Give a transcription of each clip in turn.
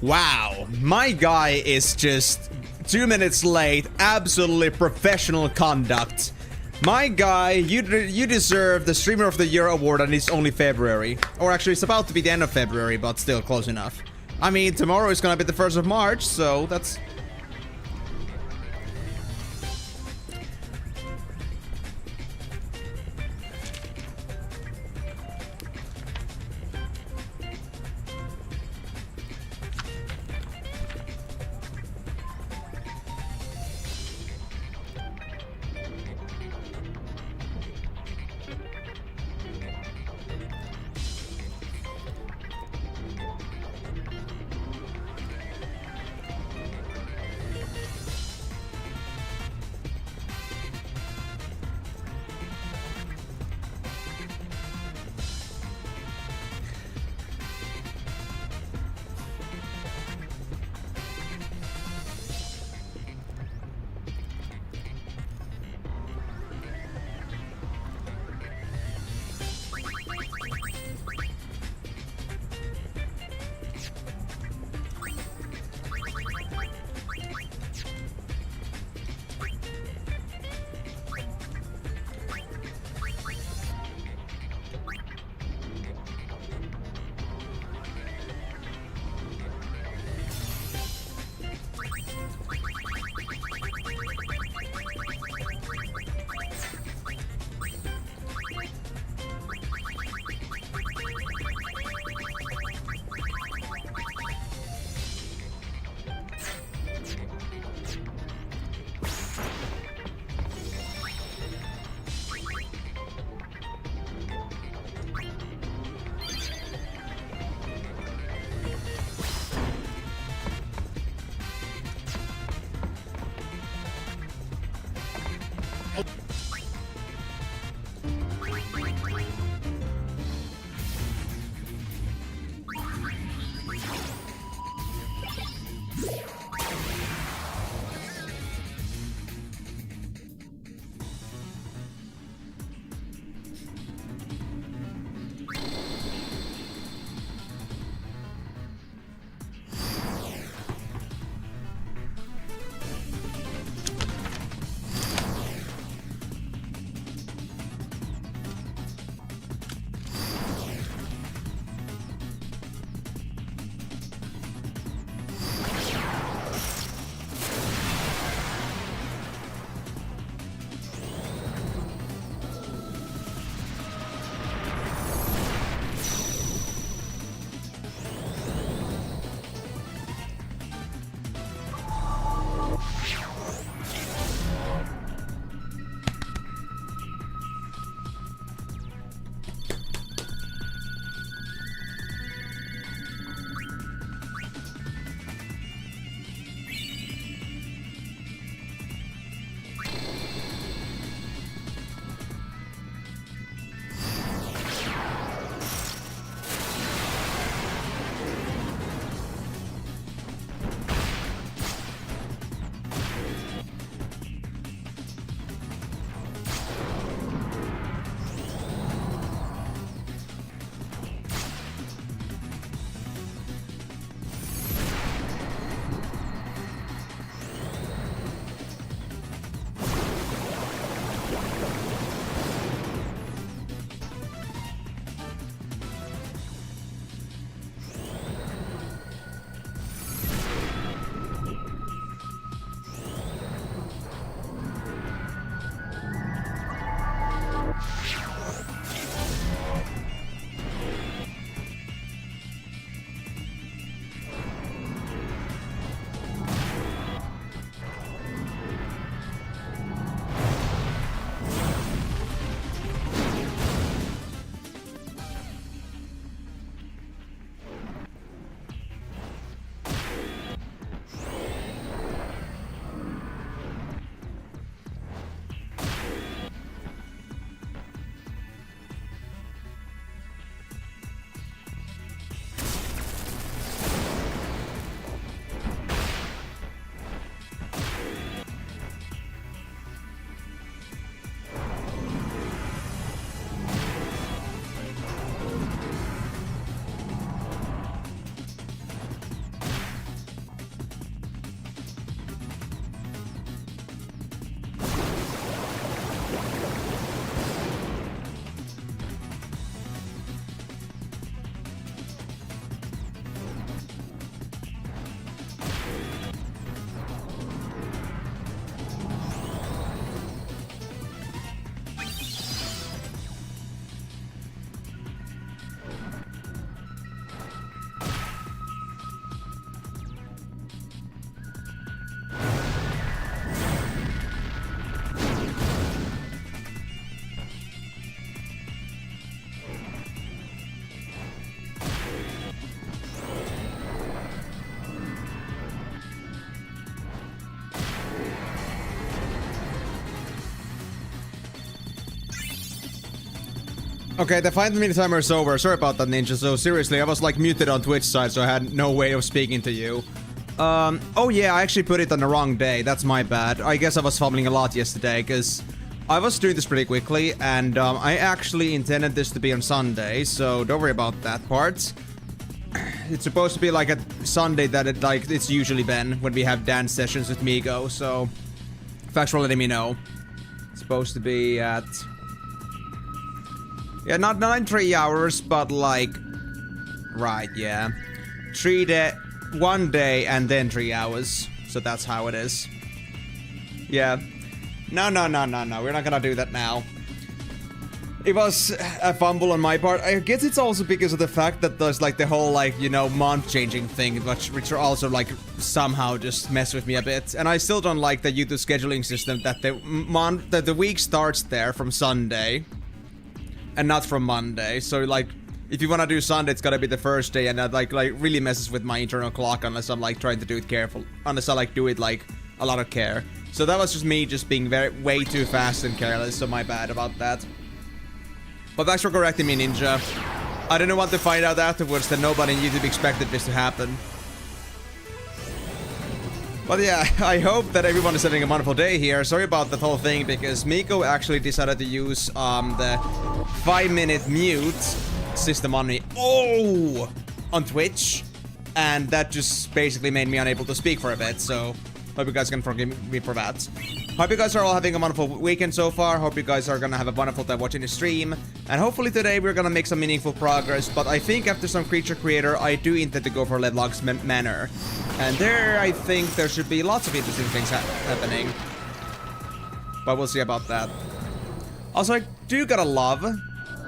Wow, my guy is just 2 minutes late. Absolutely professional conduct. My guy, you deserve the Streamer of the Year award, and it's only February. Or actually, it's about to be the end of February, but still close enough. I mean, tomorrow is gonna be the 1st of March, so that's... Okay, the 5-minute timer is over. Sorry about that, Ninja. So seriously, I was like muted on Twitch side, so I had no way of speaking to you. Oh yeah, I actually put it on the wrong day. That's my bad. I guess I was fumbling a lot yesterday, because I was doing this pretty quickly, and I actually intended this to be on Sunday, so don't worry about that part. It's supposed to be like a Sunday that it's usually been when we have dance sessions with Migo, so thanks for letting me know. It's supposed to be at... yeah, not in 3 hours, but like... right, yeah. 1 day and then 3 hours. So that's how it is. Yeah. No. We're not gonna do that now. It was a fumble on my part. I guess it's also because of the fact that there's like the whole like, you know, month changing thing, which are also like somehow just mess with me a bit. And I still don't like the YouTube scheduling system that the week starts there from Sunday and not from Monday. So like, if you want to do Sunday, it's gotta be the first day, and that like really messes with my internal clock unless I'm like trying to do it careful. Unless I like do it like a lot of care. So that was just me just being way too fast and careless, so my bad about that. But thanks for correcting me, Ninja. I didn't want to find out afterwards that nobody on YouTube expected this to happen. But yeah, I hope that everyone is having a wonderful day here. Sorry about that whole thing, because Miko actually decided to use the 5-minute mute system on me. Oh! On Twitch. And that just basically made me unable to speak for a bit, so hope you guys can forgive me for that. Hope you guys are all having a wonderful weekend so far. Hope you guys are gonna have a wonderful time watching the stream. And hopefully today we're gonna make some meaningful progress. But I think after some creature creator, I do intend to go for Ledlock's Manor. And there, I think there should be lots of interesting things happening. But we'll see about that. Also, I do gotta love,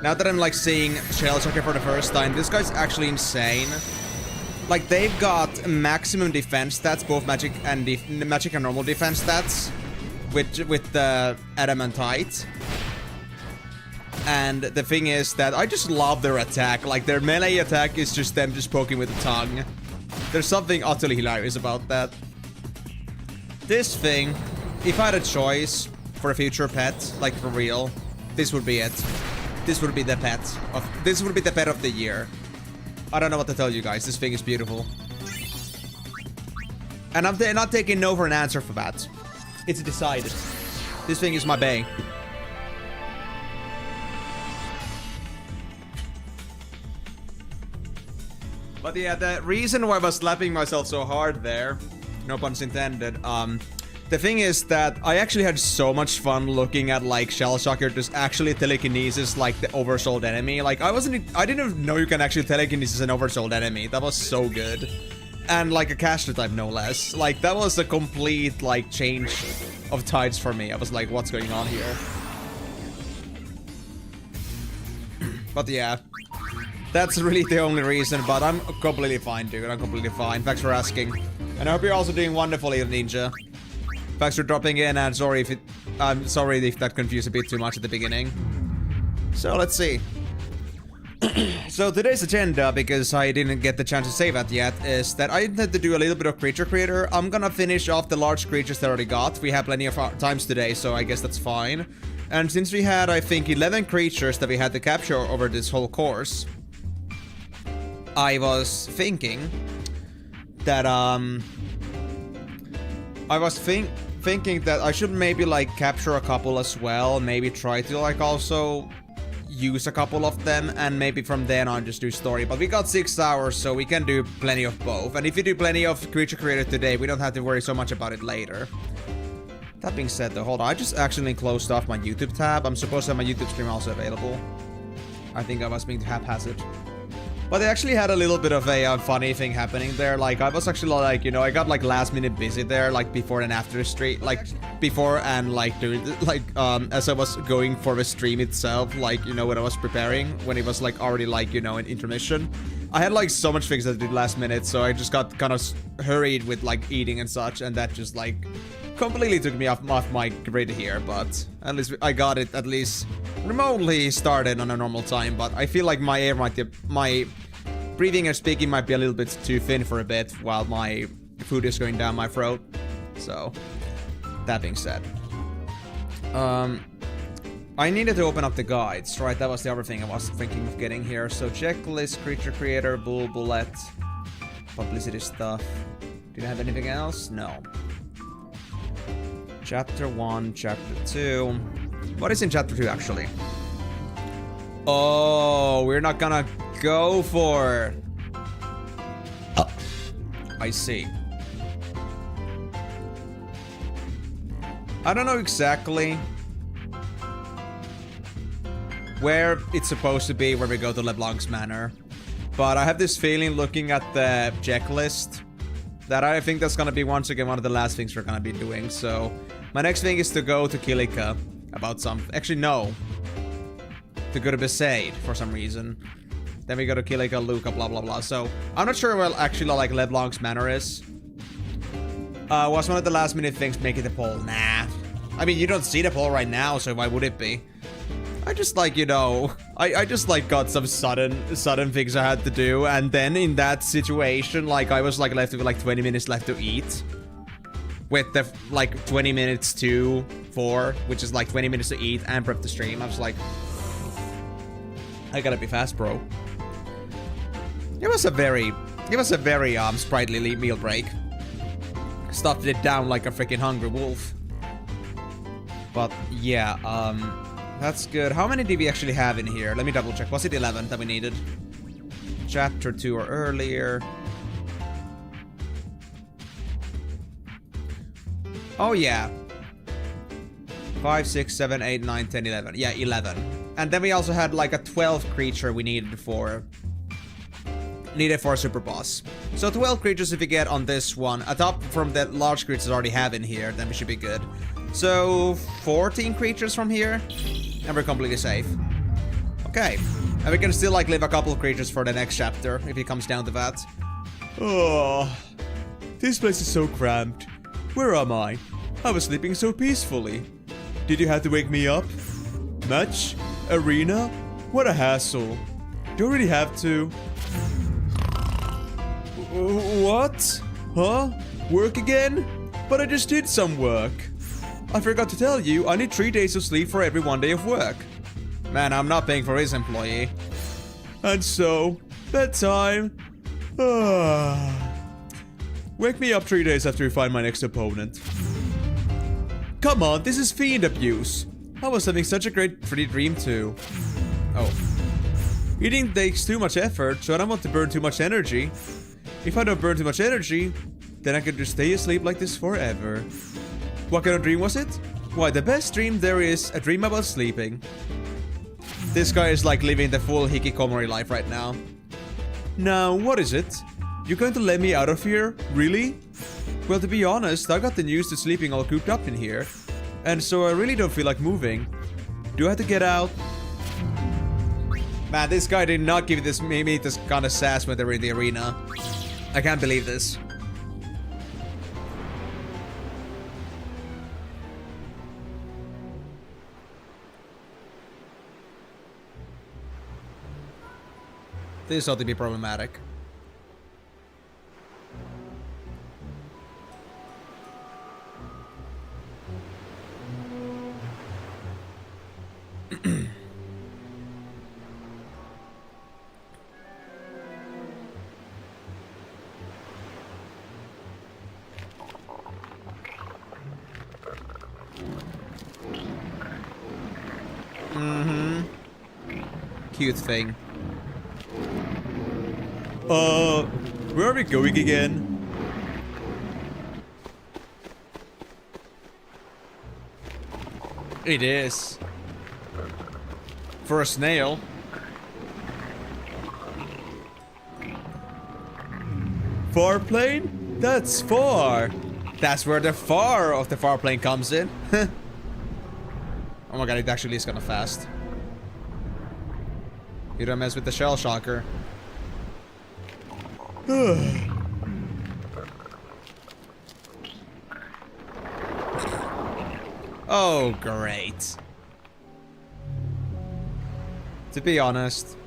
now that I'm like seeing Shell Shocker for the first time, this guy's actually insane. Like, they've got maximum defense stats, both magic and normal defense stats, with the Adamantite. And the thing is that I just love their attack. Like, their melee attack is just them just poking with the tongue. There's something utterly hilarious about that. This thing, if I had a choice for a future pet, like for real, this would be it. This would be the pet of the year. I don't know what to tell you guys. This thing is beautiful. And I'm not taking no for an answer for that. It's decided. This thing is my bae. But yeah, the reason why I was slapping myself so hard there, no puns intended, the thing is that I actually had so much fun looking at like Shell Shocker just actually telekinesis like the oversold enemy. Like I didn't even know you can actually telekinesis an oversold enemy. That was so good. And like a caster type no less. Like that was a complete like change of tides for me. I was like, what's going on here? But yeah, that's really the only reason, but I'm completely fine, dude. I'm completely fine. Thanks for asking. And I hope you're also doing wonderfully, Ninja. Thanks for dropping in, and I'm sorry if that confused a bit too much at the beginning. So let's see. So today's agenda, because I didn't get the chance to say that yet, is that I intend to do a little bit of creature creator. I'm gonna finish off the large creatures that I already got. We have plenty of times today, so I guess that's fine. And since we had, I think, 11 creatures that we had to capture over this whole course, I was thinking that thinking that I should maybe like capture a couple as well, maybe try to like also use a couple of them, and maybe from then on just do story. But we got 6 hours, so we can do plenty of both. And if you do plenty of creature creator today, we don't have to worry so much about it later. That being said though, hold on, I just accidentally closed off my YouTube tab. I'm supposed to have my YouTube stream also available. I think I was being haphazard. But they actually had a little bit of a funny thing happening there. Like, I was actually like, you know, I got like last minute busy there, like before and after the stream, like before and like during, like, as I was going for the stream itself, like, you know, when I was preparing, when it was like already like, you know, an intermission. I had like so much things that I did last minute, so I just got kind of hurried with like eating and such, and that just like completely took me off my grid here. But at least I got it at least remotely started on a normal time. But I feel like my air my breathing and speaking might be a little bit too thin for a bit while my food is going down my throat. So that being said, I needed to open up the guides, right? That was the other thing I was thinking of getting here. So checklist, creature creator, bullet, publicity stuff. Did I have anything else? No. Chapter 1, Chapter 2. What is in Chapter 2 actually? Oh, we're not gonna go for... I see. I don't know exactly where it's supposed to be where we go to LeBlanc's Manor, but I have this feeling looking at the checklist that I think that's gonna be once again one of the last things we're gonna be doing. So my next thing is to go to Kilika about something. Actually, no. To go to Besaid for some reason. Then we go to Kilika, Luca, blah blah blah. So I'm not sure what actually like LeBlanc's Manor is. Was one of the last minute things making the poll? Nah. I mean, you don't see the poll right now, so why would it be? I just like, you know, I just like got some sudden things I had to do, and then in that situation, like I was like left with like 20 minutes left to eat. With the like 20 minutes to 4, which is like 20 minutes to eat and prep the stream. I was like, I gotta be fast, bro. It was a very sprightly meal break. Stuffed it down like a freaking hungry wolf. But yeah, that's good. How many did we actually have in here? Let me double check. Was it 11 that we needed? Chapter 2 or earlier. Oh yeah. 5, 6, 7, 8, 9, 10, 11. Yeah, 11. And then we also had like a 12th creature we needed for a super boss. So 12 creatures if we get on this one, atop from the large creatures I already have in here, then we should be good. So 14 creatures from here, and we're completely safe. Okay, and we can still like leave a couple of creatures for the next chapter if it comes down to that. Oh, this place is so cramped. Where am I? I was sleeping so peacefully. Did you have to wake me up? Match? Arena? What a hassle. Don't really have to. What? Huh? Work again? But I just did some work. I forgot to tell you, I need 3 days of sleep for every 1 day of work. Man, I'm not paying for his employee. And so, bedtime. Wake me up 3 days after we find my next opponent. Come on, this is fiend abuse. I was having such a great free dream too. Oh. Eating takes too much effort, so I don't want to burn too much energy. If I don't burn too much energy, then I can just stay asleep like this forever. What kind of dream was it? Why, the best dream there is, a dream about sleeping. This guy is like living the full hikikomori life right now. Now, what is it? You're going to let me out of here? Really? Well, to be honest, I got the news to sleeping all cooped up in here. And so I really don't feel like moving. Do I have to get out? Man, this guy did not give me this kind of sass when they were in the arena. I can't believe this. This ought to be problematic. Cute thing. Where are we going again? It is. For a snail. Far plane? That's far. That's where the far of the far plane comes in. Oh my god, it actually is kinda fast. You don't mess with the shell shocker. Oh, great. To be honest,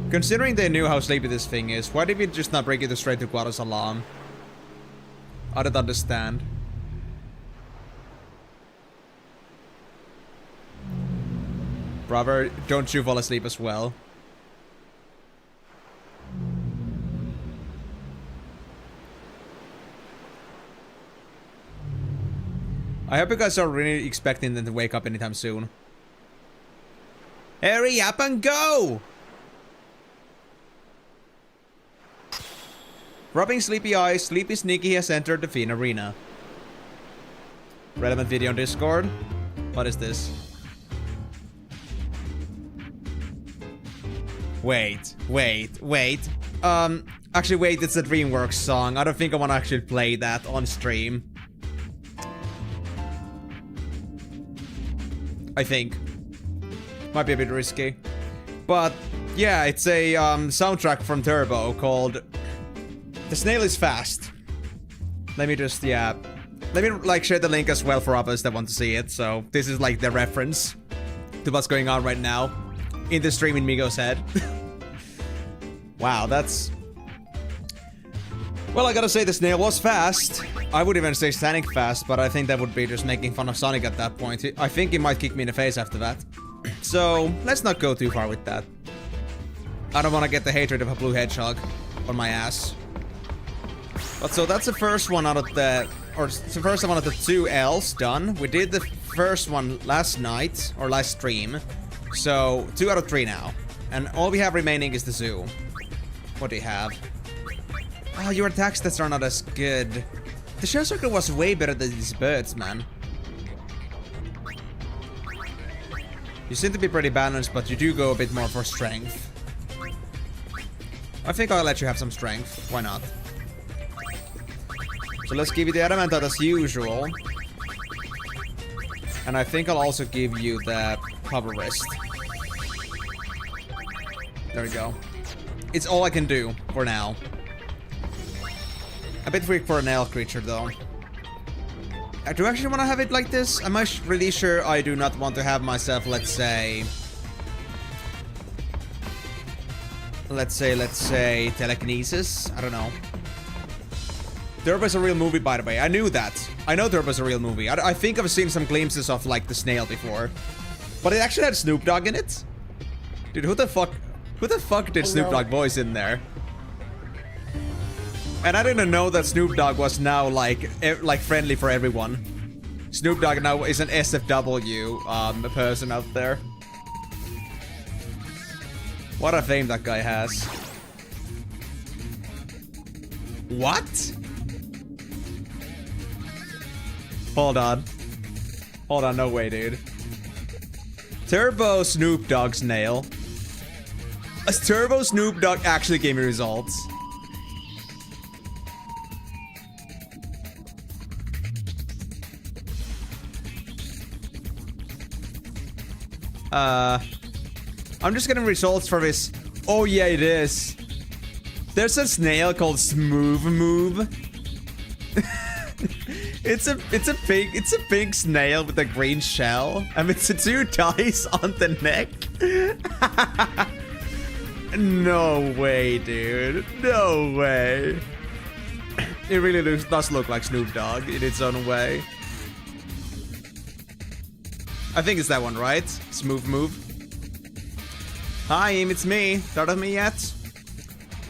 considering they knew how sleepy this thing is, why did we just not break it straight to Guada's alarm? I don't understand. Brother, don't you fall asleep as well. I hope you guys are really expecting them to wake up anytime soon. Hurry up and go! Rubbing sleepy eyes, Sleepy Sneaky has entered the Fiend Arena. Relevant video on Discord. What is this? Wait. Actually wait, it's a DreamWorks song. I don't think I want to actually play that on stream. I think. Might be a bit risky. But, yeah, it's a soundtrack from Turbo called The Snail is Fast. Let me just, yeah. Let me, like, share the link as well for others that want to see it. So, this is, like, the reference to what's going on right now in the stream in Migo's head. Wow, that's... Well, I gotta say the snail was fast. I would even say Sonic fast, but I think that would be just making fun of Sonic at that point. I think he might kick me in the face after that. So, let's not go too far with that. I don't want to get the hatred of a blue hedgehog on my ass. But so that's the first one out of the... Or the first one out of the 2 L's done. We did the first one last night, or last stream. So, 2 out of 3 now. And all we have remaining is the zoo. What do you have? Oh, your attack stats are not as good. The shell circle was way better than these birds, man. You seem to be pretty balanced, but you do go a bit more for strength. I think I'll let you have some strength. Why not? So let's give you the Adamantite as usual. And I think I'll also give you the Hover Wrist. There we go. It's all I can do for now. A bit weak for a nail creature, though. Do I actually want to have it like this? I'm really sure I do not want to have myself, let's say, telekinesis? I don't know. Turbo's a real movie, by the way. I knew that. I know Turbo's a real movie. I think I've seen some glimpses of, like, the snail before. But it actually had Snoop Dogg in it? Dude, who the fuck did Snoop Dogg voice in there? And I didn't know that Snoop Dogg was now, like friendly for everyone. Snoop Dogg now is an SFW, person out there. What a fame that guy has. What? Hold on. Hold on, no way, dude. Turbo Snoop Dogg's nail. A Turbo Snoop Dogg actually gave me results. I'm just getting results for this. Oh yeah, it is. There's a snail called Smooth Move. It's a pink snail with a green shell. And it's 2 dice on the neck. No way, dude. No way. It really does look like Snoop Dogg in its own way. I think it's that one, right? Smooth Move. Hi, it's me. Thought of me yet?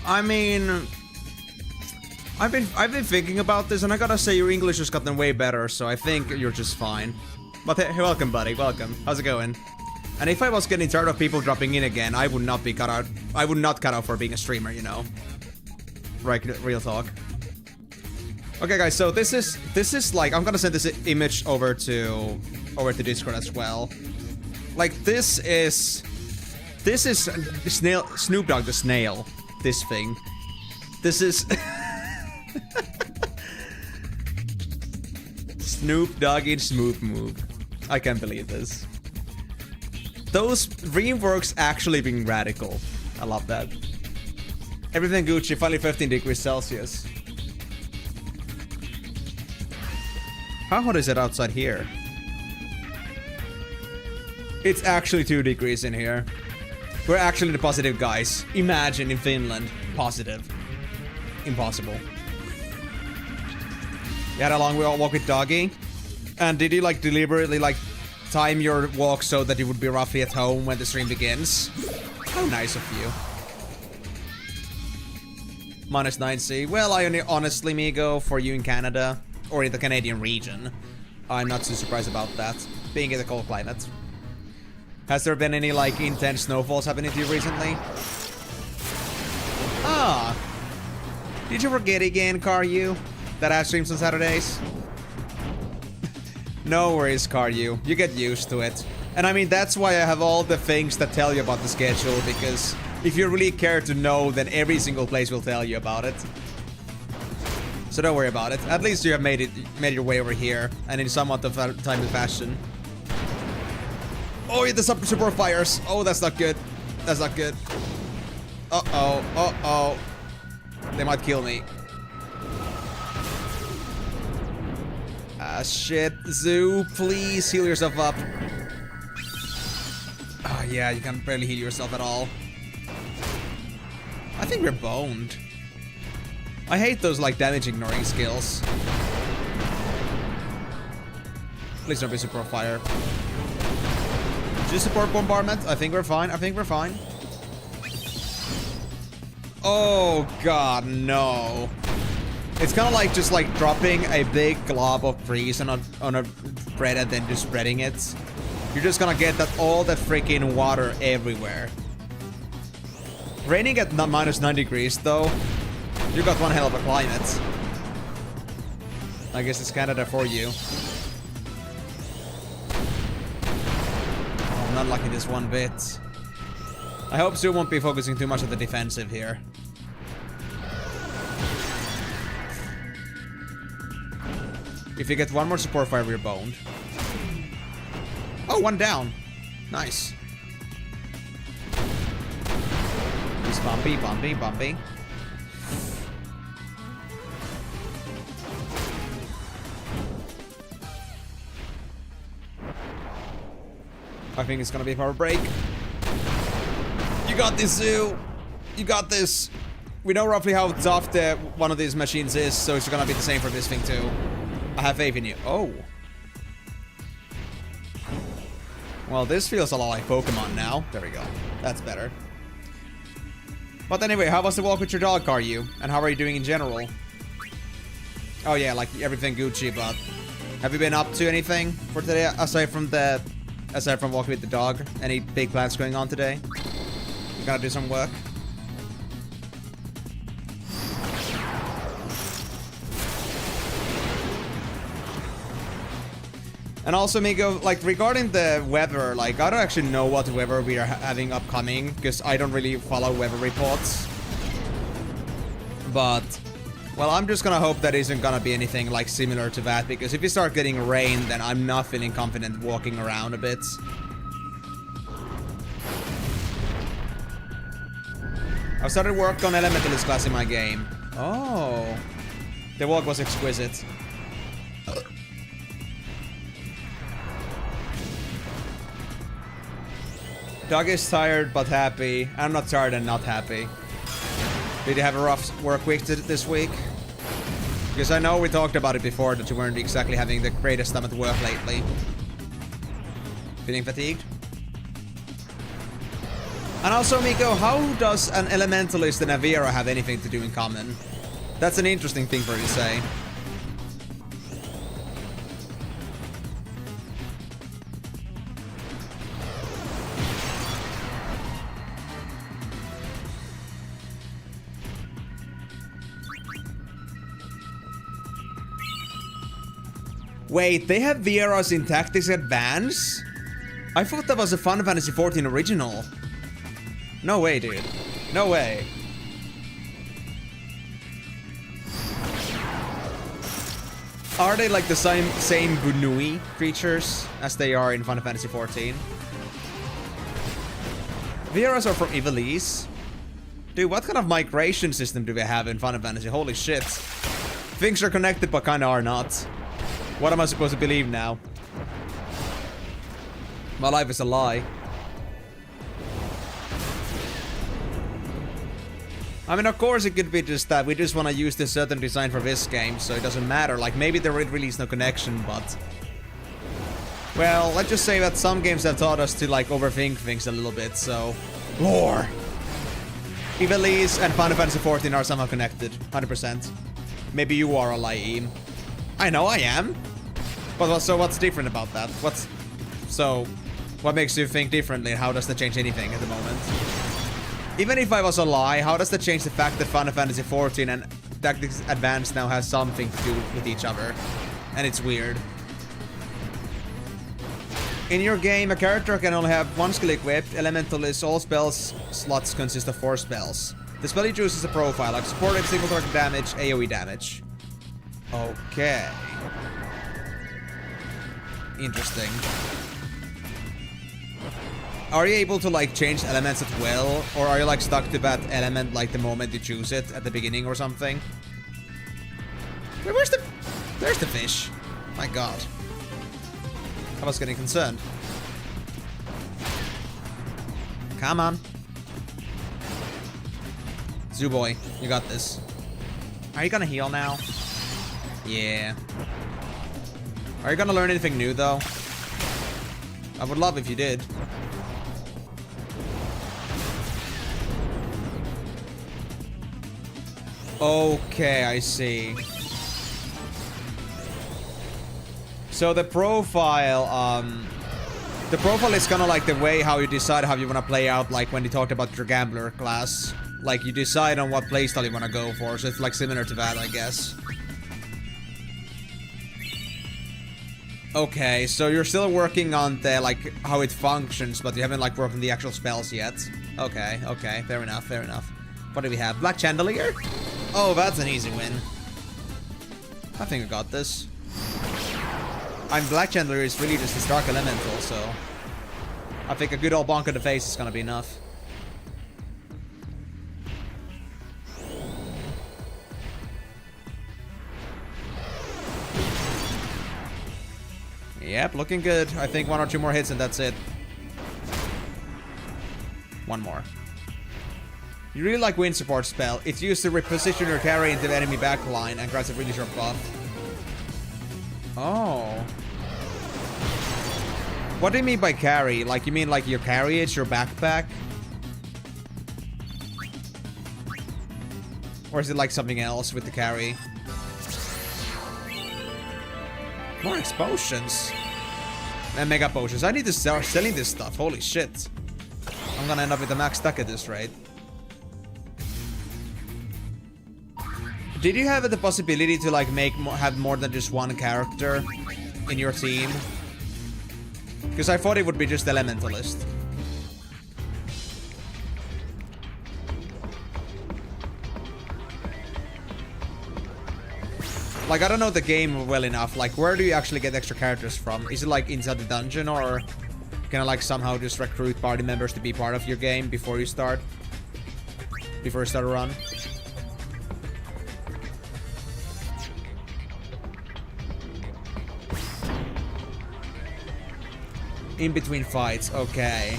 I mean, I've been thinking about this, and I gotta say your English has gotten way better, so I think you're just fine. But hey, welcome, buddy. Welcome. How's it going? And if I was getting tired of people dropping in again, I would not be cut out. I would not cut out for being a streamer, you know. Right, real talk. Okay, guys. So this is like, I'm gonna send this image over to Discord as well. Like this is Snoop Dogg the snail. This thing. This is Snoop Dogg in Smooth Move. I can't believe this. Those DreamWorks actually being radical. I love that. Everything Gucci, finally 15 degrees Celsius. How hot is it outside here? It's actually 2 degrees in here. We're actually the positive guys. Imagine in Finland. Positive. Impossible. You had a long walk with Doggy? And did you like deliberately like time your walk so that you would be roughly at home when the stream begins. How nice of you. Minus 9C. Well, honestly, Migo, for you in Canada, or in the Canadian region, I'm not too surprised about that, being in the cold climate. Has there been any, like, intense snowfalls happening to you recently? Ah! Did you forget again, Karyu, that I streams on Saturdays? No worries, Karyu. You get used to it. And I mean, that's why I have all the things that tell you about the schedule, because if you really care to know, then every single place will tell you about it. So don't worry about it. At least you have made your way over here, and in somewhat of a timely fashion. Oh, the support fires. Oh, that's not good. That's not good. Uh-oh. Uh-oh. They might kill me. Ah, shit. Zoo, please heal yourself up. Oh, yeah, you can barely heal yourself at all. I think we're boned. I hate those, like, damage ignoring skills. Please don't be support fire. Just support bombardment. I think we're fine. I think we're fine. Oh, God, no. It's kind of like just, like, dropping a big glob of grease on a bread and then just spreading it. You're just gonna get all that freaking water everywhere. Raining at minus 9 degrees, though. You got one hell of a climate. I guess it's Canada for you. Oh, I'm not liking this one bit. I hope Zoo won't be focusing too much on the defensive here. If you get one more support fire, we're boned. Oh, one down. Nice. He's bumpy, bumpy, bumpy. I think it's gonna be a power break. You got this, Zoo. You got this. We know roughly how tough one of these machines is, so it's gonna be the same for this thing too. I have faith in you. Oh. Well, this feels a lot like Pokemon now. There we go. That's better. But anyway, how was the walk with your dog, Karyu? And how are you doing in general? Oh yeah, like everything Gucci, but have you been up to anything for today aside from walking with the dog? Any big plans going on today? You gonna do some work? And also, Migo, like, regarding the weather, like, I don't actually know what weather we are having upcoming, because I don't really follow weather reports. But, well, I'm just gonna hope that isn't gonna be anything, like, similar to that, because if you start getting rain, then I'm not feeling confident walking around a bit. I've started work on Emenalus class in my game. Oh. The walk was exquisite. Dog is tired but happy. I'm not tired and not happy. Did you have a rough work week this week? Because I know we talked about it before that you weren't exactly having the greatest time at work lately. Feeling fatigued? And also, Miko, how does an Elementalist and a Vera have anything to do in common? That's an interesting thing for you to say. Wait, they have Vieras in Tactics Advance? I thought that was a Final Fantasy 14 original. No way, dude. No way. Are they like the same Bunui creatures as they are in Final Fantasy 14? Vieras are from Ivalice. Dude, what kind of migration system do we have in Final Fantasy? Holy shit. Things are connected but kinda are not. What am I supposed to believe now? My life is a lie. I mean, of course it could be just that we just want to use this certain design for this game, so it doesn't matter. Like, maybe there really is no connection, but... Well, let's just say that some games have taught us to like overthink things a little bit, so... Lore! Ivalice and Final Fantasy XIV are somehow connected, 100%. Maybe you are a Laim. I know I am. But so what's different about that? What makes you think differently? How does that change anything at the moment? Even if I was a lie, how does that change the fact that Final Fantasy XIV and Tactics Advance now has something to do with each other? And it's weird. In your game, a character can only have one skill equipped. Elementalist, all spells slots consist of 4 spells. The spell you choose is a profile, like supported, single target damage, AoE damage. Okay. Interesting. Are you able to like change elements at will? Or are you like stuck to that element like the moment you choose it at the beginning or something? Wait, there's the fish. My god. I was getting concerned. Come on. Zoo boy, you got this. Are you gonna heal now? Yeah. Are you gonna learn anything new though? I would love if you did. Okay, I see. So the profile is kind of like the way how you decide how you want to play out, like when you talked about your gambler class. Like you decide on what playstyle you want to go for, so it's like similar to that, I guess. Okay, so you're still working on the, like, how it functions, but you haven't, like, worked on the actual spells yet. Okay, okay, fair enough, fair enough. What do we have? Black Chandelier? Oh, that's an easy win. I think I got this. Black Chandelier is really just this Dark Elemental, so... I think a good old bonk in the face is gonna be enough. Yep, looking good. I think 1 or 2 more hits and that's it. 1 more. You really like Wind Support spell. It's used to reposition your carry into the enemy backline and grants a really short buff. Oh. What do you mean by carry? Like, you mean like your carriage, your backpack? Or is it like something else with the carry? More explosions. And mega potions. I need to start selling this stuff. Holy shit. I'm gonna end up with a max stack at this rate. Did you have the possibility to like have more than just one character in your team? Because I thought it would be just Elementalist. Like, I don't know the game well enough. Like, where do you actually get extra characters from? Is it like inside the dungeon, or can I like somehow just recruit party members to be part of your game before you start? Before you start a run? In between fights, okay.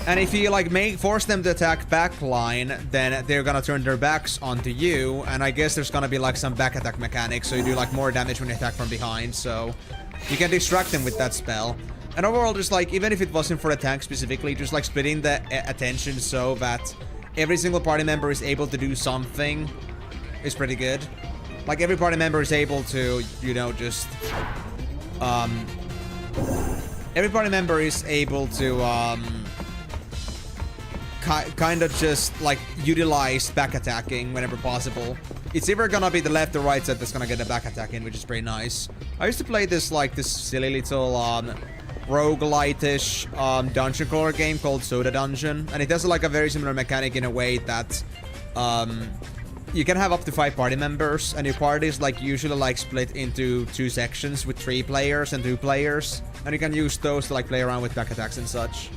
And if you like force them to attack backline, then they're gonna turn their backs onto you, and I guess there's gonna be like some back attack mechanics, so you do like more damage when you attack from behind, so you can distract them with that spell. And overall, just like, even if it wasn't for the tank specifically, just like splitting the attention so that every single party member is able to do something is pretty good. Like, every party member is able to, you know, just every party member is able to kind of just like utilize back attacking whenever possible. It's either gonna be the left or right side that's gonna get a back attack in, which is pretty nice. I used to play this like this silly little roguelite-ish dungeon crawler game called Soda Dungeon, and it has like a very similar mechanic in a way that you can have up to 5 party members, and your party is like usually like split into 2 sections with 3 players and 2 players, and you can use those to like play around with back attacks and such.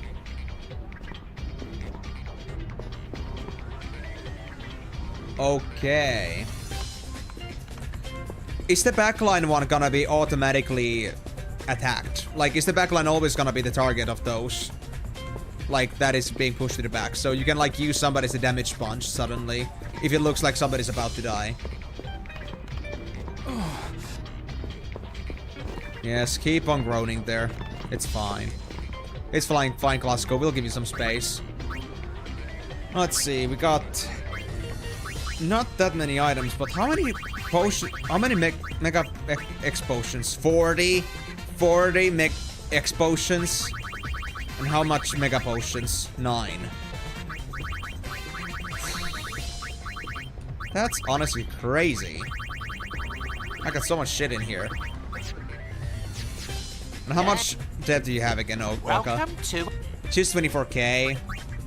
Okay. Is the backline one gonna be automatically attacked? Like, is the backline always gonna be the target of those? Like, that is being pushed to the back. So you can, like, use somebody as a damage sponge suddenly, if it looks like somebody's about to die. Yes, keep on groaning there. It's fine. It's fine, Klasko. We'll give you some space. Let's see, we got not that many items, but how many potions? How many mega X potions? 40 mega X potions. And how much mega potions? 9. That's honestly crazy. I got so much shit in here. And how much debt do you have again, Oka? Welcome to... Just 24k.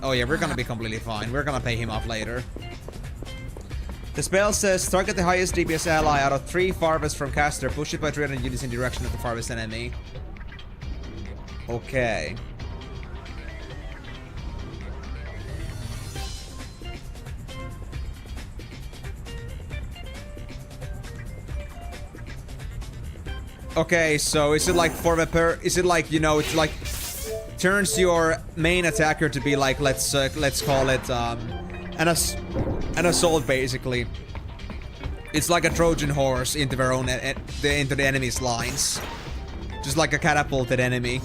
Oh yeah, we're gonna be completely fine. We're gonna pay him off later. The spell says, target the highest DPS ally out of 3 farthest from caster. Push it by 300 units in direction of the farthest enemy. Okay. Okay, so is it like for the is it like, you know, it's like turns your main attacker to be like, let's call it an assault basically. It's like a Trojan horse into their own into the enemy's lines. Just like a catapulted enemy.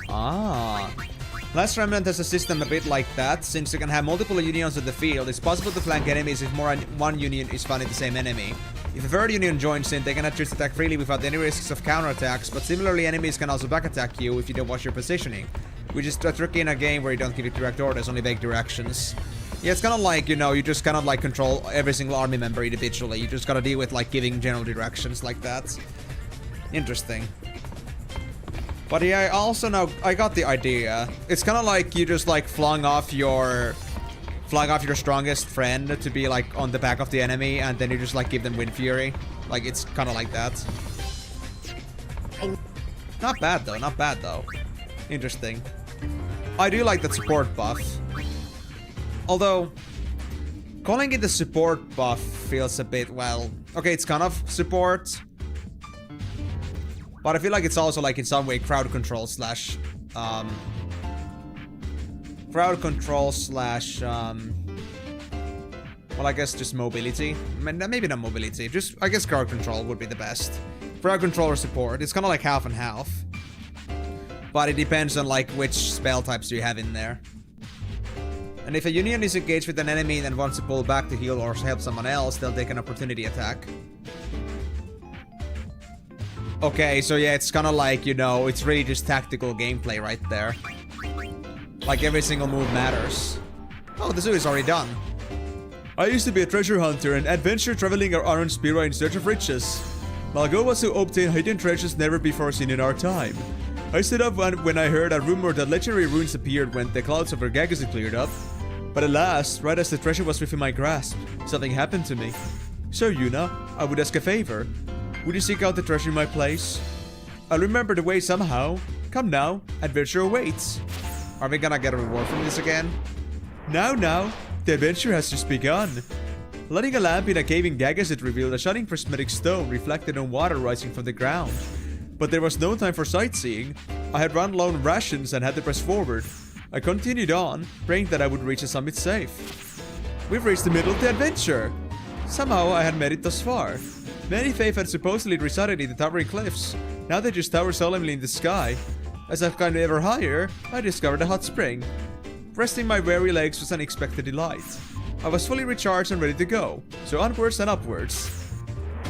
Ah. Last Remnant has a system a bit like that. Since you can have multiple unions in the field, it's possible to flank enemies if more than one union is found in the same enemy. If a third union joins in, they cannot just attack freely without any risks of counterattacks, but similarly enemies can also back attack you if you don't watch your positioning. Which is tricky in a game where you don't give direct orders, only vague directions. Yeah, it's kind of like, you know, you just kind of like control every single army member individually. You just gotta deal with like giving general directions like that. Interesting. But yeah, I also know, I got the idea. It's kind of like you just like flung off your strongest friend to be like on the back of the enemy, and then you just like give them Wind Fury. Like it's kind of like that. Not bad though, not bad though. Interesting. I do like that support buff. Although, calling it the support buff feels a bit, well, okay, it's kind of support. But I feel like it's also like in some way crowd control slash well, I guess just mobility. Maybe not mobility, just I guess crowd control would be the best. Crowd control or support. It's kind of like half and half. But it depends on like which spell types you have in there. And if a union is engaged with an enemy and wants to pull back to heal or help someone else, they'll take an opportunity attack. Okay, so yeah, it's kind of like, you know, it's really just tactical gameplay right there. Like every single move matters. Oh, the zoo is already done. I used to be a treasure hunter and adventure traveling around Spira in search of riches. My goal was to obtain hidden treasures never before seen in our time. I stood up when I heard a rumor that legendary runes appeared when the clouds over Gagazi cleared up. But alas, right as the treasure was within my grasp, something happened to me. So Yuna, I would ask a favor. Would you seek out the treasure in my place? I'll remember the way somehow. Come now, adventure awaits. Are we gonna get a reward from this again? Now, the adventure has just begun. Lighting a lamp in a cave in Gagazit revealed a shining prismatic stone reflected on water rising from the ground. But there was no time for sightseeing. I had run low on rations and had to press forward. I continued on, praying that I would reach the summit safe. We've reached the middle of the adventure. Somehow I had made it thus far. Many faith had supposedly resided in the towering cliffs. Now they just tower solemnly in the sky. As I've climbed ever higher, I discovered a hot spring. Resting my weary legs was an unexpected delight. I was fully recharged and ready to go, so onwards and upwards.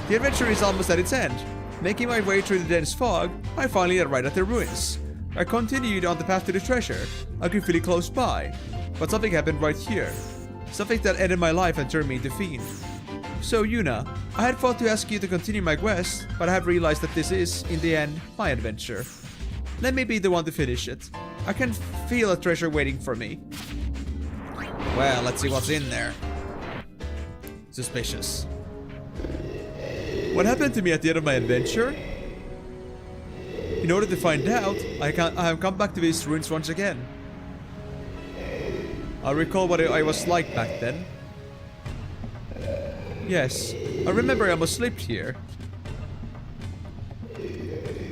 The adventure is almost at its end. Making my way through the dense fog, I finally arrived at the ruins. I continued on the path to the treasure. I could feel it close by. But something happened right here. Something that ended my life and turned me into fiend. So Yuna, I had thought to ask you to continue my quest, but I have realized that this is, in the end, my adventure. Let me be the one to finish it. I can feel a treasure waiting for me. Well, let's see what's in there. Suspicious. What happened to me at the end of my adventure? In order to find out, I have come back to these ruins once again. I recall what I was like back then. Yes, I remember I almost slipped here.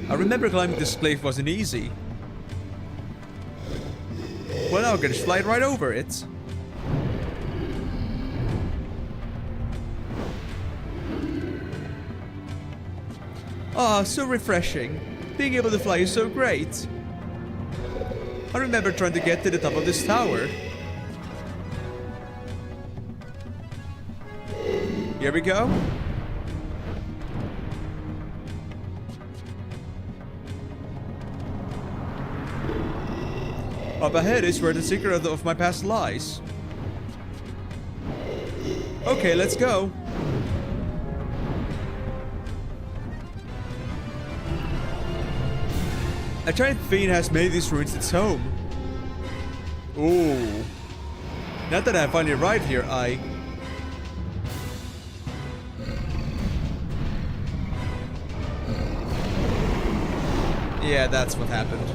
I remember climbing this cliff wasn't easy. Well, now I can just fly right over it. Ah, so refreshing. Being able to fly is so great. I remember trying to get to the top of this tower. Here we go. Up ahead is where the secret of my past lies. Okay, let's go. A giant fiend has made these ruins its home. Ooh. Now that I finally arrived here, Yeah, that's what happened.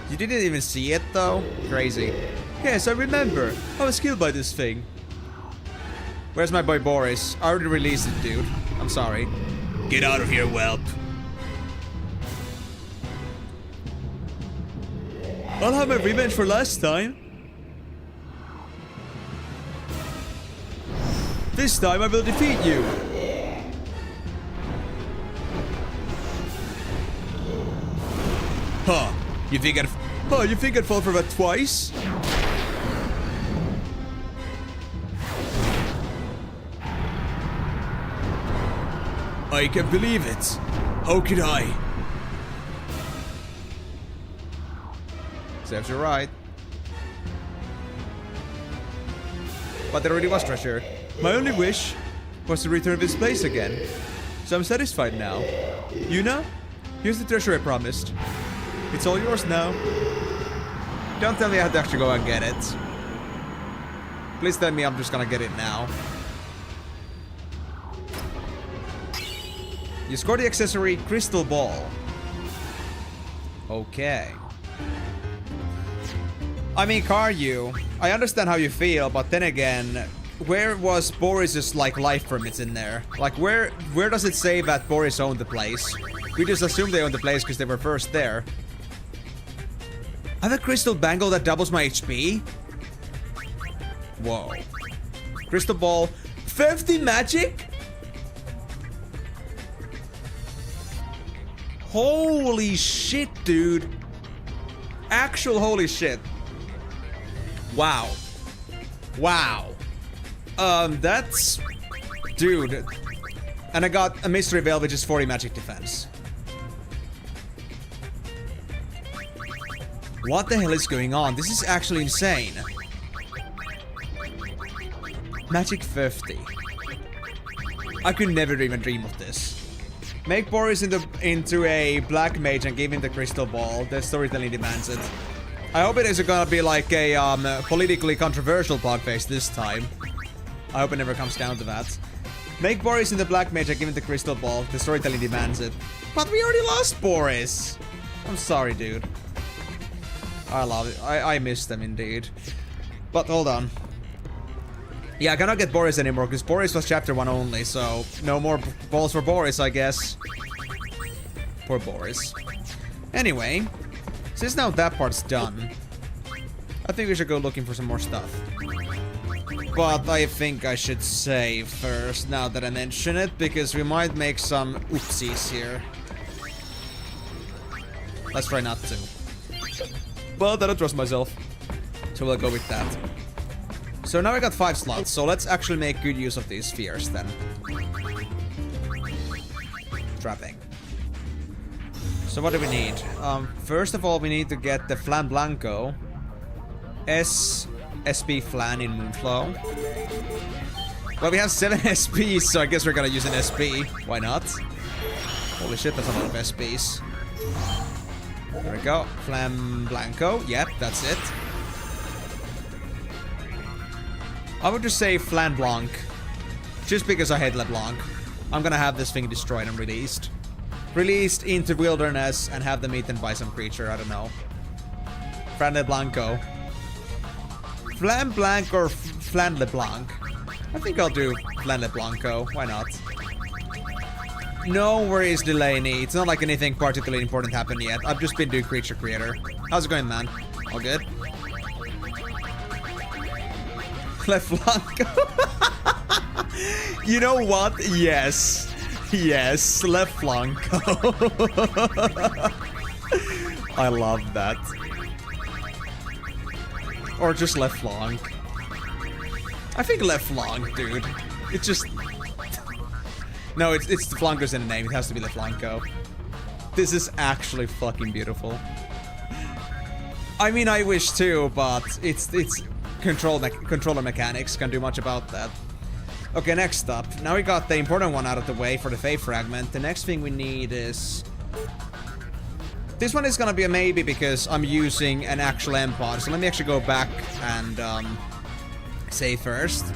You didn't even see it, though? Crazy. Yes, I remember. I was killed by this thing. Where's my boy Boris? I already released it, dude. I'm sorry. Get out of here, whelp. I'll have my revenge for last time. This time I will defeat you. Huh. You think I'd fall for that twice? I can't believe it. How could I? Serves you right. But there already was treasure. My only wish was to return to this place again. So I'm satisfied now. Yuna, here's the treasure I promised. It's all yours now. Don't tell me I have to actually go and get it. Please tell me I'm just gonna get it now. You score the accessory Crystal Ball. Okay. I mean, Karyu, I understand how you feel, but then again, where was Boris's life permits in there? Like where does it say that Boris owned the place? We just assumed they owned the place because they were first there. I have a crystal bangle that doubles my HP? Whoa. Crystal ball. 50 magic? Holy shit, dude. Actual holy shit. Wow. Wow. That's... Dude. And I got a mystery veil which is 40 magic defense. What the hell is going on? This is actually insane. Magic 50. I could never even dream of this. Make Boris into a black mage and give him the crystal ball. The storytelling demands it. I hope it isn't gonna be like a politically controversial bug face this time. I hope it never comes down to that. Make Boris into black mage and give him the crystal ball. The storytelling demands it. But we already lost Boris. I'm sorry, dude. I love it. I miss them indeed. But hold on. Yeah, I cannot get Boris anymore because Boris was chapter 1 only, so no more balls for Boris, I guess. Poor Boris. Anyway, since now that part's done, I think we should go looking for some more stuff. But I think I should save first now that I mention it, because we might make some oopsies here. Let's try not to. But I don't trust myself. So we'll go with that. So now I got 5 slots, so let's actually make good use of these spheres then. Trapping. So what do we need? First of all, we need to get the Flan Blanco. SP Flan in Moonflow. Well, we have 7 SPs, so I guess we're gonna use an SP. Why not? Holy shit, that's a lot of SPs. There we go. Flan Blanco. Yep, that's it. I would just say Flan Blanc. Just because I hate LeBlanc. I'm gonna have this thing destroyed and released. Released into wilderness and have them eaten by some creature, I don't know. Flan LeBlanco. Flan Blanc or Flan LeBlanc? I think I'll do Flan LeBlanco. Why not? No worries, Delaney. It's not like anything particularly important happened yet. I've just been doing Creature Creator. How's it going, man? All good? Left flank. You know what? Yes. Yes, left flank. I love that. Or just left flank. I think left flank, dude. It's just... No, it's the flankers in the name. It has to be the flanco. This is actually fucking beautiful. I mean, I wish too, but it's controller mechanics. Can't do much about that. Okay, next up. Now we got the important one out of the way for the Fate Fragment. The next thing we need is... This one is gonna be a maybe because I'm using an actual M-Pod. So let me actually go back and save first.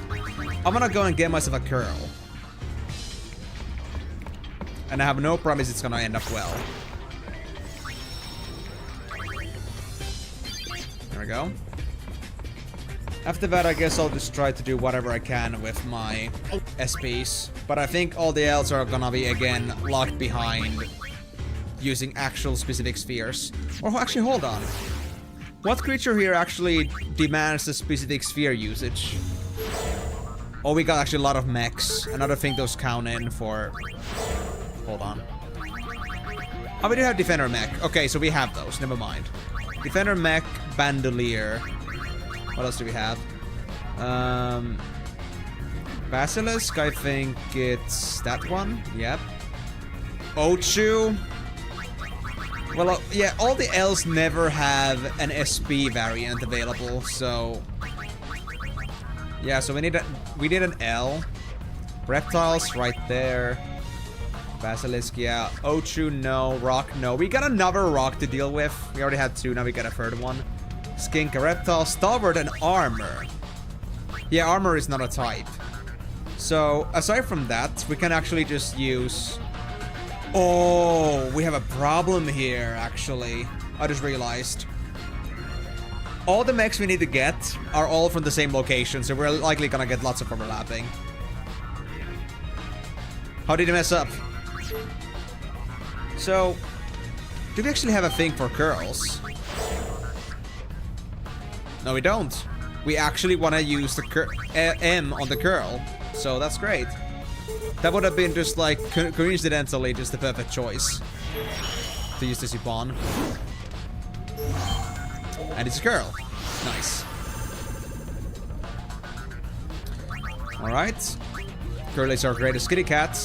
I'm gonna go and get myself a curl. And I have no promise it's gonna end up well. There we go. After that, I guess I'll just try to do whatever I can with my SPs. But I think all the else are gonna be, again, locked behind using actual specific spheres. Or actually, hold on. What creature here actually demands a specific sphere usage? Oh, we got actually a lot of mechs. Another thing those count in for... Hold on. Oh, we do have Defender Mech. Okay, so we have those. Never mind. Defender Mech, Bandolier. What else do we have? Basilisk, I think it's that one. Yep. Ochu. Well, yeah, all the L's never have an SP variant available, so... Yeah, so we need an L. Reptiles right there. Basilisk, yeah. Ochu, no. Rock, no. We got another rock to deal with. We already had two, now we got a third one. Skink, a reptile, stalwart, and armor. Yeah, armor is not a type. So, aside from that, we can actually just use... Oh, we have a problem here, actually. I just realized. All the mechs we need to get are all from the same location, so we're likely gonna get lots of overlapping. How did he mess up? So, do we actually have a thing for curls? No, we don't. We actually want to use the M on the curl, so that's great. That would have been just like coincidentally just the perfect choice to use this upon. And it's a curl. Nice. Alright. Curl is our greatest kitty cat.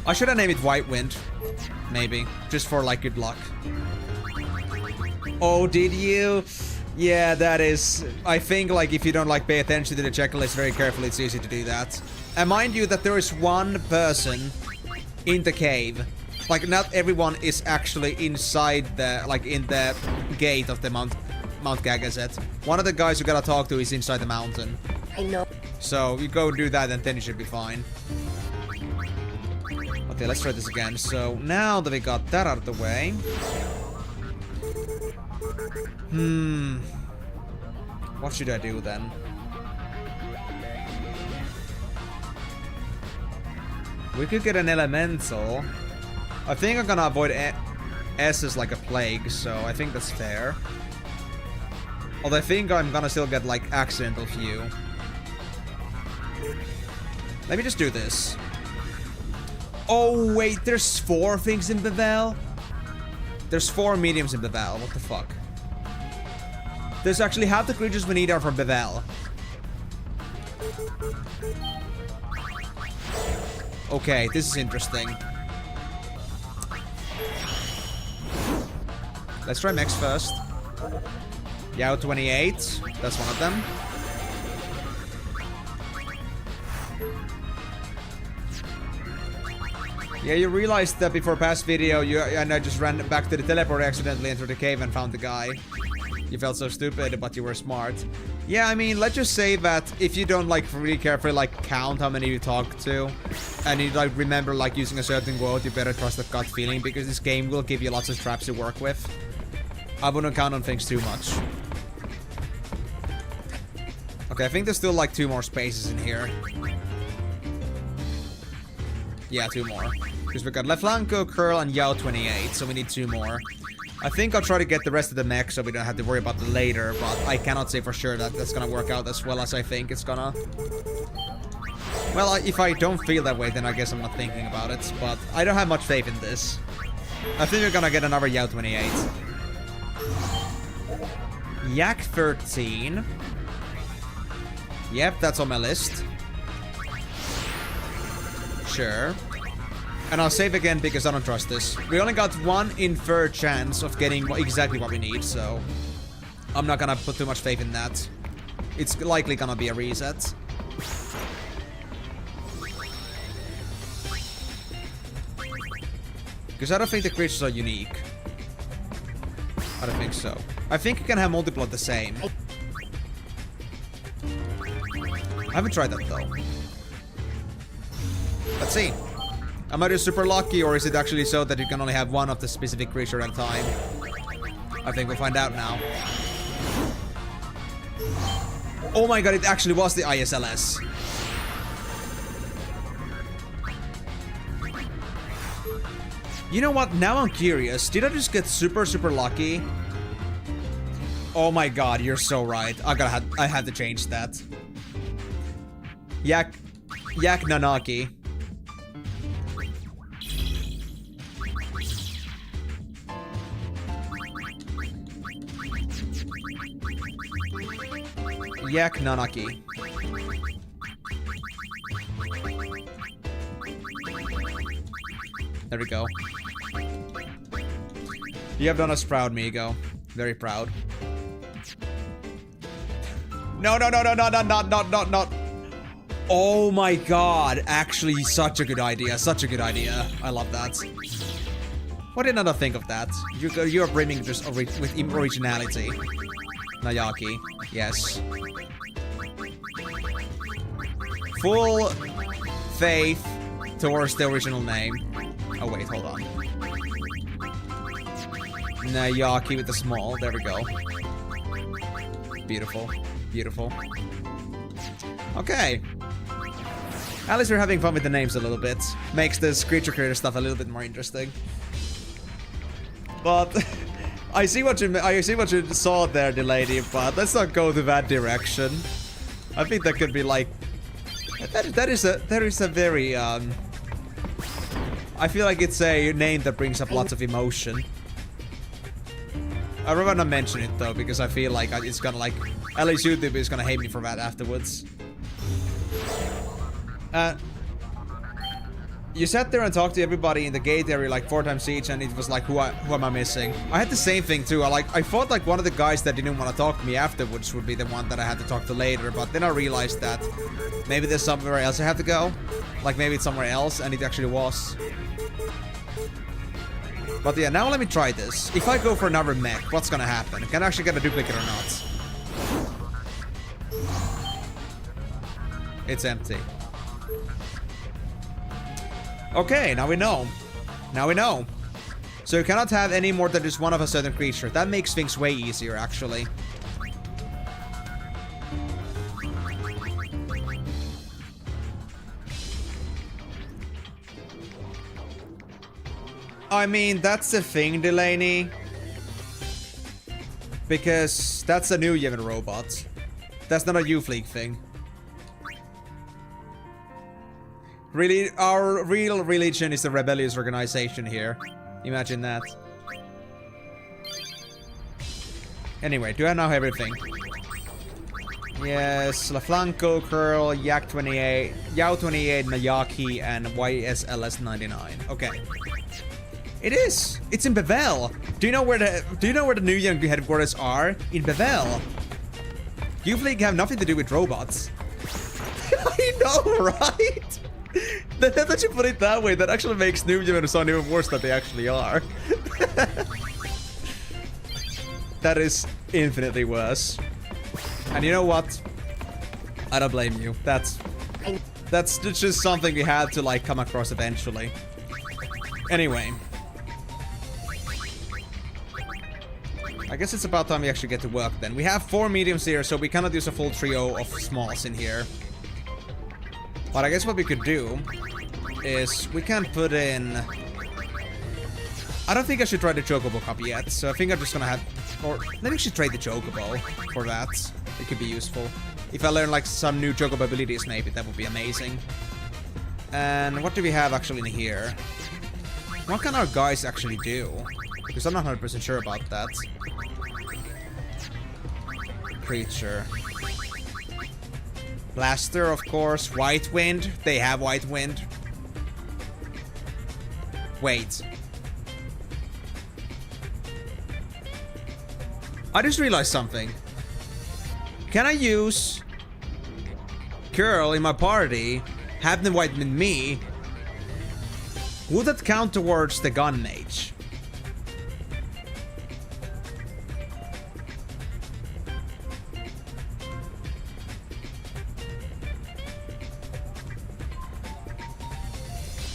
I should have named it White Wind. Maybe. Just for like good luck. Oh, did you? Yeah, that is... I think like if you don't like pay attention to the checklist very carefully, it's easy to do that. And mind you that there is one person in the cave. Like not everyone is actually inside the... like in the gate of the Mount Gagazet. One of the guys you gotta talk to is inside the mountain. I know. So you go do that and then you should be fine. Okay, let's try this again. So now that we got that out of the way... What should I do then? We could get an elemental. I think I'm gonna avoid S's like a plague, so I think that's fair. Although I think I'm gonna still get like accidental few. Let me just do this. Oh wait, there's 4 things in Bevel? There's 4 mediums in Bevel, what the fuck? There's actually half the creatures we need are from Bevel. Okay, this is interesting. Let's try Mex first. Yao 28, that's one of them. Yeah, you realized that before past video, and I just ran back to the teleport accidentally entered the cave and found the guy. You felt so stupid, but you were smart. Yeah, I mean, let's just say that if you don't like really carefully like count how many you talk to, and you like remember like using a certain quote, you better trust the gut feeling because this game will give you lots of traps to work with. I wouldn't count on things too much. Okay, I think there's still like 2 more spaces in here. Yeah, 2 more. Because we got Leflanco, Curl, and Yao 28, so we need 2 more. I think I'll try to get the rest of the mech so we don't have to worry about it later, but I cannot say for sure that that's gonna work out as well as I think it's gonna. Well, if I don't feel that way, then I guess I'm not thinking about it, but I don't have much faith in this. I think we're gonna get another Yao 28. Yak 13. Yep, that's on my list. Sure. And I'll save again because I don't trust this. We only got 1 in 3rd chance of getting exactly what we need, so I'm not gonna put too much faith in that. It's likely gonna be a reset. Because I don't think the creatures are unique. I don't think so. I think you can have multiple of the same. I haven't tried that though. Let's see. Am I just super lucky, or is it actually so that you can only have 1 of the specific creature at a time? I think we'll find out now. Oh my god, it actually was the ISLS. You know what? Now I'm curious. Did I just get super lucky? Oh my god, you're so right. I had to change that. Yak Nanaki. Yak Nanaki. There we go. You have done us proud, Migo. Very proud. No. Oh my god. Actually, such a good idea. Such a good idea. I love that. Why did I not think of that? You are brimming just with originality. Nayaki. Yes. Full faith towards the original name. Oh wait, hold on. Nayaki with the small. There we go. Beautiful. Beautiful. Okay. At least we're having fun with the names a little bit. Makes this creature creator stuff a little bit more interesting. But I see what you saw there, the lady, but let's not go to that direction. I think that could be like that is a very I feel like it's a name that brings up lots of emotion. I'd rather not mention it though, because I feel like it's gonna like, at least YouTube is gonna hate me for that afterwards. You sat there and talked to everybody in the gate area like 4 times each, and it was like, who am I missing? I had the same thing too. I thought like one of the guys that didn't want to talk to me afterwards would be the one that I had to talk to later, but then I realized that maybe there's somewhere else I have to go. Like maybe it's somewhere else, and it actually was. But yeah, now let me try this. If I go for another mech, what's gonna happen? Can I actually get a duplicate or not? It's empty. Okay, now we know. Now we know. So you cannot have any more than just one of a certain creature. That makes things way easier, actually. I mean, that's the thing, Delaney. Because that's a new Yevon robot. That's not a U-Fleek thing. Really, our real religion is the rebellious organization here. Imagine that. Anyway, do I now have everything? Yes, LaFlanco, Curl, Yak 28, Yao 28, Nayaki, and YSLS 99. Okay. It is. It's in Bevel. Do you know where the new young headquarters are? In Bevel. U-Fleek have nothing to do with robots. I know, right? That you put it that way, that actually makes New Yevon sound even worse than they actually are. That is infinitely worse. And you know what? I don't blame you. That's just something we had to like come across eventually. Anyway. I guess it's about time we actually get to work then. We have 4 mediums here, so we cannot use a full trio of smalls in here. But I guess what we could do is we can put in I don't think I should try the Chocobo Cup yet, so I think I'm just gonna have... Or maybe I should trade the Chocobo for that. It could be useful. If I learn like some new Chocobo abilities, maybe that would be amazing. And what do we have actually in here? What can our guys actually do? Because I'm not 100% sure about that. Creature. Blaster, of course. White Wind. They have White Wind. Wait. I just realized something. Can I use Curl in my party, have them White Wind me? Would that count towards the gun mage?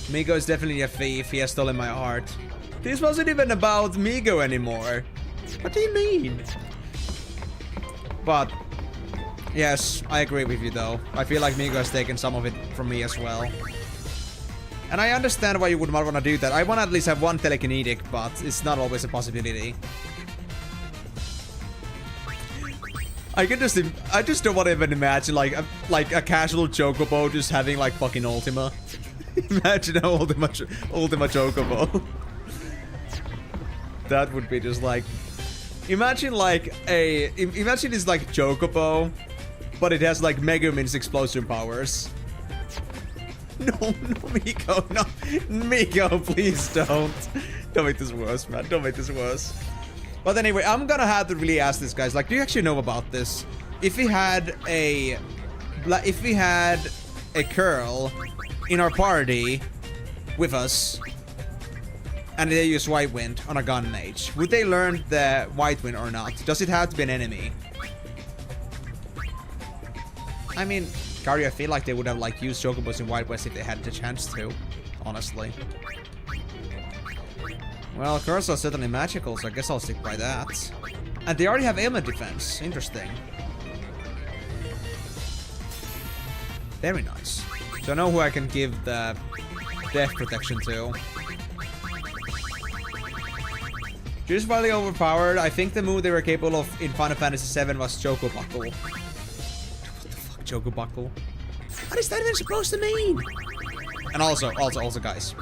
Migo is definitely a thief. He has stolen my heart. This wasn't even about Migo anymore. What do you mean? But yes, I agree with you though. I feel like Migo has taken some of it from me as well. And I understand why you would not want to do that. I want to at least have one telekinetic, but it's not always a possibility. I just don't want to even imagine like a casual Chocobo just having like fucking Ultima. Imagine an Ultima Chocobo. That would be just like... Imagine it's like Chocobo, but it has like Megumin's explosion powers. No, Miko, no. Miko, please don't. Don't make this worse, man. Don't make this worse. But anyway, I'm gonna have to really ask this, guys. Like, do you actually know about this? If we had a Curl in our party with us, and they use White Wind on a gun mage, would they learn the White Wind or not? Does it have to be an enemy? I mean, Gary, I feel like they would have like used Chocobos in Wild West if they had the chance to, honestly. Well, Curls are certainly magical, so I guess I'll stick by that. And they already have ailment defense. Interesting. Very nice. So I know who I can give the death protection to. Just slightly overpowered. I think the move they were capable of in Final Fantasy VII was Chocobuckle. What the fuck, Chocobuckle? What is that even supposed to mean? And also, guys.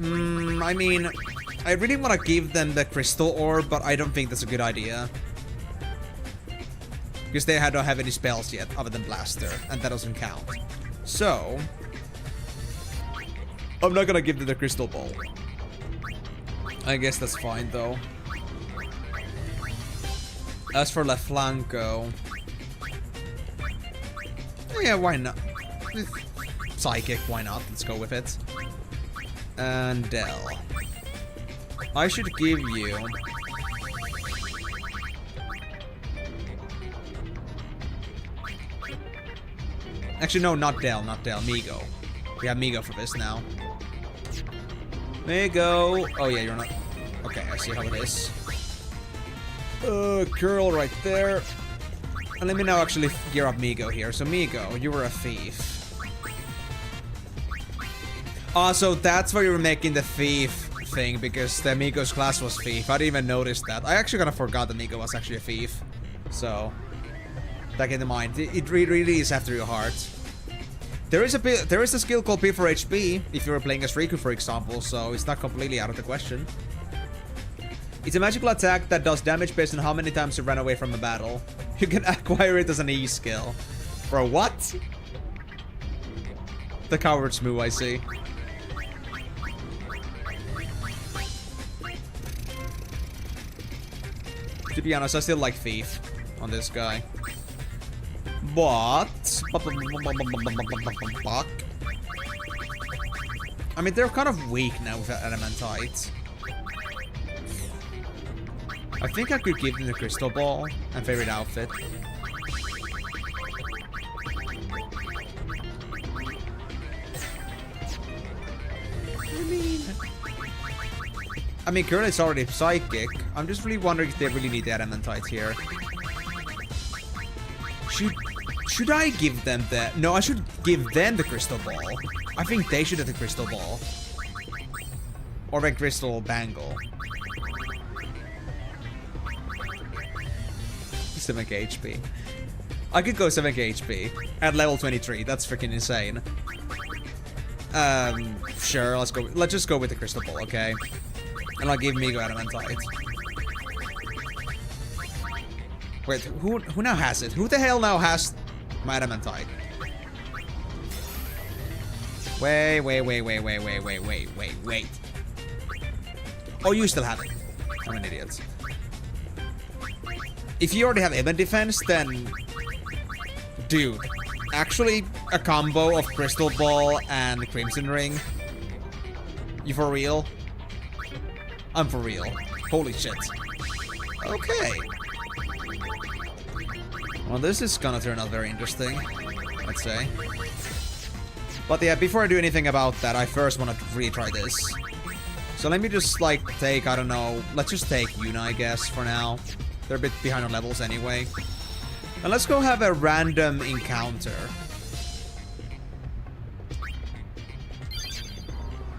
I mean, I really want to give them the crystal orb, but I don't think that's a good idea. Because they don't have any spells yet, other than Blaster, and that doesn't count. So, I'm not gonna give them the crystal ball. I guess that's fine, though. As for Leflanco... yeah, why not? Psychic, why not? Let's go with it. And Dell. I should give you... Actually, no, not Dell, Migo. We have Migo for this now. Migo! Oh yeah, you're not... Okay, I see how it is. Curl right there. And let me now actually gear up Migo here. So Migo, you were a thief. So that's why you were making the thief thing, because the Migo's class was thief. I didn't even notice that. I actually kind of forgot that Migo was actually a thief. So, that in mind. It really is after your heart. There is a skill called P for HP, if you were playing as Rikku, for example, so it's not completely out of the question. It's a magical attack that does damage based on how many times you ran away from a battle. You can acquire it as an E skill. Bro, what? The coward's move, I see. To be honest, I still like Thief on this guy. But... I mean, they're kind of weak now with Adamantite. I think I could give them the Crystal Ball and favorite outfit. I mean, currently it's already Psychic. I'm just really wondering if they really need the Adamantite here. Should I give them the... No, I should give them the Crystal Ball. I think they should have the Crystal Ball. Orban Crystal Bangle. 7k HP. I could go 7k HP at level 23. That's freaking insane. Sure, let's go. Let's just go with the Crystal Ball, okay? And I'll give Migo Adamantite. Wait, who now has it? Who the hell now has my Adamantite? Wait. Oh, you still have it. I'm an idiot. If you already have Event Defense, then... Dude. Actually, a combo of Crystal Ball and Crimson Ring. You for real? I'm for real. Holy shit. Okay. Well, this is gonna turn out very interesting, let's say. But yeah, before I do anything about that, I first want to retry this. So let me just, like, take, I don't know, let's just take Yuna, I guess, for now. They're a bit behind on levels anyway. And let's go have a random encounter.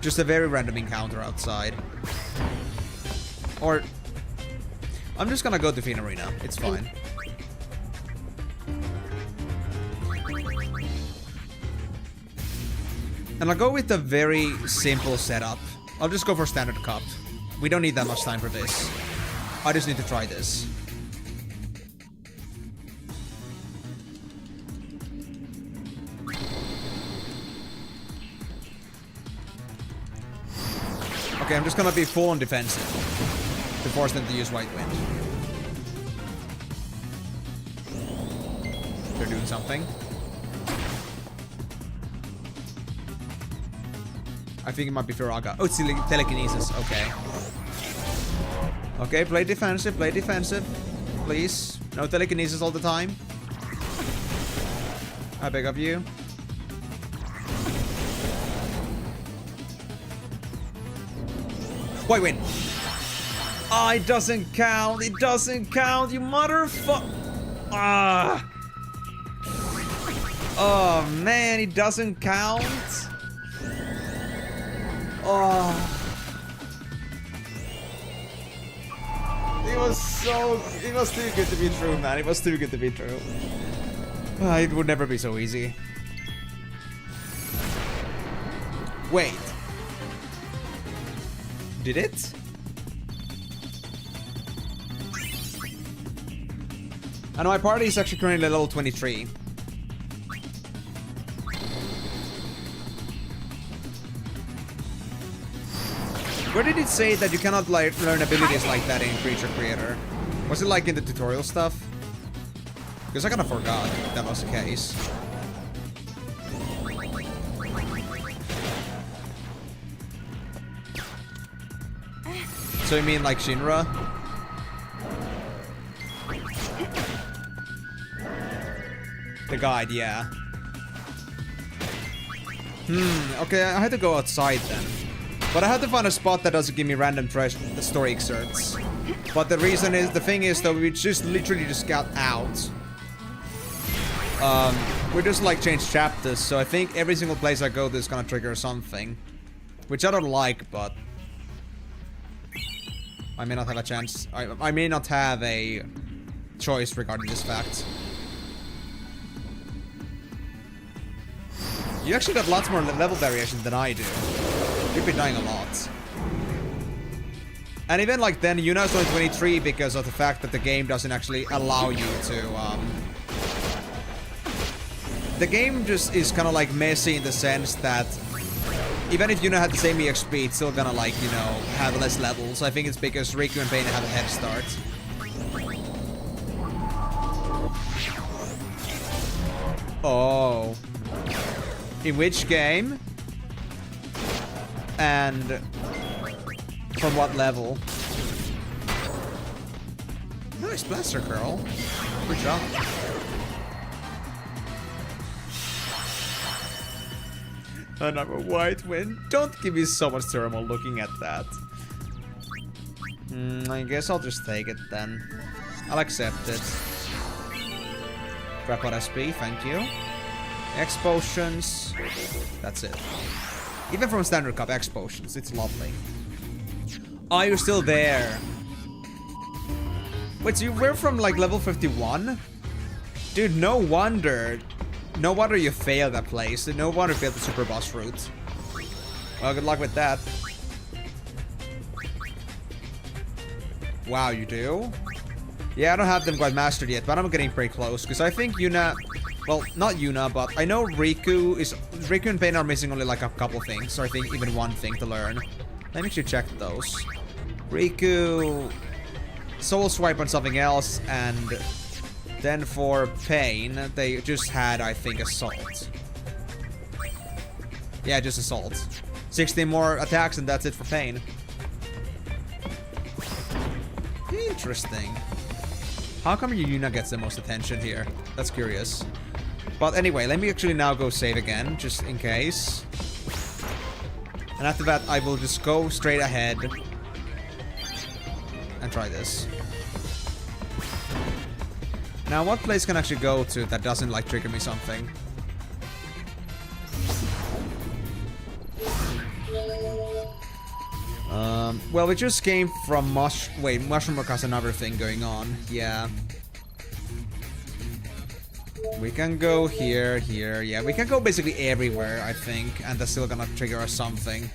Just a very random encounter outside. Or... I'm just gonna go to Payne Arena, it's fine. And I'll go with the very simple setup. I'll just go for Standard Cup. We don't need that much time for this. I just need to try this. Okay, I'm just gonna be full on defensive to force them to use White Wind. They're doing something. I think it might be Firaga. Oh, it's telekinesis. Okay. Okay, play defensive, please. No telekinesis all the time. I beg of you. White Wind. Oh, it doesn't count. It doesn't count, you motherfucker. Ah. Oh, man, it doesn't count. Oh. It was too good to be true, man. It was too good to be true. It would never be so easy. Wait. Did it? I know my party is actually currently level 23. Where did it say that you cannot like learn abilities like that in Creature Creator? Was it like in the tutorial stuff? Because I kind of forgot that was the case. So you mean like Shinra? The guide, yeah. Okay, I had to go outside then. But I had to find a spot that doesn't give me random story excerpts. But the thing is that we just literally just got out. We're just like changed chapters, so I think every single place I go is gonna trigger something. Which I don't like, but... I may not have a chance. I may not have a choice regarding this fact. You actually got lots more level variation than I do. You've been dying a lot. And even like then, Yuna's only 23 because of the fact that the game doesn't actually allow you to, The game just is kind of like messy in the sense that even if Yuna had the same EXP, it's still gonna like, you know, have less levels. I think it's because Rikku and Payne have a head start. Oh. In which game? And from what level? Nice blaster, girl. Good job. Another White Wind. Don't give me so much thermal looking at that. I guess I'll just take it then. I'll accept it. Grab what SP, thank you. X potions. That's it. Even from Standard Cup, X potions. It's lovely. Oh, you're still there. Wait, so you were from like level 51? Dude, no wonder. No wonder you failed that place. No wonder you failed the super boss route. Well, good luck with that. Wow, you do? Yeah, I don't have them quite mastered yet, but I'm getting pretty close. Because I think Yuna... Well, not Yuna, but I know Rikku and Payne are missing only like a couple things. Or I think even one thing to learn. Let me actually check those. Rikku... Soul Swipe on something else, and... Then for Payne, they just had, I think, Assault. Yeah, just Assault. 16 more attacks and that's it for Payne. Interesting. How come Yuna gets the most attention here? That's curious. But anyway, let me actually now go save again, just in case. And after that, I will just go straight ahead and try this. Now, what place can I actually go to that doesn't, like, trigger me something? Well, we just came from Mushroom Rock has another thing going on. Yeah. We can go here, here. Yeah, we can go basically everywhere, I think. And that's still gonna trigger us something.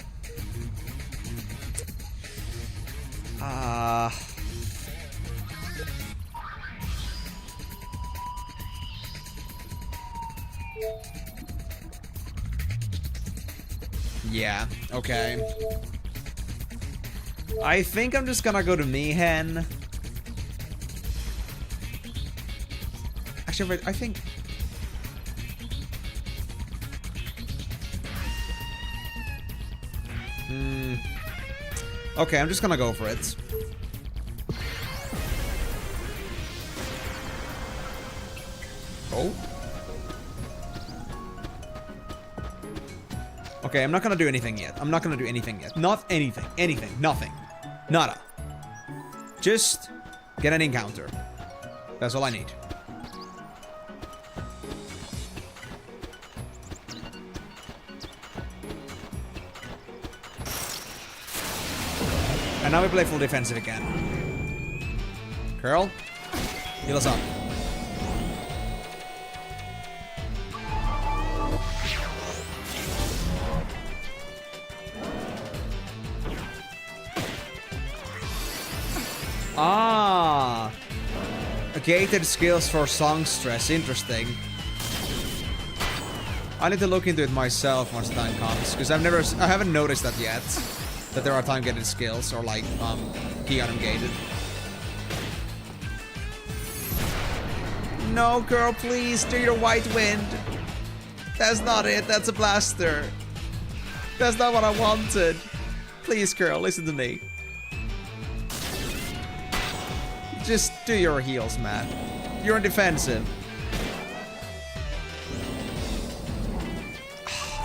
Yeah, okay. I think I'm just gonna go to Mihen. Actually, I think... Okay, I'm just gonna go for it. Oh. Okay, I'm not gonna do anything yet. I'm not gonna do anything yet. Not anything. Anything. Nothing. Nada. Just get an encounter. That's all I need. And now we play full defensive again. Curl, heal us up. Ah, gated skills for songstress. Interesting. I need to look into it myself once the time comes, because I haven't noticed that yet. That there are time gated skills or like key item gated. No, girl, please do your white wind. That's not it. That's a blaster. That's not what I wanted. Please, girl, listen to me. Just do your heals, man. You're on defensive.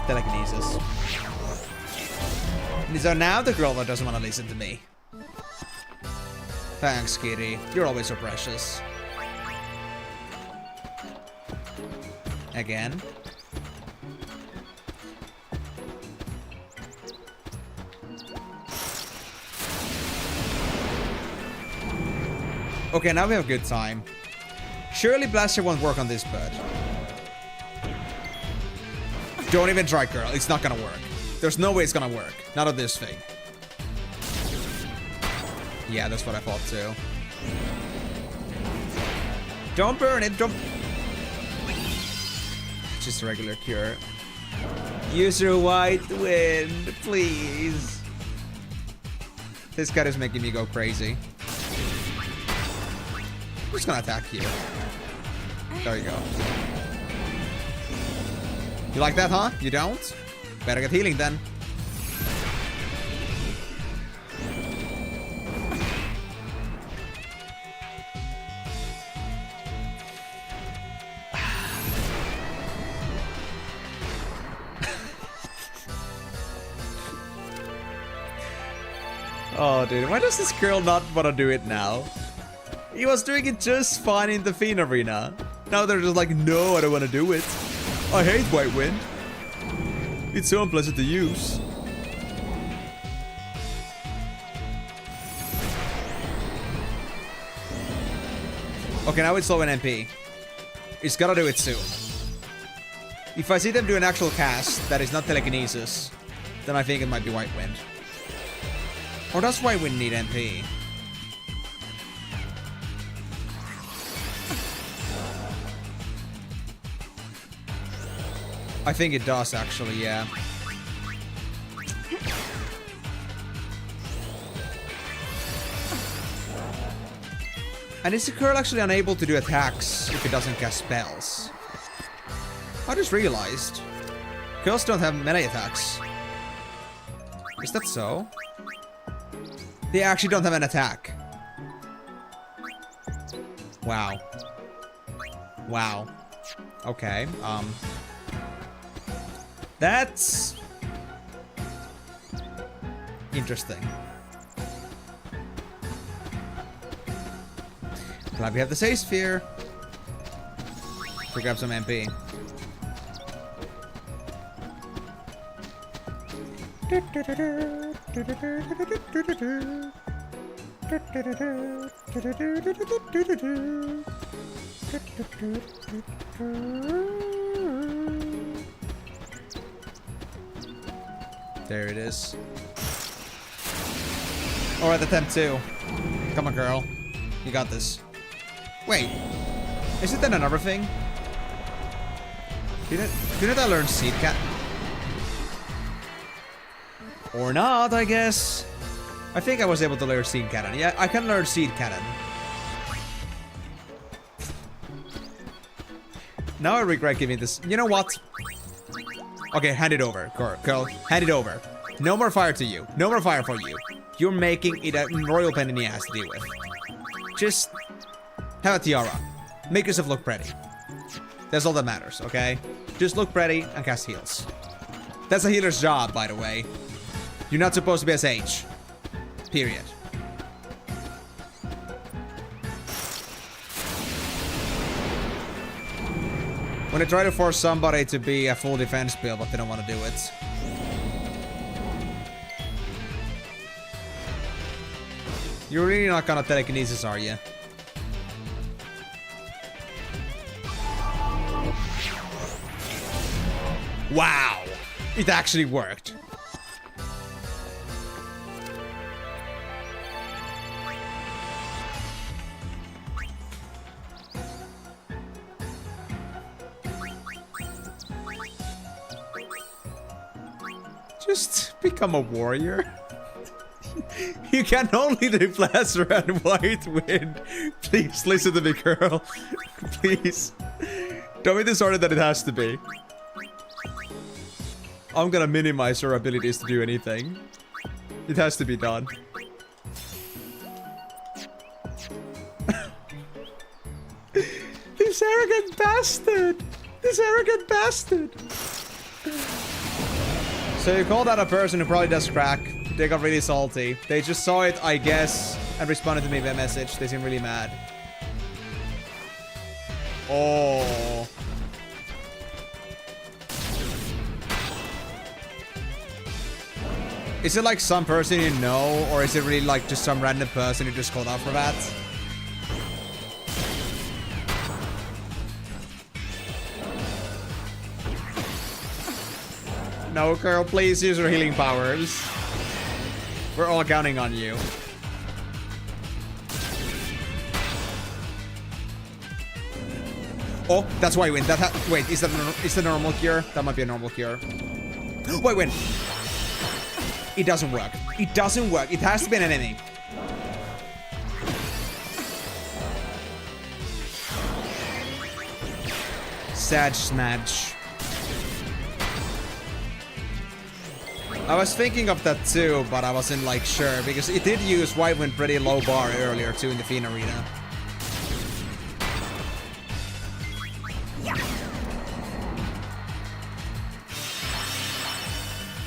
Telekinesis. So now the girl that doesn't want to listen to me. Thanks, kitty. You're always so precious. Again. Okay, now we have a good time. Surely Blaster won't work on this bird. Don't even try, girl. It's not gonna work. There's no way it's gonna work. Not on this thing. Yeah, that's what I thought too. Don't burn it. Don't... Just a regular cure. Use your white wind, please. This guy is making me go crazy. I'm just gonna attack here. There you go. You like that, huh? You don't? Better get healing then. Oh, dude. Why does this girl not want to do it now? He was doing it just fine in the Fiend Arena. Now they're just like, no, I don't want to do it. I hate White Wind. It's so unpleasant to use. Okay, now it's low in MP. It's gotta do it soon. If I see them do an actual cast that is not telekinesis, then I think it might be White Wind. Or does White Wind need MP? I think it does, actually, yeah. And is the curl actually unable to do attacks if it doesn't cast spells? I just realized. Curls don't have melee attacks. Is that so? They actually don't have an attack. Wow. Wow. Okay, that's interesting. Glad we have the Sage Sphere to grab some MP. There it is. Alright, attempt 2. Come on, girl. You got this. Wait. Is it then another thing? Didn't I learn Seed Cat? Or not, I guess. I think I was able to learn Seed Cannon. Yeah, I can learn Seed Cannon. Now I regret giving this. You know what? Okay, hand it over, girl. Hand it over. No more fire to you. No more fire for you. You're making it a royal pain in the ass to deal with. Just have a tiara. Make yourself look pretty. That's all that matters, okay? Just look pretty and cast heals. That's a healer's job, by the way. You're not supposed to be a sage. Period. When I try to force somebody to be a full defense build, but they don't want to do it. You're really not gonna telekinesis, are you? Wow! It actually worked. Just become a warrior. You can only do Blaster and White Wind. Please listen to me, girl. Please. Don't be disordered that it has to be. I'm gonna minimize her abilities to do anything. It has to be done. This arrogant bastard! This arrogant bastard! So you called out a person who probably does crack. They got really salty. They just saw it, I guess, and responded to me via message. They seem really mad. Oh. Is it like some person you know, or is it really like just some random person who just called out for that? No, girl, please use your healing powers. We're all counting on you. Oh, that's why I win. Wait, is that a normal cure? That might be a normal cure. Wait, win. It doesn't work. It doesn't work. It has to be an enemy. Sad smudge. I was thinking of that too, but I wasn't like sure because it did use White Wind pretty low bar earlier too in the Fiend Arena.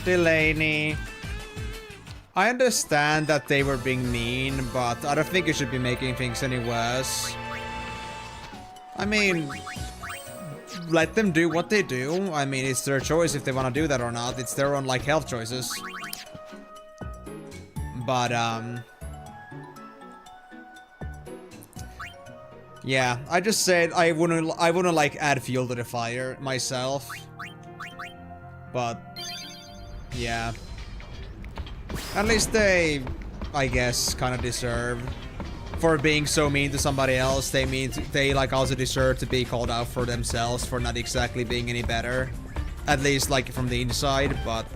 Delaney. I understand that they were being mean, but I don't think you should be making things any worse. I mean, let them do what they do. I mean, it's their choice if they want to do that or not. It's their own, like, health choices. But, Yeah, I just said I wouldn't like add fuel to the fire myself. But yeah. At least they, I guess, kind of deserve for being so mean to somebody else. They like also deserve to be called out for themselves for not exactly being any better. At least like from the inside, but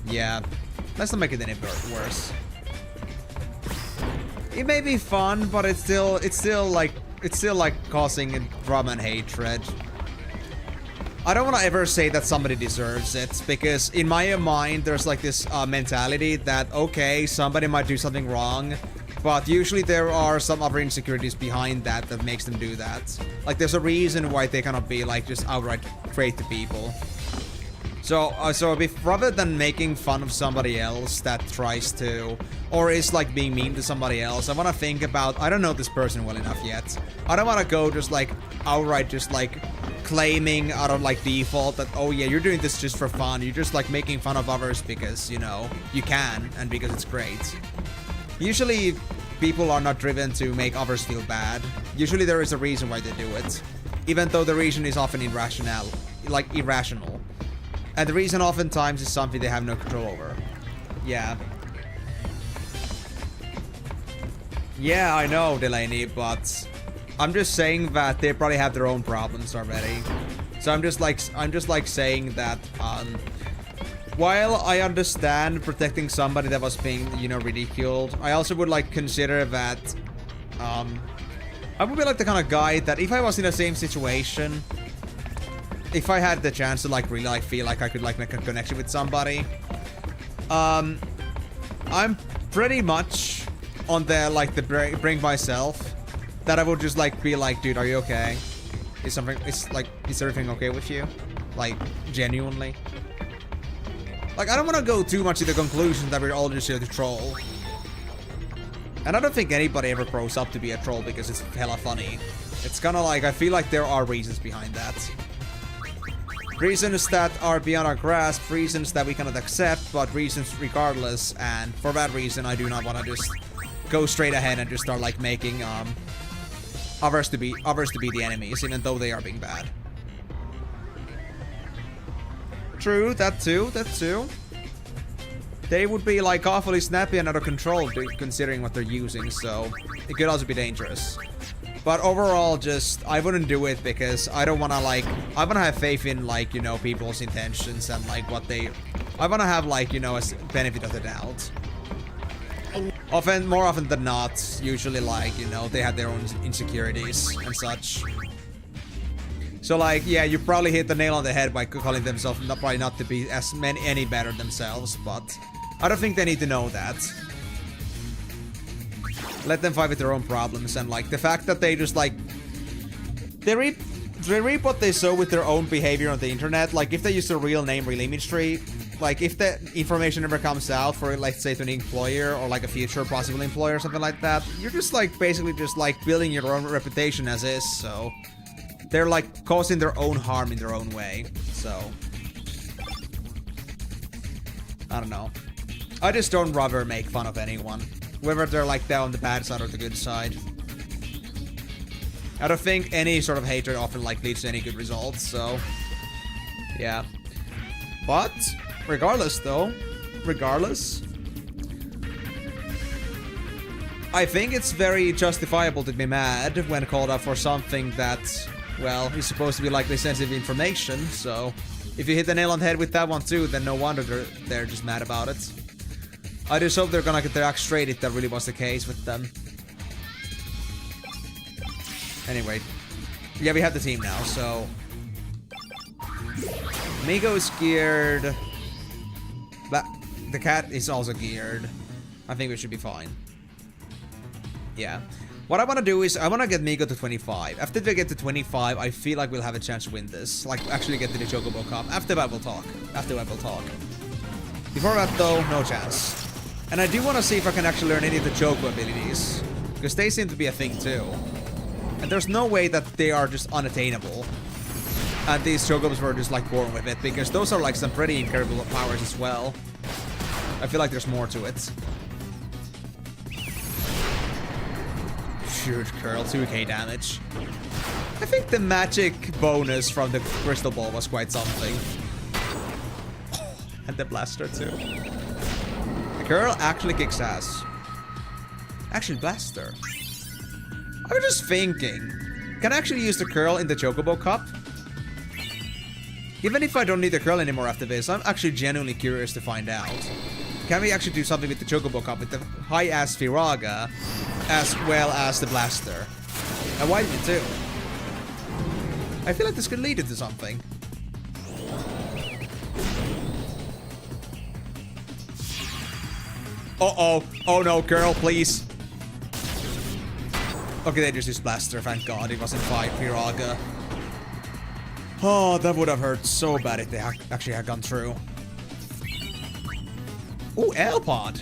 yeah. Let's not make it any worse. It may be fun, but it's still like causing drama and hatred. I don't want to ever say that somebody deserves it, because in my mind, there's like this mentality that, okay, somebody might do something wrong, but usually there are some other insecurities behind that makes them do that. Like, there's a reason why they cannot be like just outright great to people. So rather than making fun of somebody else that tries to, or is like being mean to somebody else, I want to think about, I don't know this person well enough yet. I don't want to go just like outright just like claiming out of like default that, oh yeah, you're doing this just for fun. You're just like making fun of others because, you know, you can and because it's great. Usually people are not driven to make others feel bad. Usually there is a reason why they do it. Even though the reason is often irrational. And the reason oftentimes is something they have no control over. Yeah. Yeah, I know, Delaney, but I'm just saying that they probably have their own problems already. So I'm just like saying that while I understand protecting somebody that was being, you know, ridiculed, I also would like consider that I would be like the kind of guy that if I was in the same situation, if I had the chance to like really like feel like I could like make a connection with somebody, I'm pretty much on the like the bring myself that I would just like be like, dude, are you okay? Is everything okay with you? Like, genuinely. Like, I don't want to go too much to the conclusion that we're all just here to troll. And I don't think anybody ever grows up to be a troll because it's hella funny. It's kind of like, I feel like there are reasons behind that. Reasons that are beyond our grasp, reasons that we cannot accept, but reasons regardless, and for that reason I do not want to just go straight ahead and just start like making others to be the enemies, even though they are being bad. True, that too. They would be like awfully snappy and out of control considering what they're using, so it could also be dangerous. But overall, just, I wouldn't do it because I don't want to like, I want to have faith in like, you know, people's intentions and like what they, I want to have like, you know, a benefit of the doubt. More often than not, usually like, you know, they have their own insecurities and such. So like, yeah, you probably hit the nail on the head by calling themselves probably not to be any better themselves, but I don't think they need to know that. Let them fight with their own problems, and like the fact that they just like they reap what they sow with their own behavior on the internet. Like if they use their real name, real image tree, like if that information ever comes out for like say to an employer or like a future possible employer or something like that, you're just like basically just like building your own reputation as is. So they're like causing their own harm in their own way. So I don't know. I just don't rather make fun of anyone, whether they're like down the bad side or the good side. I don't think any sort of hatred often like leads to any good results, so yeah. But regardless though, I think it's very justifiable to be mad when called out for something that, well, is supposed to be like sensitive information, so if you hit the nail on the head with that one too, then no wonder they're just mad about it. I just hope they're gonna get their act straight if that really was the case with them. Anyway. Yeah, we have the team now, so Migo is geared. But the cat is also geared. I think we should be fine. Yeah. What I want to do is, I want to get Migo to 25. After they get to 25, I feel like we'll have a chance to win this. Like, actually get to the Chocobo Cup. After that, we'll talk. Before that, though, no chance. And I do want to see if I can actually learn any of the Choco abilities, because they seem to be a thing too. And there's no way that they are just unattainable. And these Chocobos were just like born with it, because those are like some pretty incredible powers as well. I feel like there's more to it. Shoot, curl, 2k damage. I think the magic bonus from the crystal ball was quite something. And the blaster too. The curl actually kicks ass. Actually, blaster. I was just thinking, can I actually use the curl in the Chocobo Cup? Even if I don't need the curl anymore after this, I'm actually genuinely curious to find out. Can we actually do something with the Chocobo Cup with the high-ass Firaga as well as the blaster? And why did it too? I feel like this could lead into something. Uh-oh. Oh no, girl, please. Okay, they just used blaster, thank god. It wasn't Firaga. Oh, that would have hurt so bad if they actually had gone through. Ooh, L-Pod.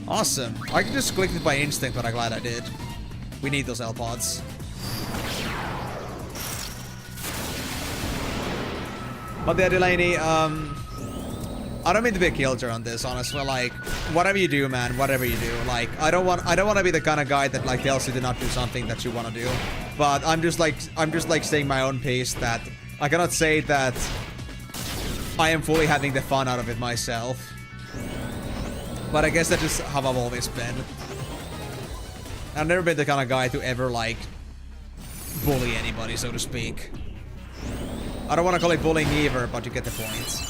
Awesome. I can just click it by instinct, but I'm glad I did. We need those L-Pods. But yeah, Delaney, I don't mean to be a killjoy on this, honestly. Like, whatever you do, man, whatever you do. Like, I don't want to be the kind of guy that like tells you to not do something that you want to do. But I'm just like staying my own pace. That I cannot say that I am fully having the fun out of it myself. But I guess that's just how I've always been. I've never been the kind of guy to ever like bully anybody, so to speak. I don't want to call it bullying either, but you get the point.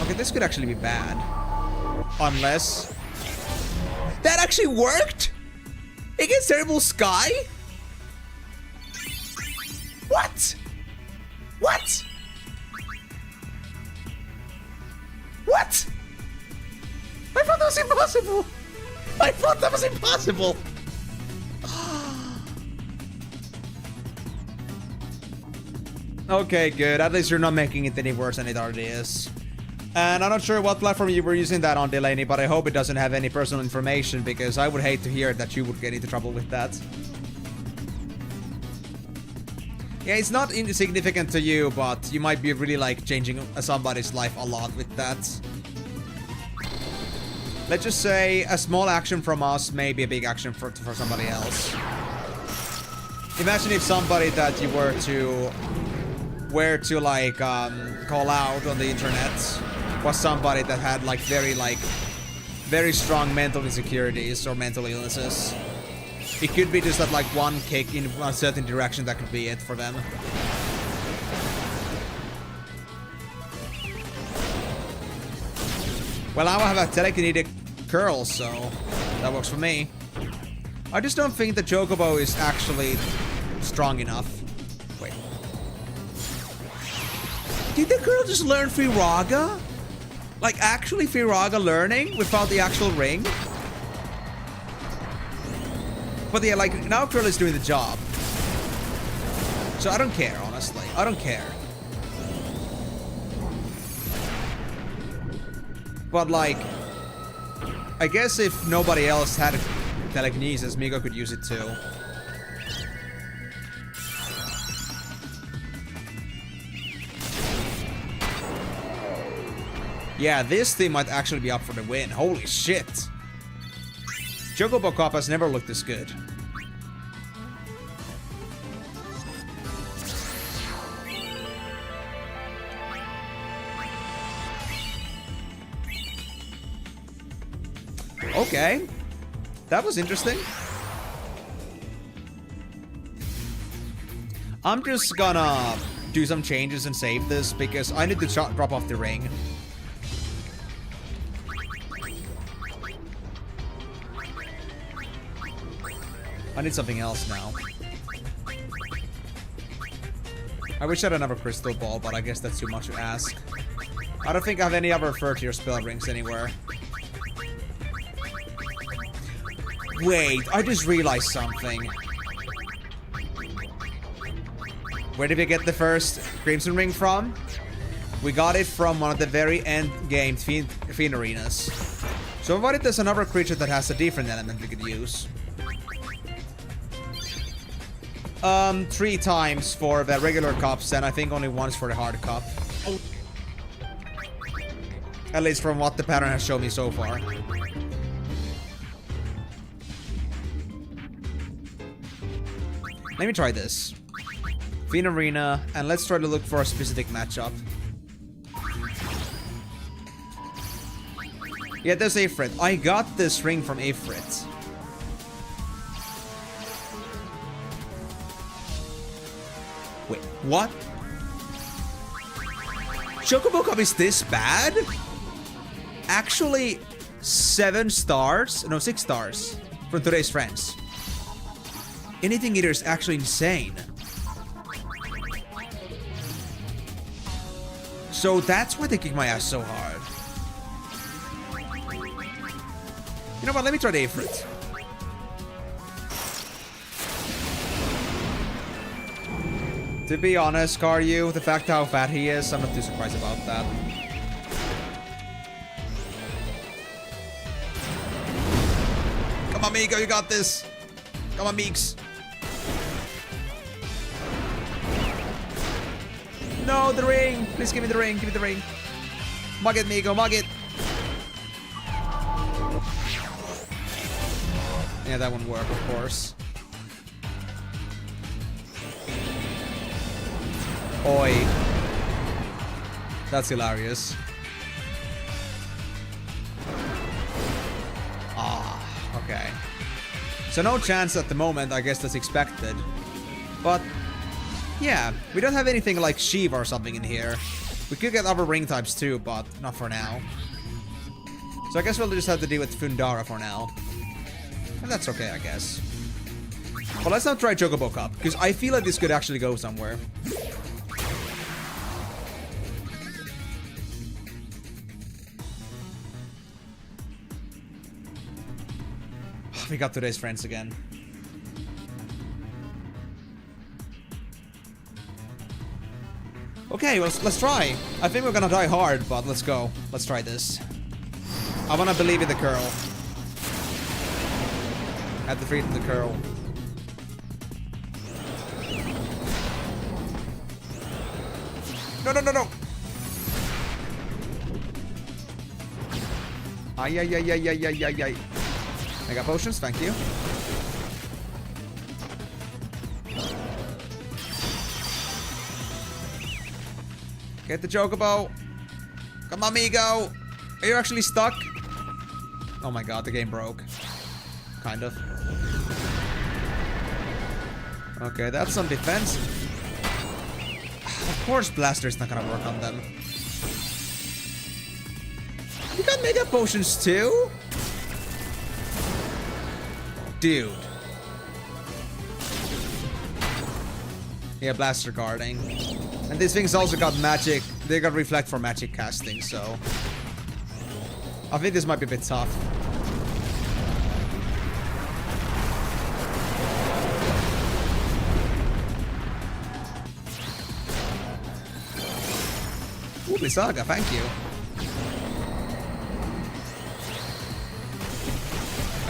Okay, this could actually be bad. Unless... That actually worked? Against Terrible Sky? What? What? What? I thought that was impossible! I thought that was impossible! Okay, good. At least you're not making it any worse than it already is. And I'm not sure what platform you were using that on, Delaney, but I hope it doesn't have any personal information, because I would hate to hear that you would get into trouble with that. Yeah, it's not insignificant to you, but you might be really, like, changing somebody's life a lot with that. Let's just say a small action from us may be a big action for somebody else. Imagine if somebody that you were to like call out on the internet was somebody that had like very strong mental insecurities or mental illnesses. It could be just that like one kick in a certain direction that could be it for them. Well, now I have a telekinetic curl, so that works for me. I just don't think the Chocobo is actually strong enough. Wait. Did the girl just learn Firaga? Like, actually Firaga learning without the actual ring? But yeah, like, now Curl is doing the job. So I don't care, honestly. I don't care. But like, I guess if nobody else had telekinesis, Miko could use it too. Yeah, this team might actually be up for the win. Holy shit. Chocobo Cup has never looked this good. Okay. That was interesting. I'm just gonna do some changes and save this because I need to drop off the ring. I need something else now. I wish I had another crystal ball, but I guess that's too much to ask. I don't think I have any other 30-year spell rings anywhere. Wait, I just realized something. Where did we get the first Crimson Ring from? We got it from one of the very end game Fiend Arenas. So what if there's another creature that has a different element we could use? 3 times for the regular cups, and I think only once for the hard cup. At least from what the pattern has shown me so far. Let me try this. Fiend Arena, and let's try to look for a specific matchup. Yeah, there's Ifrit. I got this ring from Ifrit. Wait, what? Chocobo Cup is this bad? Actually, 7 stars? No, 6 stars from today's friends. Anything Eater is actually insane. So that's why they kick my ass so hard. You know what? Let me try the Ifrit. To be honest, Karyu, the fact how fat he is, I'm not too surprised about that. Come on, Miko, you got this. Come on, Meeks. No, the ring. Please give me the ring. Give me the ring. Mug it, Miko. Mug it. Yeah, that won't work, of course. Oi. That's hilarious. Ah, okay. So no chance at the moment, I guess that's expected. But, yeah, we don't have anything like Shiva or something in here. We could get other ring types too, but not for now. So I guess we'll just have to deal with Fundara for now. And that's okay, I guess. But let's not try Chocobo Cup, because I feel like this could actually go somewhere. We got today's friends again. Okay, let's try. I think we're gonna die hard, but let's go. Let's try this. I wanna believe in the curl. At the feet of the curl. No, no, no, no! Ay, ay, ay, ay, ay, ay, ay, ay. Mega potions, thank you. Get the Chocobo. Come on, Migo. Are you actually stuck? Oh my god, the game broke. Kind of. Okay, that's some defense. Of course, Blaster's not gonna work on them. You got Mega Potions too? Dude. Yeah, Blaster guarding. And these things also got magic. They got Reflect for magic casting, so... I think this might be a bit tough. Ooh, Blizzaga, thank you.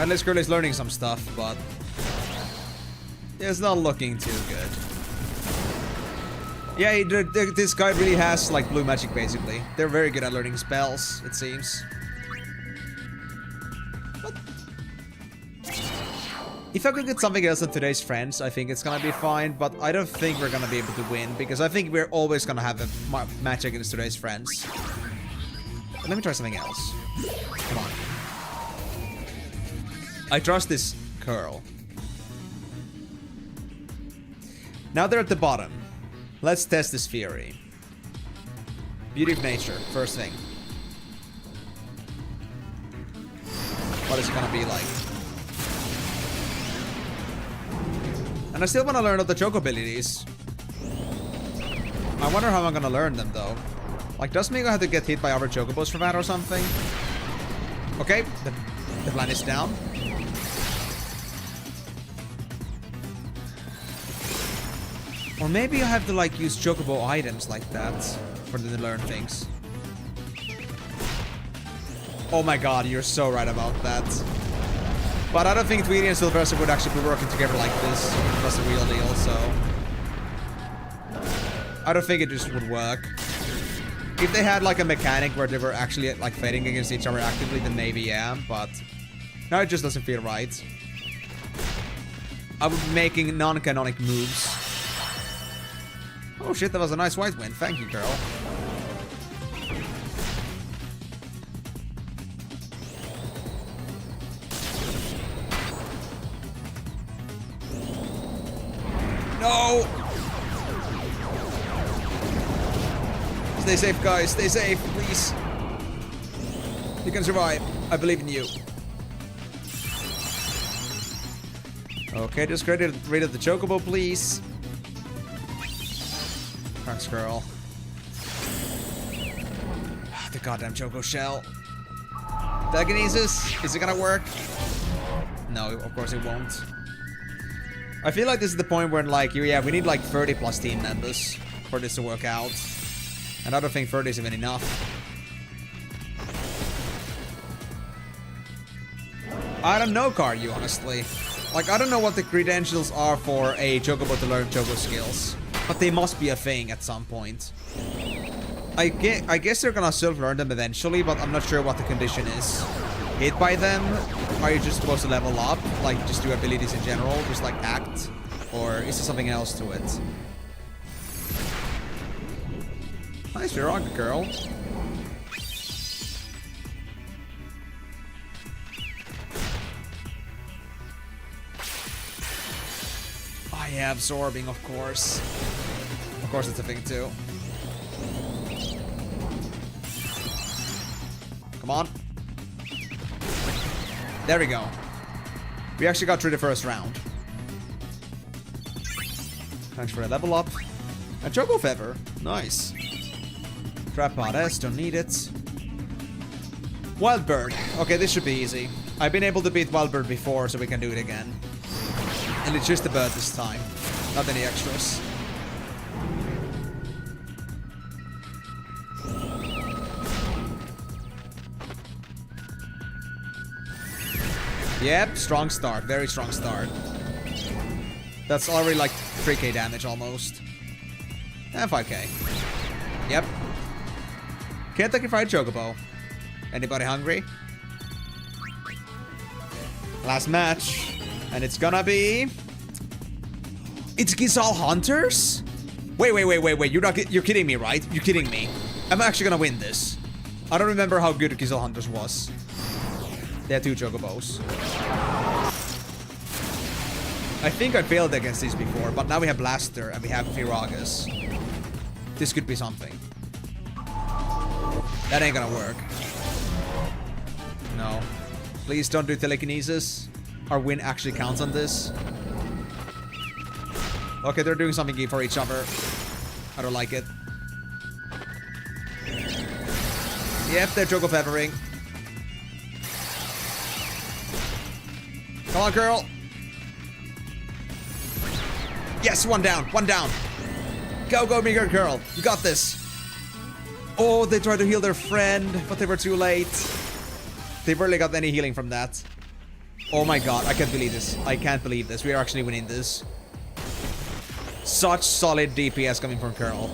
And this girl is learning some stuff, but... it's not looking too good. Yeah, this guy really has, like, blue magic, basically. They're very good at learning spells, it seems. But... if I could get something else than today's friends, I think it's gonna be fine, but I don't think we're gonna be able to win, because I think we're always gonna have a match against today's friends. But let me try something else. Come on. I trust this curl. Now they're at the bottom. Let's test this Fury. Beauty of Nature, first thing. What is it gonna be like? And I still wanna learn all the Choco abilities. I wonder how I'm gonna learn them though. Like, does Migo have to get hit by other Chocobos for that or something? Okay, the plan is down. Or maybe I have to, like, use Chocobo items like that for them to learn things. Oh my god, you're so right about that. But I don't think Tweety and Sylvester would actually be working together like this. That's the real deal, so... I don't think it just would work. If they had, like, a mechanic where they were actually, like, fighting against each other actively, then maybe, yeah, but... no, it just doesn't feel right. I would be making non-canonic moves. Oh shit, that was a nice white win. Thank you, girl. No! Stay safe, guys. Stay safe, please. You can survive. I believe in you. Okay, just get rid of the chocobo, please. Thanks, girl. The goddamn choco shell. Telekinesis? Is it gonna work? No, of course it won't. I feel like this is the point where, like, yeah, we need like 30 plus team members for this to work out. And I don't think 30 is even enough. I don't know, Karyu, honestly. Like, I don't know what the credentials are for a chocobo to learn choco skills. But they must be a thing at some point. I guess they're gonna self-learn them eventually, but I'm not sure what the condition is. Hit by them? Are you just supposed to level up? Like, just do abilities in general? Just, like, act? Or is there something else to it? Nice Viraga, girl. Oh yeah, absorbing, of course. Of course it's a thing, too. Come on. There we go. We actually got through the first round. Thanks for a level up. A Choco Feather. Nice. Trap Pod S, don't need it. Wild Bird. Okay, this should be easy. I've been able to beat Wild Bird before, so we can do it again. And it's just a bird this time. Not any extras. Yep, strong start. Very strong start. That's already like 3k damage almost. And 5k. Yep. Kentucky Fried Chocobo. Anybody hungry? Last match. And it's gonna be... It's Gizal Hunters? Wait. You're kidding me, right? You're kidding me. I'm actually gonna win this. I don't remember how good Gizal Hunters was. They had 2 Chocobos. I think I failed against these before, but now we have Blaster and we have Viragas. This could be something. That ain't gonna work. No. Please don't do telekinesis. Our win actually counts on this. Okay, they're doing something for each other. I don't like it. Yep, they're Choco Feathering. Come on, girl. Yes, one down. Go, bigger girl. You got this. Oh, they tried to heal their friend, but they were too late. They barely got any healing from that. Oh my god, I can't believe this. I can't believe this. We are actually winning this. Such solid DPS coming from Curl.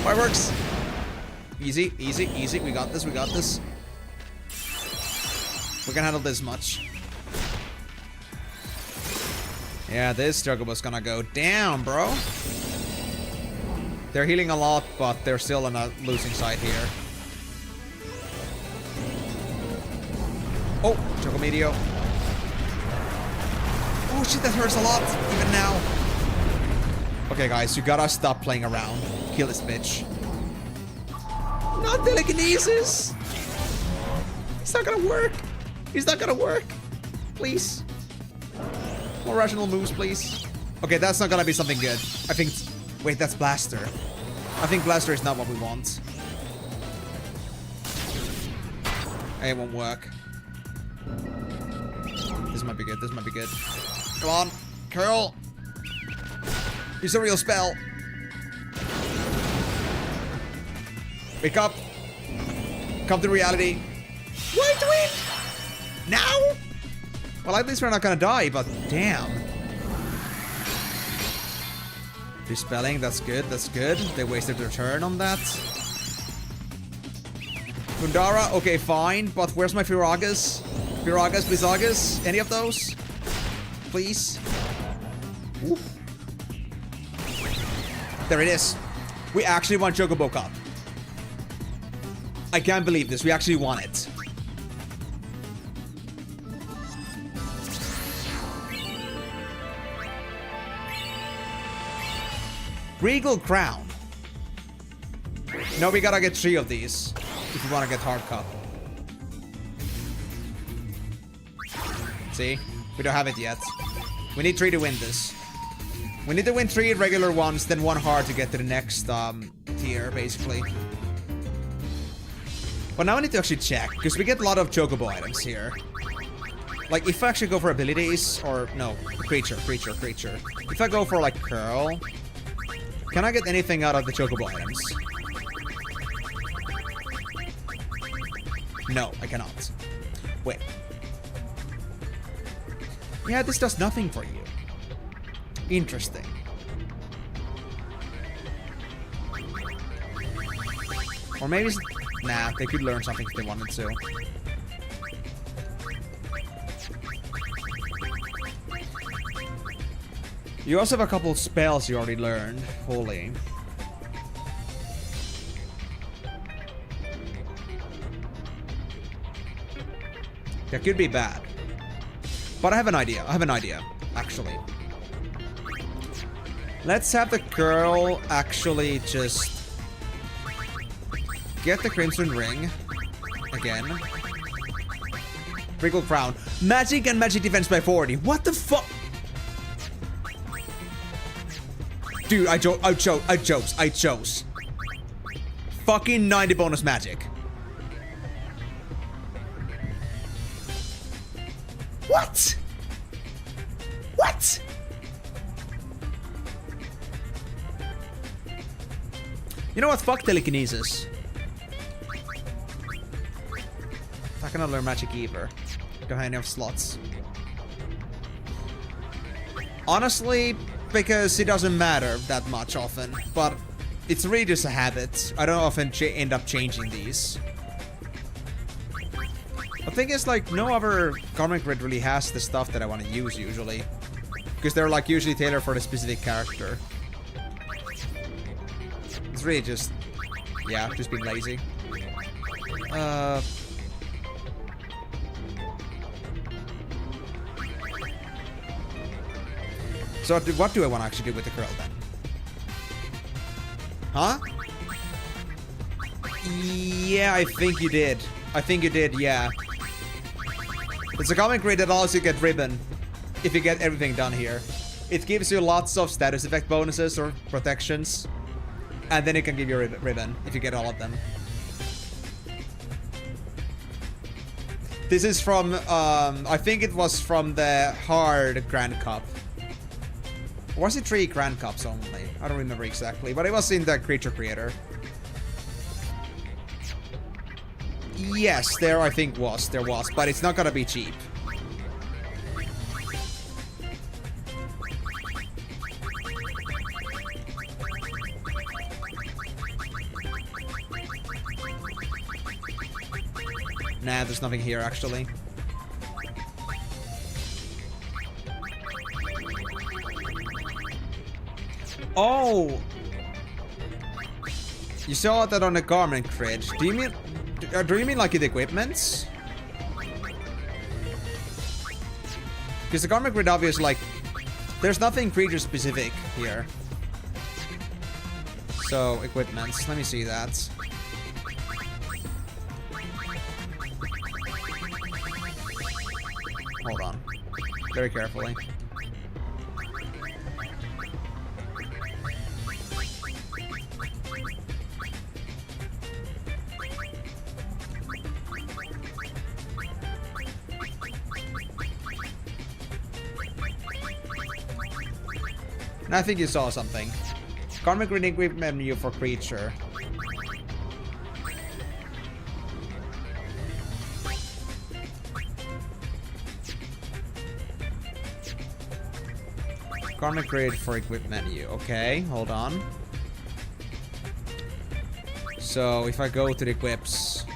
Fireworks. Easy. We got this. We can handle this much. Yeah, this Chocobo's gonna go down, bro. They're healing a lot, but they're still on a losing side here. Oh, Chocomedio. Oh shit, that hurts a lot, even now. Okay, guys, you gotta stop playing around. Kill this bitch. Not telekinesis! It's not gonna work. It's not gonna work. Please. More rational moves, please. Okay, that's not gonna be something good. I think... Wait, that's Blaster. I think Blaster is not what we want. It won't work. This might be good. Come on. Curl. Use a real spell. Wake up. Come to reality. White Wind! Now? Well, at least we're not gonna die, but damn. Dispelling, that's good. They wasted their turn on that. Gundara, okay, fine, but where's my Viragas? Viragas, Blizzagas? Any of those? please. Ooh. There it is. We actually won Chocobo Cup. I can't believe this. We actually won it. Regal Crown. No, we gotta get 3 of these if we want to get Hard Cup. See? We don't have it yet. We need 3 to win this. We need to win 3 regular ones, then 1 hard to get to the next tier, basically. But now I need to actually check, because we get a lot of Chocobo items here. Like, if I actually go for abilities, or no, creature. If I go for, like, Curl, can I get anything out of the Chocobo items? No, I cannot. Wait. Yeah, this does nothing for you. Interesting. Or maybe... Nah, they could learn something if they wanted to. You also have a couple spells you already learned. Holy. That could be bad. But I have an idea. Actually. Let's have the girl actually just get the Crimson Ring again. Regal Crown. Magic and magic defense by 40. What the fuck? Dude, I chose. Fucking 90 bonus magic. What? What? You know what? Fuck telekinesis. I cannot learn magic either. Don't have enough slots. Honestly, because it doesn't matter that much often, but it's really just a habit. I don't often end up changing these. The thing is, like, no other comic grid really has the stuff that I want to use usually. Because they're, like, usually tailored for the specific character. It's really just... yeah, just being lazy. So what do I want to actually do with the girl then? Huh? Yeah, I think you did. Yeah. It's a comic grid that allows you to get ribbon if you get everything done here. It gives you lots of status effect bonuses or protections. And then it can give you a ribbon if you get all of them. This is from, I think it was from the hard Grand Cup. Or was it 3 Grand Cups only? I don't remember exactly, but it was in the Creature Creator. Yes, there I think there was, but it's not gonna be cheap. Nah, there's nothing here actually. Oh! You saw that on the garment grid. Do you mean like the equipments? Because the garment grid obviously, like, there's nothing creature specific here. So, equipments. Let me see that. Hold on. Very carefully. And I think you saw something. Karmic Grid equipment menu for creature. Karmic Grid for equipment menu. Okay, hold on. So if I go to the equips.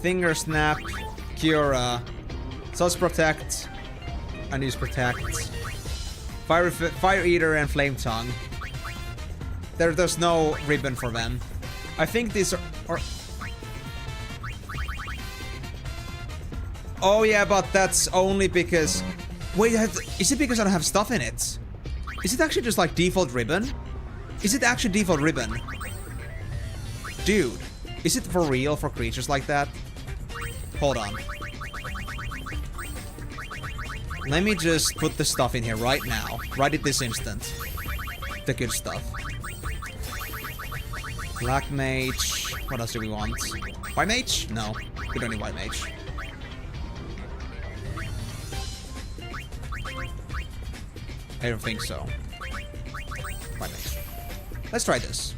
Finger Snap, Cura, Sus Protect, Unuse Protect, Fire Eater, and Flame Tongue. There's no ribbon for them. I think these are... Oh yeah, but that's only because... Wait, is it because I don't have stuff in it? Is it actually just like default ribbon? Is it actually default ribbon? Dude, is it for real for creatures like that? Hold on. Let me just put the stuff in here right now. Right at this instant. The good stuff. Black Mage. What else do we want? White Mage? No, we don't need White Mage. I don't think so. White Mage. Let's try this.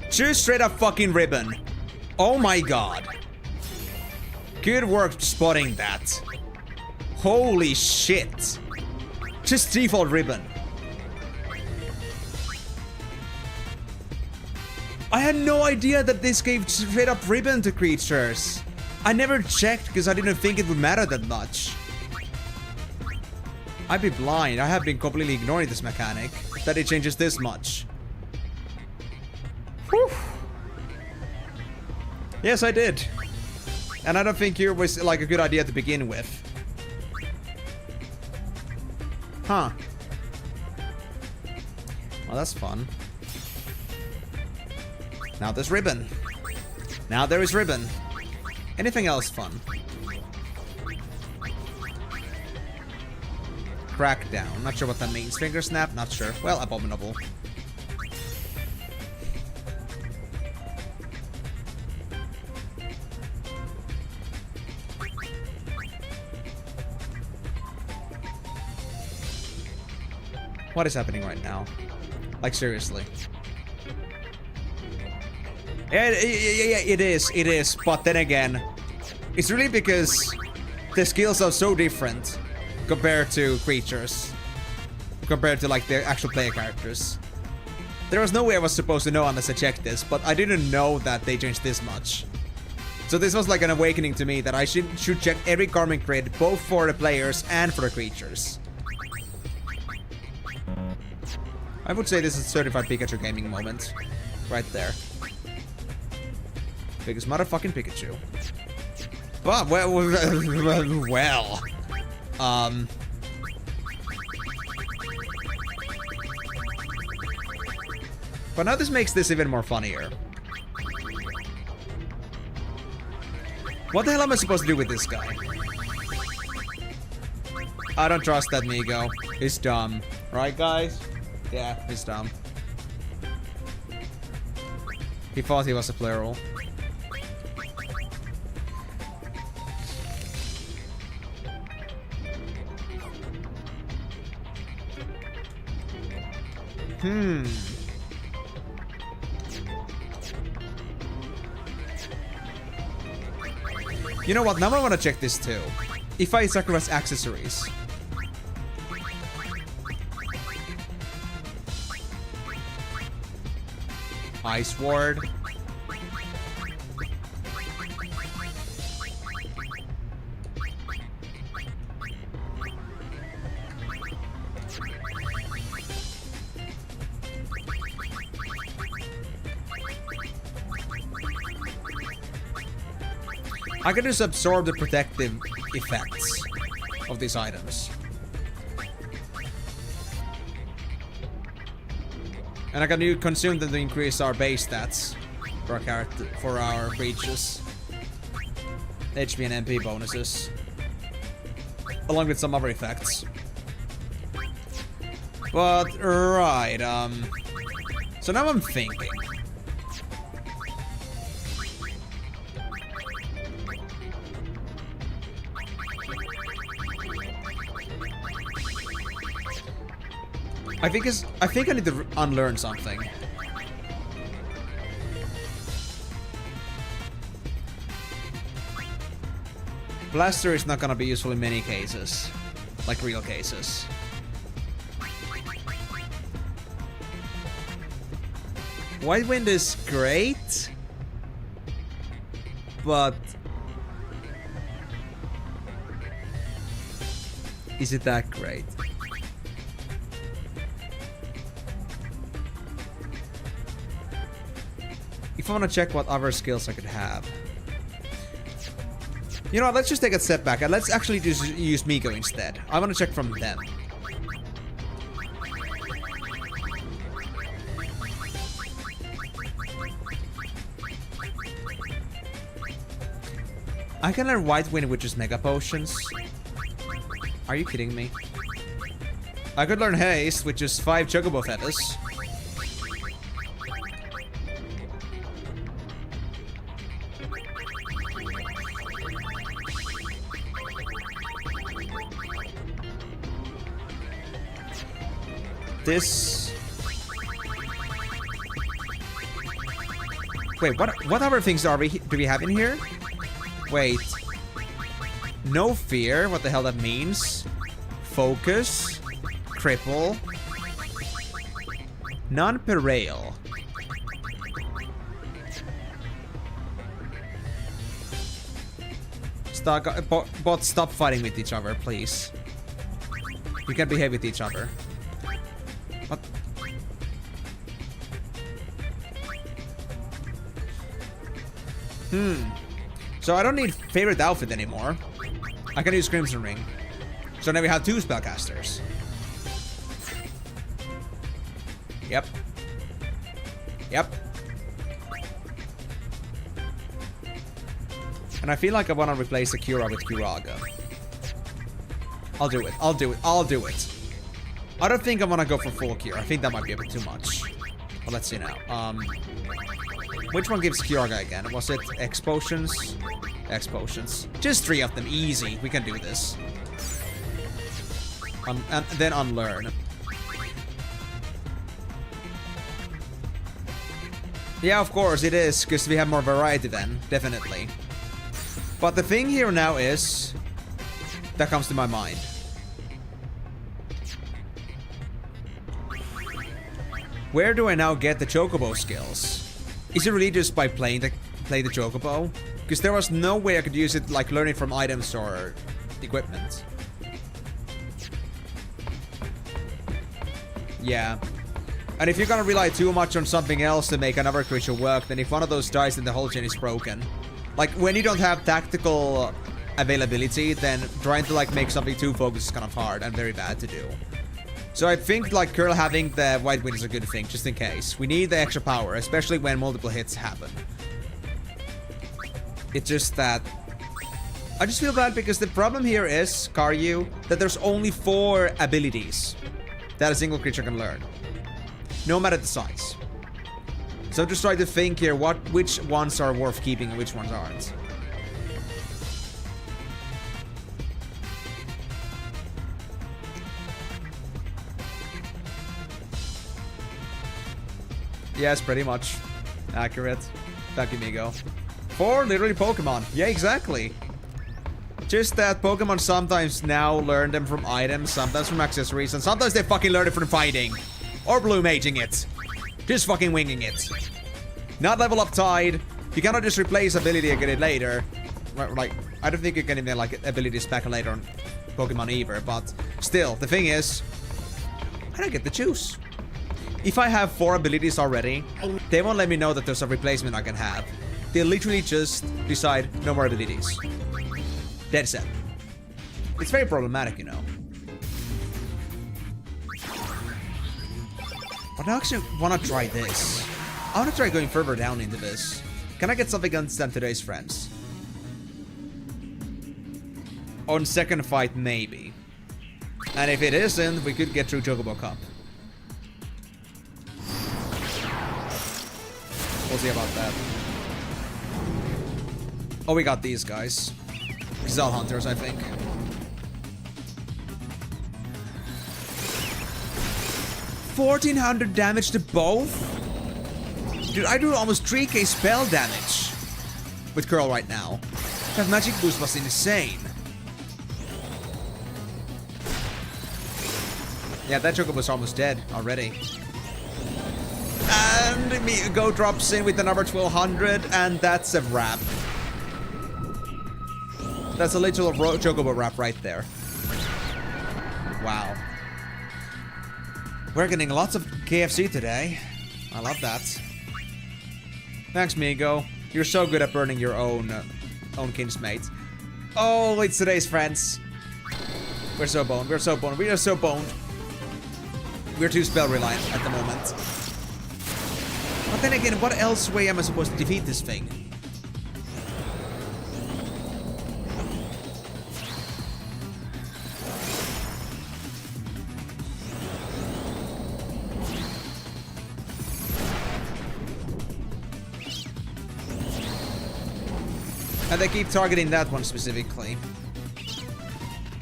Choose straight up fucking ribbon. Oh my god. Good work spotting that. Holy shit. Just default ribbon. I had no idea that this gave straight up ribbon to creatures. I never checked because I didn't think it would matter that much. I'd be blind. I have been completely ignoring this mechanic. That it changes this much. Whew. Yes, I did. And I don't think it was like a good idea to begin with. Huh. Well, that's fun. Now there's ribbon. Now there is ribbon. Anything else fun? Crackdown. Not sure what that means. Finger Snap? Not sure. Well, abominable. What is happening right now? Like, seriously. Yeah, it is. But then again, it's really because the skills are so different compared to creatures. Compared to, like, the actual player characters. There was no way I was supposed to know unless I checked this, but I didn't know that they changed this much. So this was like an awakening to me that I should check every Karmic grid, both for the players and for the creatures. I would say this is a certified Pikachu gaming moment. Right there. Biggest motherfucking Pikachu. But, well. But now this makes this even more funnier. What the hell am I supposed to do with this guy? I don't trust that Migo. He's dumb. Right, guys? Yeah, he's dumb. He thought he was a plural. You know what? Now I want to check this too. If I sacrifice accessories. Ice Ward. I can just absorb the protective effects of these items. And I can consume them to increase our base stats for our character, for our creatures. HP and MP bonuses. Along with some other effects. But, right, so now I'm thinking. I think I need to unlearn something. Blaster is not gonna be useful in many cases. Like real cases. White Wind is great, but is it that great? If I want to check what other skills I could have. You know what, let's just take a step back and let's actually just use Miko instead. I want to check from them. I can learn White Wind with just Mega Potions. Are you kidding me? I could learn Haste with just 5 Chocobo Feathers. This... Wait, what other things do we have in here? Wait. No fear, what the hell that means. Focus. Cripple. Non-Perail. Bots, stop fighting with each other, please. You can behave with each other. What? So I don't need favorite outfit anymore. I can use Crimson Ring. So now we have 2 spellcasters. Yep. Yep. And I feel like I want to replace the Cura with Curaga. I'll do it. I'll do it. I'll do it. I don't think I want to go for full cure. I think that might be a bit too much. But let's see now. Which one gives Curaga again? Was it X potions? X potions. Just 3 of them. Easy. We can do this. And then unlearn. Yeah, of course it is, because we have more variety then. Definitely. But the thing here now is... that comes to my mind. Where do I now get the Chocobo skills? Is it really just by play the Chocobo? Because there was no way I could use it like learning from items or equipment. Yeah. And if you're gonna rely too much on something else to make another creature work, then if one of those dies, then the whole chain is broken. Like, when you don't have tactical availability, then trying to, like, make something too focused is kind of hard and very bad to do. So I think, like, Curl having the White Wind is a good thing, just in case. We need the extra power, especially when multiple hits happen. It's just that... I just feel bad because the problem here is, Karyu, that there's only 4 abilities that a single creature can learn. No matter the size. So I'm just trying to think here which ones are worth keeping and which ones aren't. Yes, pretty much. Accurate. Thank you, Migo. 4 literally Pokemon. Yeah, exactly. Just that Pokemon sometimes now learn them from items, sometimes from accessories, and sometimes they fucking learn it from fighting. Or blue maging it. Just fucking winging it. Not level up Tide. You cannot just replace ability and get it later. Like, I don't think you can even like abilities back later on Pokemon either, but still, the thing is, I don't get to choose. If I have 4 abilities already, they won't let me know that there's a replacement I can have. They literally just decide no more abilities. Dead set. It's very problematic, you know. But I actually want to try this. I want to try going further down into this. Can I get something against them today's friends? On second fight, maybe. And if it isn't, we could get through Chocobo Cup. We'll see about that. Oh, we got these guys. Xel Hunters, I think. $1,400 damage to both? Dude, I do almost 3k spell damage with Curl right now. That magic boost was insane. Yeah, that Chocobo was almost dead already. second, Go drops in with the number 1200, and that's a wrap. That's a literal Chocobo wrap right there. Wow. We're getting lots of KFC today. I love that. Thanks, Migo. You're so good at burning your own kinsmates. Oh, it's today's friends. We're so boned. We're so boned. We are so boned. We're too spell reliant at the moment. But then again, what else way am I supposed to defeat this thing? And they keep targeting that one specifically.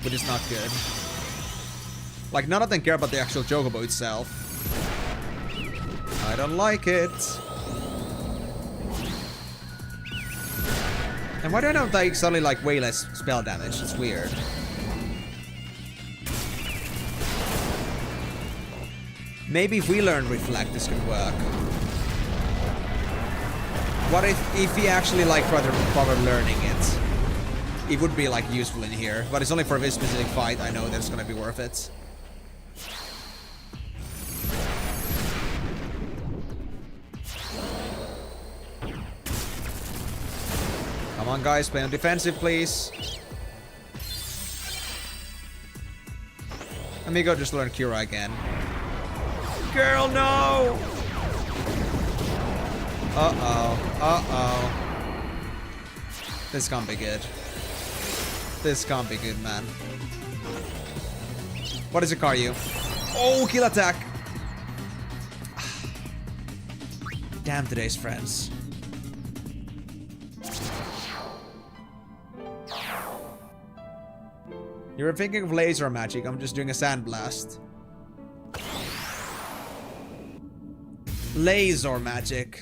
Which is not good. Like, none of them care about the actual Chocobo itself. I don't like it. And why do I know like suddenly like way less spell damage? It's weird. Maybe if we learn Reflect, this could work. What if he actually like bother learning it? It would be like useful in here, but it's only for this specific fight. I know that it's gonna be worth it. Come on, guys, play on defensive, please. Amigo just learned Cura again. Girl, no! Uh-oh. Uh-oh. This can't be good. This can't be good, man. What is it, Karyu? Oh, kill attack! Damn today's friends. You were thinking of laser magic. I'm just doing a sandblast. Laser magic.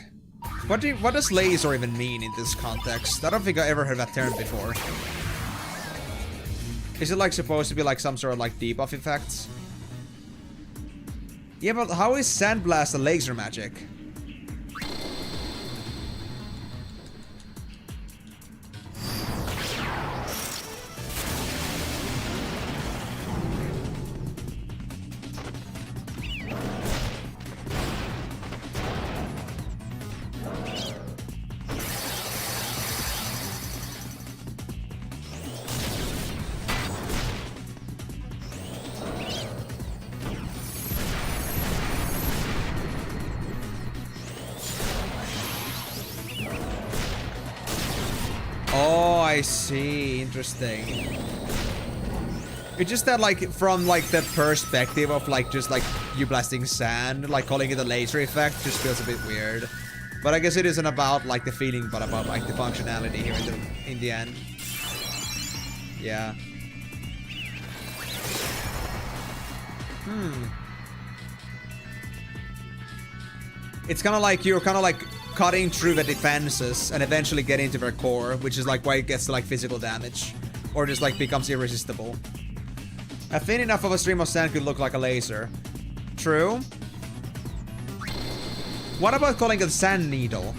What does laser even mean in this context? I don't think I ever heard that term before. Is it like supposed to be like some sort of like debuff effects? Yeah, but how is sandblast a laser magic? I see. Interesting. It's just that, like, from, like, the perspective of, like, just, like, you blasting sand, like, calling it a laser effect just feels a bit weird. But I guess it isn't about, like, the feeling, but about, like, the functionality here in the end. Yeah. It's kind of like you're kind of, like, cutting through the defenses and eventually getting into their core, which is like why it gets to like physical damage or just like becomes irresistible. A thin enough of a stream of sand could look like a laser. True. What about calling it a sand needle?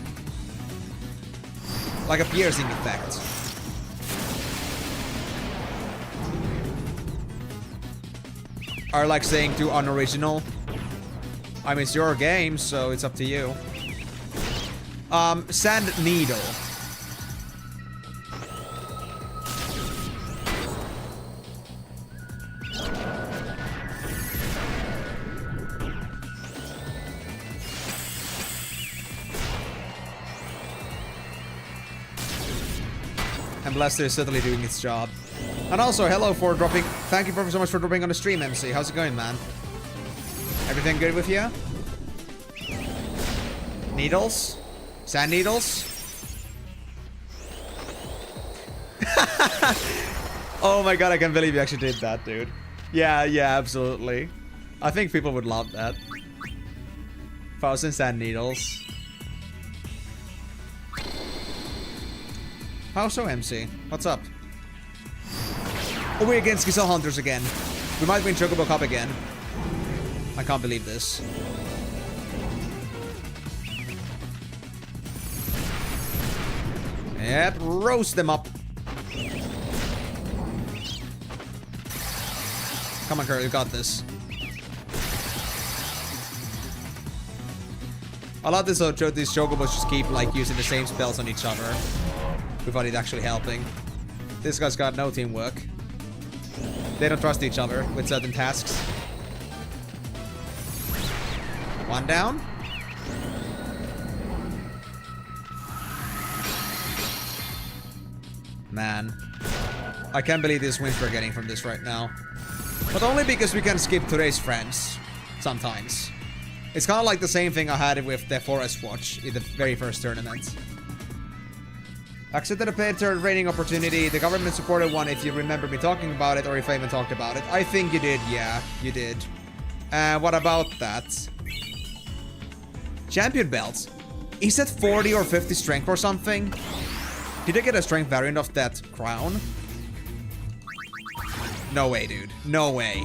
Like a piercing effect. Are like saying too unoriginal. I mean, it's your game, so it's up to you. Sand needle. And Blaster is certainly doing its job. And also, hello for dropping. Thank you so much for dropping on the stream, MC. How's it going, man? Everything good with you? Needles? Sand needles? Oh my god, I can't believe you actually did that, dude. Yeah, absolutely. I think people would love that. 1,000 sand needles. How so, MC? What's up? Oh, we're against Giselle Hunters again. We might win Chocobo Cup again. I can't believe this. Yep, roast them up. Come on, girl, you got this. I love this though, these chocobos just keep like using the same spells on each other without it actually helping. This guy's got no teamwork. They don't trust each other with certain tasks. One down. Man. I can't believe these wins we're getting from this right now. But only because we can skip today's friends. Sometimes. It's kind of like the same thing I had with the Forest Watch in the very first tournament. Accepted a paid third rating opportunity. The government supported one if you remember me talking about it or if I even talked about it. I think you did, yeah. You did. What about that? Champion belts. Is that 40 or 50 strength or something? Did I get a strength variant of that crown? No way, dude. No way.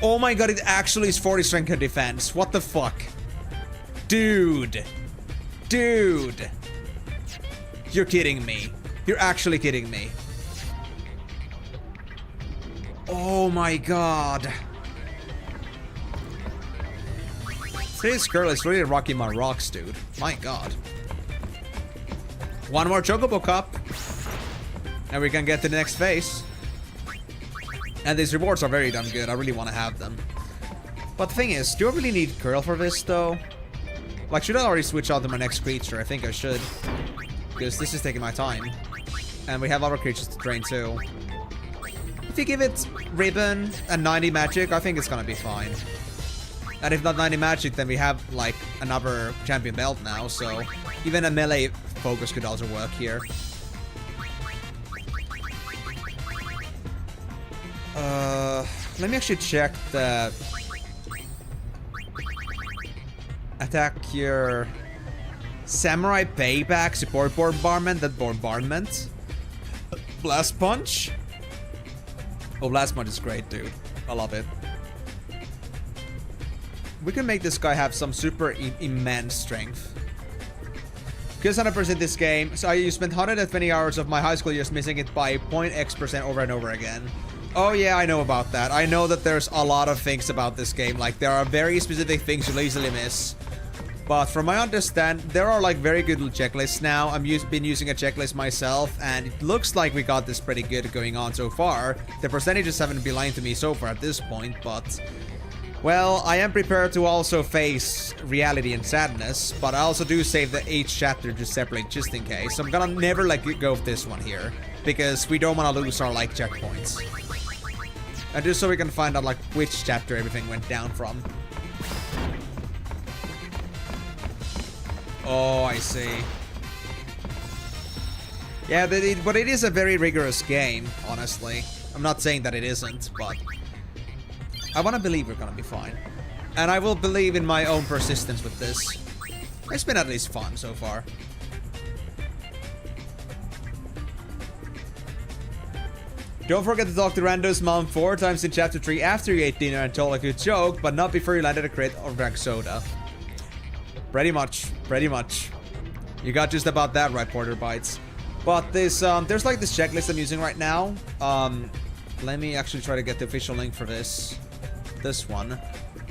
Oh my god, it actually is 40 strength and defense. What the fuck? Dude. Dude. You're kidding me. You're actually kidding me. Oh my god. This girl is really rocking my rocks, dude. My god. One more Chocobo Cup. And we can get to the next phase. And these rewards are very damn good. I really want to have them. But the thing is, do I really need Curl for this, though? Like, should I already switch out to my next creature? I think I should. Because this is taking my time. And we have other creatures to train, too. If you give it Ribbon and 90 Magic, I think it's gonna be fine. And if not 90 Magic, then we have, like, another Champion Belt now, so... even a melee focus could also work here. Let me actually check the... attack your... Samurai Payback support bombardment, that bombardment. Blast Punch. Oh, Blast Punch is great, dude. I love it. We can make this guy have some super immense strength. Kills 100% this game, so I spent 120 hours of my high school years missing it by 0.x% over and over again. Oh yeah, I know about that. I know that there's a lot of things about this game. Like, there are very specific things you'll easily miss. But from my understand, there are like very good checklists now. I've been using a checklist myself, and it looks like we got this pretty good going on so far. The percentages haven't been lying to me so far at this point, but... well, I am prepared to also face reality and sadness, but I also do save each chapter to separate just in case. So I'm gonna never let go of this one here, because we don't want to lose our like checkpoints. And just so we can find out like which chapter everything went down from. Oh, I see. Yeah, but it is a very rigorous game, honestly. I'm not saying that it isn't, but... I want to believe we're gonna be fine. And I will believe in my own persistence with this. It's been at least fun so far. Don't forget to talk to Rando's mom 4 times in chapter 3 after you ate dinner and told a good joke, but not before you landed a crit or drank soda. Pretty much. Pretty much. You got just about that right, Porter Bites. But this, there's like this checklist I'm using right now. Let me actually try to get the official link for this. This one.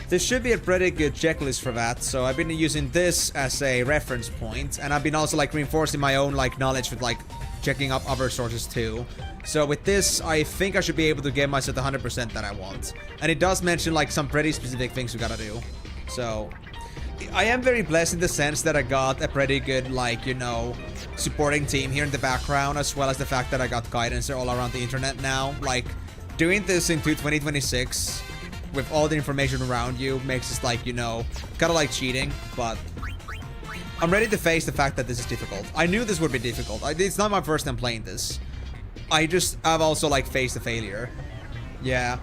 This should be a pretty good checklist for that. So I've been using this as a reference point, and I've been also like reinforcing my own like knowledge with like checking up other sources too. So with this, I think I should be able to get myself the 100% that I want. And it does mention like some pretty specific things we gotta do. So I am very blessed in the sense that I got a pretty good like, you know, supporting team here in the background, as well as the fact that I got guidance all around the internet now. Like, doing this into 2026 with all the information around you makes it like, you know, kind of like cheating, but I'm ready to face the fact that this is difficult. I knew this would be difficult. It's not my first time playing this. I've also like faced the failure. Yeah.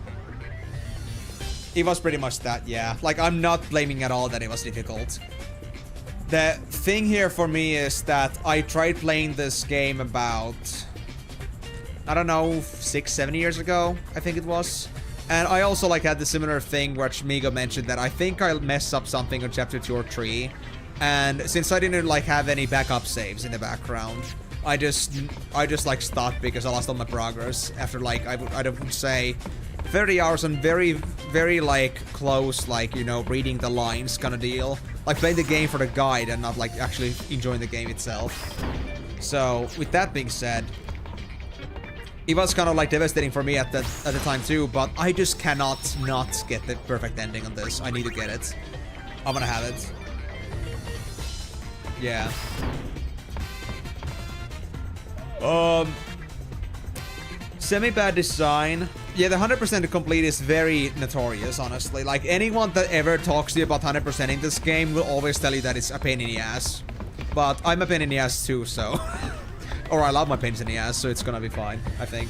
It was pretty much that, yeah. Like, I'm not blaming at all that it was difficult. The thing here for me is that I tried playing this game about I don't know, 6-7 years ago, I think it was. And I also like had the similar thing which Migo mentioned, that I think I messed up something on chapter 2 or 3. And since I didn't like have any backup saves in the background, I just like stopped because I lost all my progress after like I would say 30 hours on very like close, like, you know, reading the lines kind of deal. Like playing the game for the guide and not like actually enjoying the game itself. So with that being said, it was kind of like devastating for me at the time too, but I just cannot not get the perfect ending on this. I need to get it. I'm gonna have it. Yeah. Semi-bad design. Yeah, the 100% complete is very notorious, honestly. Like, anyone that ever talks to you about 100%ing this game will always tell you that it's a pain in the ass. But I'm a pain in the ass too, so... or I love my pains in the ass, so it's gonna be fine, I think.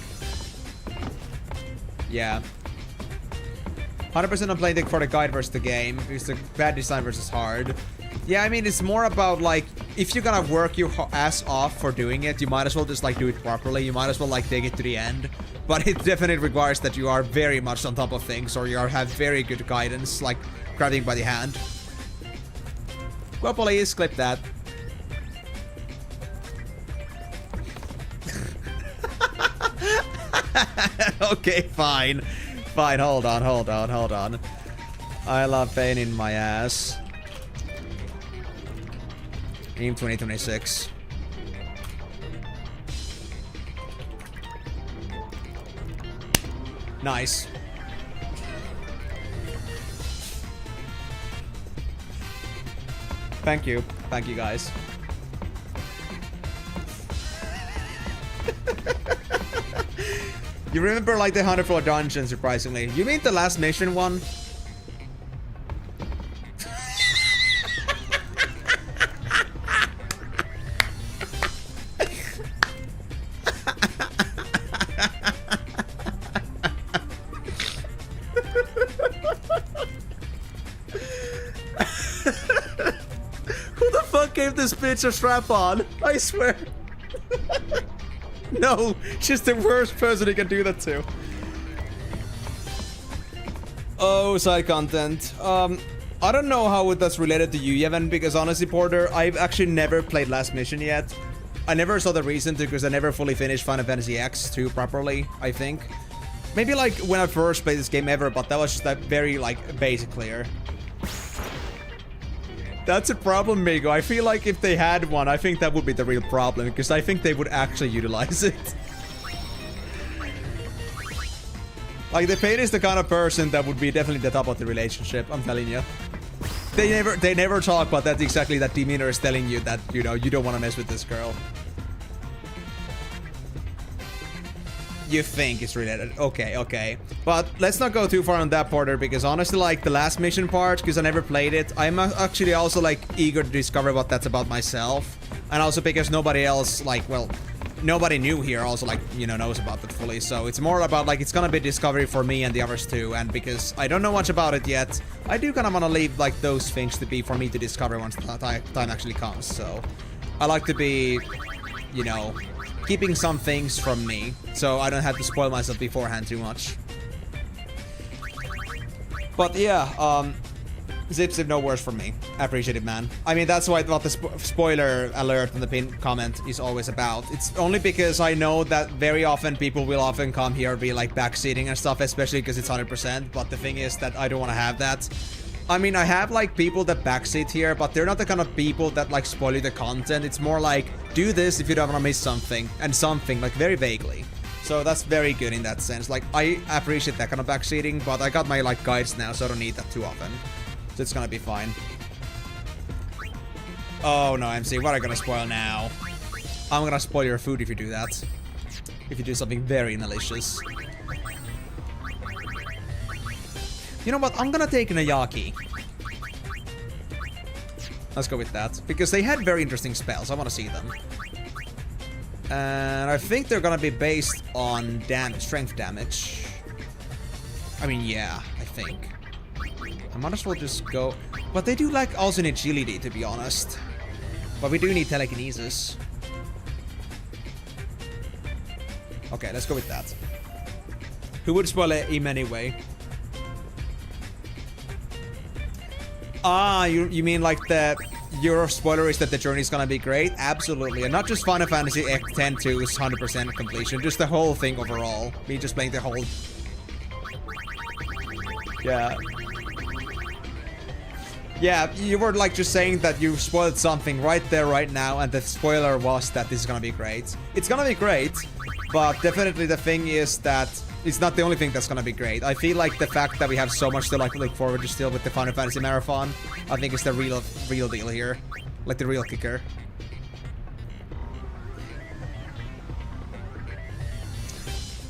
Yeah. 100% I'm playing it for the guide versus the game. It's the bad design versus hard. Yeah, I mean, it's more about, like, if you're gonna work your ass off for doing it, you might as well just, like, do it properly. You might as well, like, take it to the end. But it definitely requires that you are very much on top of things, or you have very good guidance, like, grabbing by the hand. Well, please, clip that. Okay, fine. Fine, hold on. I love pain in my ass. Game 2026. Nice. Thank you. Thank you, guys. You remember, like, the 100 floor dungeon, surprisingly. You mean the last mission one? Gave this bitch a strap on. I swear. No, she's the worst person you can do that to. Oh, side content. I don't know how that's related to you, Yevon, because honestly, Porter, I've actually never played Last Mission yet. I never saw the reason to, because I never fully finished Final Fantasy X-2 properly, I think. Maybe like when I first played this game ever, but that was just that very like basic clear. That's a problem, Migo. I feel like if they had one, I think that would be the real problem, because I think they would actually utilize it. Like, the Payne is the kind of person that would be definitely the top of the relationship, I'm telling you. They never talk, but that's exactly that demeanor is telling you that, you know, you don't want to mess with this girl. You think it's related. Okay. But let's not go too far on that, Porter, because honestly, like, the last mission part, because I never played it, I'm actually also, like, eager to discover what that's about myself. And also because nobody else, like, well, nobody new here also, like, you know, knows about it fully. So it's more about, like, it's gonna be discovery for me and the others too. And because I don't know much about it yet, I do kind of want to leave, like, those things to be for me to discover once the time actually comes. So I like to be, you know, keeping some things from me, so I don't have to spoil myself beforehand too much. But yeah, Zip, no worse from me. I appreciate it, man. I mean, that's what the spoiler alert on the pinned comment is always about. It's only because I know that very often people will often come here and be like backseating and stuff, especially because it's 100%. But the thing is that I don't want to have that. I mean, I have, like, people that backseat here, but they're not the kind of people that, like, spoil you the content. It's more like, do this if you don't want to miss something, and something, like, very vaguely. So that's very good in that sense. Like, I appreciate that kind of backseating, but I got my, like, guides now, so I don't need that too often. So it's gonna be fine. Oh, no, MC, what are you gonna spoil now? I'm gonna spoil your food if you do that. If you do something very malicious. You know what? I'm gonna take an Ayaki. Let's go with that. Because they had very interesting spells. I want to see them. And I think they're gonna be based on strength damage. I mean, yeah, I think. I might as well just go... But they do like also need agility, to be honest. But we do need telekinesis. Okay, let's go with that. Who would spoil him anyway? Ah, you mean like your spoiler is that the journey is gonna be great? Absolutely, and not just Final Fantasy X-2's 100% completion, just the whole thing overall. Me just playing the whole... Yeah. Yeah, you were like just saying that you spoiled something right there, right now, and the spoiler was that this is gonna be great. It's gonna be great, but definitely the thing is that it's not the only thing that's gonna be great. I feel like the fact that we have so much to like look forward to still with the Final Fantasy Marathon, I think is the real deal here. Like the real kicker.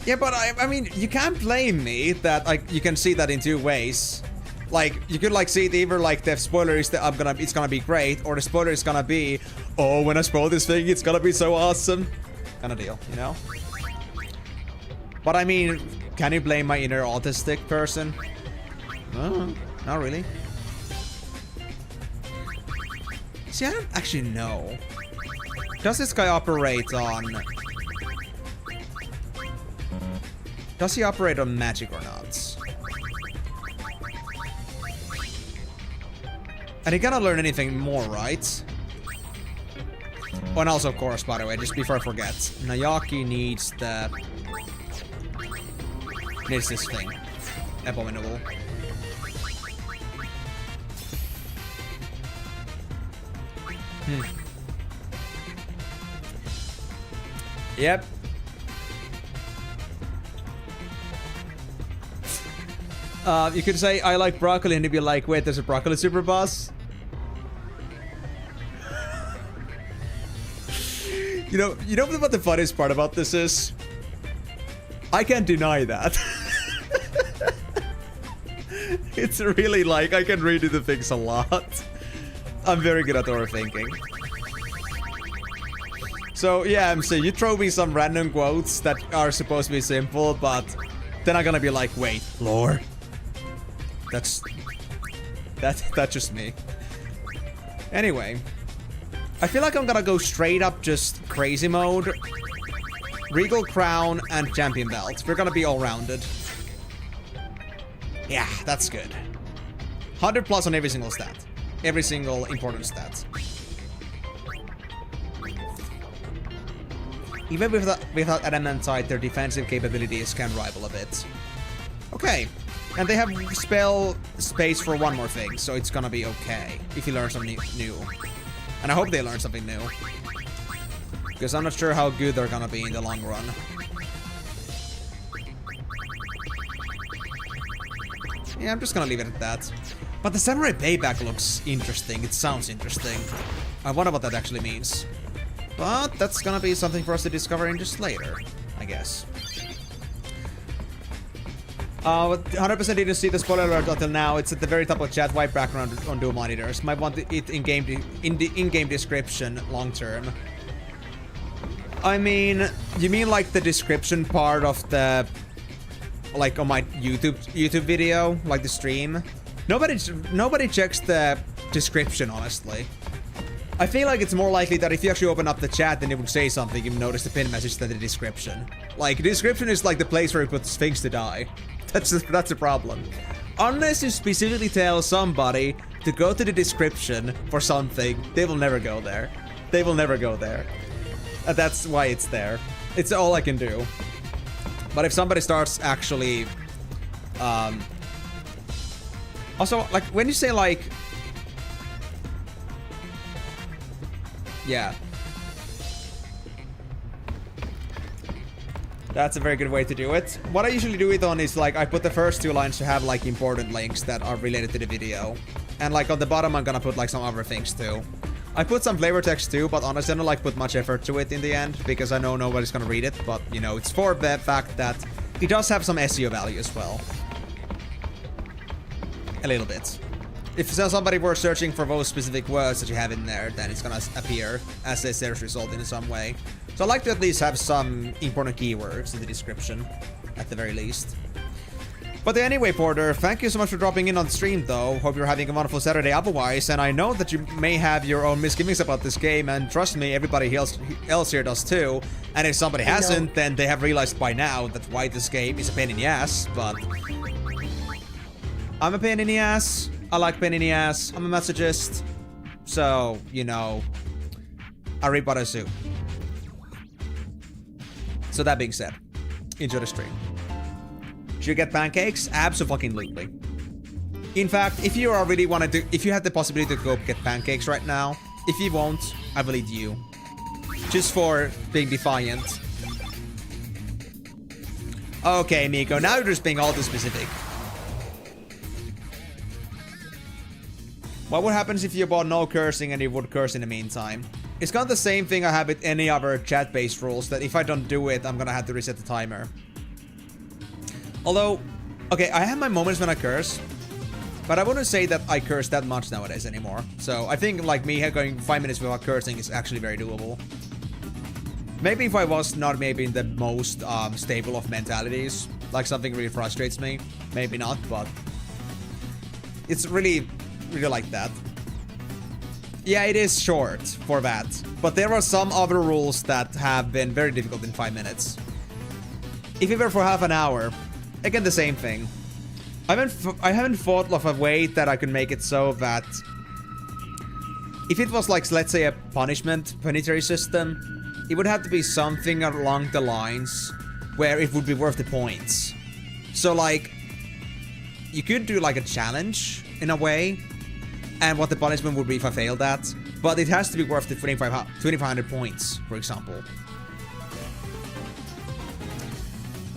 Yeah, but I mean, you can't blame me that like you can see that in two ways. Like, you could like see it either like the spoiler is that it's gonna be great, or the spoiler is gonna be, oh, when I spoil this thing, it's gonna be so awesome. Kind of deal, you know? But I mean, can you blame my inner autistic person? No, not really. See, I don't actually know. Does this guy operate on... Does he operate on magic or not? And he cannot learn anything more, right? Oh, and also, of course, by the way, just before I forget, Nayaki needs the... Needs this thing. Abominable. Yep. You could say, I like broccoli, and he'd be like, wait, there's a broccoli super boss? You know what the funniest part about this is? I can't deny that. It's really like, I can redo the things a lot. I'm very good at overthinking. So, yeah, MC, you throw me some random quotes that are supposed to be simple, but then I'm gonna be like, wait, lore? That's just me. Anyway. I feel like I'm gonna go straight up just crazy mode. Regal Crown and Champion Belt. We're gonna be all-rounded. Yeah, that's good. 100 plus on every single stat. Every single important stat. Even without Adamantite, their defensive capabilities can rival a bit. Okay. And they have spell space for one more thing, so it's gonna be okay if you learn something new. And I hope they learn something new. Because I'm not sure how good they're gonna be in the long run. Yeah, I'm just gonna leave it at that. But the Samurai Payback looks interesting. It sounds interesting. I wonder what that actually means. But that's gonna be something for us to discover in just later, I guess. 100% didn't see the spoiler alert until now. It's at the very top of chat, white background on dual monitors. Might want it in the in-game description long term. I mean, you mean like the description part of the, like on my YouTube video, like the stream? Nobody checks the description, honestly. I feel like it's more likely that if you actually open up the chat and it would say something, you notice the pin message than the description. Like, the description is like the place where you put things to die. That's a problem. Unless you specifically tell somebody to go to the description for something, they will never go there. They will never go there. And that's why it's there. It's all I can do. But if somebody starts actually... Also, like, when you say, like... Yeah. That's a very good way to do it. What I usually do it on is, like, I put the first two lines to have, like, important links that are related to the video. And, like, on the bottom, I'm gonna put, like, some other things, too. I put some flavor text, too, but honestly, I don't, like, put much effort to it in the end, because I know nobody's gonna read it. But, you know, it's for the fact that it does have some SEO value as well. A little bit. If somebody were searching for those specific words that you have in there, then it's gonna appear as a search result in some way. So I like to at least have some important keywords in the description, at the very least. But anyway, Porter, thank you so much for dropping in on the stream, though. Hope you're having a wonderful Saturday otherwise. And I know that you may have your own misgivings about this game, and trust me, everybody else here does too. And if somebody hasn't, then they have realized by now that why this game is a pain in the ass, but... I'm a pain in the ass. I like pain in the ass. I'm a masochist. So, you know... Aribarazoo. So that being said, enjoy the stream. Should you get pancakes? Absolutely. In fact, if you are really wanted to, if you have the possibility to go get pancakes right now, if you won't, I will eat you. Just for being defiant. Okay, Miko, now you're just being all too specific. What would happen if you bought no cursing and you would curse in the meantime? It's kind of the same thing I have with any other chat-based rules, that if I don't do it, I'm gonna have to reset the timer. Although, okay, I have my moments when I curse, but I wouldn't say that I curse that much nowadays anymore. So I think like me going 5 minutes without cursing is actually very doable. Maybe if I was not maybe in the most stable of mentalities, like something really frustrates me, maybe not, but it's really like that. Yeah, it is short for that, but there are some other rules that have been very difficult in 5 minutes. If it were for half an hour, again, the same thing. I haven't thought of a way that I can make it so that if it was like, let's say, a punitary system, it would have to be something along the lines where it would be worth the points. So like, you could do like a challenge in a way, and what the punishment would be if I failed that, but it has to be worth the 2500 points, for example.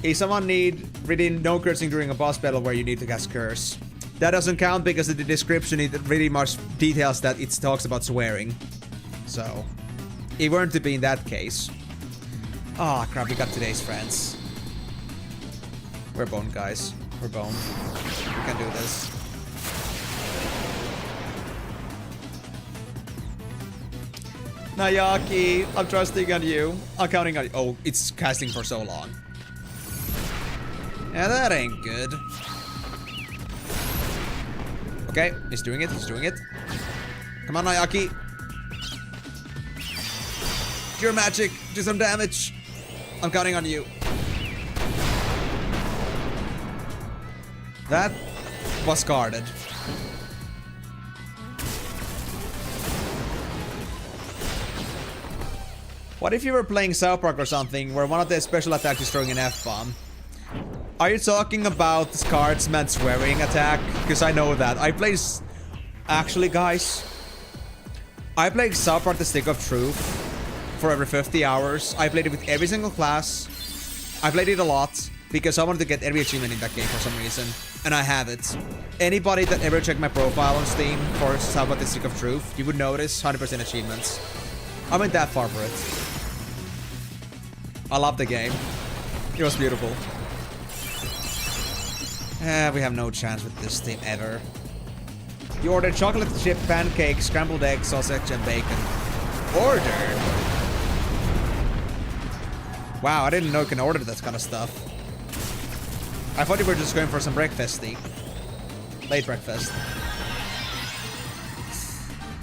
If someone need really no cursing during a boss battle where you need to cast curse, that doesn't count because in the description it really much details that it talks about swearing. So, it weren't to be in that case. Ah, crap, we got today's friends. We're boned, guys. We're boned. We can do this. Nayaki, I'm trusting on you. I'm counting on you. Oh, it's casting for so long. Yeah, that ain't good. Okay, he's doing it, he's doing it. Come on, Nayaki. Cure magic, do some damage. I'm counting on you. That was guarded. What if you were playing South Park or something, where one of the special attacks is throwing an F-bomb? Are you talking about the Scardsman swearing attack? Because I know that. I played... Actually, guys... I played South Park The Stick of Truth for over 50 hours. I played it with every single class. I played it a lot, because I wanted to get every achievement in that game for some reason. And I have it. Anybody that ever checked my profile on Steam for South Park The Stick of Truth, you would notice 100% achievements. I went that far for it. I love the game. It was beautiful. We have no chance with this team ever. You ordered chocolate chip pancakes, scrambled eggs, sausage, and bacon. Ordered? Wow, I didn't know you can order that kind of stuff. I thought you were just going for some breakfasty. Late breakfast.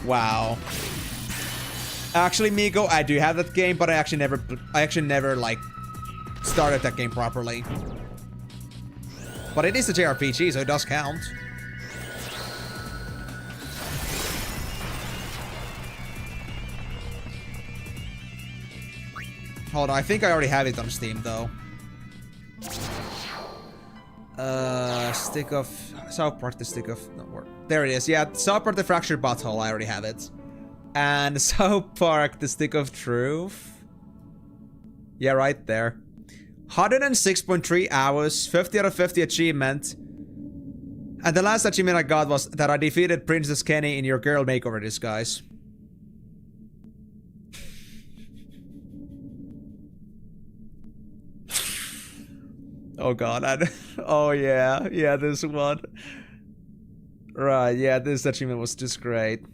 Wow. Actually, Miko, I do have that game, but I actually never like started that game properly. But it is a JRPG, so it does count. Hold on, I think I already have it on Steam, though. Stick of... South Park, the Stick of... No, where? There it is. Yeah, South Park, the Fractured Butthole, I already have it. And South Park, the Stick of Truth. Yeah, right there. 106.3 hours, 50 out of 50 achievement. And the last achievement I got was that I defeated Princess Kenny in your girl makeover disguise. Oh god, oh yeah, yeah, this one. Right, yeah, this achievement was just great.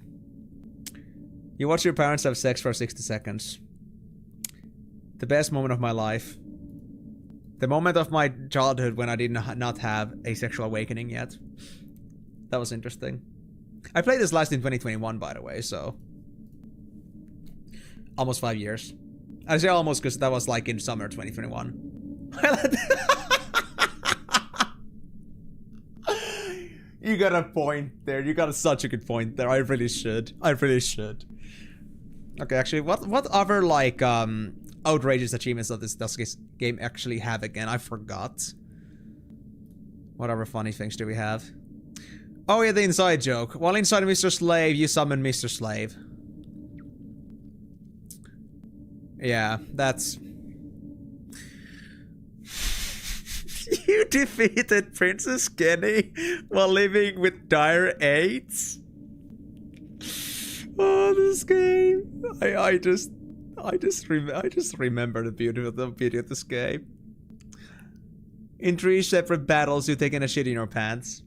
You watch your parents have sex for 60 seconds. The best moment of my life. The moment of my childhood when I did not have a sexual awakening yet. That was interesting. I played this last in 2021, by the way, so... Almost 5 years. I say almost because that was like in summer 2021. You got a point there. You got such a good point there. I really should. I really should. Okay, actually, what other, like, outrageous achievements does this game actually have again? I forgot. What other funny things do we have? Oh yeah, the inside joke. While inside Mr. Slave, you summon Mr. Slave. Yeah, that's... You defeated Princess Kenny while living with dire AIDS? Oh, this game. I just remember the beauty of this game. In 3 separate battles, you've taken a shit in your pants.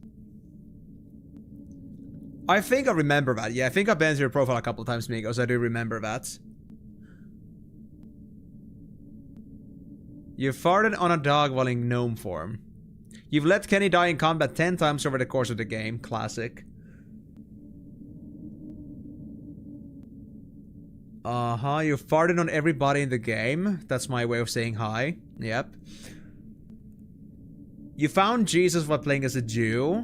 I think I remember that. Yeah, I think I've been to your profile a couple of times, Migos. I do remember that. You farted on a dog while in gnome form. You've let Kenny die in combat 10 times over the course of the game. Classic. Uh-huh, you farted on everybody in the game. That's my way of saying hi. Yep. You found Jesus while playing as a Jew.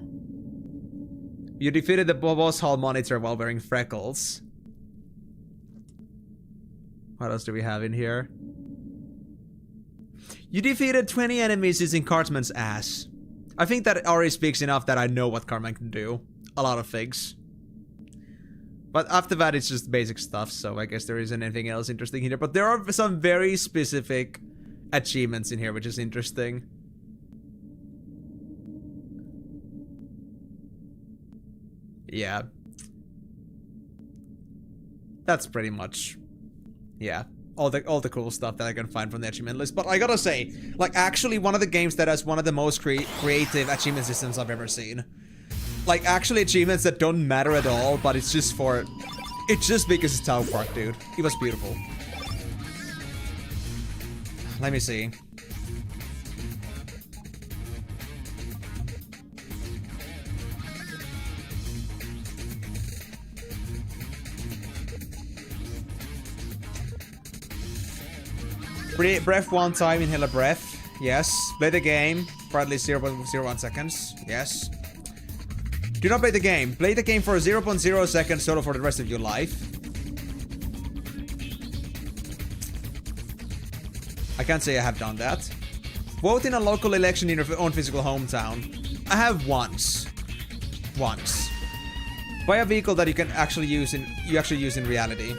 You defeated the boss hall monitor while wearing freckles. What else do we have in here? You defeated 20 enemies using Cartman's ass. I think that already speaks enough that I know what Cartman can do. A lot of things. But after that, it's just basic stuff, so I guess there isn't anything else interesting here. But there are some very specific achievements in here, which is interesting. Yeah. That's pretty much... Yeah. All the cool stuff that I can find from the achievement list. But I gotta say, like, actually one of the games that has one of the most creative achievement systems I've ever seen. Like, actually achievements that don't matter at all, but it's just for... It's just because it's South Park, dude. It was beautiful. Let me see. Breath one time, inhale a breath. Yes. Play the game for at least 0.01 seconds. Yes. Do not play the game. Play the game for 0.0 seconds total for the rest of your life. I can't say I have done that. Vote in a local election in your own physical hometown. I have once. Once. Buy a vehicle that you can actually use in reality.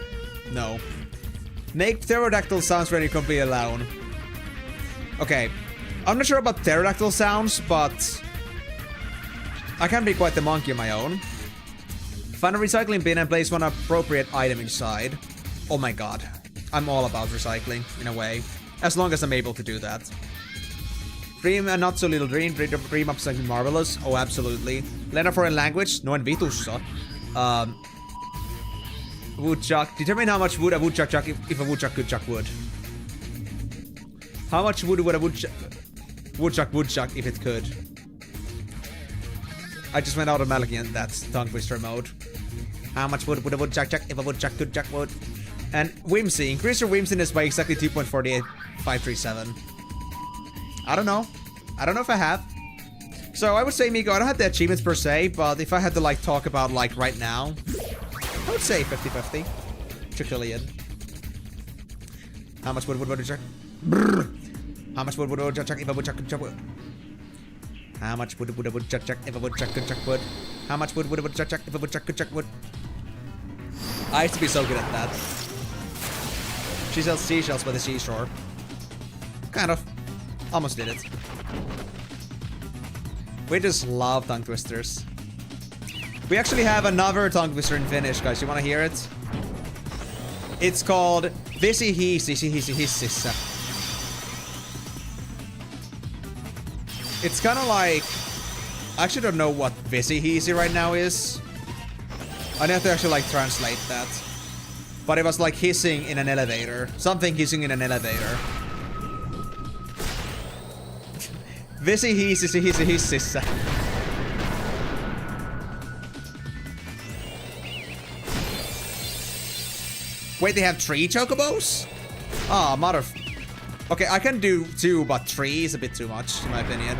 No. Make pterodactyl sounds when you're completely alone. Okay. I'm not sure about pterodactyl sounds, but... I can be quite the monkey on my own. Find a recycling bin and place one appropriate item inside. Oh my god. I'm all about recycling, in a way. As long as I'm able to do that. Dream a not so little dream. Dream up something marvelous. Oh, absolutely. Learn a foreign language. No en vitussa. Woodchuck. Determine how much wood a woodchuck chuck if a woodchuck could chuck wood. How much wood would a woodchuck if it could? I just went automatically in that tongue twister mode. How much wood would a woodchuck chuck if a woodchuck could chuck wood? And whimsy. Increase your whimsiness by exactly 2.48537. I don't know. I don't know if I have. So I would say, Miko, I don't have the achievements per se, but if I had to like talk about like right now, I would say 50-50. Trillion. How much wood would a woodchuck? How much wood would a woodchuck chuck if a woodchuck could chuck wood? How much wood would a woodchuck chuck if a woodchuck could chuck wood? How much wood would a woodchuck chuck if a woodchuck could chuck wood? I used to be so good at that. She sells seashells by the seashore. Kind of. Almost did it. We just love tongue twisters. We actually have another tongue twister in Finnish, guys. You wanna hear it? It's called Vesi Hiisi Hisi Hississa. It's kind of like... I actually don't know what Vesi Hiisi right now is. I'd have to actually like translate that. But it was like hissing in an elevator. Something hissing in an elevator. Vesi hississä. Wait, they have 3 chocobos? Ah, mother... Okay, I can do 2, but 3 is a bit too much, in my opinion.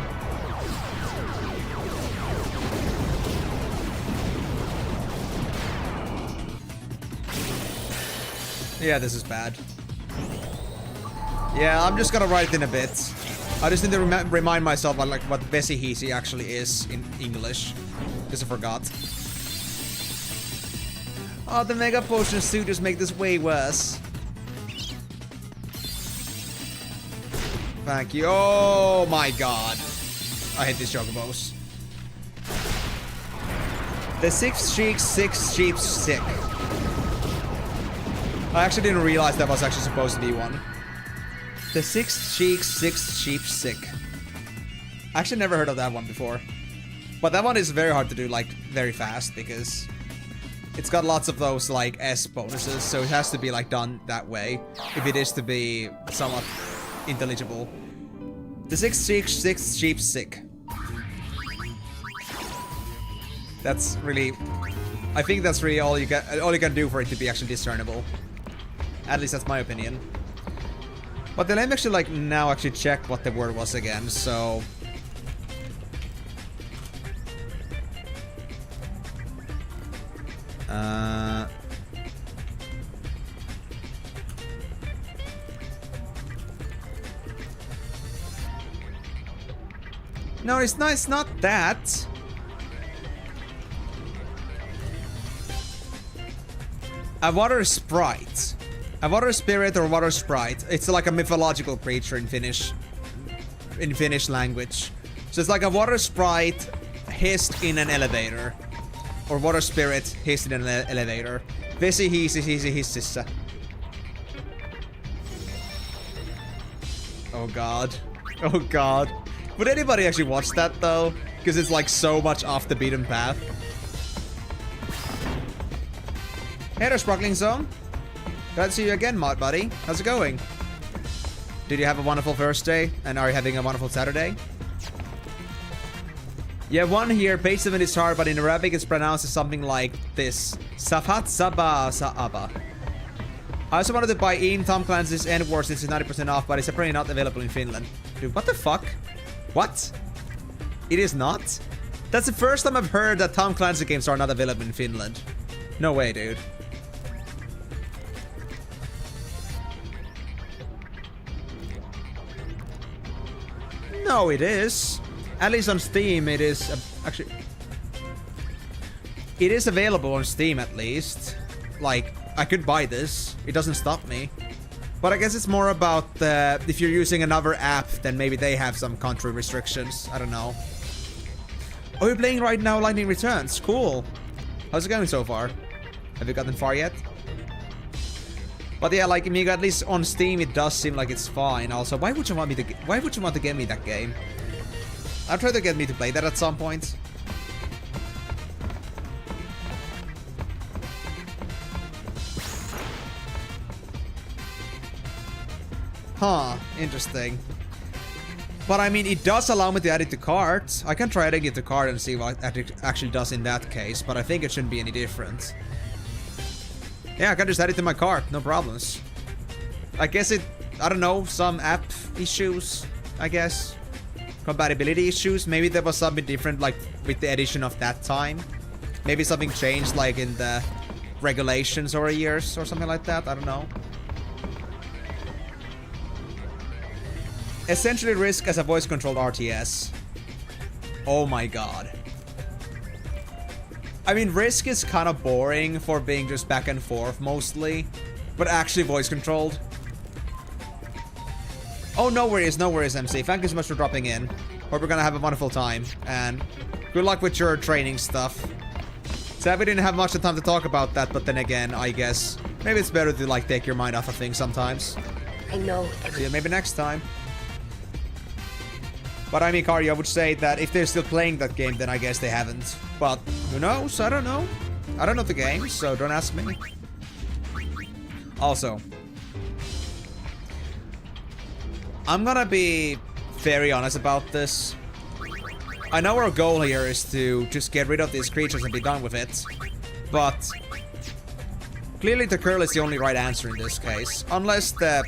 Yeah, this is bad. Yeah, I'm just gonna write it in a bit. I just need to remind myself like what Vesihisi actually is in English. Because I forgot. Oh, the Mega Potion suit just make this way worse. Thank you. Oh my god. I hate these chocobos. The 6 sheep sick. I actually didn't realize that was actually supposed to be one. The 6 sheep sick. I actually never heard of that one before. But that one is very hard to do, like, very fast, because it's got lots of those, like, S bonuses, so it has to be, like, done that way, if it is to be somewhat intelligible. The 6 sheep sick. That's really... I think that's really all you can do for it to be actually discernible. At least that's my opinion. But then let me actually, like, now actually check what the word was again, so... No, it's not that. A water sprite. A water spirit or water sprite. It's like a mythological creature in Finnish language. So it's like a water sprite hissed in an elevator. Or water spirit hissed in an elevator. Vesi hississä. Oh god. Oh god. Would anybody actually watch that though? Because it's like so much off the beaten path. Hey there, Sparkling Zone. Glad to see you again, mod buddy. How's it going? Did you have a wonderful Thursday? And are you having a wonderful Saturday? Yeah, one here. Page 7 is hard, but in Arabic it's pronounced as something like this. Safat Saba Sa'aba. I also wanted to buy Ian Tom Clancy's End Wars since it's 90% off, but it's apparently not available in Finland. Dude, what the fuck? What? It is not? That's the first time I've heard that Tom Clancy games are not available in Finland. No way, dude. No, it is. At least on Steam, it is... actually... It is available on Steam, at least. Like, I could buy this. It doesn't stop me. But I guess it's more about if you're using another app, then maybe they have some country restrictions. I don't know. Oh, you're playing right now Lightning Returns. Cool. How's it going so far? Have you gotten far yet? But yeah, like, Amigo, at least on Steam, it does seem like it's fine. Also, why would you want to get me that game? I'll try to get me to play that at some point. Huh, interesting. But I mean, it does allow me to add it to cart. I can try adding it to cart and see what it actually does in that case, but I think it shouldn't be any different. Yeah, I can just add it to my cart, no problems. I guess I don't know, some app issues, I guess. Compatibility issues, maybe there was something different, like, with the edition of that time. Maybe something changed, like, in the regulations over years or something like that, I don't know. Essentially Risk as a voice-controlled RTS. Oh my god. I mean, Risk is kind of boring for being just back and forth mostly, but actually voice-controlled. Oh, no worries, MC. Thank you so much for dropping in. Hope we're gonna have a wonderful time, and good luck with your training stuff. Sad we didn't have much time to talk about that, but then again, I guess maybe it's better to, like, take your mind off of things sometimes. I know. See you maybe next time. But I mean, Kari, I would say that if they're still playing that game, then I guess they haven't. But who knows? I don't know. I don't know the game, so don't ask me. Also, I'm gonna be very honest about this. I know our goal here is to just get rid of these creatures and be done with it, but clearly the curl is the only right answer in this case, unless the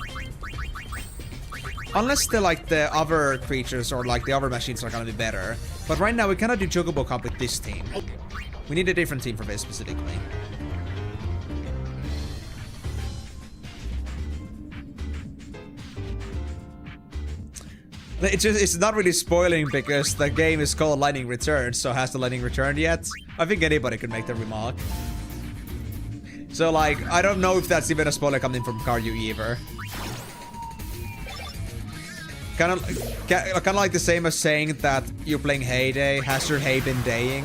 like the other creatures or like the other machines are gonna be better. But right now we cannot do Chocobo Cup with this team. We need a different team for this specifically. It's not really spoiling because the game is called Lightning Return, so has the Lightning returned yet? I think anybody could make the remark. So like, I don't know if that's even a spoiler coming from Karyu either. Kind of like the same as saying that you're playing Heyday. Has your hay been daying?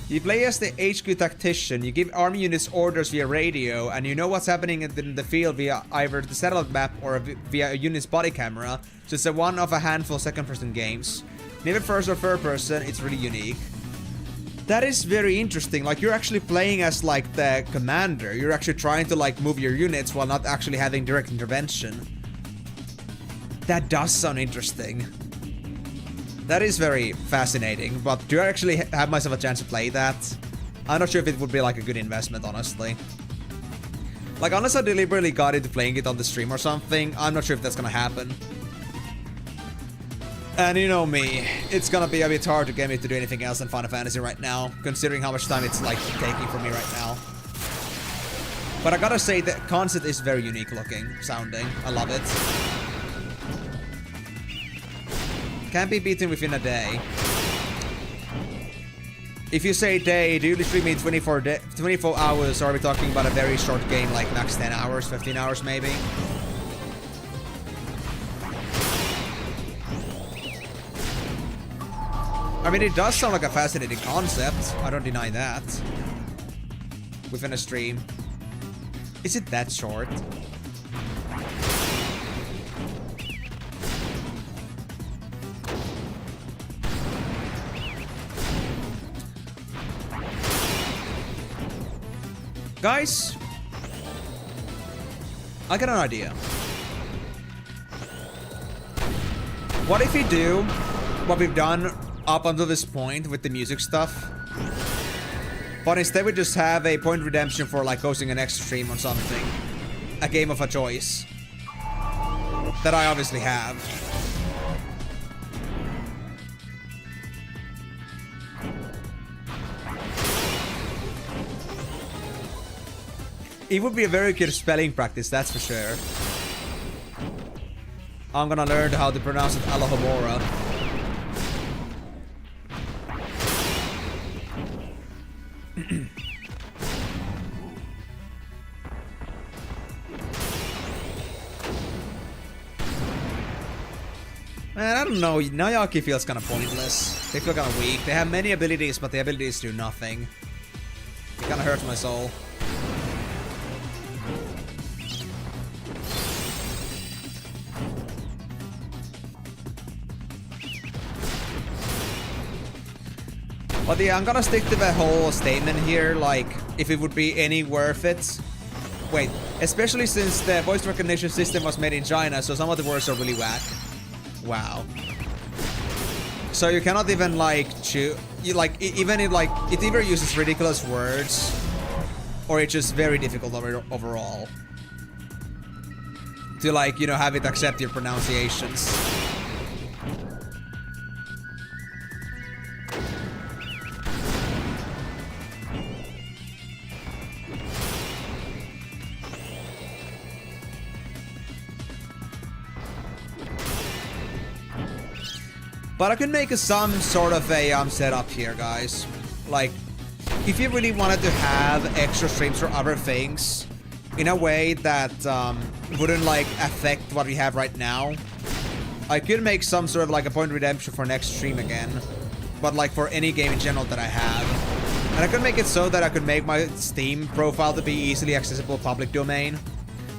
You play as the HQ tactician. You give army units orders via radio, and you know what's happening in the field via either the satellite map or via a unit's body camera. So it's a one of a handful second-person games. Neither first or third person. It's really unique. That is very interesting. Like, you're actually playing as like the commander. You're actually trying to like move your units while not actually having direct intervention. That does sound interesting. That is very fascinating, but do I actually have myself a chance to play that? I'm not sure if it would be like a good investment, honestly. Like, unless I deliberately got into playing it on the stream or something, I'm not sure if that's gonna happen. And you know me, it's gonna be a bit hard to get me to do anything else than Final Fantasy right now, considering how much time it's like taking from me right now. But I gotta say, the concept is very unique looking, sounding. I love it. Can't be beaten within a day. If you say day, do you literally mean 24 hours, or are we talking about a very short game, like max 10 hours, 15 hours maybe? I mean, it does sound like a fascinating concept. I don't deny that. Within a stream. Is it that short? Guys, I got an idea. What if we do what we've done up until this point with the music stuff, but instead we just have a point redemption for like hosting an extra stream or something? A game of a choice. That I obviously have. It would be a very good spelling practice, that's for sure. I'm gonna learn how to pronounce it Alohomora. Man, I don't know. Nayaki feels kind of pointless. They feel kind of weak. They have many abilities, but the abilities do nothing. It kind of hurts my soul. But yeah, I'm gonna stick to the whole statement here, like, if it would be any worth it. Wait, especially since the voice recognition system was made in China, so some of the words are really whack. Wow. So you cannot even, like, choose... even if, like, it either uses ridiculous words, or it's just very difficult overall. To, like, you know, have it accept your pronunciations. But I could make some sort of a setup here, guys. Like, if you really wanted to have extra streams for other things, in a way that wouldn't, like, affect what we have right now, I could make some sort of, like, a point redemption for next stream again. But, like, for any game in general that I have. And I could make it so that I could make my Steam profile to be easily accessible public domain.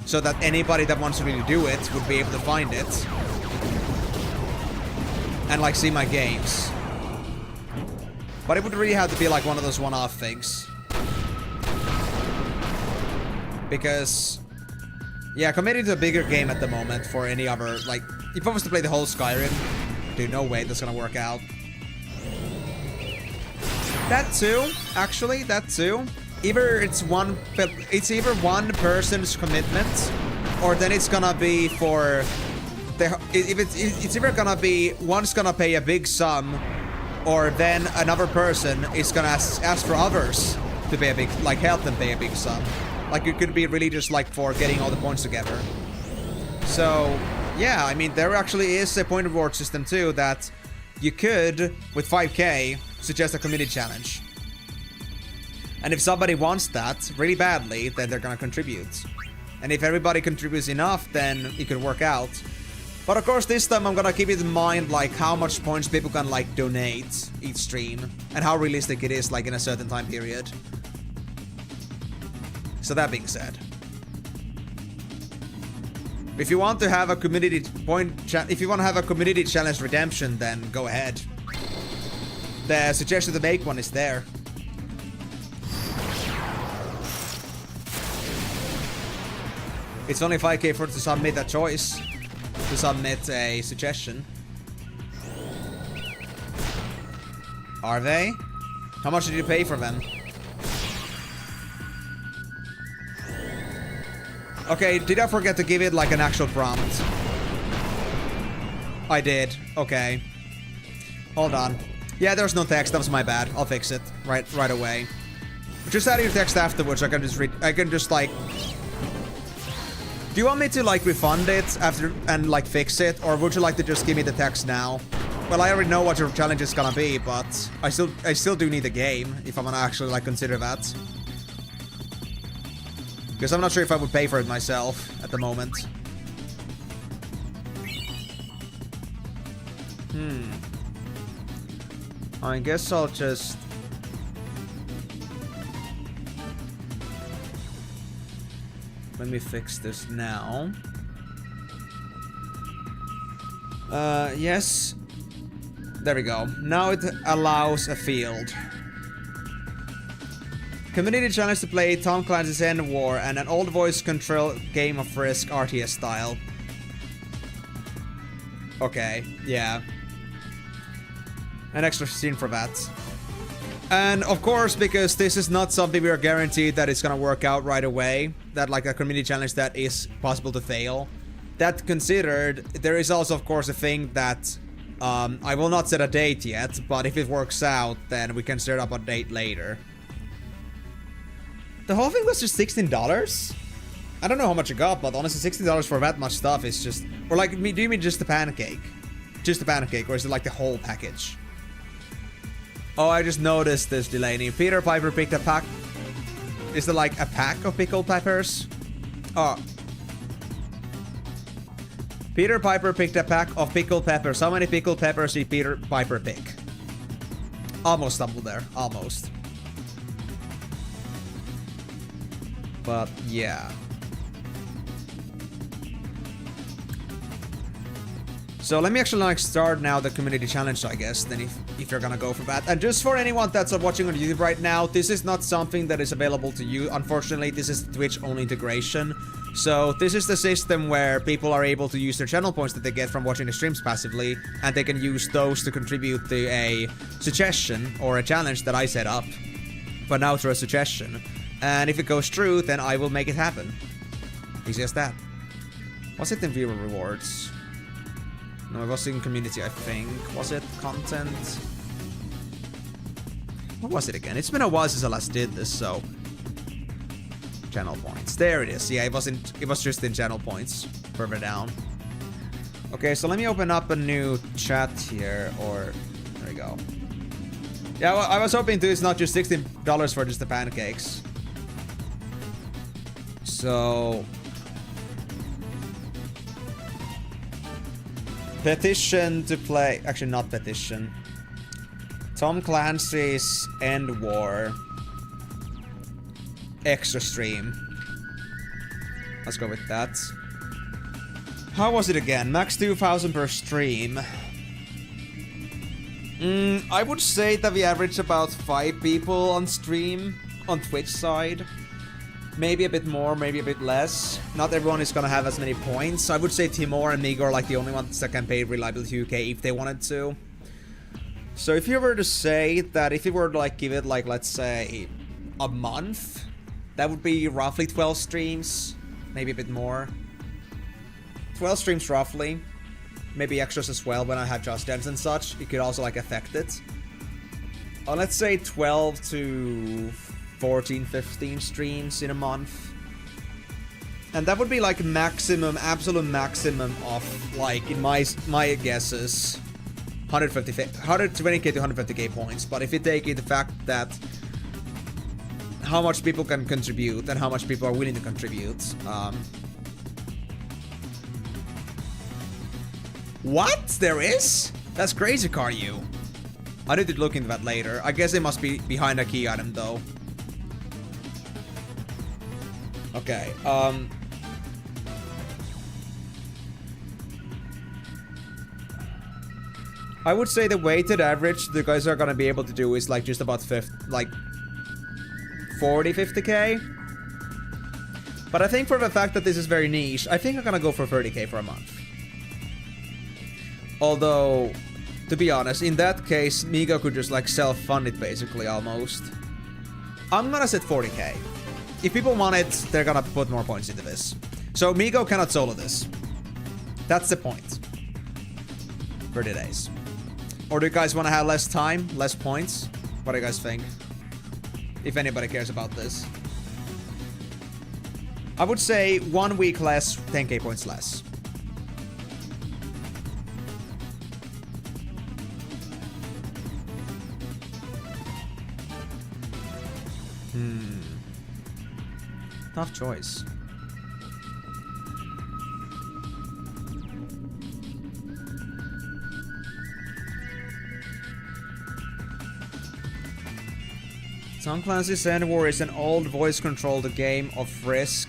So that anybody that wants to really do it would be able to find it. And, like, see my games. But it would really have to be, like, one of those one-off things. Because Yeah, committing to a bigger game at the moment for any other, like, if I was to play the whole Skyrim, dude, no way that's gonna work out. That too, actually, that too. Either it's either one person's commitment, or then it's gonna be for the, it's either gonna be one's gonna pay a big sum, or then another person is gonna ask for others to pay a big, like, help them pay a big sum. Like, it could be really just like for getting all the points together. So yeah, I mean, there actually is a point reward system too that you could, with 5k, suggest a community challenge. And if somebody wants that really badly, then they're gonna contribute. And if everybody contributes enough, then it could work out. But of course, this time I'm gonna keep it in mind, like, how much points people can, like, donate each stream. And how realistic it is, like, in a certain time period. So that being said, if you want to have a community challenge redemption, then go ahead. The suggestion to make one is there. It's only 5k for to submit a choice, to submit a suggestion. Are they? How much did you pay for them? Okay, did I forget to give it, like, an actual prompt? I did. Okay. Hold on. Yeah, there's no text. That was my bad. I'll fix it right away. Just add your text afterwards. I can just like... Do you want me to, like, refund it after and, like, fix it? Or would you like to just give me the text now? Well, I already know what your challenge is gonna be, but I still do need the game if I'm gonna actually, like, consider that. Because I'm not sure if I would pay for it myself at the moment. I guess I'll just... Let me fix this now. Yes. There we go. Now it allows a field. Community challenge to play Tom Clancy's End War and an old voice control game of Risk RTS style. Okay, yeah. An extra scene for that. And of course, because this is not something we are guaranteed that it's gonna work out right away, that, like, a community challenge that is possible to fail. That considered, there is also, of course, a thing that I will not set a date yet, but if it works out, then we can set up a date later. The whole thing was just $16? I don't know how much I got, but honestly, $16 for that much stuff is just... Or, like, do you mean just the pancake? Just the pancake, or is it, like, the whole package? Oh, I just noticed this, Delaney. Peter Piper picked a pack... Is there, like, a pack of pickled peppers? Oh. Peter Piper picked a pack of pickled peppers. How many pickled peppers did Peter Piper pick? Almost stumbled there. Almost. But, yeah. So let me actually, like, start now the community challenge, I guess, then if you're gonna go for that. And just for anyone that's watching on YouTube right now, this is not something that is available to you. Unfortunately, this is Twitch-only integration. So this is the system where people are able to use their channel points that they get from watching the streams passively, and they can use those to contribute to a suggestion or a challenge that I set up. But now through a suggestion. And if it goes through, then I will make it happen. Easy as that. Was it in viewer rewards? No, it was in community, I think. Was it content? What was it again? It's been a while since I last did this, so... Channel points. There it is. Yeah, it was just in channel points. Further down. Okay, so let me open up a new chat here, or... There we go. Yeah, well, I was hoping to, it's not just $16 for just the pancakes. So... Petition to play... Actually, not petition. Tom Clancy's End War. Extra stream. Let's go with that. How was it again? Max 2,000 per stream. I would say that we average about 5 people on stream on Twitch side. Maybe a bit more, maybe a bit less. Not everyone is gonna have as many points. I would say Timor and Migo are like the only ones that can pay reliability UK if they wanted to. So if you were to say that, if you were to like give it like, let's say, a month, that would be roughly 12 streams, maybe a bit more. 12 streams roughly, maybe extras as well when I have Just Dance and such. It could also like affect it. Let's say 12 to 14, 15 streams in a month. And that would be like maximum, absolute maximum of like, in my guesses, 120k to 150k points. But if you take it the fact that how much people can contribute and how much people are willing to contribute. What? There is? That's crazy, Karyu. I need to look into that later. I guess it must be behind a key item though. Okay, I would say the weighted average the guys are gonna be able to do is like just about 40, 50k. But I think for the fact that this is very niche, I think I'm gonna go for 30k for a month. Although, to be honest, in that case, Migo could just like self-fund it basically, almost. I'm gonna set 40k. If people want it, they're gonna put more points into this. So Migo cannot solo this. That's the point. 30 days. Or do you guys want to have less time, less points? What do you guys think? If anybody cares about this. I would say 1 week less, 10k points less. Tough choice. Tom Clancy's End War is an old voice-controlled game of Risk.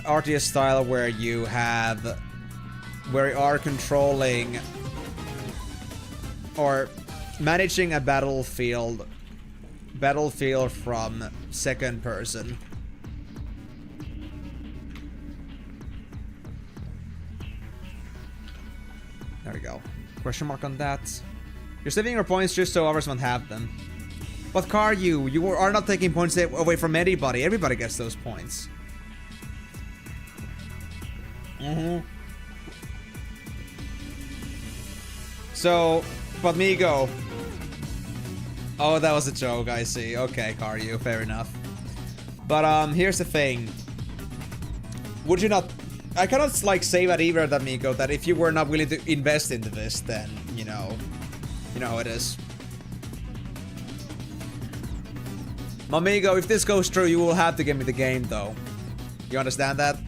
RTS style where you are controlling or managing a battlefield from second person. There we go. Question mark on that. You're saving your points just so others won't have them. But Karyu, you are not taking points away from anybody. Everybody gets those points. So, but Migo. Oh, that was a joke, I see. Okay, Karyu, fair enough. But here's the thing. Would you not... I cannot like say that either, that Migo, that if you were not willing to invest into this, then, you know how it is. Mamigo, if this goes through, you will have to give me the game, though. You understand that?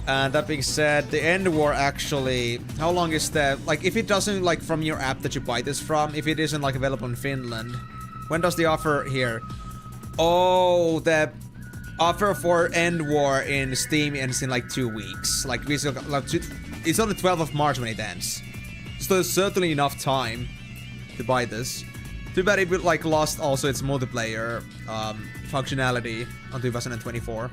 And that being said, the End War actually... How long is that? Like, if it doesn't, like, from your app that you buy this from, if it isn't, like, available in Finland, when does the offer here? Oh, the offer for End War in Steam ends in, like, 2 weeks. Like, it's on the 12th of March when it ends. So there's certainly enough time to buy this. Too bad it like lost also its multiplayer functionality on 2024.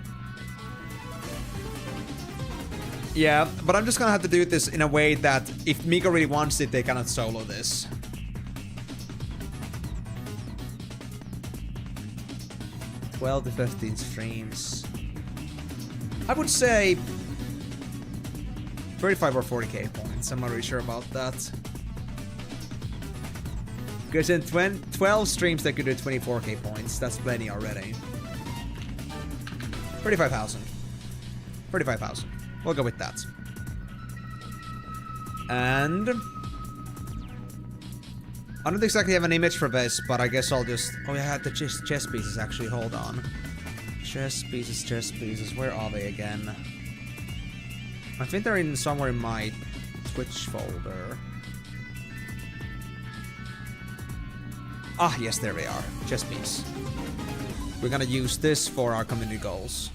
Yeah, but I'm just gonna have to do this in a way that if Migo really wants it, they cannot solo this. $12 to 15 streams. I would say 35 or 40k points. I'm not really sure about that. Because in 12 streams they could do 24k points. That's plenty already. 35,000. 35,000. We'll go with that. And I don't exactly have an image for this, but I guess I'll just... Oh yeah, the chess pieces actually. Hold on. Chess pieces. Where are they again? I think they're in somewhere in my Twitch folder. Ah, yes, there they are. Chess piece. We're gonna use this for our community goals.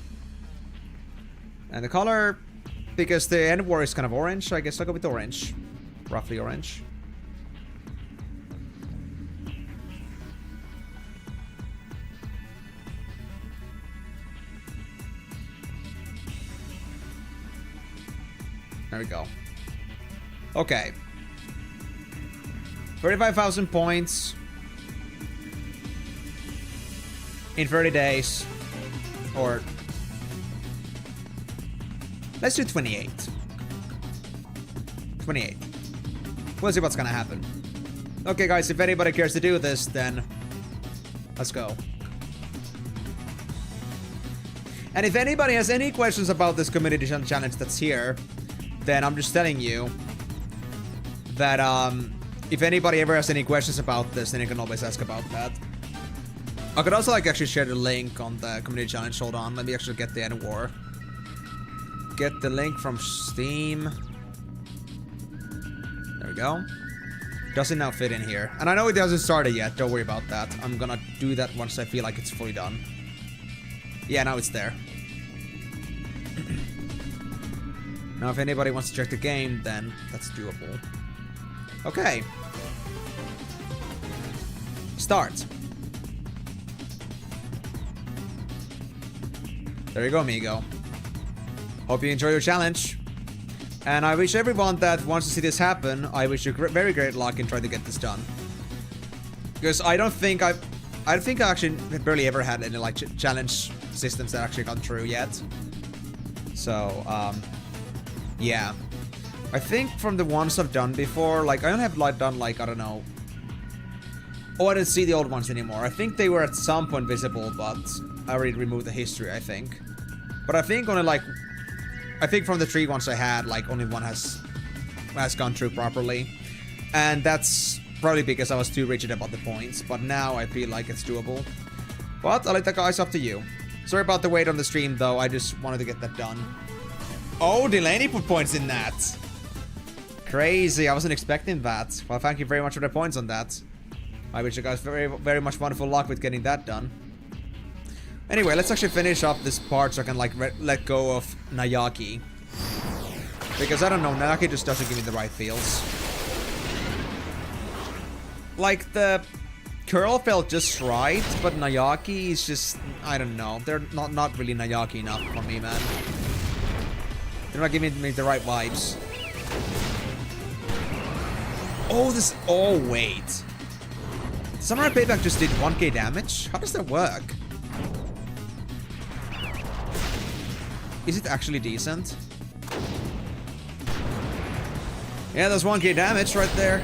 And the color, because the End War is kind of orange, I guess I'll go with orange. Roughly orange. There we go. Okay. 35,000 points. In 30 days. Or... let's do 28. 28. We'll see what's gonna happen. Okay, guys, if anybody cares to do this, then... let's go. And if anybody has any questions about this community challenge that's here, then I'm just telling you that if anybody ever has any questions about this, then you can always ask about that. I could also like actually share the link on the community challenge. Hold on, let me actually get the end war. Get the link from Steam. There we go. Doesn't now fit in here. And I know it hasn't started yet, don't worry about that. I'm gonna do that once I feel like it's fully done. Yeah, now it's there. Now if anybody wants to check the game, then that's doable. Okay. Start. There you go, amigo. Hope you enjoy your challenge. And I wish everyone that wants to see this happen, I wish you very great luck in trying to get this done. Because I think I actually barely ever had any like challenge systems that actually gone through yet. So, yeah. I think from the ones I've done before, like I only have like done like, I don't know. Oh, I didn't see the old ones anymore. I think they were at some point visible, but I already removed the history, I think. But I think only like, I think from the 3 ones I had, like only one has gone through properly. And that's probably because I was too rigid about the points, but now I feel like it's doable. But I'll let that guys up to you. Sorry about the wait on the stream though, I just wanted to get that done. Oh, Delaney put points in that. Crazy, I wasn't expecting that. Well, thank you very much for the points on that. I wish you guys very much wonderful luck with getting that done. Anyway, let's actually finish up this part so I can like let go of Nayaki. Because I don't know, Nayaki just doesn't give me the right feels. Like the curl felt just right, but Nayaki is just, I don't know. They're not really Nayaki enough for me, man. They're not giving me the right vibes. Oh, this, oh wait. Samurai Payback just did 1k damage? How does that work? Is it actually decent? Yeah, that's 1k damage right there.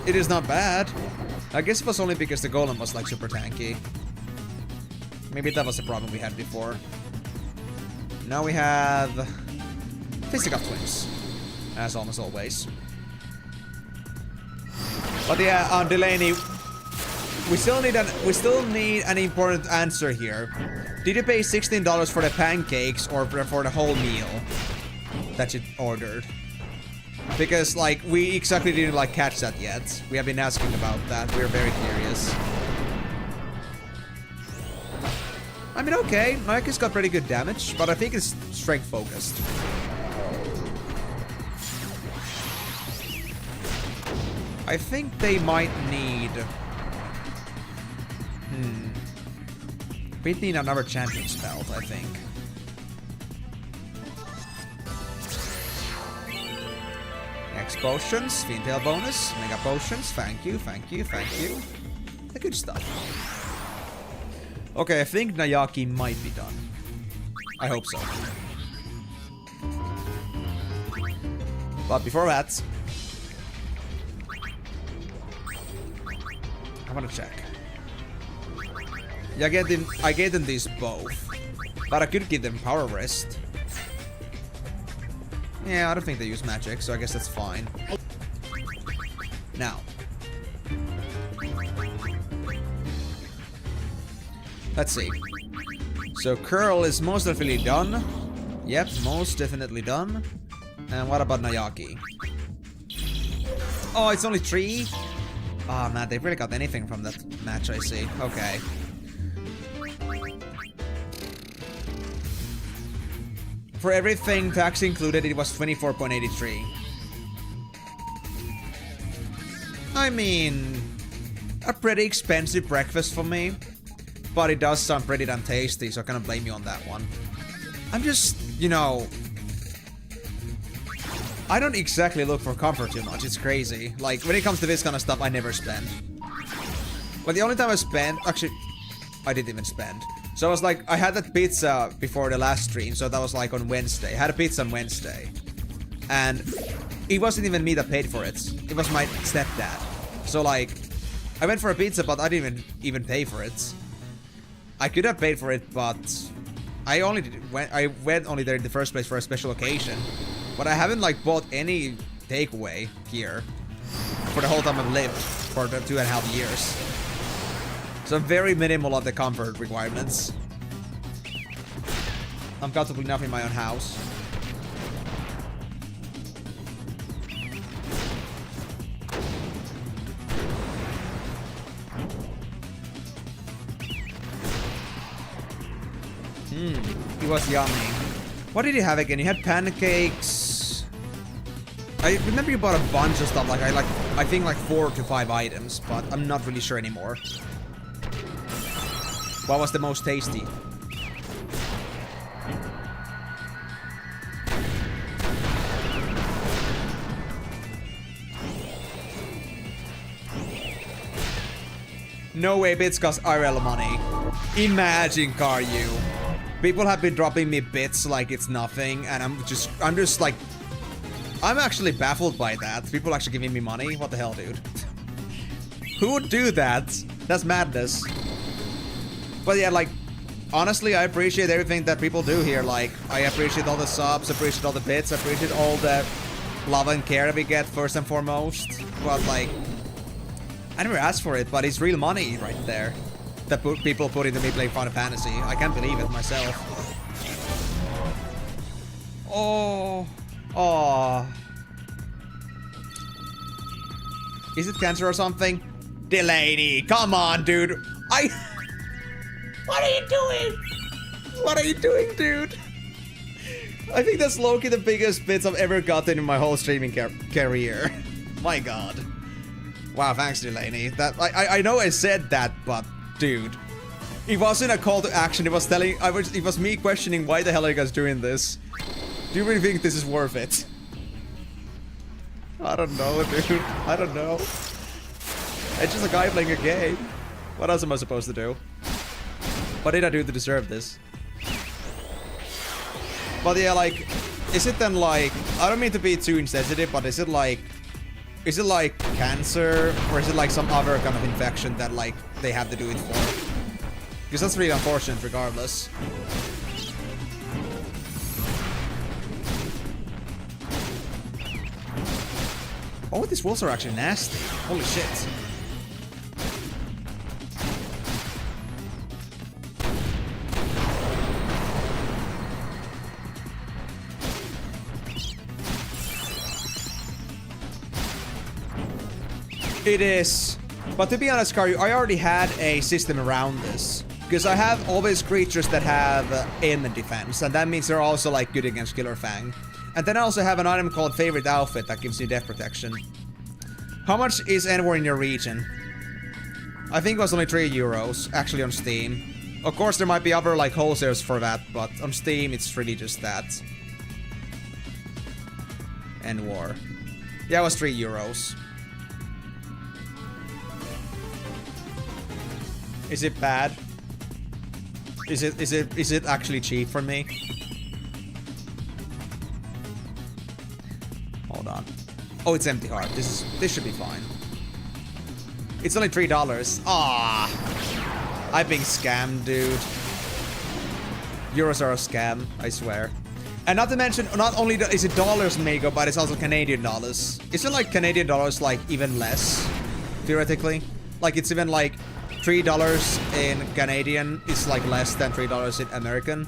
It is not bad. I guess it was only because the golem was like super tanky. Maybe that was the problem we had before. Now we have Fisticuff Twins, as almost always. But yeah, on Delaney, we still need an important answer here. Did you pay $16 for the pancakes or for the whole meal that you ordered? Because like we exactly didn't like catch that yet. We have been asking about that. We're very curious. I mean, okay, Nayaki's got pretty good damage, but I think it's strength focused. I think they might need... We need another champion spell, I think. X potions, Fiendtail bonus, Mega potions, thank you, thank you, thank you. The good stuff. Okay, I think Nayaki might be done. I hope so. But before that, I want to check. Yeah, I gave them these both, but I could give them power rest. Yeah, I don't think they use magic, so I guess that's fine. Now, let's see. So curl is most definitely done. Yep, most definitely done. And what about Nayaki? Oh, it's only 3? Oh man, they really got anything from that match, I see. Okay. For everything, tax included, it was 24.83. I mean, a pretty expensive breakfast for me. But it does sound pretty damn tasty, so I can't blame you on that one. I'm just, you know... I don't exactly look for comfort too much. It's crazy. Like, when it comes to this kind of stuff, I never spend. But the only time I spent... Actually, I didn't even spend. So I was like, I had that pizza before the last stream, so that was like on Wednesday. I had a pizza on Wednesday. And it wasn't even me that paid for it. It was my stepdad. So like, I went for a pizza, but I didn't even pay for it. I could have paid for it, but I went only there in the first place for a special occasion. But I haven't like bought any takeaway here for the whole time I've lived for the 2.5 years. So very minimal of the comfort requirements. I'm comfortable enough in my own house. It was yummy. What did you have again? You had pancakes. I remember you bought a bunch of stuff. I think like 4 to 5 items, but I'm not really sure anymore. What was the most tasty? No way bits cost IRL money. Imagine, Karyu. People have been dropping me bits like it's nothing, and I'm just like... I'm actually baffled by that. People actually giving me money? What the hell, dude? Who would do that? That's madness. But yeah, like, honestly, I appreciate everything that people do here. Like, I appreciate all the subs, appreciate all the bits, appreciate all the love and care that we get first and foremost. But like, I never asked for it, but it's real money right there that people put into me playing Final Fantasy. I can't believe it myself. Oh. Oh. Is it cancer or something? Delaney, come on, dude. What are you doing? What are you doing, dude? I think that's low-key the biggest bits I've ever gotten in my whole streaming career. My god. Wow, thanks, Delaney. That I know I said that, but dude, it wasn't a call to action. It was me questioning why the hell are you guys doing this? Do you really think this is worth it? I don't know, dude. I don't know. It's just a guy playing a game. What else am I supposed to do? What did I do to deserve this? But yeah, like, is it then like, I don't mean to be too insensitive, but is it like cancer, or is it like some other kind of infection that like they have to do it for? Because that's really unfortunate regardless. Oh, these walls are actually nasty. Holy shit. It is. But to be honest, Karyu, I already had a system around this. Because I have always creatures that have aim and defense. And that means they're also like good against Killer Fang. And then I also have an item called Favorite Outfit that gives you death protection. How much is Anywhere in your region? I think it was only €3, actually on Steam. Of course, there might be other like wholesalers for that, but on Steam, it's really just that. And War. Yeah, it was €3. Is it bad? Is it actually cheap for me? Hold on. Oh, it's empty heart. This should be fine. It's only $3. Ah, I'm being scammed, dude. Euros are a scam, I swear. And not to mention, not only is it dollars, Mego, but it's also Canadian dollars. Isn't like Canadian dollars like even less, theoretically? Like it's even like $3 in Canadian is like less than $3 in American.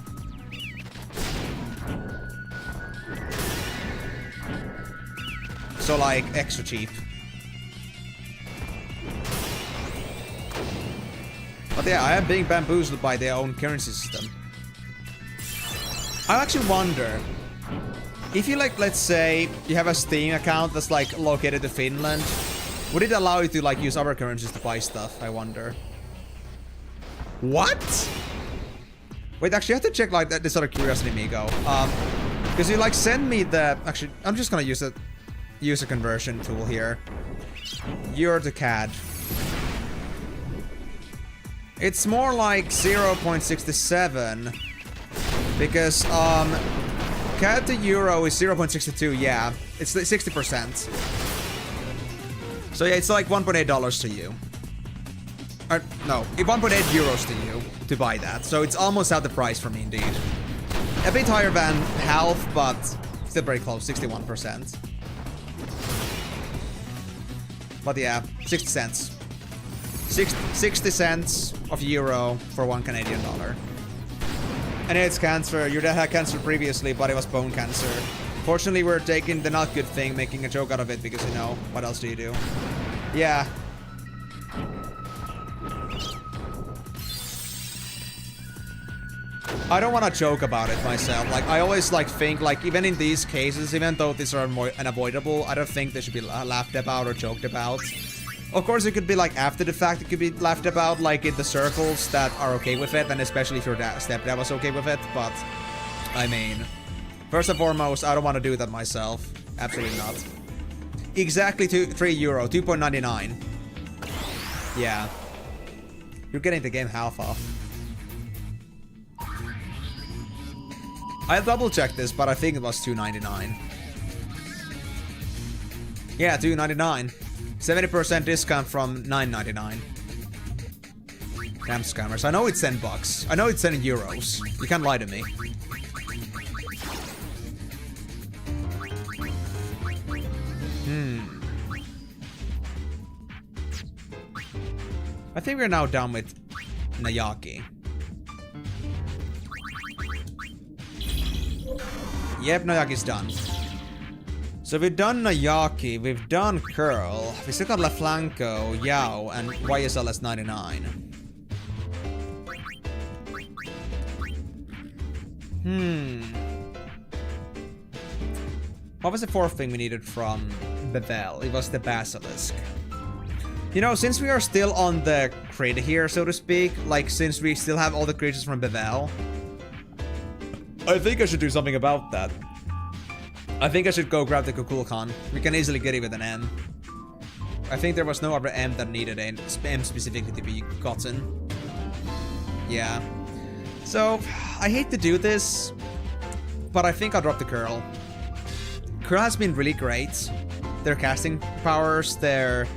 So like extra cheap. But yeah, I am being bamboozled by their own currency system. I actually wonder if you like, let's say you have a Steam account that's like located in Finland, would it allow you to like use other currencies to buy stuff? I wonder. What? Wait, actually I have to check like that. This out of curiosity, Migo. Because you like send me the... Actually, I'm just gonna use a conversion tool here. Euro to CAD. It's more like 0.67. Because, CAD to Euro is 0.62, yeah. It's 60%. So yeah, it's like $1.8 to you. Or, no, 1.8 euros to you to buy that. So it's almost out the price for me, indeed. A bit higher than half, but still very close, 61%. But yeah, 60 cents. 60 cents of euro for $1 Canadian. And it's cancer. Your dad had cancer previously, but it was bone cancer. Fortunately, we're taking the not good thing, making a joke out of it because, you know, what else do you do? Yeah. I don't want to joke about it myself. Like, I always, like, think, like, even in these cases, even though these are more unavoidable, I don't think they should be laughed about or joked about. Of course, it could be, like, after the fact, it could be laughed about, like, in the circles that are okay with it, and especially if your stepdad was okay with it, but, I mean, first and foremost, I don't want to do that myself. Absolutely not. Exactly 3 euro, 2.99. Yeah. You're getting the game half off. I'll double check this, but I think it was $2.99. Yeah, $2.99. 70% discount from $9.99. Damn scammers. I know it's $10. I know it's 10 euros. You can't lie to me. I think we're now done with Nayaki. Yep, Nayaki's done. So we've done Nayaki, we've done Curl, we still got Laflanco, Yao, and YSL S99. What was the fourth thing we needed from Bevel? It was the Basilisk. You know, since we are still on the grid here, so to speak, like since we still have all the creatures from Bevel, I think I should do something about that. I think I should go grab the Kukulkan. We can easily get it with an M. I think there was no other M that needed an M specifically to be gotten. Yeah. So, I hate to do this, but I think I'll drop the Curl. Curl has been really great. Their casting powers, their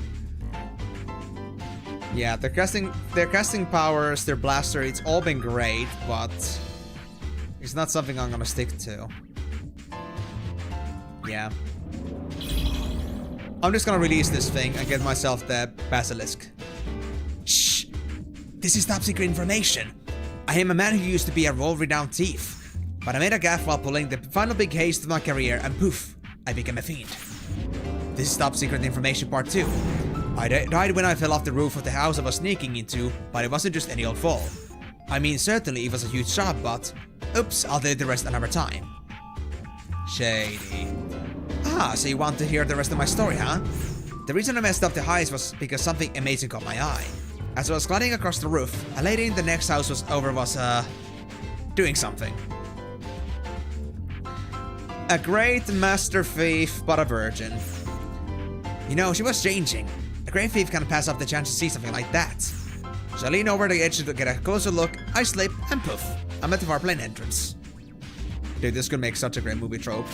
casting powers, their blaster, it's all been great, but it's not something I'm gonna stick to. Yeah. I'm just gonna release this thing and get myself the Basilisk. Shh! This is top secret information. I am a man who used to be a world-renowned thief, but I made a gaffe while pulling the final big haste of my career, and poof, I became a fiend. This is top secret information part 2. I died when I fell off the roof of the house I was sneaking into, but it wasn't just any old fall. I mean, certainly it was a huge job, but oops, I'll tell you the rest another time. Shady. Ah, so you want to hear the rest of my story, huh? The reason I messed up the heist was because something amazing caught my eye. As I was gliding across the roof, a lady in the next house was doing something. A great master thief, but a virgin. You know, she was changing. A great thief can't pass up the chance to see something like that. So I lean over the edge to get a closer look, I slip, and poof, I'm at the far plane entrance. Dude, this could make such a great movie trope.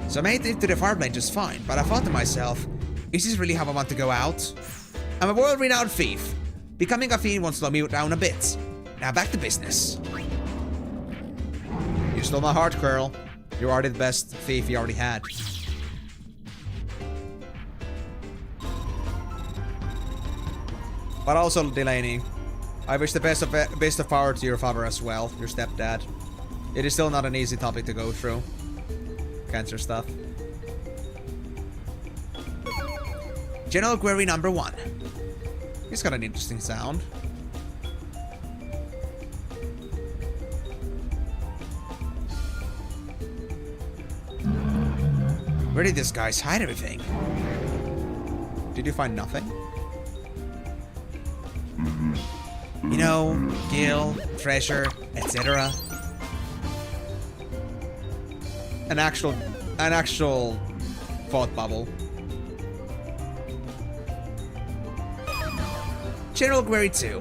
So I made it to the far plane just fine, but I thought to myself, is this really how I want to go out? I'm a world-renowned thief. Becoming a fiend won't slow me down a bit. Now back to business. You stole my heart, Curl. You're already the best thief you already had. But also, Delaney, I wish the best of power to your father as well, your stepdad. It is still not an easy topic to go through. Cancer stuff. General query number 1. He's got an interesting sound. Where did these guys hide everything? Did you find nothing? You know, Gil, treasure, etc. And an actual thought bubble. General Query 2.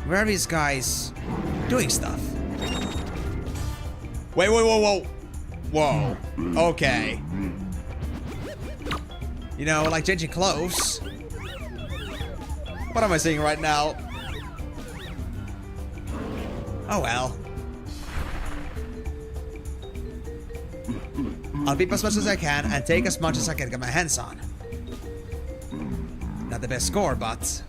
Where are these guys doing stuff? Wait, whoa. Whoa. Okay. You know, like changing clothes. What am I seeing right now? Oh well. I'll beep as much as I can and take as much as I can get my hands on. Not the best score, but...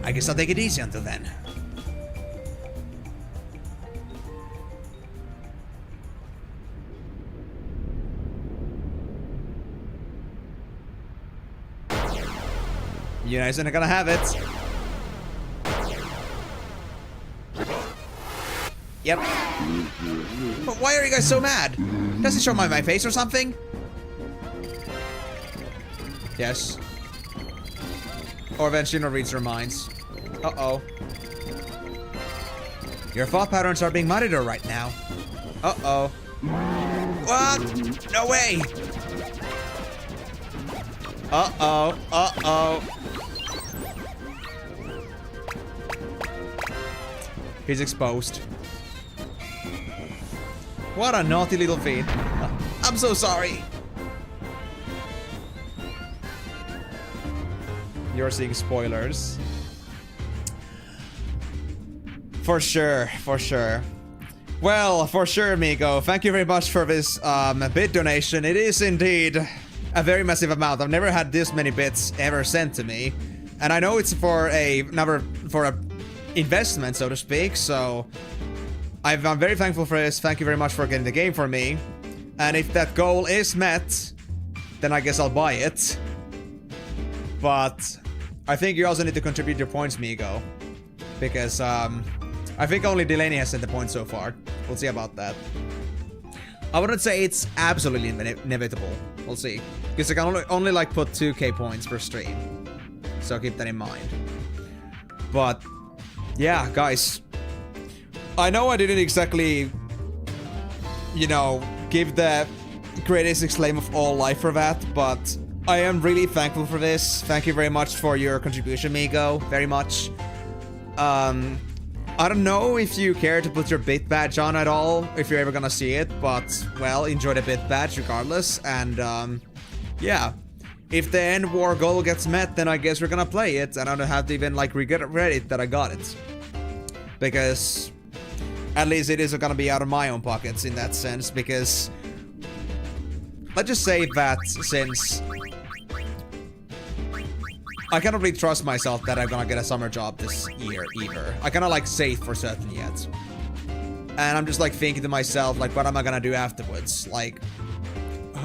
I guess I'll take it easy until then. You guys aren't gonna have it. Yep. But why are you guys so mad? Does it show my face or something? Yes. Or eventually reads their minds. Uh-oh. Your thought patterns are being monitored right now. Uh-oh. What? No way! Uh-oh. Uh-oh. He's exposed. What a naughty little feet. I'm so sorry. You're seeing spoilers. For sure, for sure. Well, for sure, amigo. Thank you very much for this bit donation. It is indeed a very massive amount. I've never had this many bits ever sent to me. And I know it's for a investment, so to speak, so I'm very thankful for this. Thank you very much for getting the game for me. And if that goal is met, then I guess I'll buy it. But I think you also need to contribute your points, Migo. Because I think only Delaney has sent the points so far. We'll see about that. I wouldn't say it's absolutely inevitable. We'll see. Because I can only like put 2k points per stream. So keep that in mind. But yeah, guys. I know I didn't exactly, you know, give the greatest exclaim of all life for that, but I am really thankful for this. Thank you very much for your contribution, Migo. Very much. I don't know if you care to put your bit badge on at all, if you're ever gonna see it, but, well, enjoy the bit badge regardless, and, yeah. If the end war goal gets met, then I guess we're gonna play it, and I don't have to even, like, regret it that I got it. Because at least it is gonna be out of my own pockets in that sense, because let's just say that since I cannot really trust myself that I'm gonna get a summer job this year either. I cannot like say for certain yet. And I'm just like thinking to myself, like, what am I gonna do afterwards? Like,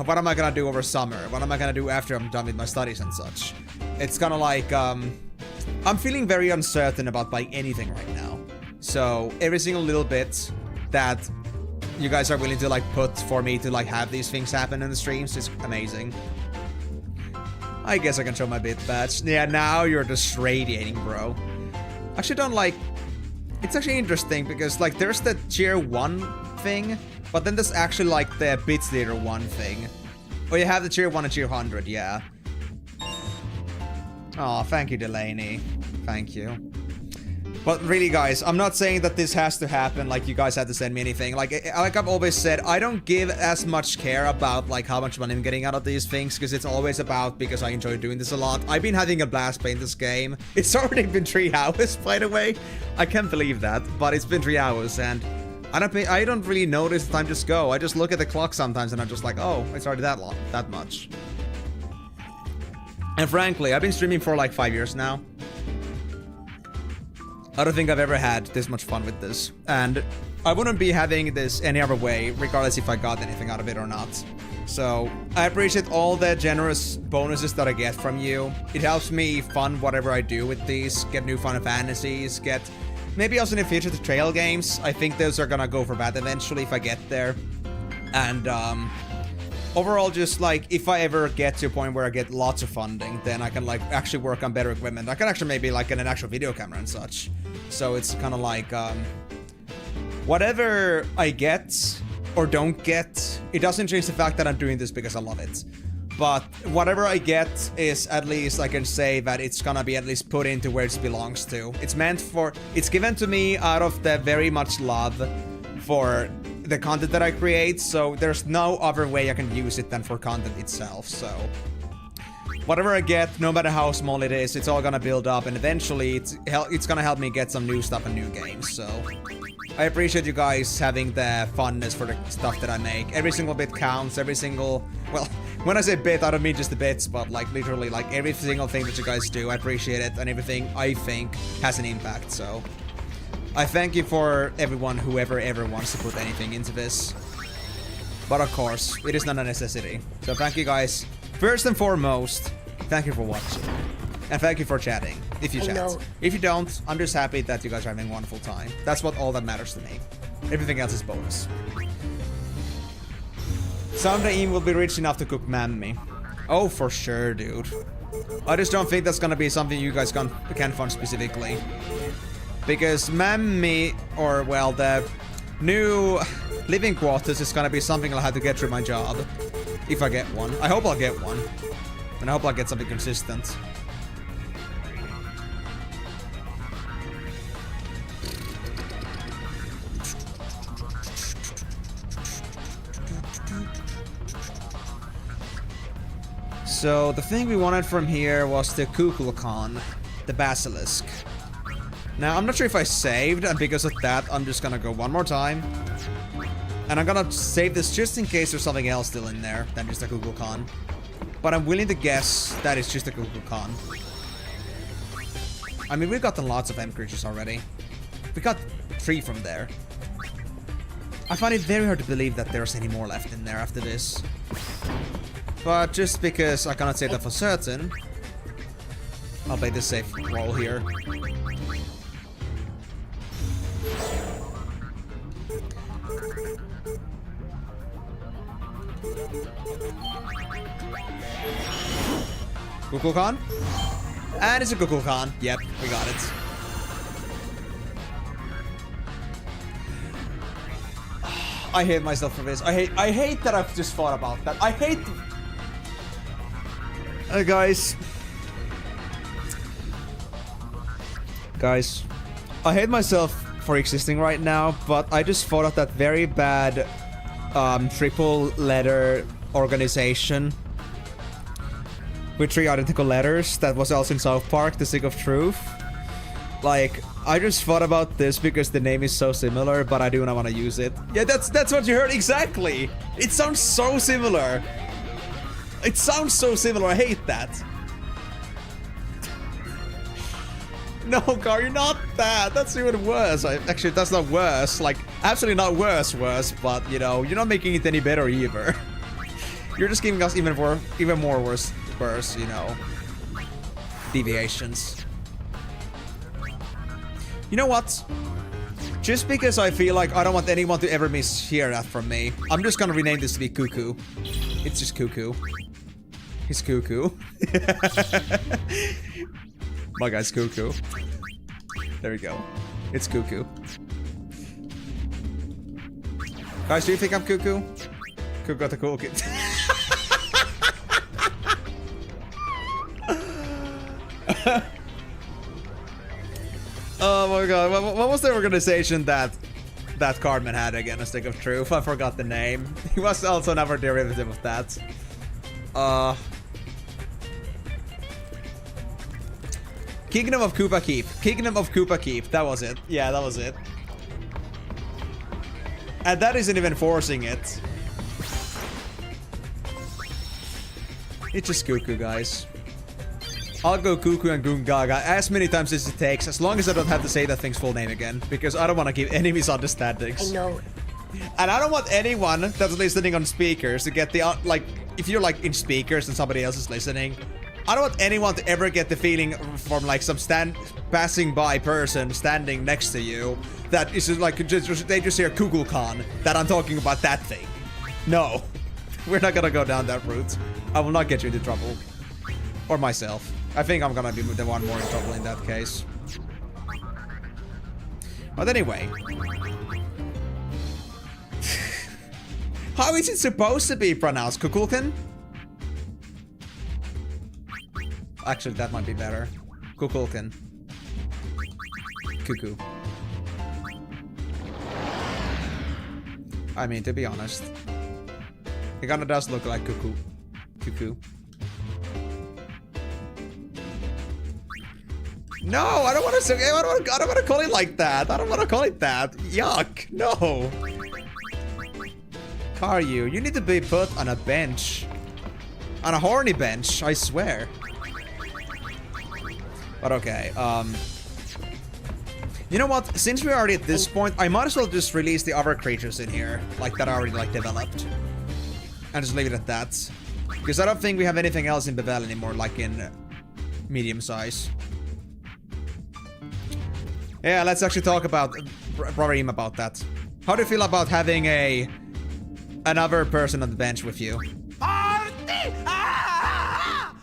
what am I gonna do over summer? What am I gonna do after I'm done with my studies and such? It's kind of like, I'm feeling very uncertain about buying anything right now. So every single little bit that you guys are willing to like put for me to like have these things happen in the streams is amazing. I guess I can show my bit badge. Yeah, now you're just radiating, bro. Actually don't like... It's actually interesting because like there's the tier 1 thing, but then there's actually like the bits leader 1 thing. Oh, you have the tier 1 and tier 100, yeah. Oh, thank you, Delaney. Thank you. But really, guys, I'm not saying that this has to happen, like you guys have to send me anything. Like I've always said, I don't give as much care about like how much money I'm getting out of these things, because it's always about because I enjoy doing this a lot. I've been having a blast playing this game. It's already been 3 hours, by the way. I can't believe that, but it's been 3 hours, and I don't really notice the time just go. I just look at the clock sometimes, and I'm just like, oh, it's already that much. And frankly, I've been streaming for like 5 years now. I don't think I've ever had this much fun with this, and I wouldn't be having this any other way, regardless if I got anything out of it or not. So, I appreciate all the generous bonuses that I get from you. It helps me fund whatever I do with these, get new Final Fantasies, get maybe also in the future the trail games. I think those are gonna go for that eventually if I get there. And, overall, just like, if I ever get to a point where I get lots of funding, then I can like actually work on better equipment. I can actually maybe like get an actual video camera and such. So it's kind of like, whatever I get or don't get, it doesn't change the fact that I'm doing this because I love it. But whatever I get is at least I can say that it's gonna be at least put into where it belongs to. It's meant for, it's given to me out of the very much love for the content that I create, so there's no other way I can use it than for content itself, so whatever I get, no matter how small it is, it's all gonna build up, and eventually it's gonna help me get some new stuff and new games, so I appreciate you guys having the funness for the stuff that I make. Every single bit counts, every single, well, when I say bit, I don't mean just the bits, but like literally like every single thing that you guys do, I appreciate it, and everything I think has an impact, so I thank you for everyone, whoever ever wants to put anything into this. But of course, it is not a necessity. So thank you guys. First and foremost, thank you for watching. And thank you for chatting, if you chat. If you don't, I'm just happy that you guys are having a wonderful time. That's what all that matters to me. Everything else is bonus. Someday Ian will be rich enough to cook Mammy. Oh, for sure, dude. I just don't think that's gonna be something you guys can fund specifically. Because Mammy, or well, the new living quarters is gonna be something I'll have to get through my job. If I get one. I hope I'll get one. And I hope I'll get something consistent. So, the thing we wanted from here was the Kukulkan, the Basilisk. Now, I'm not sure if I saved, and because of that, I'm just gonna go one more time. And I'm gonna save this just in case there's something else still in there than just a Kukulkan. But I'm willing to guess that it's just a Kukulkan. I mean, we've gotten lots of M creatures already. We got 3 from there. I find it very hard to believe that there's any more left in there after this. But just because I cannot say that for certain, I'll play the safe roll here. Kukulkan? And it's a Kukulkan. Yep, we got it. I hate myself for this. I hate that I've just thought about that. I hate... Guys. Guys. I hate myself for existing right now, but I just thought of that very bad triple letter organization with 3 identical letters that was also in South Park, The Stick of Truth. Like, I just thought about this because the name is so similar, but I do not want to use it. Yeah, that's what you heard exactly. It sounds so similar. It sounds so similar. I hate that. No, Gar, you're not that. That's even worse. Actually, that's not worse. Like, absolutely not worse, but, you know, you're not making it any better either. You're just giving us even more worse, you know, deviations. You know what? Just because I feel like I don't want anyone to ever mishear that from me, I'm just gonna rename this to be Cuckoo. It's just Cuckoo. He's Cuckoo. My guy's Cuckoo. There we go. It's Cuckoo. Guys, do you think I'm Cuckoo? Cuckoo got the cool kid. Oh my god, what was the organization that Cartman had again? A Stick of Truth? I forgot the name. He was also another derivative of that. Kingdom of Koopa Keep. Kingdom of Koopa Keep. That was it. Yeah, that was it. And that isn't even forcing it. It's just Cuckoo, guys. I'll go Cuckoo and Goongaga as many times as it takes, as long as I don't have to say that thing's full name again, because I don't want to give any misunderstandings. I know. And I don't want anyone that's listening on speakers to get the, like, if you're like in speakers and somebody else is listening, I don't want anyone to ever get the feeling from like some passing by person standing next to you that is just like, they just hear Kukulkan, that I'm talking about that thing. No. We're not gonna go down that route. I will not get you into trouble. Or myself. I think I'm gonna be the one more in trouble in that case. But anyway. How is it supposed to be pronounced? Kukulkan? Actually, that might be better. Kukulkan. Cuckoo. I mean, to be honest. It kinda does look like cuckoo. Cuckoo. No, I don't want to. I don't want to call it like that. I don't want to call it that. Yuck! No. Karyu, you need to be put on a bench, on a horny bench. I swear. But okay. You know what? Since we're already at this point, I might as well just release the other creatures in here, like that are already like developed, and just leave it at that. Because I don't think we have anything else in Bevel anymore, like in medium size. Yeah, let's actually talk about Brother about that. How do you feel about having another person on the bench with you? Party!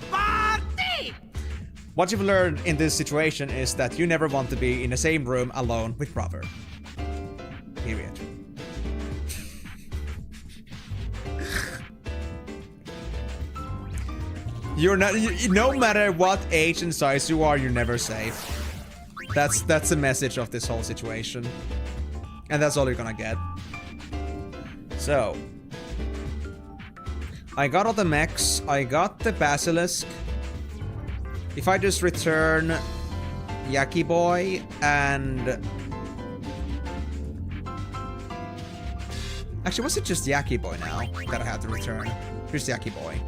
Party! What you've learned in this situation is that you never want to be in the same room alone with Brother. Period. You're not. No matter what age and size you are, you're never safe. That's the message of this whole situation. And that's all you're gonna get. So. I got all the mechs. I got the Basilisk. If I just return Yaki Boy and... Actually, was it just Yaki Boy now that I have to return? Here's Yaki Boy.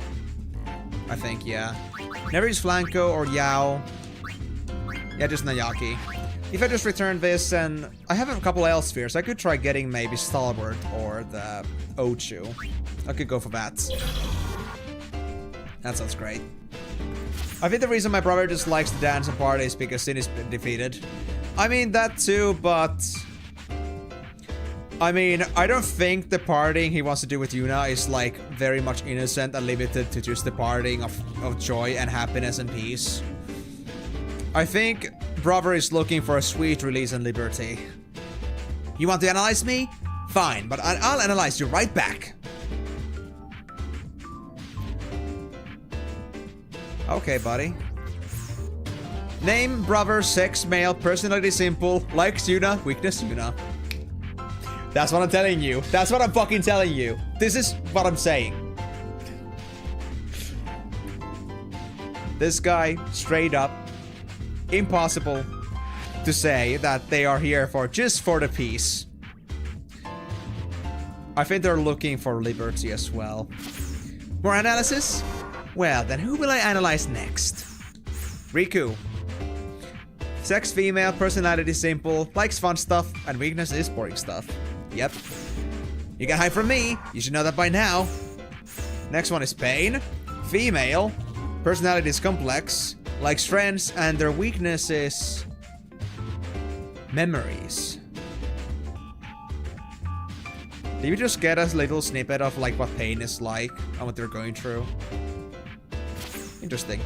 I think, yeah. Never use Flanco or Yao. Yeah, just Nayaki. If I just return this, and I have a couple L spheres, I could try getting maybe Stalwart or the Ochu. I could go for that. That sounds great. I think the reason my brother just likes to dance and party is because Sin is defeated. I mean, that too, but... I mean, I don't think the partying he wants to do with Yuna is, like, very much innocent and limited to just the partying of joy and happiness and peace. I think Brother is looking for a sweet release and liberty. You want to analyze me? Fine, but I'll analyze you right back. Okay, buddy. Name, brother, sex, male, personality simple, likes Yuna, weakness Yuna. That's what I'm telling you. That's what I'm fucking telling you. This is what I'm saying. This guy, straight up, impossible to say that they are here for just for the peace. I think they're looking for liberty as well. More analysis? Well, then who will I analyze next? Rikku. Sex female, personality simple, likes fun stuff, and weakness is boring stuff. Yep. You get hype from me. You should know that by now. Next one is Payne. Female. Personality is complex. Likes friends, and their weakness is... memories. Did you just get a little snippet of like what Payne is like and what they're going through? Interesting.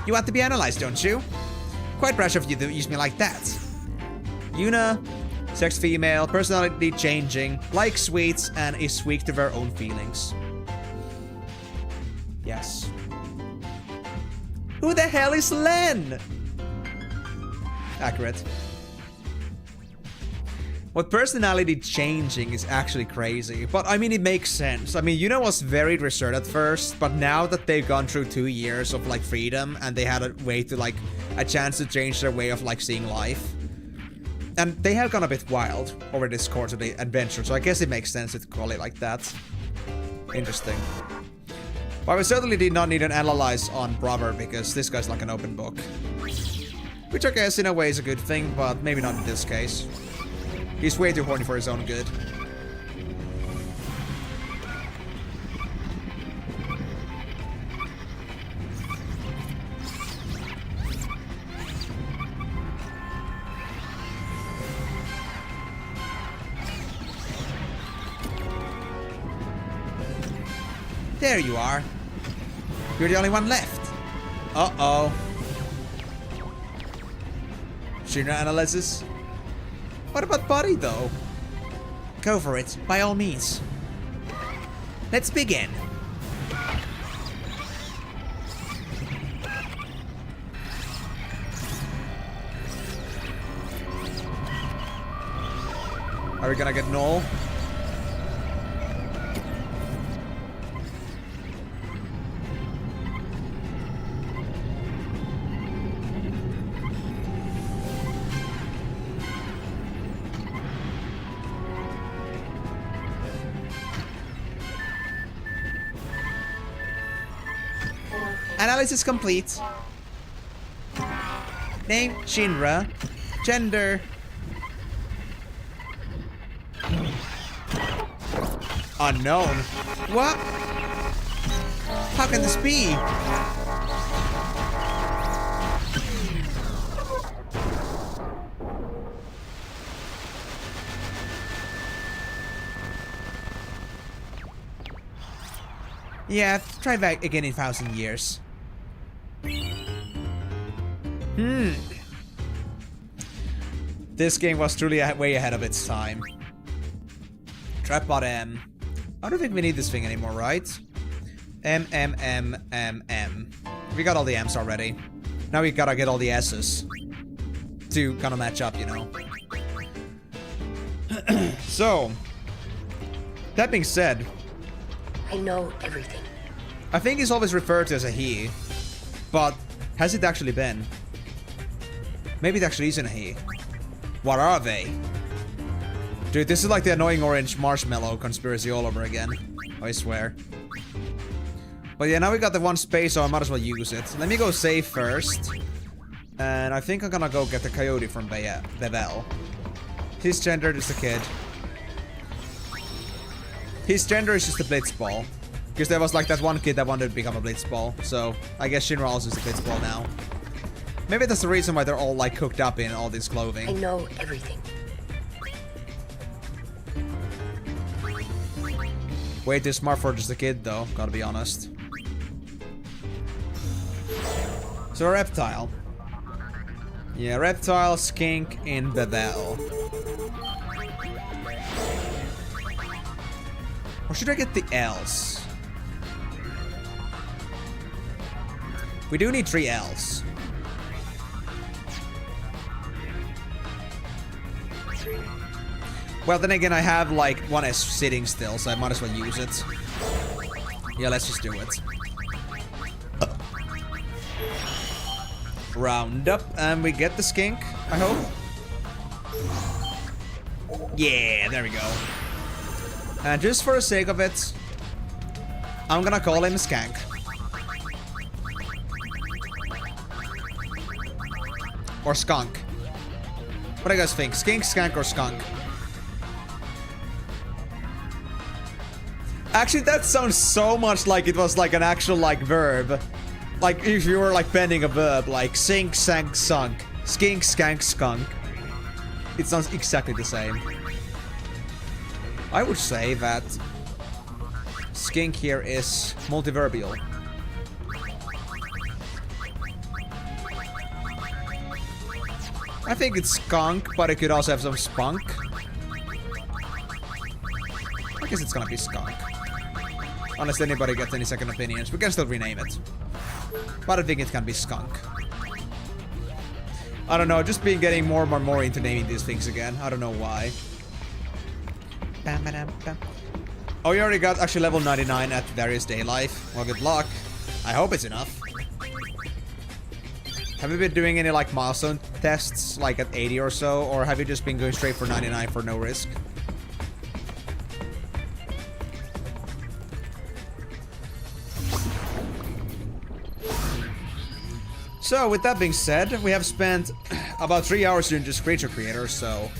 You want to be analyzed, don't you? Quite brash of you to use me like that. Yuna. Sex female, personality changing, likes sweets, and is weak to their own feelings. Yes. Who the hell is Len? Accurate. What personality changing is actually crazy, but I mean it makes sense. I mean, Yuna was very reserved at first, but now that they've gone through 2 years of like freedom and they had a way to like a chance to change their way of like seeing life. And they have gone a bit wild over this course of the adventure, so I guess it makes sense to call it like that. Interesting. But we certainly did not need an analyze on Brother, because this guy's like an open book. Which I guess in a way is a good thing, but maybe not in this case. He's way too horny for his own good. There you are. You're the only one left. Uh-oh. Shinra analysis. What about Buddy, though? Go for it, by all means. Let's begin. Are we gonna get null? Analysis complete. Name, Shinra. Gender. Unknown. What? How can this be? Yeah, try back again in 1,000 years. This game was truly way ahead of its time. Trapbot M. I don't think we need this thing anymore, right? M. We got all the M's already. Now we gotta get all the S's to kind of match up, you know. So, that being said, I know everything. I think he's always referred to as a he, but has it actually been? Maybe it actually isn't a he. What are they? Dude, this is like the annoying orange marshmallow conspiracy all over again. I swear. But yeah, now we got the one space, so I might as well use it. Let me go save first. And I think I'm gonna go get the coyote from Bevel. His gender is the kid. His gender is just a blitzball. Because there was like that one kid that wanted to become a blitzball. So I guess Shinra also is a blitzball now. Maybe that's the reason why they're all like cooked up in all this clothing. I know everything. Way too smart for just a kid though, gotta be honest. So a reptile. Yeah, reptile, skink in Bevel. Or should I get the L's? We do need 3 L's. Well, then again, I have like 1 S sitting still, so I might as well use it. Yeah, let's just do it. Round up, and we get the skink, I hope. Yeah, there we go. And just for the sake of it, I'm gonna call him Skank. Or Skunk. What do you guys think? Skink, Skank, or Skunk? Actually, that sounds so much like it was like an actual like verb. Like if you were like bending a verb, like sink, sank, sunk. Skink, skank, skunk. It sounds exactly the same. I would say that skink here is multiverbial. I think it's skunk, but it could also have some spunk. I guess it's gonna be skunk. Unless anybody gets any second opinions, we can still rename it. But I think it can be skunk. I don't know, just been getting more and more into naming these things again. I don't know why. Oh, you already got actually level 99 at Darius Day Life. Well, good luck. I hope it's enough. Have you been doing any like milestone tests like at 80 or so? Or have you just been going straight for 99 for no risk? So, with that being said, we have spent about 3 hours doing just creature creators, so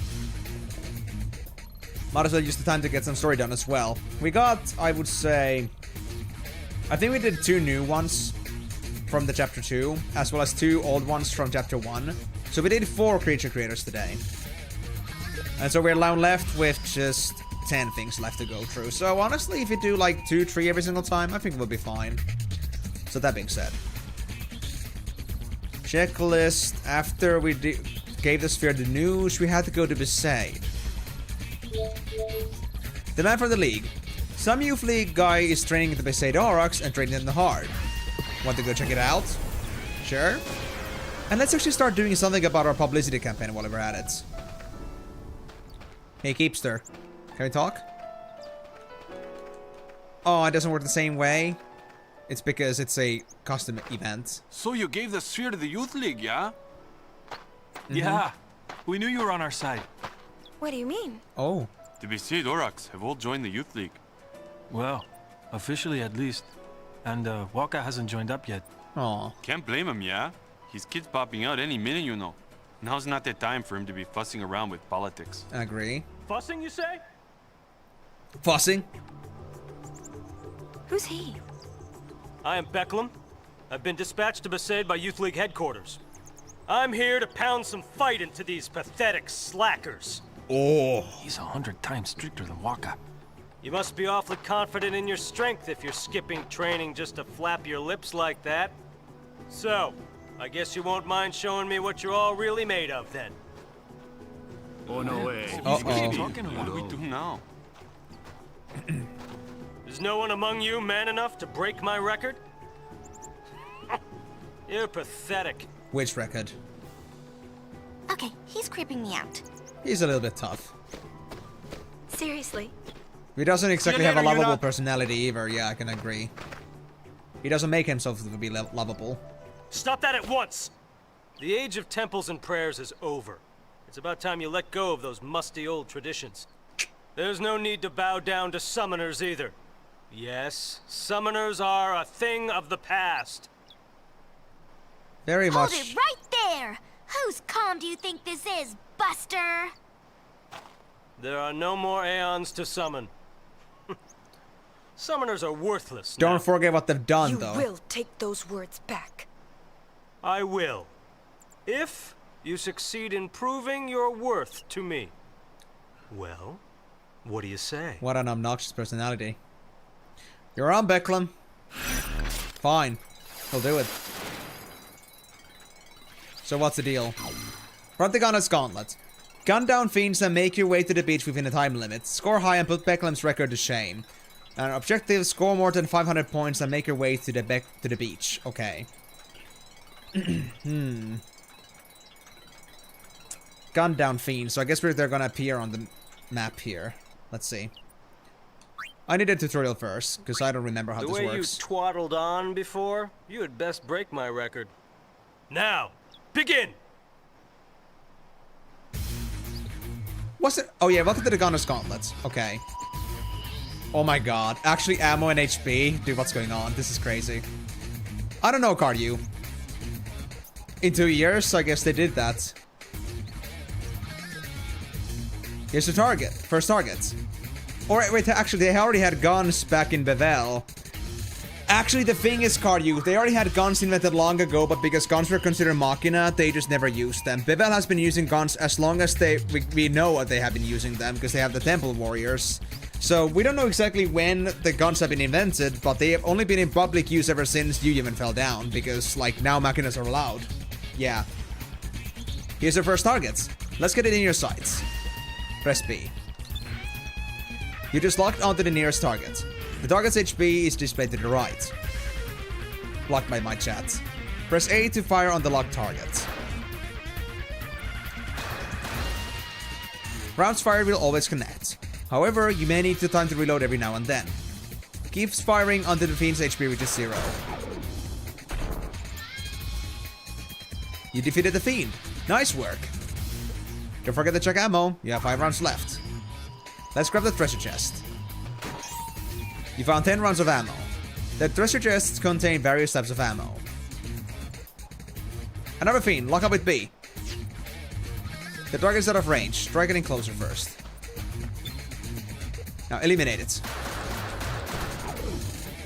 might as well use the time to get some story done as well. We got, I would say, I think we did 2 new ones from the chapter 2, as well as 2 old ones from chapter 1. So we did 4 creature creators today. And so we're now left with just 10 things left to go through. So honestly, if you do like 2, 3 every single time, I think we'll be fine. So that being said. Checklist. After we gave the sphere the news, we had to go to Besaid. Demand from the League. Some youth league guy is training the Besaid Aurochs and training in the hard. Want to go check it out? Sure. And let's actually start doing something about our publicity campaign while we're at it. Hey, Keepster. Can we talk? Oh, it doesn't work the same way. It's because it's a custom event. So you gave the sphere to the Youth League, yeah? Yeah. We knew you were on our side. What do you mean? Oh. The Besaid Aurochs have all joined the Youth League. Well, officially at least. And Waka hasn't joined up yet. Aw. Can't blame him, yeah? His kid's popping out any minute, you know. Now's not the time for him to be fussing around with politics. Agree. Fussing, you say? Fussing? Who's he? I am Becklem. I've been dispatched to Besaid by Youth League headquarters. I'm here to pound some fight into these pathetic slackers. Oh. He's 100 times stricter than Waka. You must be awfully confident in your strength if you're skipping training just to flap your lips like that. So, I guess you won't mind showing me what you're all really made of, then. Oh, no way. Uh-oh. What do we do now? Is no one among you man enough to break my record? You're pathetic. Which record? Okay, he's creeping me out. He's a little bit tough. Seriously? He doesn't exactly have a later, Yuna. lovable personality either, yeah, I can agree. He doesn't make himself to be lovable. Stop that at once! The age of temples and prayers is over. It's about time you let go of those musty old traditions. There's no need to bow down to summoners either. Yes, summoners are a thing of the past. Very much. Hold it right there! Whose calm do you think this is, Buster? There are no more Aeons to summon. Summoners are worthless Don't now. forget what they've done, You though. will take those words back. I will. If you succeed in proving your worth to me. Well, what do you say? What an obnoxious personality. You're on, Becklem. Fine. He'll do it. So what's the deal? Run the Gunner's Gauntlet. Gun down fiends and make your way to the beach within a time limit. Score high and put Becklem's record to shame. And objective, score more than 500 points and make your way to the beach. Okay. Gun down fiends. So I guess they're gonna appear on the map here. Let's see. I need a tutorial first, because I don't remember how The this way works. you twaddled on before, you had best break my record. Now, begin! What's it? Oh yeah, welcome to the Gunner's Gauntlets. Okay. Oh my god. Actually, ammo and HP? Dude, what's going on? This is crazy. I don't know, Cardew. In 2 years, I guess they did that. Here's the target. First target. Or wait, actually, they already had guns back in Bevel. Actually, the thing is, Cardew, they already had guns invented long ago, but because guns were considered machina, they just never used them. Bevel has been using guns as long as we know what they have been using them, because they have the Temple Warriors. So, we don't know exactly when the guns have been invented, but they have only been in public use ever since you even fell down, because, like, now machinas are allowed. Yeah. Here's our first targets. Let's get it in your sights. Press B. You just locked onto the nearest target. The target's HP is displayed to the right. Blocked by my chat. Press A to fire on the locked target. Rounds fired will always connect. However, you may need time to reload every now and then. Keeps firing until the fiend's HP reaches 0. You defeated the fiend. Nice work. Don't forget to check ammo. You have 5 rounds left. Let's grab the treasure chest. You found 10 rounds of ammo. The treasure chests contain various types of ammo. Another fiend, lock up with B. The target's out of range. Try getting closer first. Now eliminate it.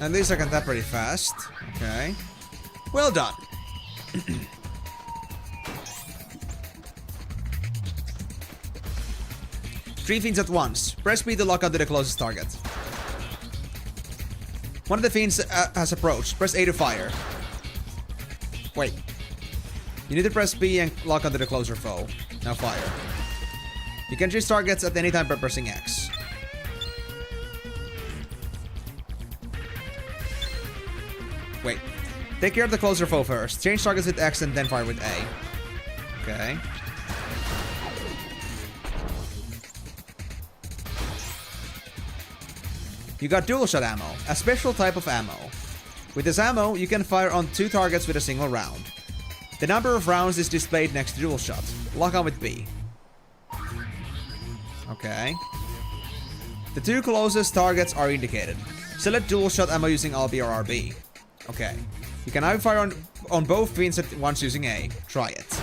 And these I can tap pretty fast. Okay. Well done. 3 fiends at once. Press B to lock onto the closest target. One of the fiends has approached. Press A to fire. Wait. You need to press B and lock onto the closer foe. Now fire. You can choose targets at any time by pressing X. Wait. Take care of the closer foe first. Change targets with X and then fire with A. Okay. You got dual shot ammo, a special type of ammo. With this ammo, you can fire on 2 targets with a single round. The number of rounds is displayed next to dual shot. Lock on with B. Okay. The 2 closest targets are indicated. Select dual shot ammo using LB or RB. Okay. You can now fire on both fiends at once using A. Try it.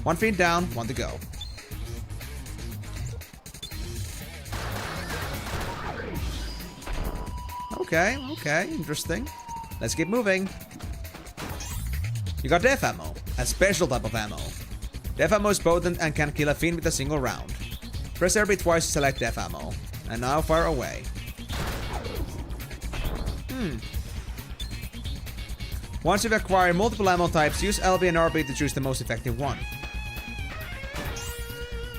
1 fiend down, 1 to go. Okay, okay, interesting. Let's keep moving. You got death ammo, a special type of ammo. Death ammo is potent and can kill a fiend with a single round. Press RB twice to select death ammo. And now fire away. Once you've acquired multiple ammo types, use LB and RB to choose the most effective one.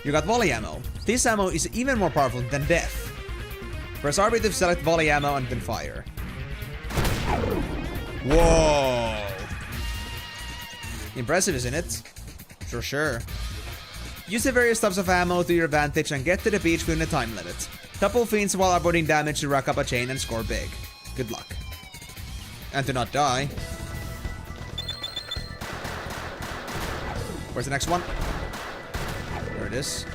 You got volley ammo. This ammo is even more powerful than death. Press RB to select volley ammo and then fire. Whoa! Impressive, isn't it? Sure. Use the various types of ammo to your advantage and get to the beach within a time limit. Couple fiends while avoiding damage to rack up a chain and score big. Good luck. And to not die. Where's the next one? There it is.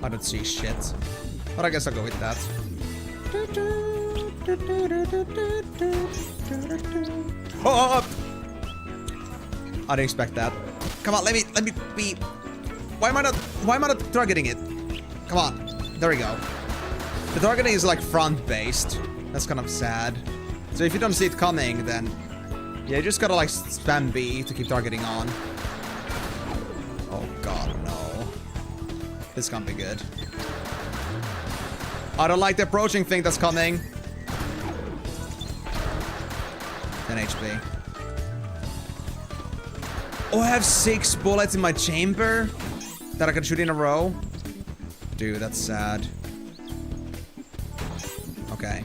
I don't see shit. But I guess I'll go with that. Oh! I didn't expect that. Come on, let me be. Why am I not targeting it? Come on. There we go. The targeting is like front based. That's kind of sad. So if you don't see it coming, then yeah, you just gotta like spam B to keep targeting on. Oh god, no. This can't be good. I don't like the approaching thing that's coming. 10 HP. Oh, I have 6 bullets in my chamber that I can shoot in a row. Dude, that's sad. Okay.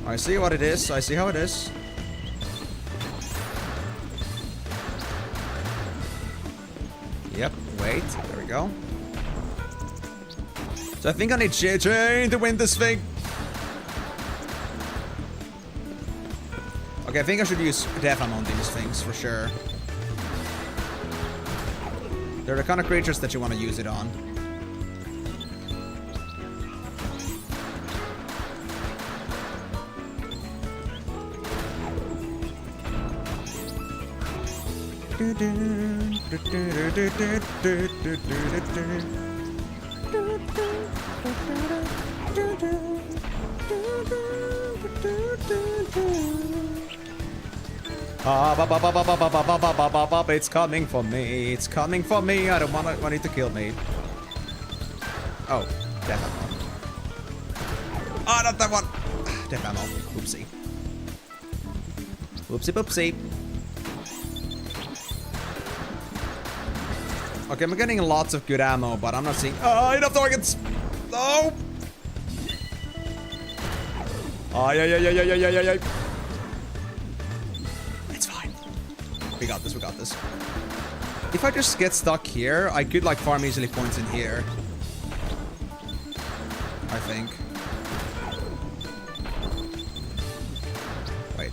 I see what it is. I see how it is. Yep, wait. There we go. So I think I need chain to win this thing. Okay, I think I should use death ammo on these things for sure. They're the kind of creatures that you want to use it on. It's coming for me. It's coming for me. I don't want it to kill me. Oh, death ammo. Oh, not that one. Death ammo. Oopsie. Oopsie poopsie. Okay, I'm getting lots of good ammo, but I'm not seeing. Oh, enough targets. No. Oh, yeah. It's fine. We got this, we got this. If I just get stuck here, I could like farm easily points in here. I think. Wait.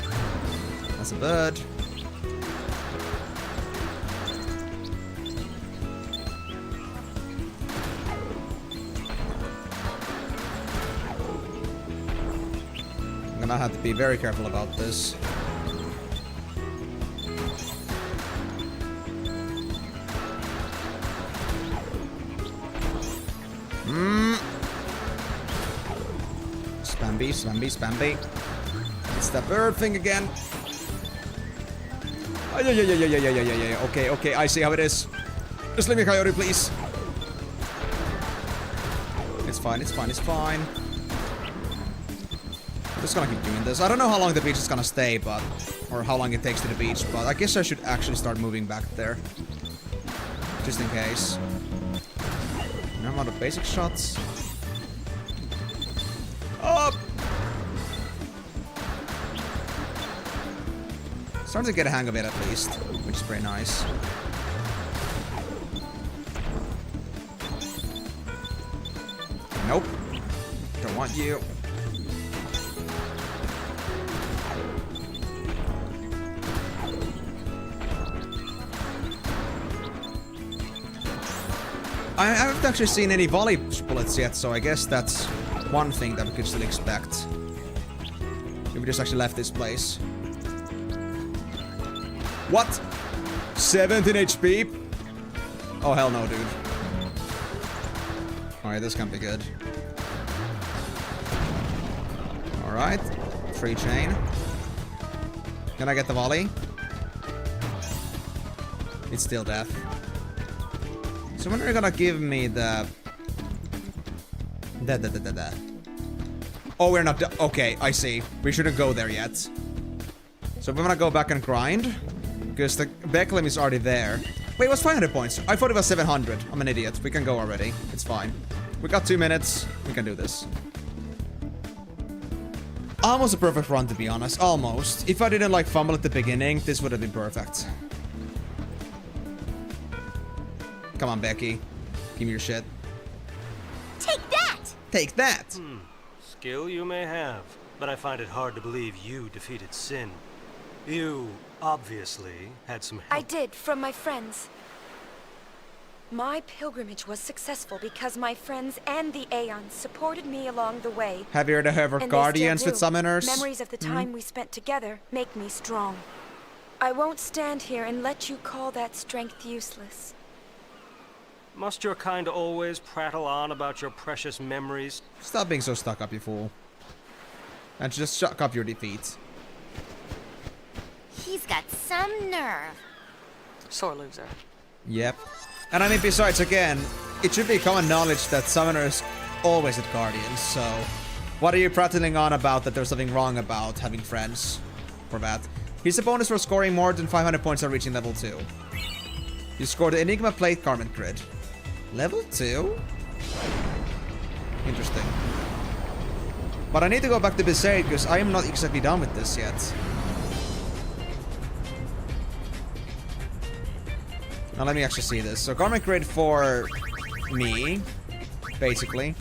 That's a bird. I have to be very careful about this. Spamby, spamby. It's the bird thing again. Yeah. Okay, I see how it is. Just leave me Coyote, please. It's fine. I'm just gonna keep doing this. I don't know how long the beach is gonna stay, but... Or how long it takes to the beach, but I guess I should actually start moving back there. Just in case. No amount of basic shots. Up! Starting to get a hang of it at least, which is pretty nice. Nope. Don't want you. I haven't actually seen any volley bullets yet, so I guess that's one thing that we could still expect. If we just actually left this place. What? 17 HP? Oh, hell no, dude. Alright, this can't be good. Alright. 3 chain. Can I get the volley? It's still death. So when are you gonna give me the... Oh, we're not... Okay, I see. We shouldn't go there yet. So we're gonna go back and grind. Because the Becklim is already there. Wait, it was 500 points. I thought it was 700. I'm an idiot. We can go already. It's fine. We got 2 minutes. We can do this. Almost a perfect run, to be honest. Almost. If I didn't, like, fumble at the beginning, this would have been perfect. Come on, Becky. Give me your shit. Take that! Take that! Skill you may have, but I find it hard to believe you defeated Sin. You, obviously, had some help. I did, from my friends. My pilgrimage was successful because my friends and the Aeons supported me along the way. Have you heard of And they guardians still with do. summoners? Memories of the time we spent together make me strong. I won't stand here and let you call that strength useless. Must your kind always prattle on about your precious memories? Stop being so stuck up, you fool. And just shut up your defeat. He's got some nerve. Sore loser. Yep. And I mean, besides, again, it should be common knowledge that summoners always had guardians, so... What are you prattling on about that there's something wrong about having friends? For that. Here's a bonus for scoring more than 500 points on reaching level 2. You scored the Enigma Plate Garment Grid. Level 2? Interesting. But I need to go back to Besaid because I am not exactly done with this yet. Now let me actually see this. So Garment Grid for me, basically.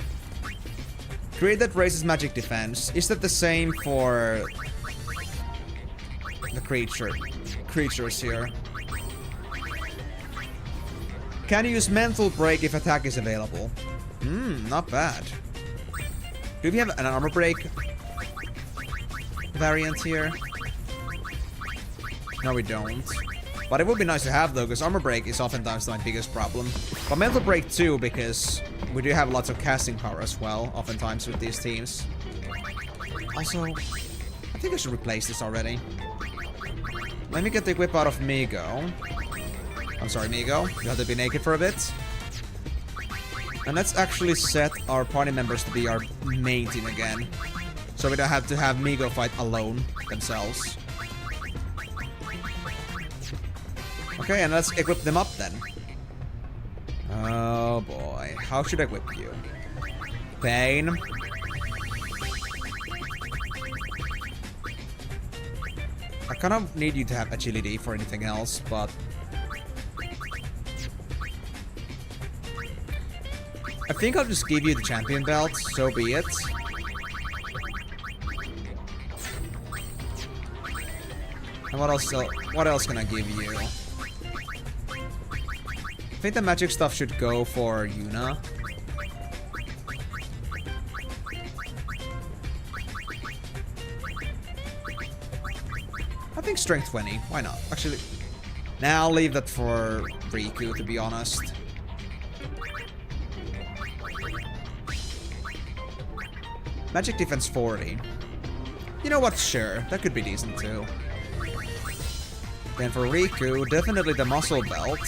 Grid that raises magic defense. Is that the same for the creatures here? Can you use Mental Break if attack is available? Not bad. Do we have an armor break variant here? No, we don't. But it would be nice to have, though, because armor break is oftentimes my biggest problem. But Mental Break too, because we do have lots of casting power as well, oftentimes with these teams. Also, I think I should replace this already. Let me get the whip out of Migo. I'm sorry, Migo. You have to be naked for a bit. And let's actually set our party members to be our main team again. So we don't have to have Migo fight alone themselves. Okay, and let's equip them up then. Oh boy. How should I equip you? Payne. I kind of need you to have agility for anything else, but... I think I'll just give you the champion belt, so be it. And what else can I give you? I think the magic stuff should go for Yuna. I think strength 20. Why not? Actually, now I'll leave that for Rikku, to be honest. Magic defense 40. You know what? Sure, that could be decent too. Then for Rikku, definitely the muscle belt.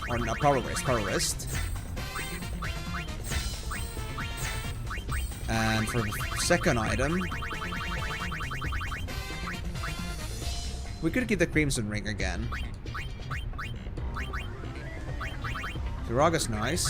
Or no, power wrist. And for the second item, we could get the Crimson Ring again. The Raga's nice.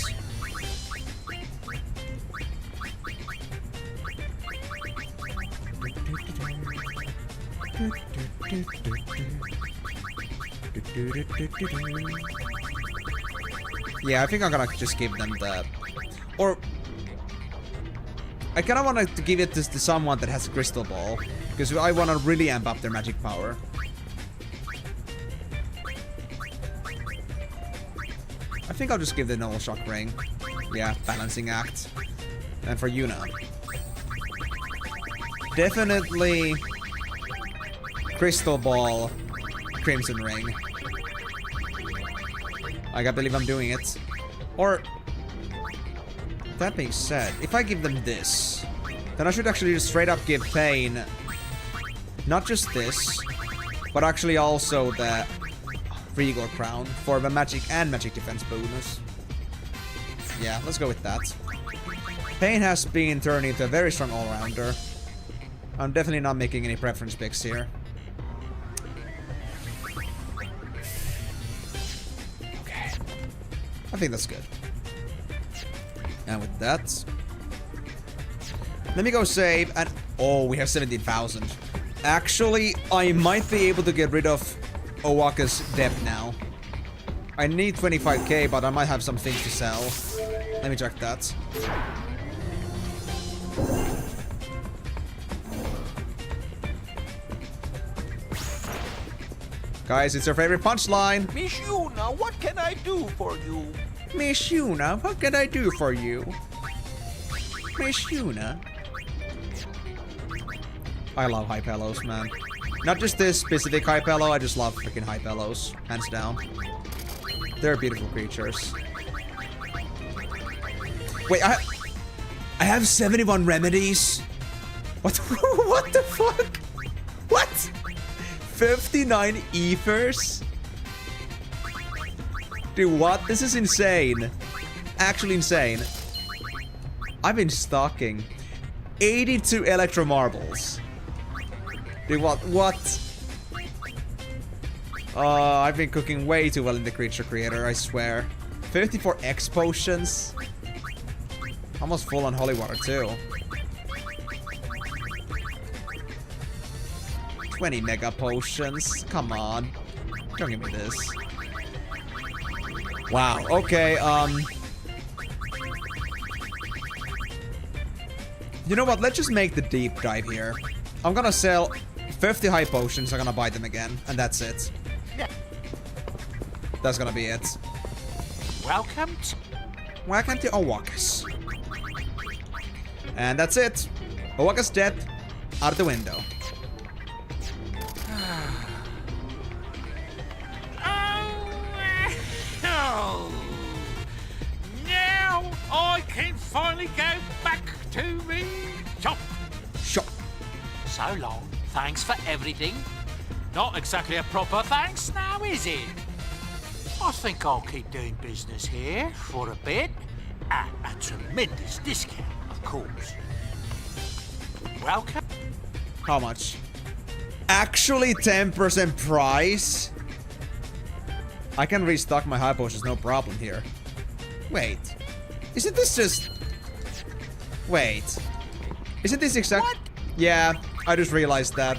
Yeah, I think I'm gonna just give them the... Or... I kinda wanna give it to someone that has a crystal ball. Because I wanna really amp up their magic power. I think I'll just give the Null Shock Ring. Yeah, balancing act. And for Yuna. Definitely... Crystal Ball, Crimson Ring. I gotta believe I'm doing it. Or... That being said, if I give them this, then I should actually just straight up give Payne not just this, but actually also the Regal Crown for the magic and magic defense bonus. Yeah, let's go with that. Payne has been turned into a very strong all-rounder. I'm definitely not making any preference picks here. Okay. I think that's good. And with that, let me go save and... Oh, we have 17,000. Actually, I might be able to get rid of Owaka's debt now. I need 25k, but I might have some things to sell. Let me check that. Guys, it's your favorite punchline. Miss Yuna, what can I do for you? Miss Yuna, what can I do for you? Miss Yuna. I love high pillows, man. Not just this specific high pillow, I just love freaking high pillows. Hands down. They're beautiful creatures. Wait, I have 71 remedies? What what the fuck? What? 59 ethers? Dude, what? This is insane. Actually insane. I've been stalking 82 electro marbles. Dude, what? I've been cooking way too well in the creature creator, I swear. 54 X potions. Almost full on holy water too. 20 mega potions. Come on. Don't give me this. Wow, okay, you know what? Let's just make the deep dive here. I'm gonna sell 50 high potions. I'm gonna buy them again. And that's it. That's gonna be it. Welcome to Owaka's. And that's it. Owaka's dead. Out the window. Oh, now I can finally go back to me shop. Shop. So long. Thanks for everything. Not exactly a proper thanks now, is it? I think I'll keep doing business here for a bit. At a tremendous discount, of course. Welcome. How much? Actually 10% price? I can restock my high potions, no problem here. Wait. Isn't this just... Wait. Isn't this exact... What? Yeah, I just realized that.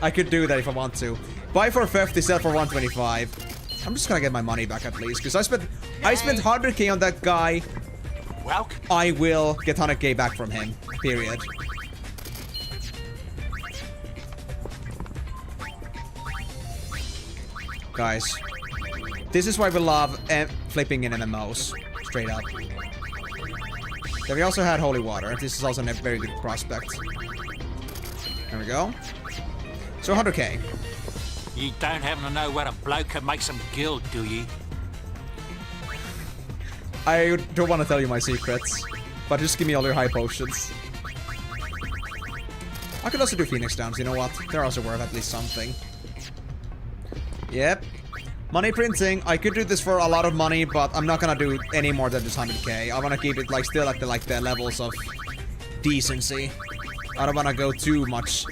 I could do that if I want to. Buy for 50, sell for 125. I'm just gonna get my money back at least, because I spent 100k on that guy. Welcome. I will get 100k back from him. Period. Guys. This is why we love flipping in MMOs. Straight up. Then we also had holy water. This is also a very good prospect. There we go. So 100k. You don't happen to know where a bloke can make some guild, do you? I don't want to tell you my secrets, but just give me all your high potions. I could also do Phoenix Downs, you know what? They're also worth at least something. Yep. Money printing. I could do this for a lot of money, but I'm not gonna do any more than just 100k. I wanna keep it like still at the levels of decency. I don't wanna go too much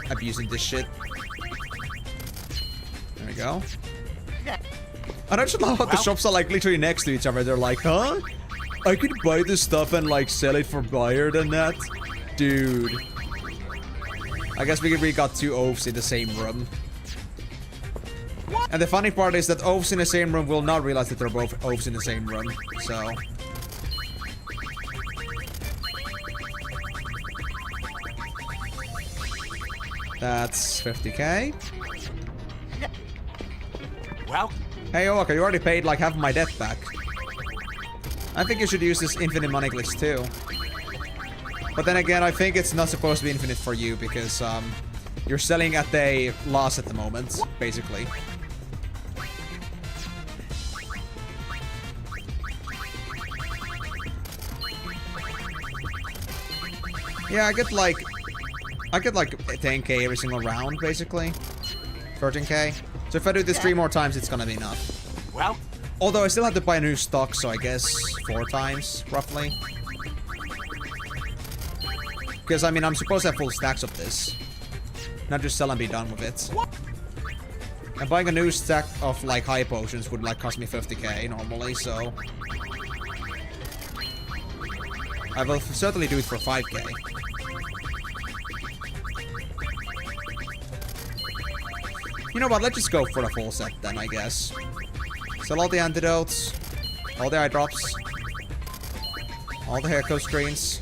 abusing this shit. There we go. I don't just love how the shops are like literally next to each other. They're like, huh? I could buy this stuff and like sell it for higher than that? Dude. I guess we got two oafs in the same room. And the funny part is that oafs in the same room will not realize that they're both oafs in the same room. So... that's 50k. Well, hey, Oaka, you already paid like half of my debt back. I think you should use this infinite money glitch too. But then again, I think it's not supposed to be infinite for you because you're selling at a loss at the moment, basically. Yeah, I get like 10k every single round, basically. 13k. So if I do this 3 more times, it's gonna be enough. well, Although I still have to buy new stock, so I guess 4 times, roughly. Because, I mean, I'm supposed to have full stacks of this. Not just sell and be done with it. And buying a new stack of, like, high potions would, like, cost me 50k normally, so... I will certainly do it for 5k. You know what, let's just go for the full set then, I guess. Sell all the antidotes, all the eye drops, all the echo screens,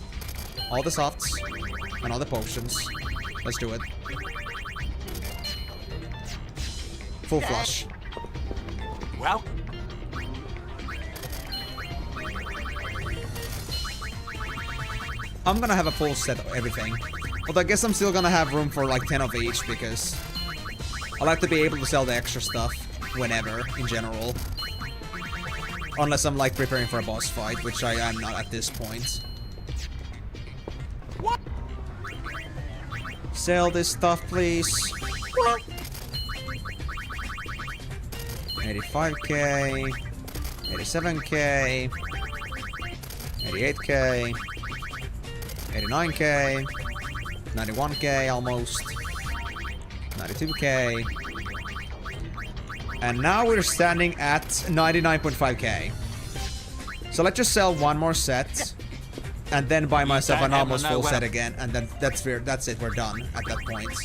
all the softs, and all the potions. Let's do it. Full flush. well, I'm gonna have a full set of everything. Although I guess I'm still gonna have room for like 10 of each because I like to be able to sell the extra stuff whenever, in general. Unless I'm like preparing for a boss fight, which I am not at this point. what? Sell this stuff, please. 85k, 87k, 88k, 89k, 91k almost, 92k, and now we're standing at 99.5k. So let's just sell one more set, and then buy myself an almost full set again, and then that's it. We're done at that point.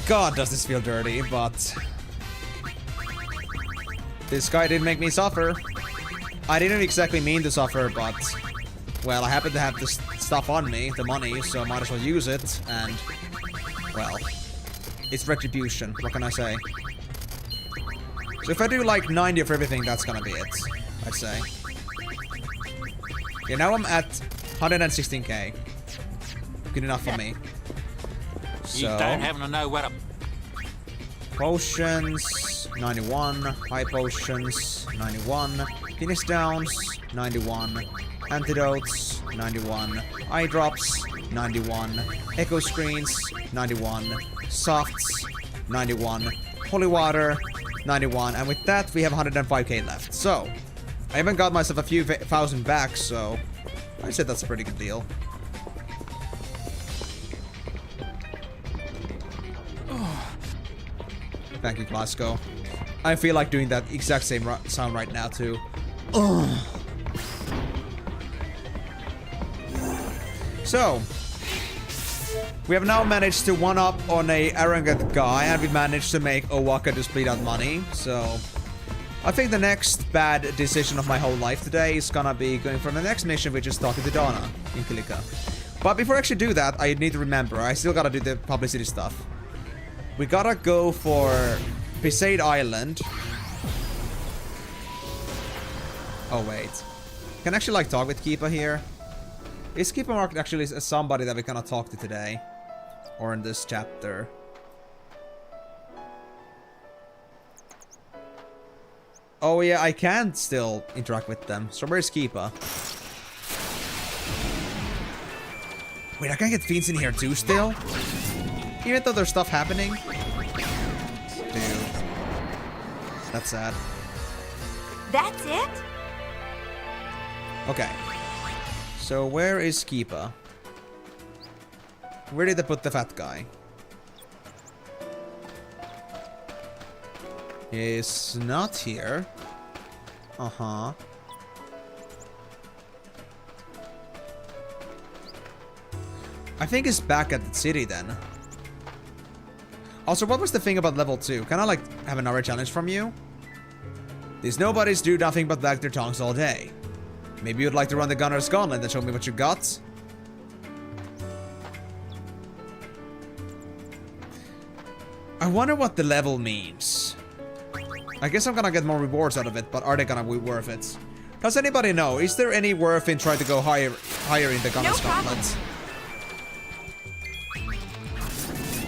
God, does this feel dirty, but... this guy didn't make me suffer. I didn't exactly mean to suffer, but... well, I happen to have this stuff on me, the money, so I might as well use it, and... well... it's retribution, what can I say? So if I do like 90 of everything, that's gonna be it, I'd say. Okay, now I'm at 116k. Good enough for me. You don't happen to know where to... potions, 91. High potions, 91. Finish downs, 91. Antidotes, 91. Eye drops, 91. Echo screens, 91. Softs, 91. Holy water, 91. And with that, we have 105k left. So, I even got myself a few thousand back, so I'd say that's a pretty good deal. Thank you, Glasgow. I feel like doing that exact same sound right now, too. Ugh. So, we have now managed to one-up on a arrogant guy, and we managed to make Owaka just bleed out money. So, I think the next bad decision of my whole life today is gonna be going for the next mission, which is talking to Donna in Kilika. But before I actually do that, I need to remember, I still gotta do the publicity stuff. We gotta go for Pisade Island. Oh, wait. can actually like talk with Keepa here. Is Keepa marked actually as somebody that we cannot talk to today? Or in this chapter? Oh yeah, I can still interact with them. So where's Keepa? Wait, I can get fiends in here too still? Even though there's stuff happening? Dude. That's sad. That's it? Okay. So where is Keepa? Where did they put the fat guy? He's not here. Uh-huh. I think he's back at the city then. Also, what was the thing about level 2? Can I like have another challenge from you? These nobodies do nothing but wag their tongues all day. Maybe you'd like to run the Gunner's Gauntlet and show me what you got? I wonder what the level means. I guess I'm gonna get more rewards out of it, but are they gonna be worth it? Does anybody know? Is there any worth in trying to go higher in the Gunner's Gauntlet?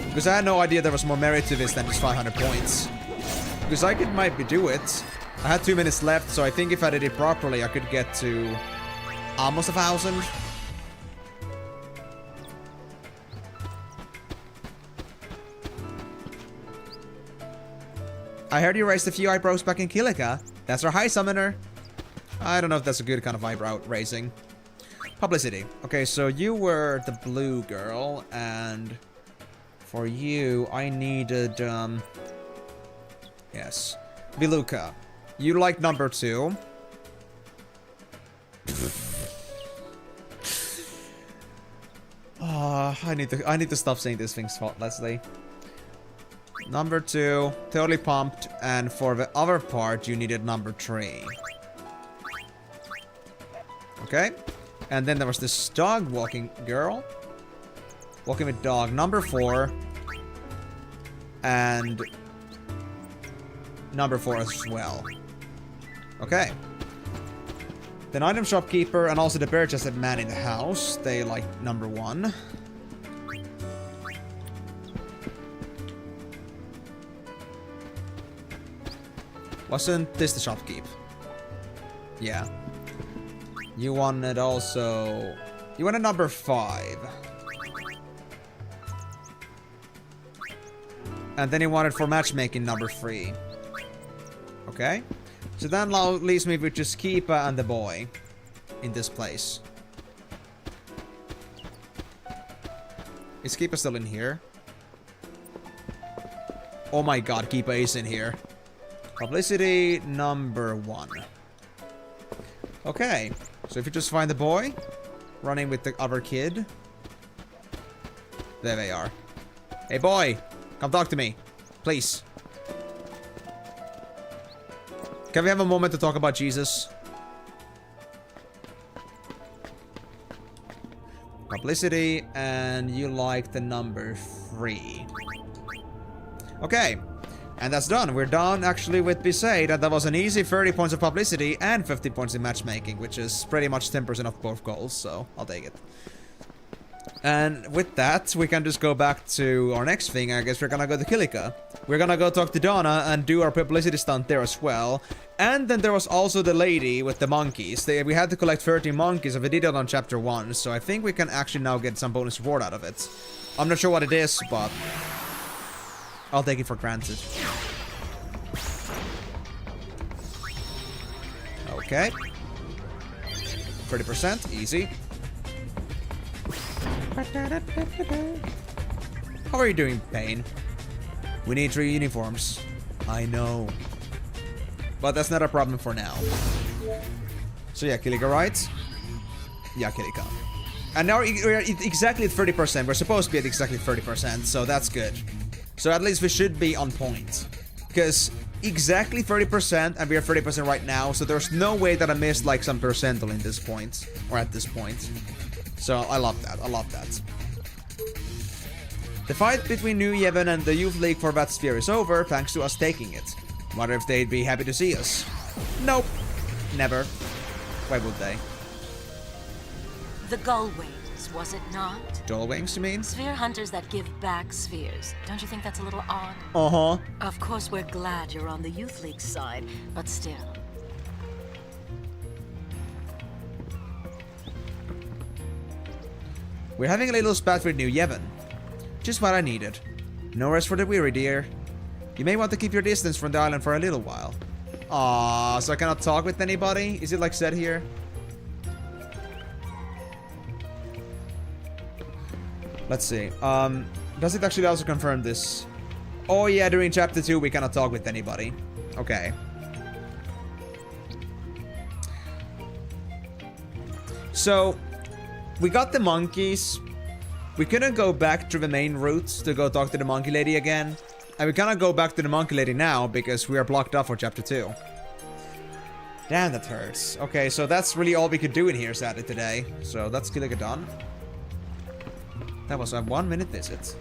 Because I had no idea there was more merit to this than just 500 points. Because I could maybe do it. I had 2 minutes left, so I think if I did it properly, I could get to almost 1,000. I heard you raised a few eyebrows back in Kilika. That's our high summoner. I don't know if that's a good kind of eyebrow raising. Publicity. Okay, so you were the blue girl, and for you, I needed, yes. Viluka. You like number 2. I need to stop saying these things thoughtlessly. Number 2, totally pumped, and for the other part, you needed number 3. Okay, and then there was this dog walking girl. Walking with dog, number 4. And number 4 as well. Okay. Then item shopkeeper and also the bare-chested man in the house. They like number 1. Wasn't this the shopkeep? Yeah. You wanted also... You wanted number 5. And then you wanted for matchmaking number 3. Okay. So that now leaves me with just Keepa and the boy. In this place. Is Keepa still in here? Oh my god, Keepa is in here. Publicity number 1. Okay. So if you just find the boy, running with the other kid. There they are. Hey boy, come talk to me. Please. Can we have a moment to talk about Jesus? Publicity, and you like the number 3. Okay. And that's done. We're done actually with Besaid, and that was an easy 30 points of publicity and 50 points in matchmaking, which is pretty much 10% of both goals, so I'll take it. And with that, we can just go back to our next thing. I guess we're gonna go to Kilika. We're gonna go talk to Donna and do our publicity stunt there as well. And then there was also the lady with the monkeys. We had to collect 13 monkeys, and we did it on chapter 1, so I think we can actually now get some bonus reward out of it. I'm not sure what it is, but I'll take it for granted. Okay. 30%, easy. How are you doing, Payne? We need 3 uniforms. I know. But that's not a problem for now. So yeah, Kilika, right? Yeah, Kilika. And now we're exactly at 30%. We're supposed to be at exactly 30%, so that's good. So at least we should be on point. Because exactly 30%, and we are 30% right now, so there's no way that I missed like some percentile in this point. Or at this point. So I love that, I love that. The fight between New Yevon and the Youth League for that sphere is over, thanks to us taking it. Wonder if they'd be happy to see us. Nope. Never. Why would they? The gull wings, was it not? Doll wings, you mean? Sphere hunters that give back spheres. Don't you think that's a little odd? Uh-huh. Of course, we're glad you're on the Youth League's side, but still. We're having a little spat with New Yevon. Just what I needed. No rest for the weary, dear. You may want to keep your distance from the island for a little while. Ah, so I cannot talk with anybody? Is it like said here? Let's see. Does it actually also confirm this? Oh yeah, during chapter 2 we cannot talk with anybody. Okay. So, we got the monkeys. We couldn't go back to the main route to go talk to the monkey lady again. And we cannot go back to the monkey lady now because we are blocked off for chapter 2. Damn, that hurts. Okay, so that's really all we could do in here sadly today. So that's Killiga done. That was a 1 minute visit.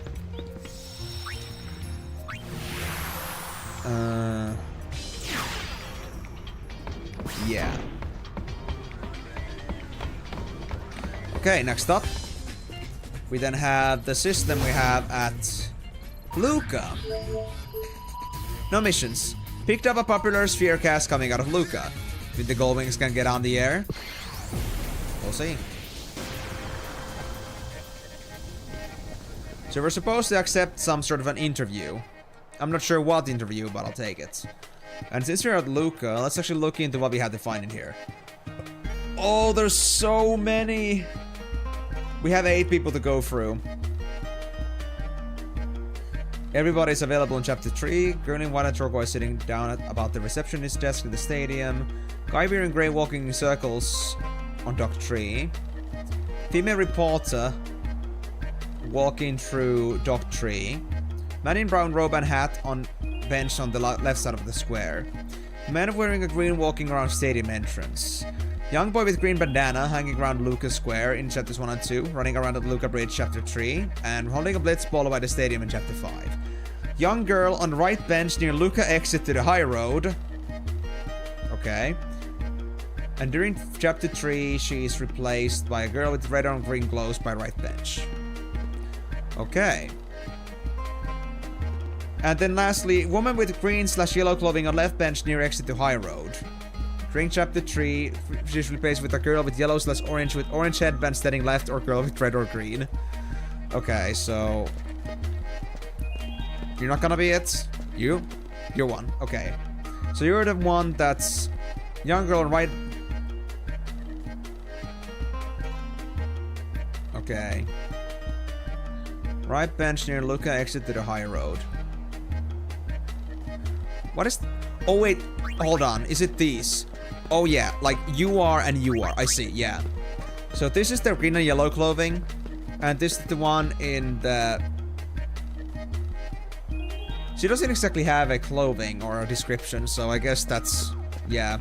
Yeah. Okay, next up. We then have the system we have at Luca. No missions. Picked up a popular sphere cast coming out of Luca. If the Gullwings can get on the air, we'll see. So we're supposed to accept some sort of an interview. I'm not sure what interview, but I'll take it. And since we're at Luca, let's actually look into what we have to find in here. Oh, there's so many! We have 8 people to go through. Everybody's available in chapter 3. Girl in white and turquoise sitting down at about the receptionist desk in the stadium. Guy wearing grey walking in circles on dock 3. Female reporter walking through dock 3. Man in brown robe and hat on bench on the left side of the square. Man wearing a green walking around stadium entrance. Young boy with green bandana hanging around Luca Square in chapters 1 and 2, running around at Luca Bridge chapter 3, and holding a blitz ball by the stadium in chapter 5. Young girl on right bench near Luca exit to the high road. Okay. And during chapter 3, she is replaced by a girl with red on green glows by right bench. Okay. And then lastly, woman with green/yellow clothing on left bench near exit to high road. During chapter 3, she's replaced with a girl with yellow/orange with orange headband standing left or girl with red or green. Okay, so... You're not gonna be it? You? You're one. Okay. So you're the one that's... Young girl on right... Okay. Right bench near Luca, exit to the high road. What is... Oh wait, hold on. Is it these? Oh yeah, like you are and you are. I see, yeah. So this is the green and yellow clothing. And this is the one in the... She doesn't exactly have a clothing or a description, so I guess that's... Yeah.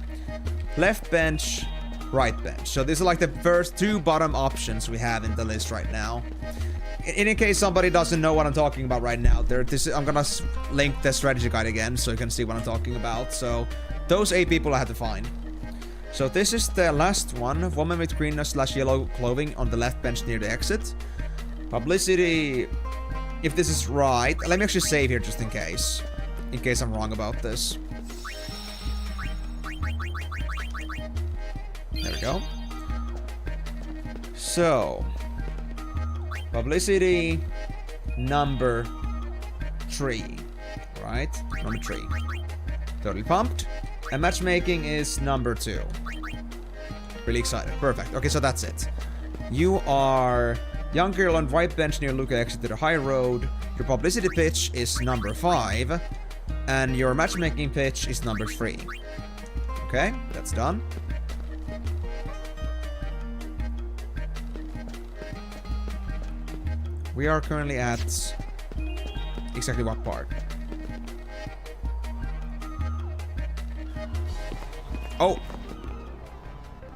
Left bench, right bench. So these are like the first 2 bottom options we have in the list right now. In case somebody doesn't know what I'm talking about right now, I'm gonna link the strategy guide again so you can see what I'm talking about. So those 8 people I had to find. So this is the last one. Woman with green/yellow clothing on the left bench near the exit. Publicity. If this is right, let me actually save here just in case I'm wrong about this. There we go. So, publicity number 3, right? Number 3. Totally pumped. And matchmaking is number 2. Really excited. Perfect. Okay, so that's it. You are young girl on right bench near Luca exit to the high road. Your publicity pitch is number 5. And your matchmaking pitch is number 3. Okay, that's done. We are currently at... Exactly what part? Oh!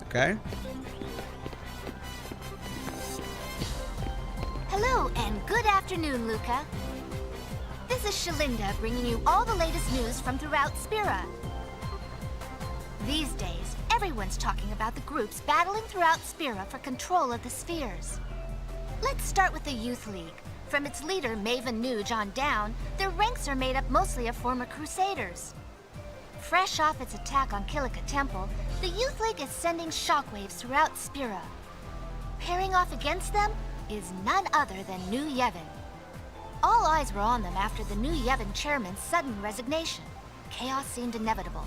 Okay. Hello and good afternoon, Luca. This is Shalinda bringing you all the latest news from throughout Spira. These days, everyone's talking about the groups battling throughout Spira for control of the spheres. Let's start with the Youth League. From its leader, Maven Nuge, on down, their ranks are made up mostly of former Crusaders. Fresh off its attack on Kilika Temple, the Youth League is sending shockwaves throughout Spira. Pairing off against them is none other than New Yevon. All eyes were on them after the New Yevon chairman's sudden resignation. Chaos seemed inevitable.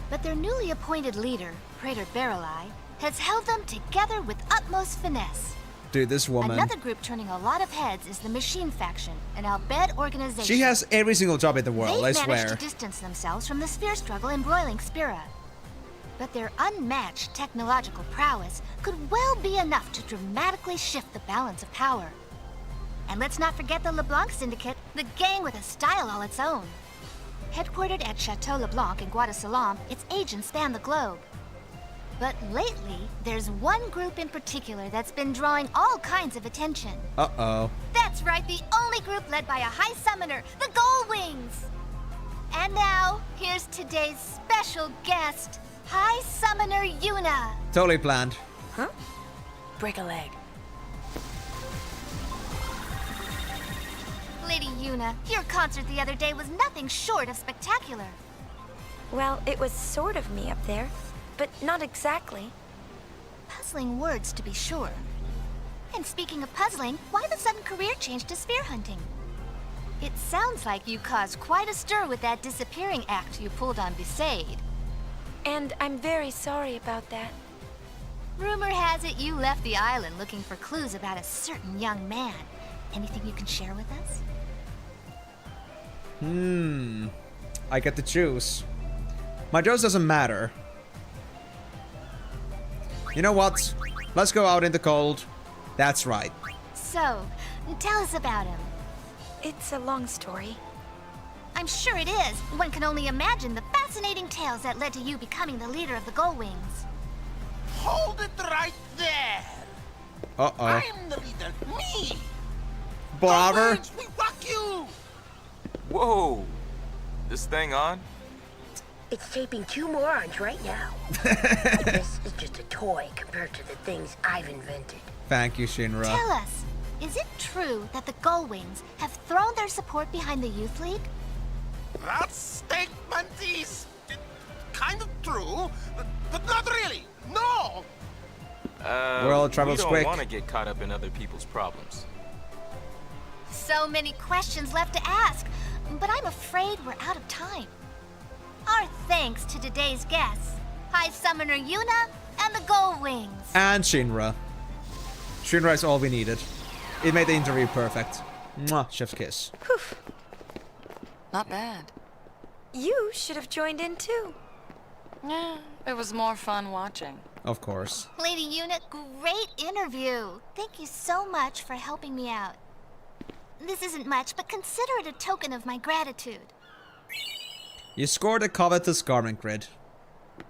But their newly appointed leader, Praetor Barrelai, has held them together with utmost finesse. Dude, this woman. Another group turning a lot of heads is the Machine Faction, an Al-Bhed organization. She has every single job in the world, I They've swear. managed to distance themselves from the sphere struggle embroiling Spira. But their unmatched technological prowess could well be enough to dramatically shift the balance of power. And let's not forget the LeBlanc Syndicate, the gang with a style all its own. Headquartered at Chateau LeBlanc in Guadalcanal, its agents span the globe. But lately, there's one group in particular that's been drawing all kinds of attention. Uh-oh. That's right, the only group led by a High Summoner, the Gold Wings! And now, here's today's special guest, High Summoner Yuna. Totally planned. Huh? Break a leg. Lady Yuna, your concert the other day was nothing short of spectacular. Well, it was sort of me up there, but not exactly. Puzzling words, to be sure. And speaking of puzzling, why the sudden career change to spear hunting? It sounds like you caused quite a stir with that disappearing act you pulled on Besaid. And I'm very sorry about that. Rumor has it you left the island looking for clues about a certain young man. Anything you can share with us? I get to choose. My choice doesn't matter. You know what? Let's go out in the cold. That's right. So, tell us about him. It's a long story. I'm sure it is. One can only imagine the fascinating tales that led to you becoming the leader of the Gold Wings. Hold it right there! Uh-oh. I'm the leader, me! Barber. Gold Wings, we rock you! Whoa! This thing on? It's taping 2 morons right now. This is just a toy compared to the things I've invented. Thank you, Shinra. Tell us, is it true that the Gold Wings have thrown their support behind the Youth League? That statement is kind of true, but not really. No! World travels we quick. don't want to get caught up in other people's problems. So many questions left to ask, but I'm afraid we're out of time. Our thanks to today's guests, High Summoner Yuna and the Gold Wings. And Shinra. Shinra is all we needed. It made the interview perfect. Mwah, chef's kiss. Whew. Not bad. You should have joined in too. Yeah, it was more fun watching. Of course. Lady Yuna, great interview. Thank you so much for helping me out. This isn't much, but consider it a token of my gratitude. You scored a covetous garment grid.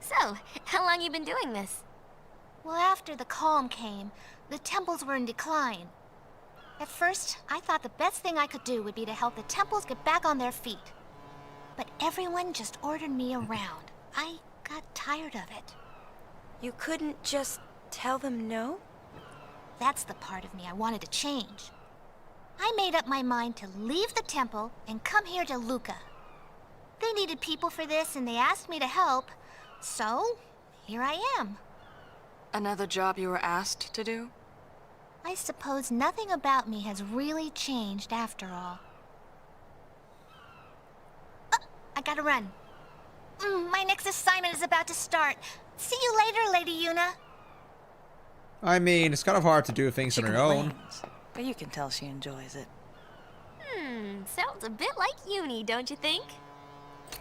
So, how long you been doing this? Well, after the calm came, the temples were in decline. At first, I thought the best thing I could do would be to help the temples get back on their feet. But everyone just ordered me around. I got tired of it. You couldn't just tell them no? That's the part of me I wanted to change. I made up my mind to leave the temple and come here to Luca. They needed people for this and they asked me to help, so here I am. Another job you were asked to do? I suppose nothing about me has really changed after all. I gotta run. My next assignment is about to start. See you later, Lady Yuna. I mean, it's kind of hard to do things She on her own. complains, but you can tell she enjoys it. Sounds a bit like Uni, don't you think?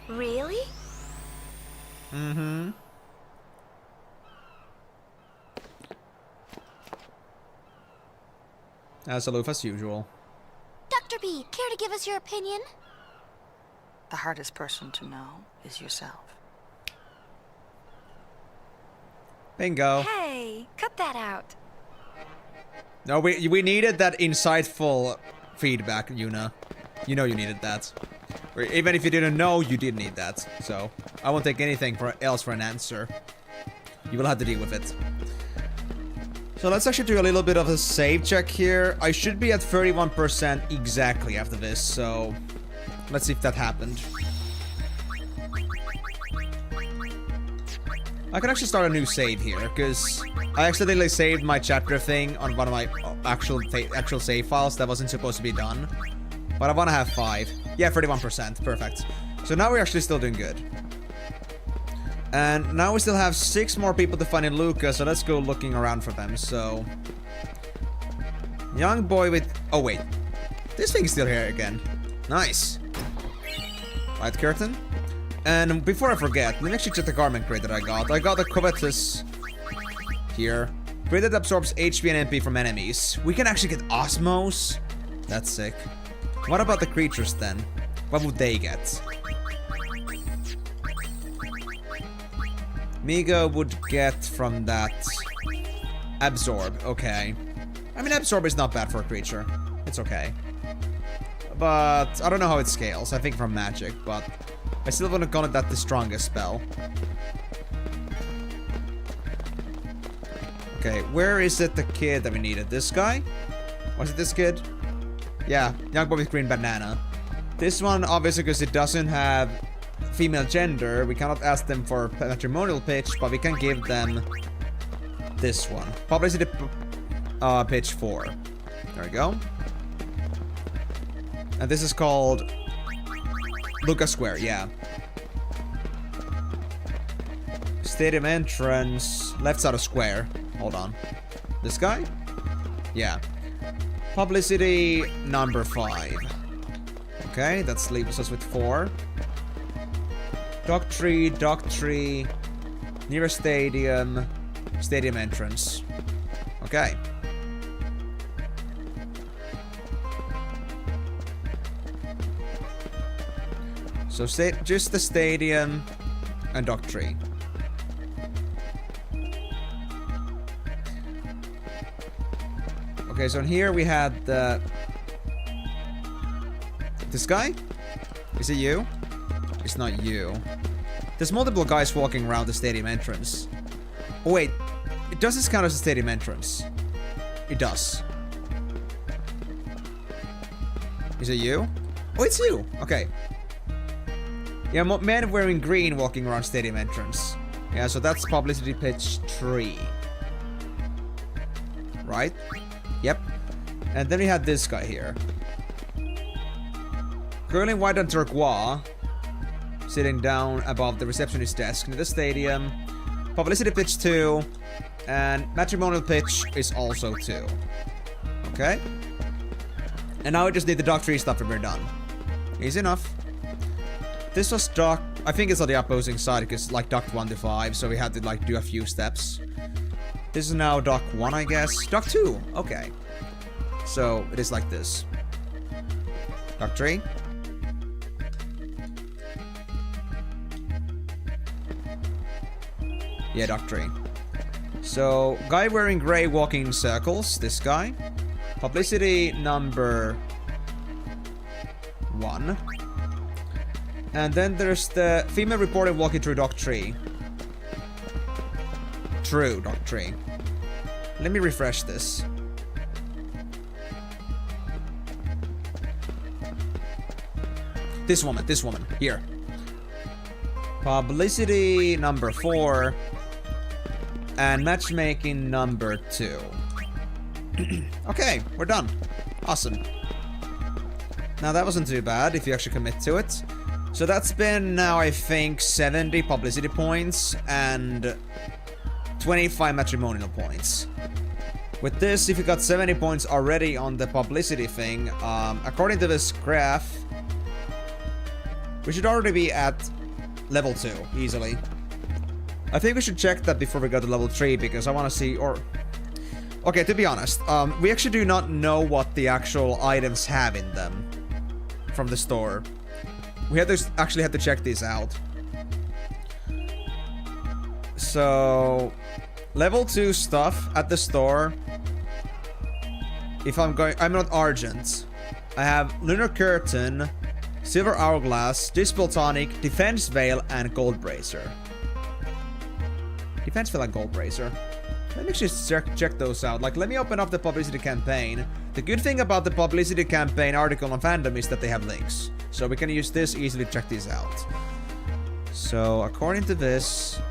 Really? Mm-hmm. As aloof as usual. Dr. B, care to give us your opinion? The hardest person to know is yourself. Bingo. Hey, cut that out. No, we needed that insightful feedback, Yuna. You know you needed that. Or even if you didn't know, you did need that. So, I won't take anything else for an answer. You will have to deal with it. So let's actually do a little bit of a save check here. I should be at 31% exactly after this, so let's see if that happened. I can actually start a new save here, because I accidentally saved my chapter thing on one of my actual save files that wasn't supposed to be done. But I want to have 5. Yeah, 31%. Perfect. So now we're actually still doing good. And now we still have 6 more people to find in Luca, so let's go looking around for them. So, young boy with... Oh, wait. This thing's still here again. Nice. Light curtain. And before I forget, let me actually check the garment crate that I got. I got a covetous here. Crate that absorbs HP and MP from enemies. We can actually get osmos. That's sick. What about the creatures then? What would they get? Migo would get from that absorb. Okay. I mean, absorb is not bad for a creature. It's okay. But I don't know how it scales. I think from magic, but I still wouldn't call it that the strongest spell. Okay, where is it the kid that we needed? This guy? Was it this kid? Yeah, young boy with green banana. This one, obviously, because it doesn't have female gender, we cannot ask them for matrimonial pitch, but we can give them this one. Publicity pitch 4. There we go. And this is called Luca Square, yeah. Stadium entrance, left side of square. Hold on. This guy? Yeah. Publicity number 5. Okay, that leaves us with 4. Dock tree, near stadium, stadium entrance. Okay. So just the stadium and dock tree. Okay, so in here we had the... This guy? Is it you? It's not you. There's multiple guys walking around the stadium entrance. Oh wait, does this count as a stadium entrance? It does. Is it you? Oh, it's you! Okay. Yeah, man wearing green walking around stadium entrance. Yeah, so that's publicity pitch 3. Right? Yep. And then we had this guy here. Girl in white and turquoise, sitting down above the receptionist desk near the stadium. Publicity pitch 2. And matrimonial pitch is also 2. Okay. And now we just need the dock tree stuff and we're done. Easy enough. This was dock... I think it's on the opposing side because like docked 1 to 5, so we had to like do a few steps. This is now dock 1, I guess. Dock 2. Okay. So it is like this. Dock tree. Yeah, dock tree. So, guy wearing gray walking in circles. This guy. Publicity number 1. And then there's the female reporter walking through dock tree. True, dock tree. Let me refresh this. This woman, here. Publicity number 4. And matchmaking number 2. Okay, we're done. Awesome. Now that wasn't too bad if you actually commit to it. So that's been now, I think, 70 publicity points and 25 matrimonial points. With this, if you got 70 points already on the publicity thing, according to this graph, we should already be at level 2, easily. I think we should check that before we go to level 3, because I want to see, or... Okay, to be honest, we actually do not know what the actual items have in them from the store. We had to actually have to check these out. So, level 2 stuff at the store. If I'm not Argent. I have Lunar Curtain, Silver Hourglass, Dispel Tonic, Defense Veil, and Gold Bracer. Defense Veil and Gold Bracer. Let me just check those out. Like, let me open up the publicity campaign. The good thing about the publicity campaign article on Fandom is that they have links. So we can use this easily to check these out. So, according to this...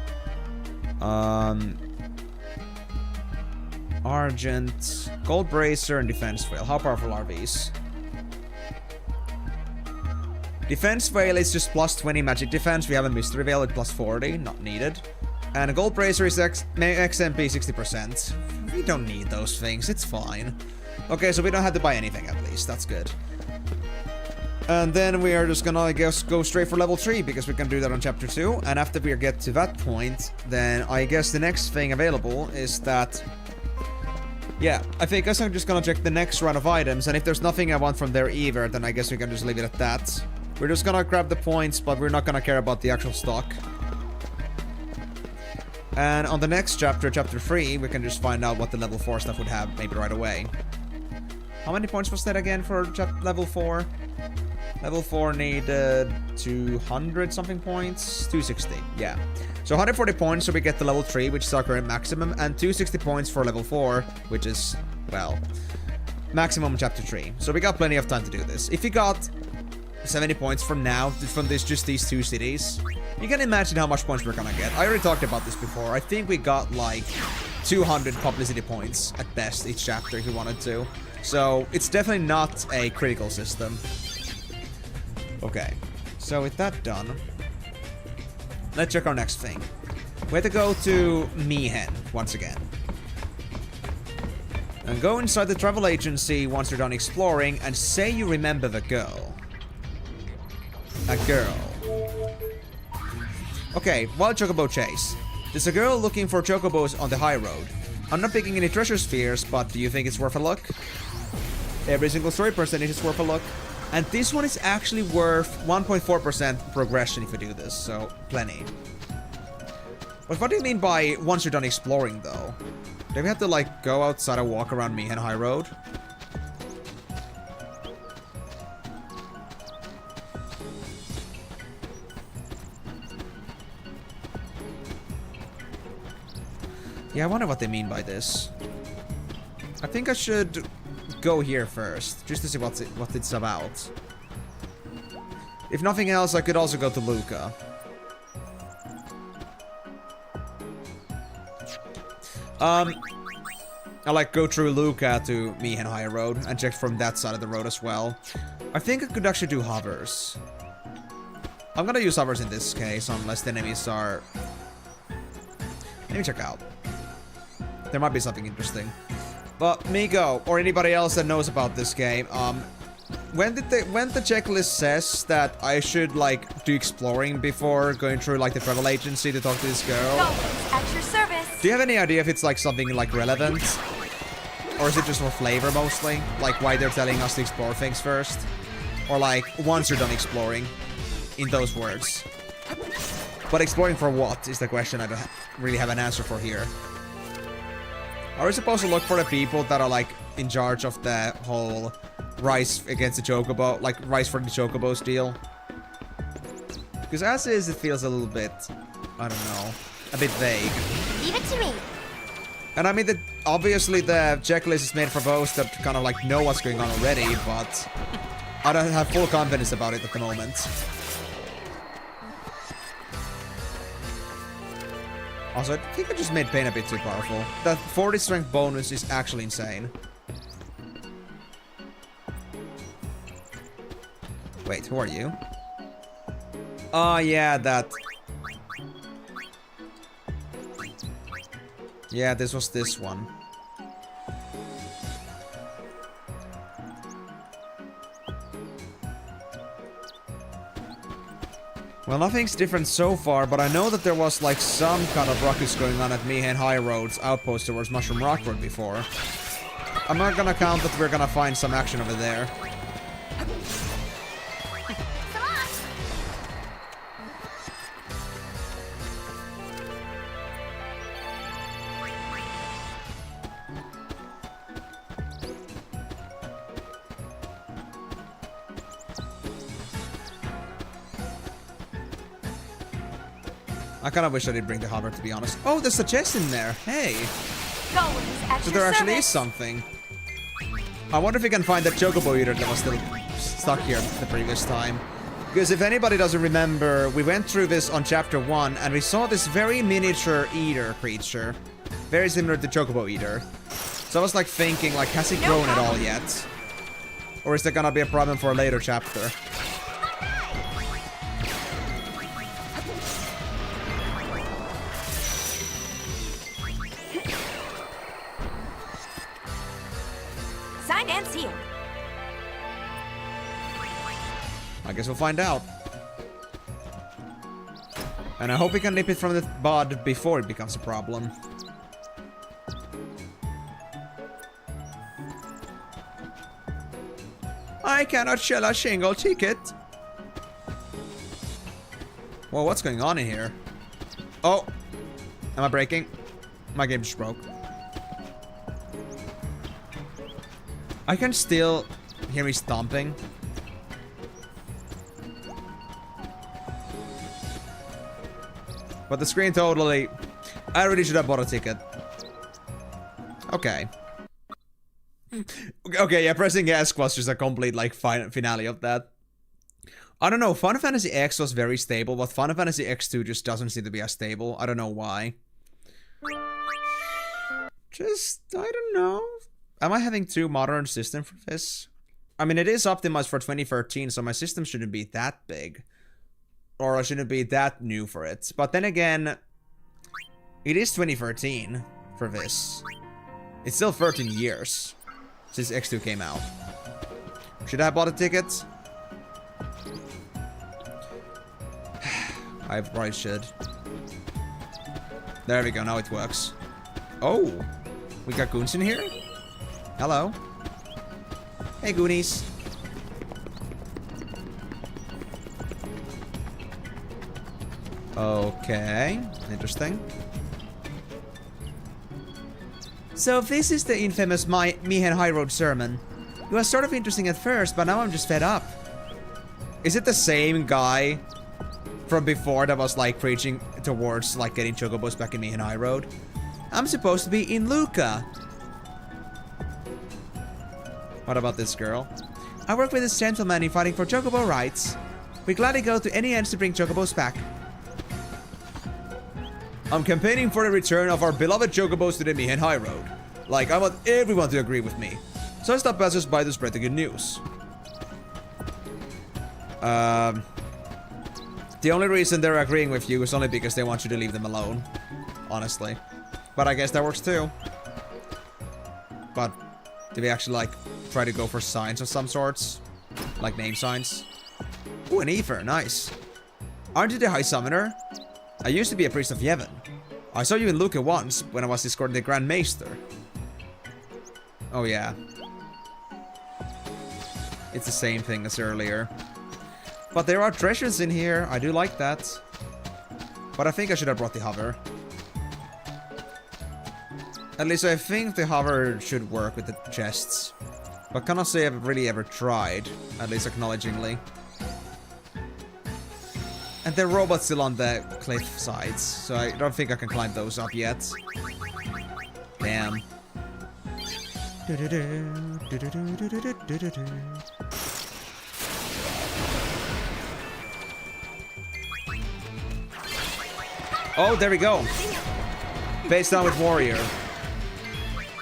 Argent, Gold Bracer, and Defense Veil. How powerful are these? Defense Veil is just plus 20 magic defense. We have a Mystery Veil at plus 40. Not needed. And a Gold Bracer is XMP 60%. We don't need those things. It's fine. Okay, so we don't have to buy anything at least. That's good. And then we are just gonna, I guess, go straight for level 3, because we can do that on chapter 2. And after we get to that point, then I guess the next thing available is that... Yeah, I think I'm just gonna check the next run of items, and if there's nothing I want from there either, then I guess we can just leave it at that. We're just gonna grab the points, but we're not gonna care about the actual stock. And on the next chapter, chapter 3, we can just find out what the level 4 stuff would have, maybe right away. How many points was that again for level 4? Level 4 needed 200 something points? 260, yeah. So 140 points, so we get to level 3, which is our current maximum, and 260 points for level 4, which is, well, maximum chapter 3. So we got plenty of time to do this. If we got 70 points from now, from just these 2 cities, you can imagine how much points we're gonna get. I already talked about this before. I think we got like 200 publicity points at best each chapter if we wanted to. So it's definitely not a critical system. Okay, so with that done, let's check our next thing. We have to go to Mihen once again. And go inside the travel agency once you're done exploring and say you remember the girl. A girl. Okay, Wild Chocobo Chase. There's a girl looking for chocobos on the high road. I'm not picking any treasure spheres, but do you think it's worth a look? Every single story percentage is worth a look. And this one is actually worth 1.4% progression if you do this, so plenty. But what do you mean by once you're done exploring, though? Do we have to, like, go outside and walk around Mihen High Road? Yeah, I wonder what they mean by this. I think I should go here first, just to see what it's about. If nothing else, I could also go to Luca. I like go through Luca to Mihen High Road and check from that side of the road as well. I think I could actually do hovers. I'm gonna use hovers in this case, unless the enemies are... Let me check out. There might be something interesting. But Migo, or anybody else that knows about this game, when the checklist says that I should, like, do exploring before going through, like, the travel agency to talk to this girl... At your service. Do you have any idea if it's, like, something, like, relevant? Or is it just for flavor, mostly? Like, why they're telling us to explore things first? Or, like, once you're done exploring, in those words. But exploring for what is the question I don't really have an answer for here. Are we supposed to look for the people that are, like, in charge of the whole rice against the chocobo, like, rice for the chocobos deal? Because as is, it feels a little bit, I don't know, a bit vague. Leave it to me. And I mean, obviously the checklist is made for those that kind of, like, know what's going on already, but I don't have full confidence about it at the moment. Also, I think I just made Payne a bit too powerful. That 40 strength bonus is actually insane. Wait, who are you? Oh, yeah, that... Yeah, this was this one. Well, nothing's different so far, but I know that there was, like, some kind of ruckus going on at Mihen High Road's outpost towards Mushroom Rock Road before. I'm not gonna count that we're gonna find some action over there. I kind of wish I did bring the hover, to be honest. Oh, there's a chest in there. Hey. Always at So your there actually service. is something. I wonder if we can find that chocobo eater that was still stuck here the previous time. Because if anybody doesn't remember, we went through this on chapter 1 and we saw this very miniature eater creature. Very similar to chocobo eater. So I was like thinking, like, has it grown at all yet? Or is that gonna be a problem for a later chapter? Signed and sealed. I guess we'll find out. And I hope we can nip it from the bud before it becomes a problem. I cannot shell a shingle ticket. Well, what's going on in here? Oh, am I breaking? My game just broke. I can still hear me stomping. But the screen totally... I really should have bought a ticket. Okay. Okay, yeah, pressing X was just a complete, like, finale of that. I don't know, Final Fantasy X was very stable, but Final Fantasy X2 just doesn't seem to be as stable. I don't know why. Just, I don't know. Am I having too modern system for this? I mean, it is optimized for 2013, so my system shouldn't be that big. Or I shouldn't be that new for it. But then again, it is 2013 for this. It's still 13 years since X2 came out. Should I have bought a ticket? I probably should. There we go, now it works. Oh, we got goons in here? Hello. Hey, Goonies. Okay, interesting. So this is the infamous Mihen High Road sermon. It was sort of interesting at first, but now I'm just fed up. Is it the same guy from before that was like preaching towards like getting chocobos back in Mihen High Road? I'm supposed to be in Luca. What about this girl? I work with this gentleman in fighting for chocobo rights. We gladly go to any ends to bring chocobos back. I'm campaigning for the return of our beloved chocobos to the Mihen High Road. Like, I want everyone to agree with me. So I stop passers-by to spread the good news. The only reason they're agreeing with you is only because they want you to leave them alone. Honestly. But I guess that works too. But do we actually, like, try to go for signs of some sorts? Like name signs? Ooh, an Ether, nice. Aren't you the High Summoner? I used to be a priest of Yevon. I saw you in Luca once, when I was escorting the Grand Maester. Oh yeah. It's the same thing as earlier. But there are treasures in here, I do like that. But I think I should have brought the hover. At least I think the hover should work with the chests. But cannot say I've really ever tried, at least acknowledgingly. And there are robots still on the cliff sides, so I don't think I can climb those up yet. Damn. Oh, there we go. Face down with Warrior.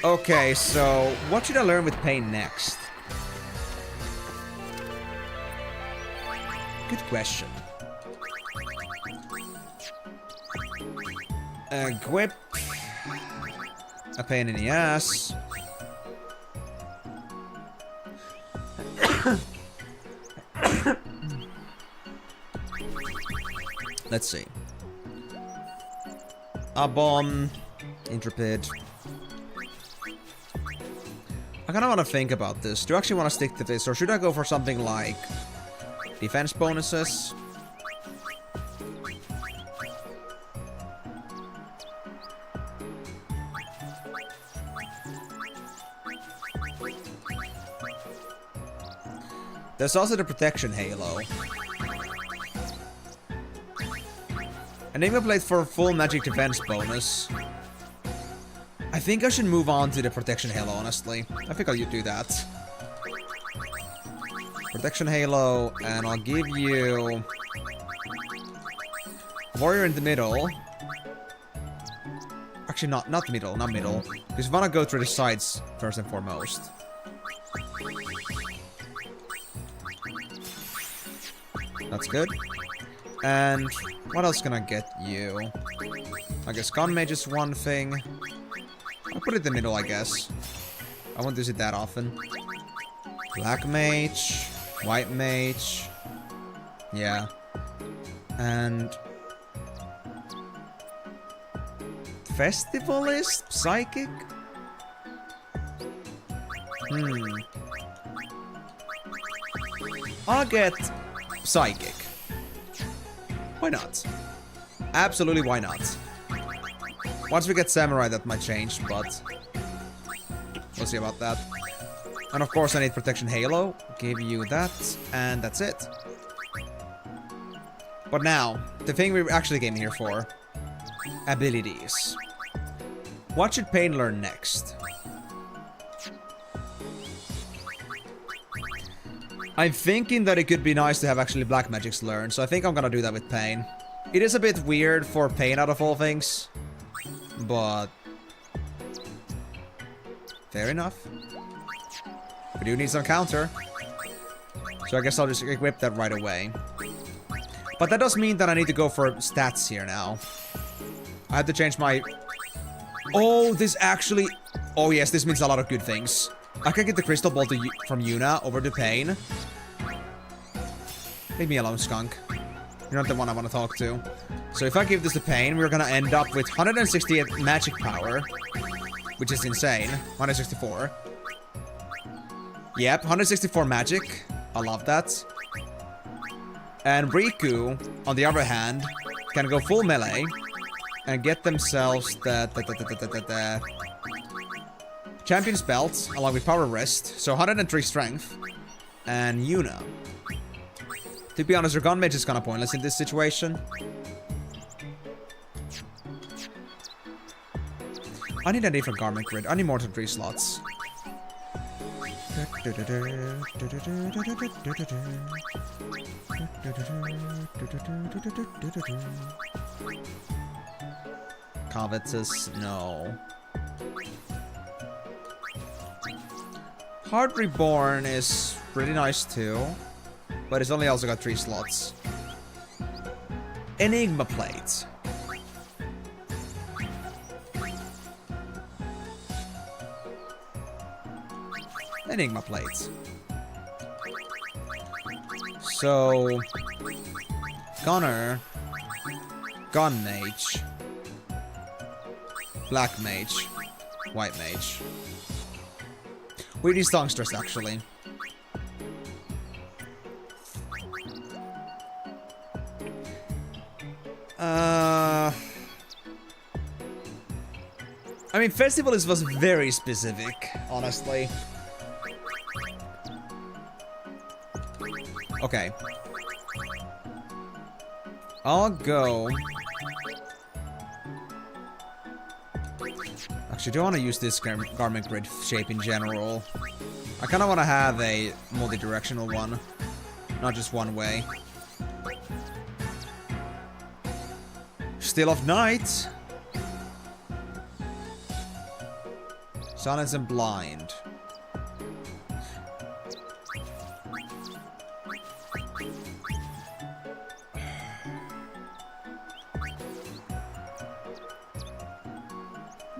Okay, so what should I learn with Payne next? Good question. Equip. A pain in the ass. Let's see. A bomb. Intrepid. I kind of want to think about this. Do I actually want to stick to this, or should I go for something like defense bonuses? There's also the protection halo. Enigma Blade for full magic defense bonus. I think I should move on to the Protection Halo, honestly. I think I'll do that. Protection Halo, and I'll give you... Warrior in the middle. Actually, not middle. Because we want to go through the sides first and foremost. That's good. And what else can I get you? I guess Gun Mage is one thing. I'll put it in the middle, I guess. I won't use it that often. Black Mage. White Mage. Yeah. And... Festivalist? Psychic? I'll get Psychic. Why not? Absolutely, why not? Once we get Samurai, that might change, but... we'll see about that. And of course, I need Protection Halo. Give you that, and that's it. But now, the thing we actually came here for. Abilities. What should Payne learn next? I'm thinking that it could be nice to have actually Black Magics learned, so I think I'm gonna do that with Payne. It is a bit weird for Payne out of all things, but... fair enough. We do need some counter, so I guess I'll just equip that right away. But that does mean that I need to go for stats here now. I had to change my... oh, this actually... oh yes, this means a lot of good things. I can get the Crystal Ball from Yuna over to Payne. Leave me alone, skunk. You're not the one I want to talk to. So if I give this to Payne, we're gonna end up with 168 magic power. Which is insane. 164. Yep, 164 magic. I love that. And Rikku, on the other hand, can go full melee and get themselves the Champion's Belt, along with Power Wrist, so 103 Strength, and Yuna. To be honest, her Gun Mage is kinda pointless in this situation. I need a different garment grid. I need more than 3 slots. Covetous, no. Heart Reborn is pretty nice too, but it's only also got 3 slots. Enigma Plate. Enigma Plate. So... Gunner. Gun Mage. Black Mage. White Mage. We need Songstress, actually. I mean, Festivalist was very specific, honestly. Okay. I'll go... Actually, do I want to use this garment grid shape in general? I kind of want to have a multi-directional one, not just one way. Still of Night. Silence and Blind.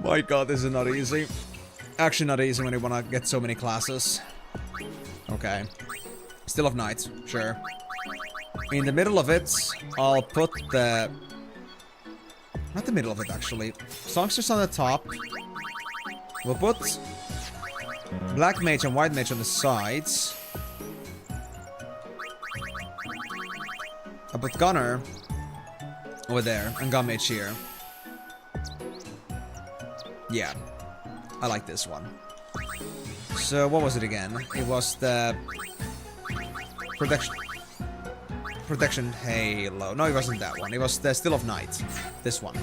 My god, this is not easy. Actually not easy when you want to get so many classes. Okay. Still of Night, sure. In the middle of it, I'll put the... not the middle of it, actually. Songstress on the top. We'll put Black Mage and White Mage on the sides. I'll put Gunner over there, and Gun Mage here. Yeah, I like this one. So, what was it again? It was the... Protection Halo. No, it wasn't that one. It was the Still of Night. This one.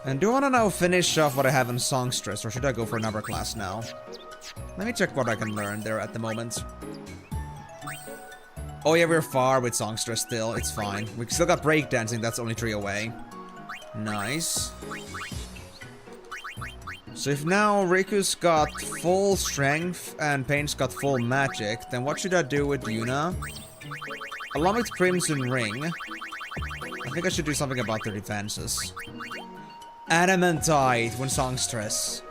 And do I want to now finish off what I have in Songstress, or should I go for another class now? Let me check what I can learn there at the moment. Oh yeah, we're far with Songstress still. It's fine. We still got breakdancing. That's only 3 away. Nice. So if now Riku's got full strength and Payne's got full magic, then what should I do with Yuna? Along with Crimson Ring, I think I should do something about their defenses. Adamantite when Songstress.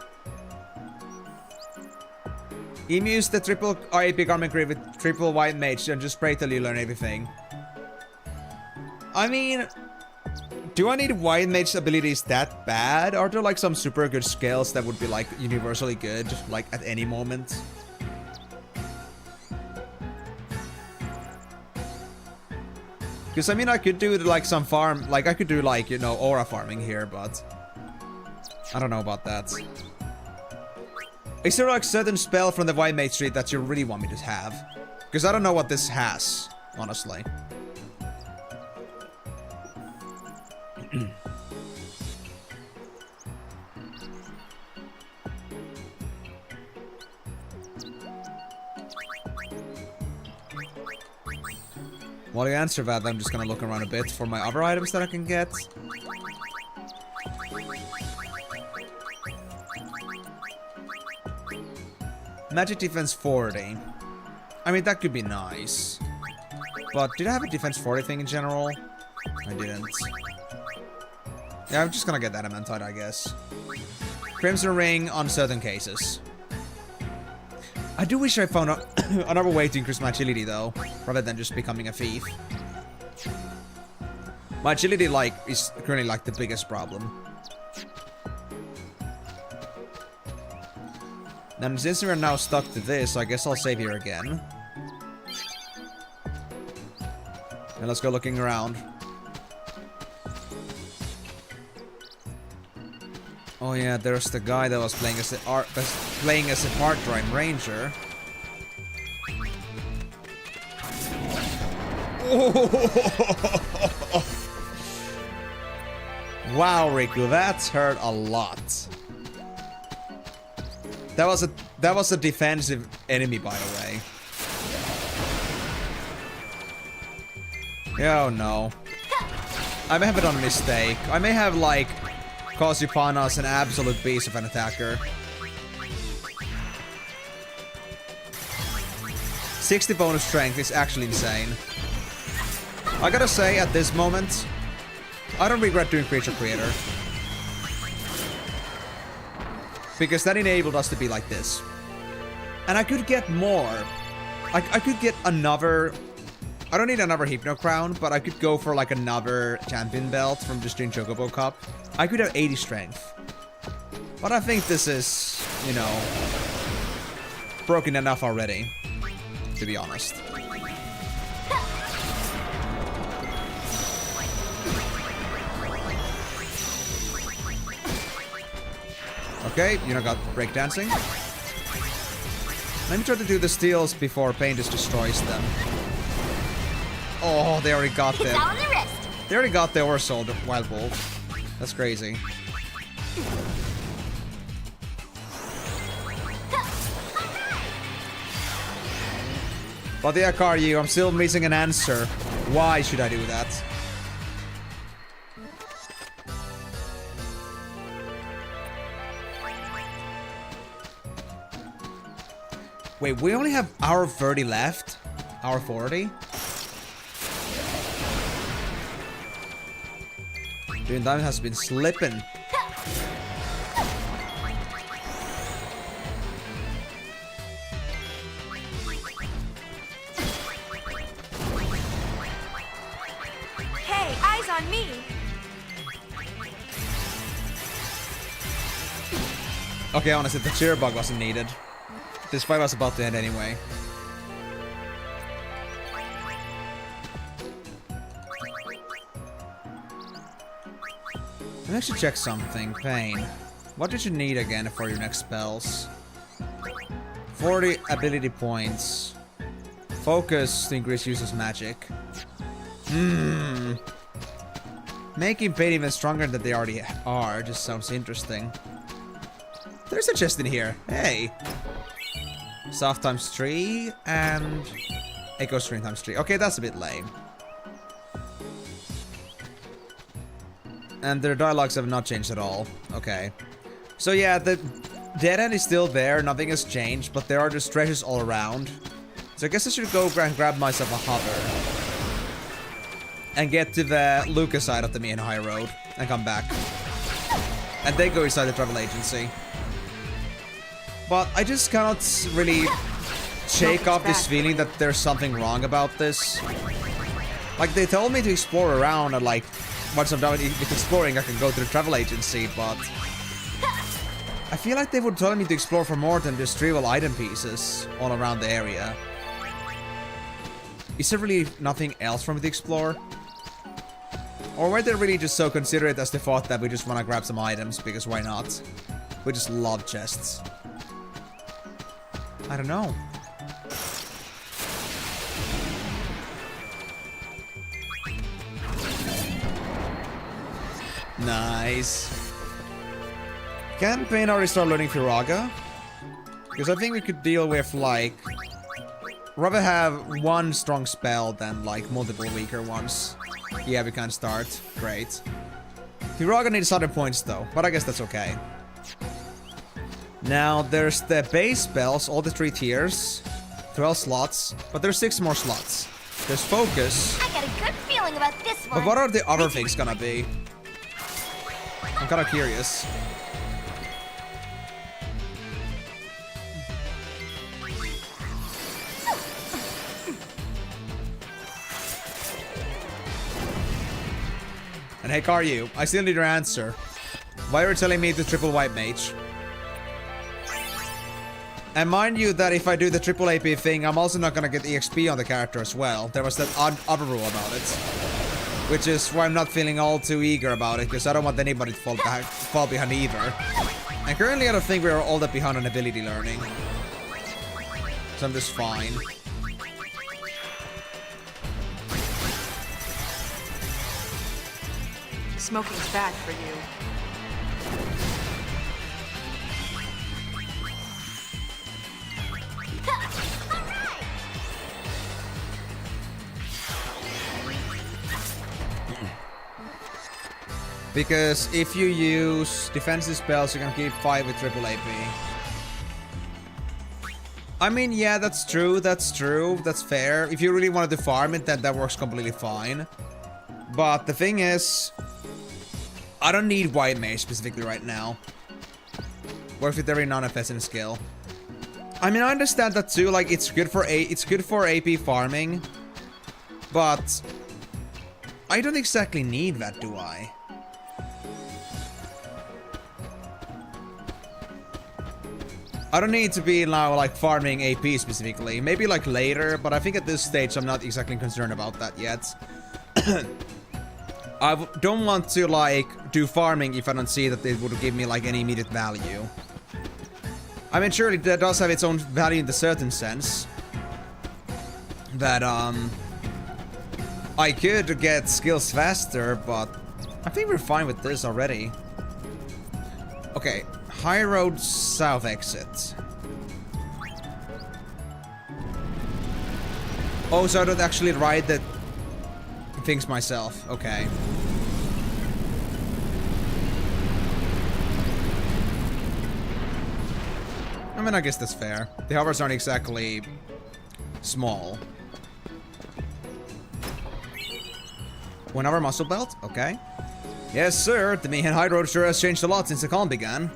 Use the triple AP Garment Grave with triple White Mage and just pray till you learn everything. I mean, do I need White Mage abilities that bad? Are there like some super good skills that would be like universally good, like at any moment? Because I mean, I could do like some farm, like I could do like, you know, aura farming here, but I don't know about that. Is there like a certain spell from the White Mage Street that you really want me to have? Because I don't know what this has, honestly. While you answer that, I'm just gonna look around a bit for my other items that I can get. Magic defense 40. I mean, that could be nice. But did I have a defense 40 thing in general? I didn't. Yeah, I'm just gonna get that Adamantite, I guess. Crimson Ring on certain cases. I do wish I found another way to increase my agility, though, rather than just becoming a thief. My agility, like, is currently, like, the biggest problem. And since we're now stuck to this, I guess I'll save here again. And let's go looking around. Oh yeah, there's the guy that was playing as a part-time ranger. Wow, Rikku, that's hurt a lot. That was a defensive enemy, by the way. Oh no. I may have done a mistake. I may have like caused Yupanas an absolute beast of an attacker. 60 bonus strength is actually insane. I gotta say, at this moment, I don't regret doing Creature Creator. Because that enabled us to be like this. And I could get more. I could get another... I don't need another Hypno Crown, but I could go for like another champion belt from just doing Chocobo Cup. I could have 80 strength. But I think this is, you know, broken enough already, to be honest. Okay, Yuna got breakdancing. Let me try to do the steals before Payne just destroys them. Oh, they already got them. They already got the Orsoul, the Wild Wolf. That's crazy. But yeah, Karyu, I'm still missing an answer. Why should I do that? Wait, we only have hour 30 left? Hour 40? Dude, that has been slipping. Hey, eyes on me! Okay, honestly, the cheer bug wasn't needed. This fight was about to end anyway. Let me actually check something. Payne, what did you need again for your next spells? 40 ability points. Focus to increase user's magic. Making Payne even stronger than they already are just sounds interesting. There's a chest in here. Hey. Soft times 3 and Echo String times 3. Okay, that's a bit lame. And their dialogues have not changed at all. Okay. So yeah, the dead end is still there. Nothing has changed, but there are just treasures all around. So I guess I should go and grab myself a hover. And get to the Lucas side of the Mian High Road. And come back. And then go inside the travel agency. But I just cannot really shake off this feeling that there's something wrong about this. Like, they told me to explore around and like, once I'm done with exploring, I can go to the travel agency, but I feel like they would tell me to explore for more than just trivial item pieces all around the area. Is there really nothing else for me to explore? Or were they really just so considerate as they thought that we just want to grab some items, because why not? We just love chests. I don't know. Nice. Can Payne already start learning Firaga? Because I think we could deal with, like, rather have one strong spell than, like, multiple weaker ones. Yeah, we can start. Great. Firaga needs 100 points, though, but I guess that's okay. Now, there's the base spells, all the 3 tiers. 12 slots, but there's 6 more slots. There's focus. I got a good feeling about this one. But what are the other things gonna be? I'm kinda curious. And hey, Karyu, I still need your answer. Why are you telling me the triple white mage? And mind you that if I do the triple AP thing, I'm also not gonna get EXP on the character as well. There was that other rule about it. Which is why I'm not feeling all too eager about it, because I don't want anybody to fall behind either. And currently I don't think we're all that behind on ability learning. So I'm just fine. Smoking's bad for you. Because if you use defensive spells, you can keep 5 with triple AP. I mean, yeah, that's true, that's fair. If you really wanted to farm it, then that works completely fine. But the thing is, I don't need white mage specifically right now. Works with every non-offensive skill. I mean, I understand that too, like, it's good for AP farming. But I don't exactly need that, do I? I don't need to be now, like, farming AP specifically. Maybe, like, later, but I think at this stage I'm not exactly concerned about that yet. I don't want to, like, do farming if I don't see that it would give me, like, any immediate value. I mean, surely that does have its own value in the certain sense. That, I could get skills faster, but I think we're fine with this already. Okay. High Road South exit. Oh, so I don't actually ride the things myself. Okay. I mean, I guess that's fair. The hovers aren't exactly small. 1 hour muscle belt? Okay. Yes, sir. The Mian High Road sure has changed a lot since the calm began.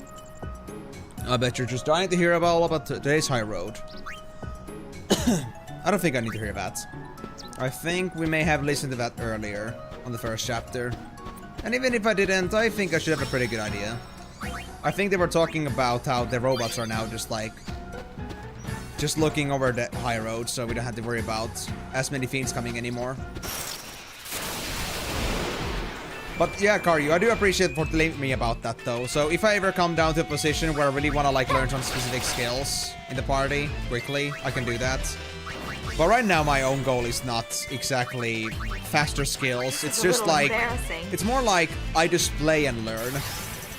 I bet you're just dying to hear about today's High Road. I don't think I need to hear that. I think we may have listened to that earlier on the first chapter. And even if I didn't, I think I should have a pretty good idea. I think they were talking about how the robots are now just like... just looking over the High Road, so we don't have to worry about as many fiends coming anymore. But yeah, Karyu, I do appreciate for telling me about that though. So if I ever come down to a position where I really want to like learn some specific skills in the party quickly, I can do that. But right now my own goal is not exactly faster skills. It's just like, it's more like I just play and learn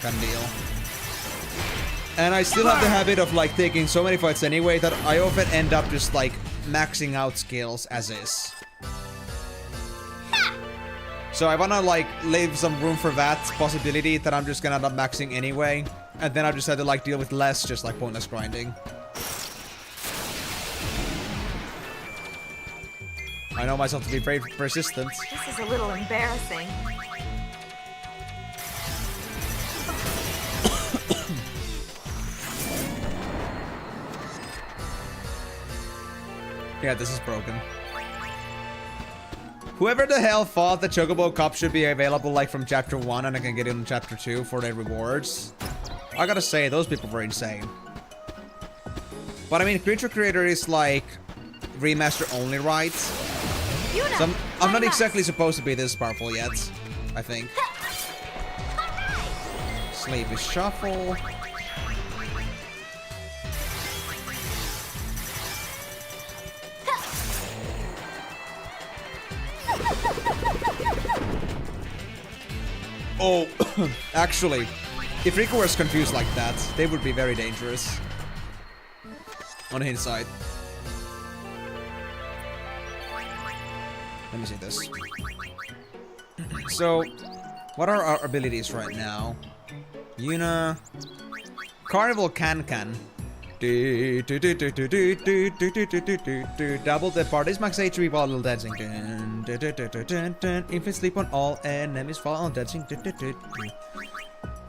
kind of deal. And I still have the habit of like taking so many fights anyway that I often end up just like maxing out skills as is. So I wanna like leave some room for that possibility that I'm just gonna end up maxing anyway. And then I just have to like deal with less just like pointless grinding. I know myself to be very persistent. This is a little embarrassing. Yeah, this is broken. Whoever the hell thought the Chocobo Cup should be available like from Chapter 1 and I can get it in Chapter 2 for their rewards. I gotta say, those people were insane. But I mean, Creature Creator is like remaster only, right? Yuna, So I'm not exactly supposed to be this powerful yet, I think. Sleepy Shuffle. Oh, actually, if Rikku was confused like that, they would be very dangerous. On hindsight. Let me see this. So, what are our abilities right now? Yuna... Carnival Can-Can. Double the party's max HP while dancing. If you sleep on all enemies fall on dancing.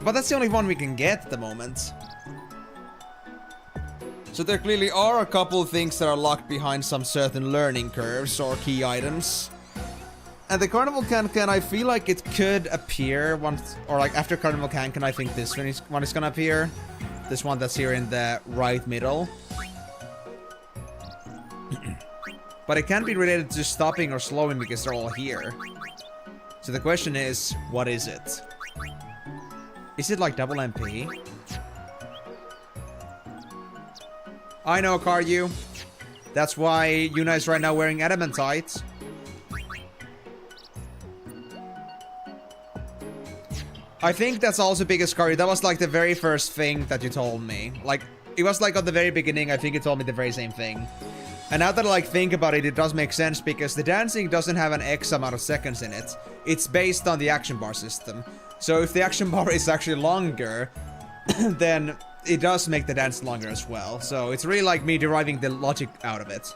But that's the only one we can get at the moment. So there clearly are a couple things that are locked behind some certain learning curves or key items. And the Carnival Can-Can, I feel like it could appear once, or like after Carnival Can-Can, I think this one is gonna appear. This one that's here in the right middle. But it can't be related to stopping or slowing because they're all here. So the question is, what is it? Is it like double MP? I know, Karyu. That's why Yuna is right now wearing adamantite. I think that's also because, Karyu, that was like the very first thing that you told me. Like, it was like at the very beginning, I think you told me the very same thing. And now that I like think about it, it does make sense because the dancing doesn't have an X amount of seconds in it. It's based on the action bar system. So if the action bar is actually longer, then it does make the dance longer as well. So it's really like me deriving the logic out of it.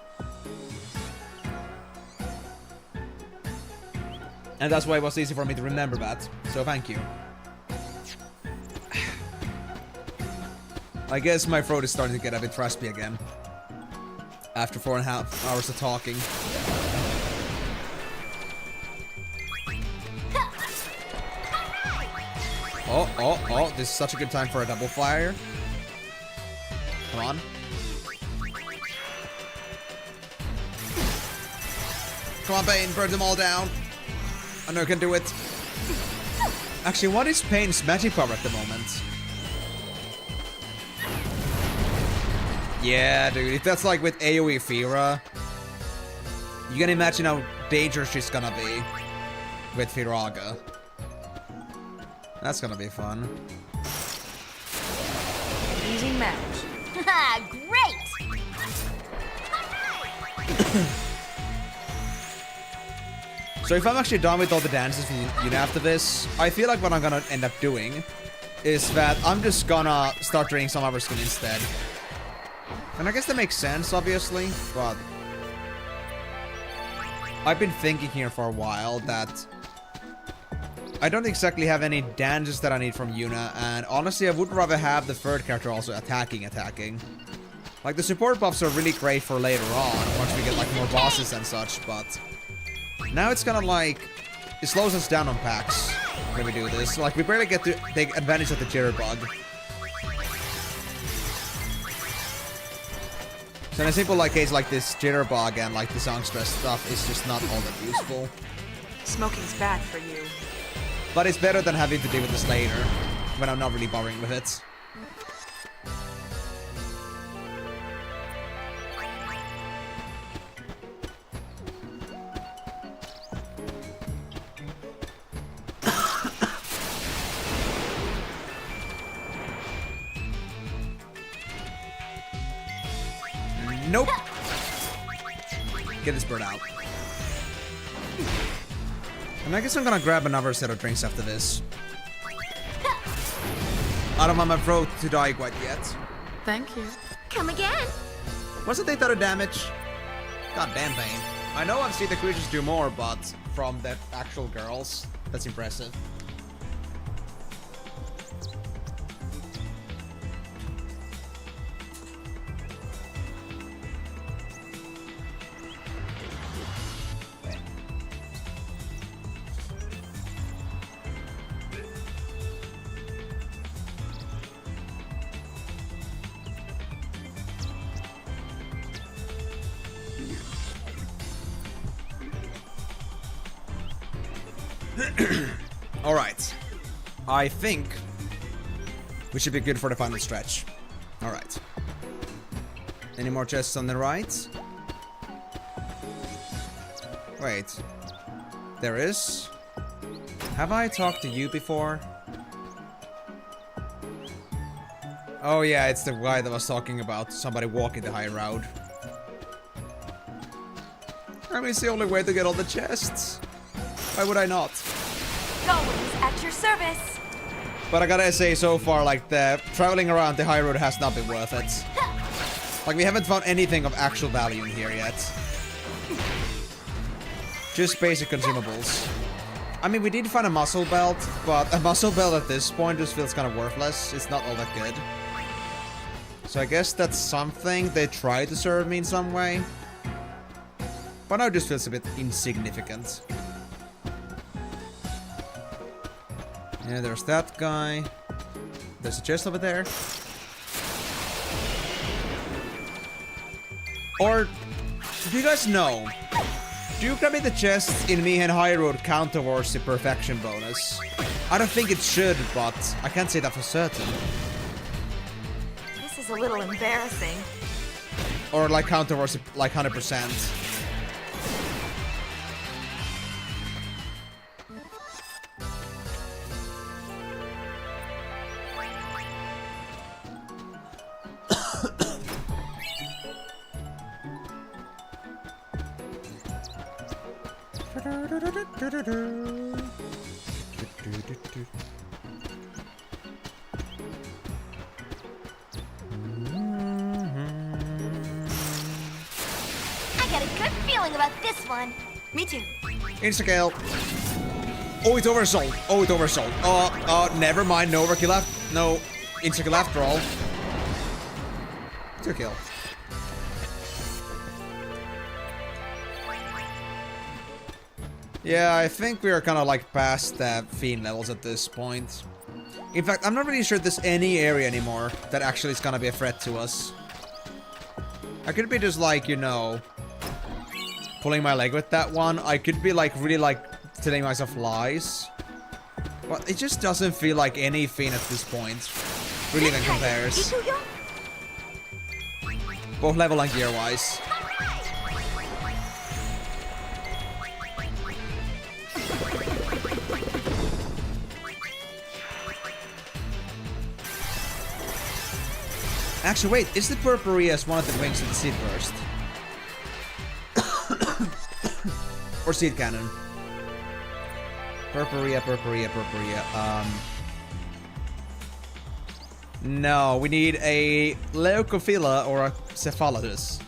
And that's why it was easy for me to remember that. So thank you. I guess my throat is starting to get a bit raspy again. After 4.5 hours of talking. Oh, this is such a good time for a double fire. Come on. Come on, Payne, burn them all down. I know I can do it. Actually, what is Payne's magic power at the moment? Yeah, dude, if that's like with AoE Fira, you can imagine how dangerous she's gonna be with Firaga. That's gonna be fun. Easy match. Ha! Great! So if I'm actually done with all the dances after this, I feel like what I'm gonna end up doing is that I'm just gonna start training some other skin instead. And I guess that makes sense, obviously, but I've been thinking here for a while that I don't exactly have any dances that I need from Yuna, and honestly, I would rather have the third character also attacking. Like, the support buffs are really great for later on, once we get, like, more bosses and such, but now it's kind of like, it slows us down on packs when we do this. Like, we barely get to take advantage of the jitterbug. So in a simple like case like this, jitterbug and like the songstress stuff is just not all that useful. Smoking's bad for you. But it's better than having to deal with this later, when I'm not really bothering with it. Nope. Get this bird out. And I guess I'm gonna grab another set of drinks after this. I don't want my throat to die quite yet. Thank you. Come again. What's the data damage? God damn, Payne. I know I've seen the creatures do more, but from the actual girls, that's impressive. Alright. I think we should be good for the final stretch. Alright. Any more chests on the right? Wait. There is? Have I talked to you before? Oh yeah, it's the guy that was talking about somebody walking the high road. I mean, it's the only way to get all the chests. Why would I not? Always at your service. But I gotta say, so far, like, the traveling around the high road has not been worth it. Like, we haven't found anything of actual value in here yet. Just basic consumables. I mean, we did find a muscle belt, but a muscle belt at this point just feels kind of worthless. It's not all that good. So I guess that's something they try to serve me in some way. But now it just feels a bit insignificant. Yeah, there's that guy. There's a chest over there. Or, do you guys know? Do grabbing the chests in Mihen High Road count towards the perfection bonus? I don't think it should, but I can't say that for certain. This is a little embarrassing. Or like count towards like 100%. I got a good feeling about this one. Me too. Insta-kill. Oh, it's oversold. Oh, it's oversold. Never mind. No overkill left. No insta-kill after all. 2 kill. Yeah, I think we are kind of like past the fiend levels at this point. In fact, I'm not really sure there's any area anymore that actually is gonna be a threat to us. I could be just like, you know, pulling my leg with that one. I could be like really like telling myself lies. But it just doesn't feel like any fiend at this point really even compares. Both level and gear wise. Actually, wait, is the Purpurias one of the wings of the Seed Burst? Or Seed Cannon? Purpurea. No, we need a Leucophila or a Cephalodus.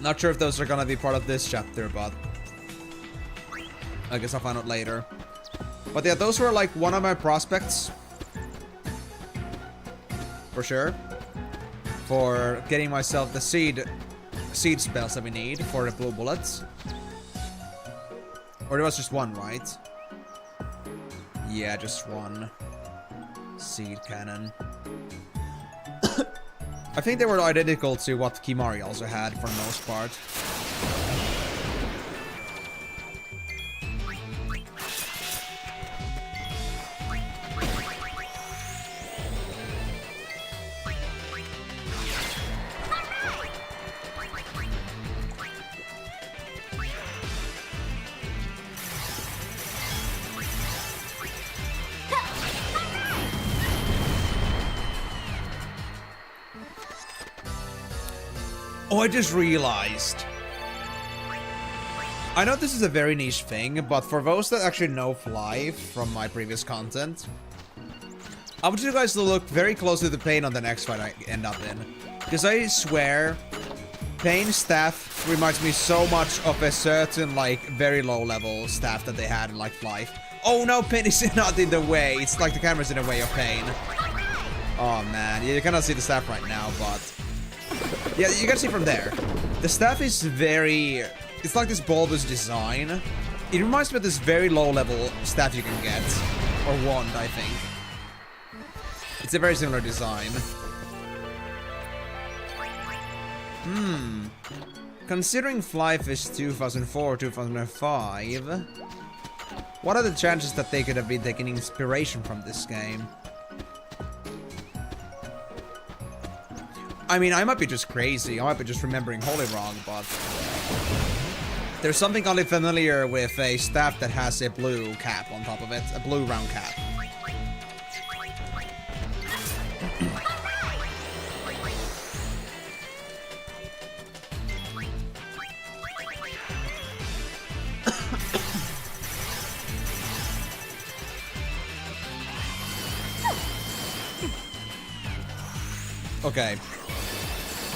Not sure if those are gonna be part of this chapter, but I guess I'll find out later. But yeah, those were like one of my prospects. For sure. For getting myself the seed spells that we need for the blue bullets. Or there was just one, right? Yeah, just one. Seed cannon. I think they were identical to what Kimari also had for the most part. Oh, I just realized. I know this is a very niche thing, but for those that actually know Fly from my previous content, I want you guys to look very closely at the Payne on the next fight I end up in. Because I swear, Payne's staff reminds me so much of a certain, like, very low-level staff that they had in, like, Fly. Oh no, Payne is not in the way. It's like the camera's in the way of Payne. Oh man, yeah, you cannot see the staff right now, but... yeah, you can see from there. The staff is very... it's like this bulbous design. It reminds me of this very low-level staff you can get. Or wand, I think. It's a very similar design. Considering Flife is 2004 or 2005, what are the chances that they could have been taking inspiration from this game? I mean, I might be just crazy. I might be just remembering wholly wrong, but... there's something oddly familiar with a staff that has a blue cap on top of it. A blue round cap. Okay.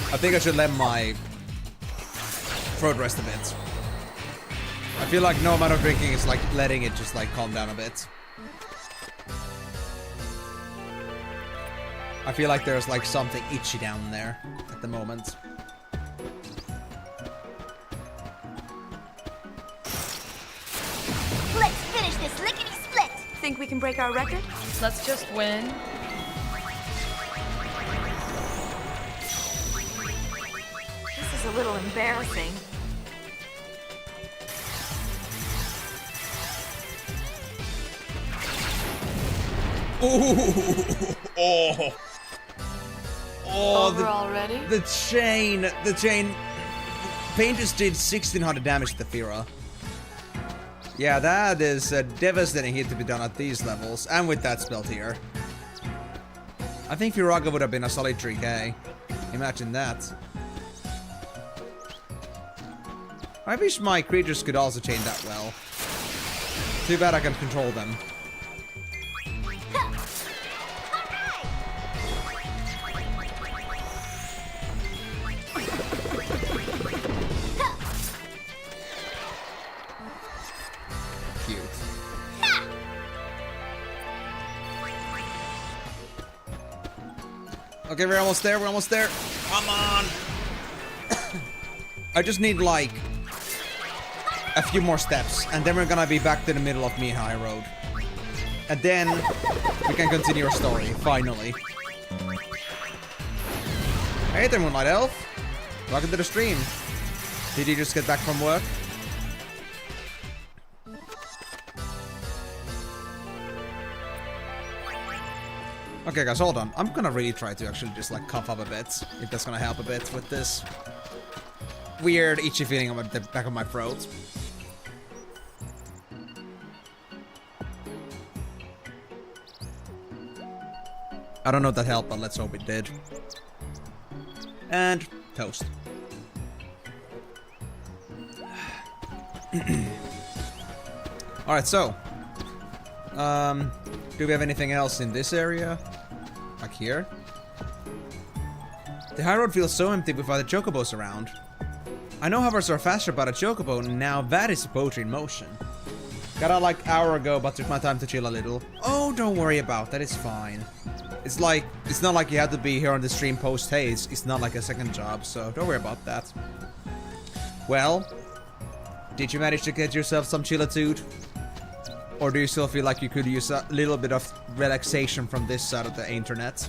I think I should let my throat rest a bit. I feel like no amount of drinking is like letting it just like calm down a bit. I feel like there's like something itchy down there at the moment. Let's finish this lickety-split! Think we can break our record? Let's just win. This is a little embarrassing. Ooh. Oh. Oh, Over already? The chain. Payne just did 1600 damage to the Fira. Yeah, that is a devastating hit to be done at these levels, and with that spell tier. I think Firaga would have been a solid 3k. Imagine that. I wish my creatures could also chain that well. Too bad I can't control them. Cute. Okay, we're almost there, we're almost there. Come on! I just need, like, a few more steps, and then we're gonna be back to the middle of Mihai Road. And then we can continue our story, finally. Hey there, Moonlight Elf. Welcome to the stream. Did you just get back from work? Okay, guys, hold on. I'm gonna really try to actually just, like, cough up a bit, if that's gonna help a bit with this weird itchy feeling on the back of my throat. I don't know if that helped, but let's hope it did. And toast. Alright, so. Do we have anything else in this area? Like here? The high road feels so empty without the chocobos around. I know hovers are faster, but a chocobo, now that is a poetry in motion. Got out like hour ago, but took my time to chill a little. Oh, don't worry about that, it's fine. It's like, it's not like you have to be here on the stream post haste. It's not like a second job, so don't worry about that. Well, did you manage to get yourself some chillitude? Or do you still feel like you could use a little bit of relaxation from this side of the internet?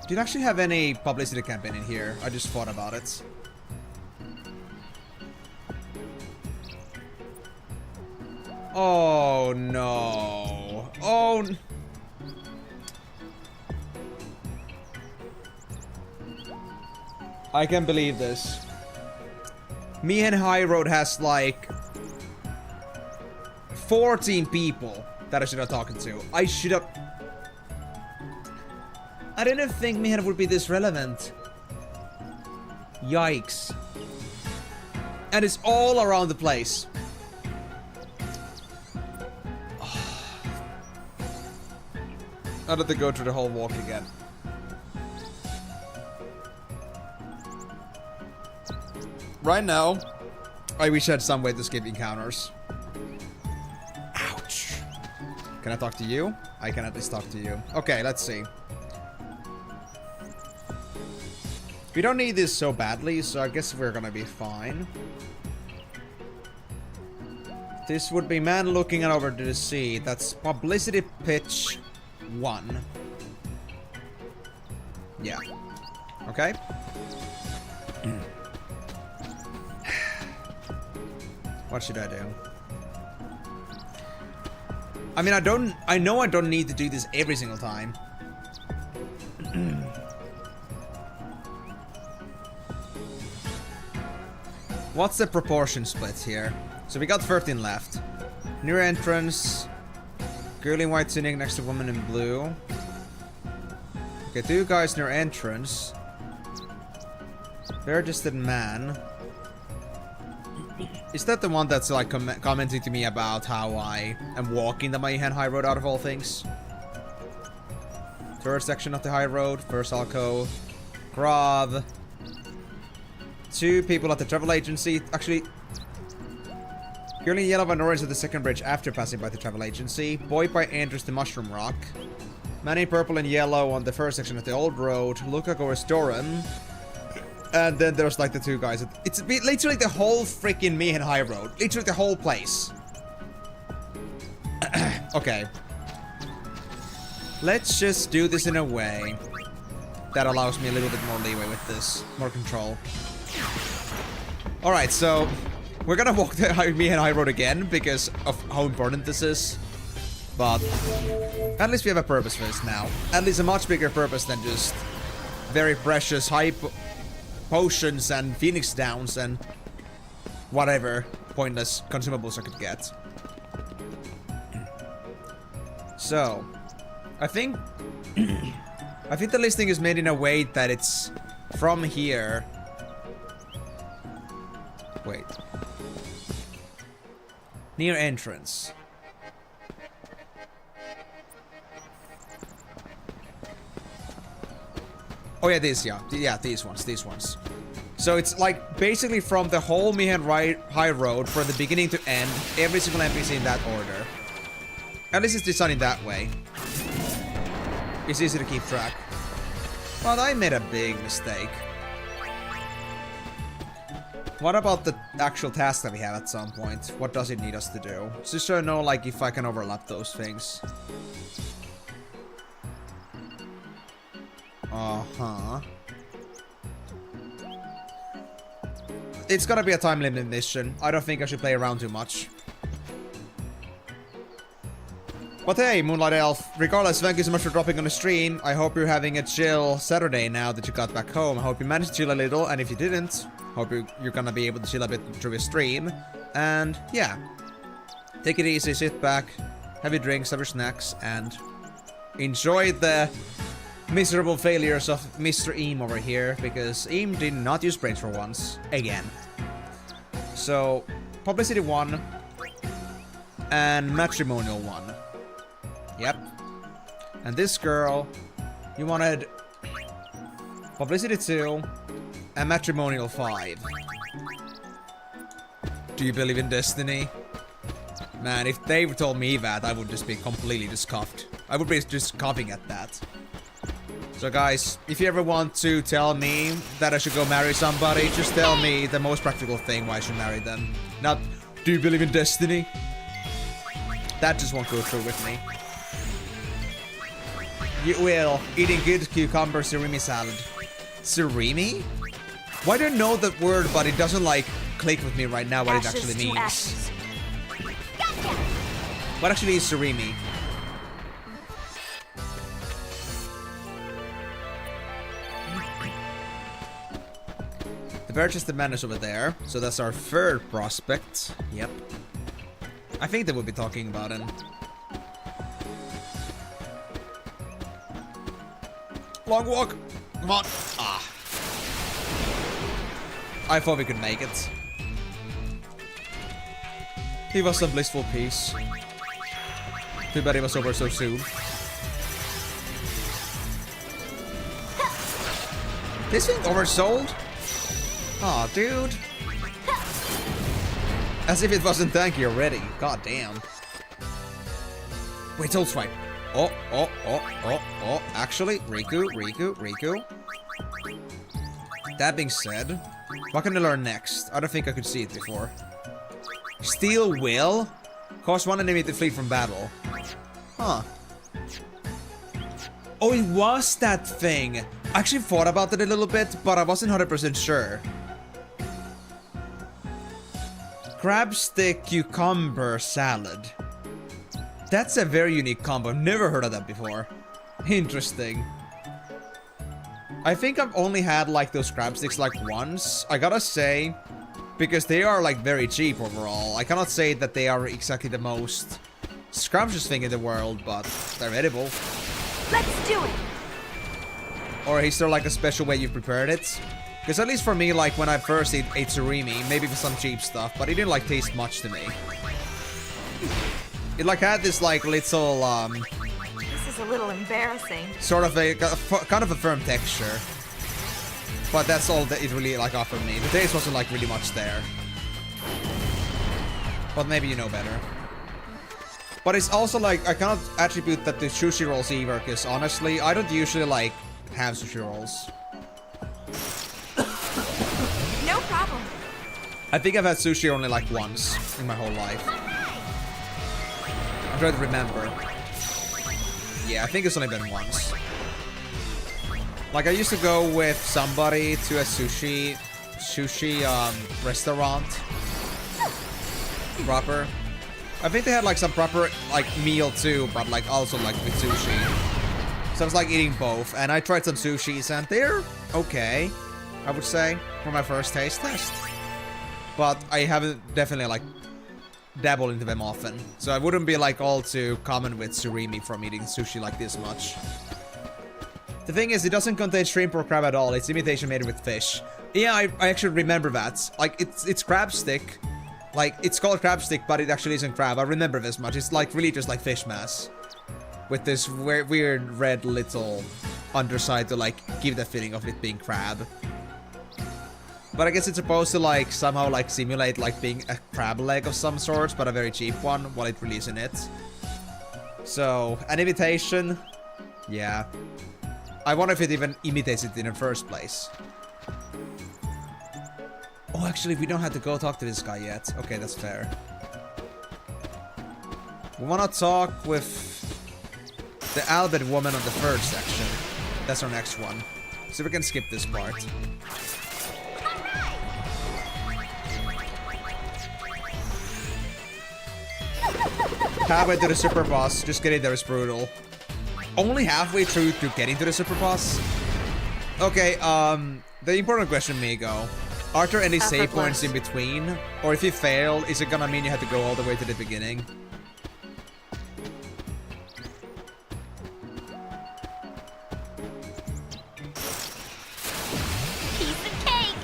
Do you actually have any publicity campaign in here? I just thought about it. Oh no. Oh. I can't believe this. Me and High Road has like 14 people that I should have talked to. I should have. I didn't think Mihan would be this relevant. Yikes. And it's all around the place. I had to go through the whole walk again. Right now, I wish I had some way to skip encounters. Ouch. Can I talk to you? I can at least talk to you. Okay, let's see. We don't need this so badly, so I guess we're gonna be fine. This would be man looking out over to the sea. That's publicity pitch 1. Yeah. Okay. What should I do? I mean, I know I don't need to do this every single time. What's the proportion split here? So we got 13 left. New entrance. Girl in white tunic next to woman in blue. Okay, 2 guys near entrance. Registered man. Is that the one that's like commenting to me about how I am walking the Mayhem High Road out of all things? First section of the High Road, first alcove. Grav. 2 people at the travel agency. Actually, girl in yellow and orange at the second bridge after passing by the travel agency. Boy by enters the Mushroom Rock. Man in purple and yellow on the first section of the old road. Luca goes Doran. And then there's like the 2 guys. It's literally the whole freaking Mayhem High Road. Literally the whole place. Okay. Let's just do this in a way that allows me a little bit more leeway with this. More control. Alright, so we're gonna walk the Mayhem High Road again because of how important this is. But at least we have a purpose for this now. At least a much bigger purpose than just very precious hype potions and Phoenix Downs and whatever pointless consumables I could get. So, I think the listing is made in a way that it's from here. Wait. Near entrance. Oh yeah, these ones. So it's like basically from the whole Mayhem High Road from the beginning to end, every single NPC in that order. At least it's designed that way. It's easy to keep track. But I made a big mistake. What about the actual task that we have at some point? What does it need us to do? Just so I know, like, if I can overlap those things. Uh-huh. It's gonna be a time limit mission. I don't think I should play around too much. But hey, Moonlight Elf, regardless, thank you so much for dropping on the stream. I hope you're having a chill Saturday now that you got back home. I hope you managed to chill a little, and if you didn't, hope you're gonna be able to chill a bit through your stream. And yeah, take it easy, sit back, have your drinks, have your snacks, and enjoy the miserable failures of Mr. Eam over here, because Eam did not use brains for once, again. So, Publicity 1 and Matrimonial 1. Yep. And this girl, you wanted Publicity 2 and Matrimonial 5. Do you believe in destiny? Man, if they told me that, I would just be completely discuffed. I would be just coughing at that. So guys, if you ever want to tell me that I should go marry somebody, just tell me the most practical thing why I should marry them. Not, do you believe in destiny? That just won't go through with me. You will. Eating good cucumber surimi salad. Surimi? Why do I know that word, but it doesn't like click with me right now what it actually means? What actually is surimi? The Barchester Man is over there, so that's our third prospect. Yep. I think they would be talking about him. Long walk. Come on. Ah. I thought we could make it. He was some blissful peace. Too bad it was over so soon. This thing oversold? Aw, dude. As if it wasn't tanky already. God damn. Wait, Soul Swipe. Oh. Actually, Rikku. That being said, what can I learn next? I don't think I could see it before. Steel Will? Cause one enemy to flee from battle. Huh. Oh, it was that thing. I actually thought about it a little bit, but I wasn't 100% sure. Crab stick cucumber salad. That's a very unique combo. I've never heard of that before. Interesting. I think I've only had like those crab sticks like once. I gotta say, because they are like very cheap overall. I cannot say that they are exactly the most scrumptious thing in the world, but they're edible. Let's do it! Or is there like a special way you prepared it? Because at least for me, like when I first ate surimi, maybe for some cheap stuff, but it didn't like taste much to me. It like had this like little This is a little embarrassing. sort of a kind of a firm texture. But that's all that it really like offered me. The taste wasn't like really much there. But maybe you know better. But it's also like I cannot attribute that to sushi rolls either, because honestly, I don't usually like have sushi rolls. No problem. I think I've had sushi only like once in my whole life. I'm trying to remember. Yeah, I think it's only been once. Like I used to go with somebody to a sushi restaurant. Proper. I think they had like some proper like meal too, but like also like with sushi. So I was like eating both, and I tried some sushis and they're okay, I would say, for my first taste test. But I haven't definitely like dabbled into them often. So I wouldn't be like all too common with surimi from eating sushi like this much. The thing is, it doesn't contain shrimp or crab at all. It's imitation made with fish. Yeah, I actually remember that. Like, it's crab stick. Like, it's called crab stick, but it actually isn't crab. I remember this much. It's like really just like fish mass. With this weird red little underside to like give the feeling of it being crab. But I guess it's supposed to like somehow like simulate like being a crab leg of some sort, but a very cheap one, while it really isn't it. So, an imitation? Yeah. I wonder if it even imitates it in the first place. Oh, actually, we don't have to go talk to this guy yet. Okay, that's fair. We wanna talk with the Albert woman on the third section. That's our next one. So we can skip this part. Halfway to the super boss, just getting there is brutal. Only halfway through to getting to the super boss? Okay, the important question, Migo. Are there any save points in between? Or if you fail, is it gonna mean you have to go all the way to the beginning? Piece of cake!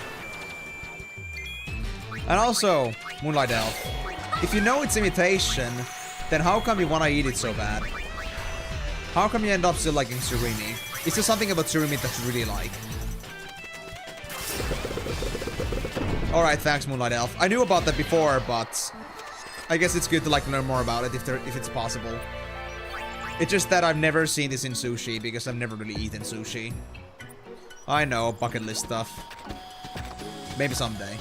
And also, Moonlight Elf. If you know it's imitation, then how come you wanna eat it so bad? How come you end up still liking surimi? Is there something about surimi that you really like? Alright, thanks Moonlight Elf. I knew about that before, but I guess it's good to like learn more about it if it's possible. It's just that I've never seen this in sushi because I've never really eaten sushi. I know, bucket list stuff. Maybe someday.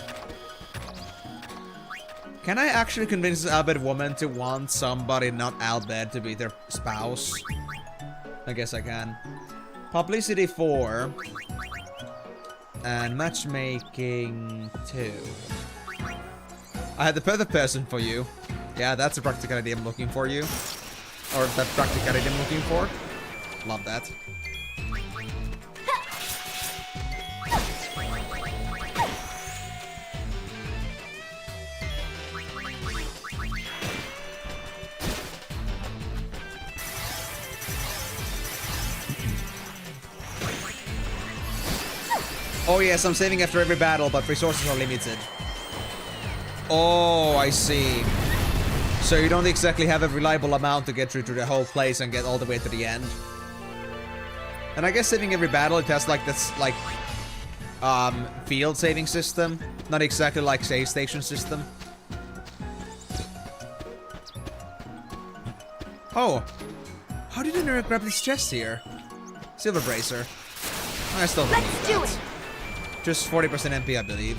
Can I actually convince this Albert woman to want somebody not Albert to be their spouse? I guess I can. Publicity 4. And matchmaking 2. I had the perfect person for you. Yeah, that's the practicality I'm looking for you. Or that practicality I'm looking for. Love that. Oh yes, I'm saving after every battle, but resources are limited. Oh, I see. So you don't exactly have a reliable amount to get through to the whole place and get all the way to the end. And I guess saving every battle, it has like this, like, field saving system. Not exactly like save station system. Oh. How did I never grab this chest here? Silver Bracer. I still don't need that. Let's do it! Just 40% MP, I believe.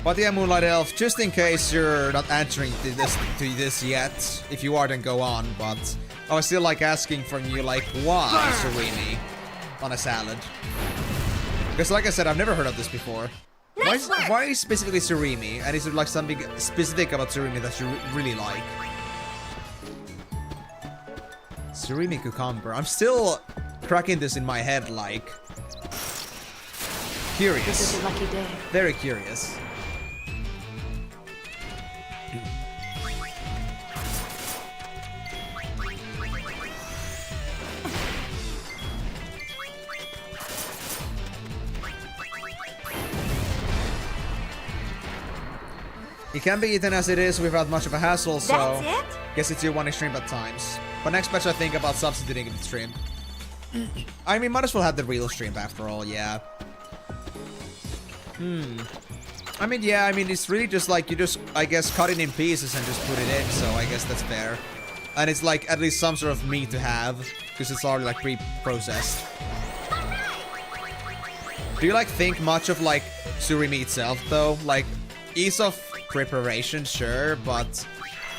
But yeah, Moonlight Elf, just in case you're not answering to this yet, if you are, then go on, but I was still like asking from you, like, why surimi on a salad? Because like I said, I've never heard of this before. Why specifically surimi? And is there like something specific about surimi that you really like? Surimi cucumber. I'm still cracking this in my head, like, curious. This is a lucky day. Very curious. It can be eaten as it is without much of a hassle, so guess it's your one extreme at times. But next batch I think about substituting the stream. I mean, might as well have the real stream after all, yeah. I mean, yeah, I mean, it's really just like, you just, I guess, cut it in pieces and just put it in, so I guess that's fair. And it's like, at least some sort of meat to have, because it's already like pre-processed. Do you like think much of like surimi itself though? Like, ease of preparation, sure, but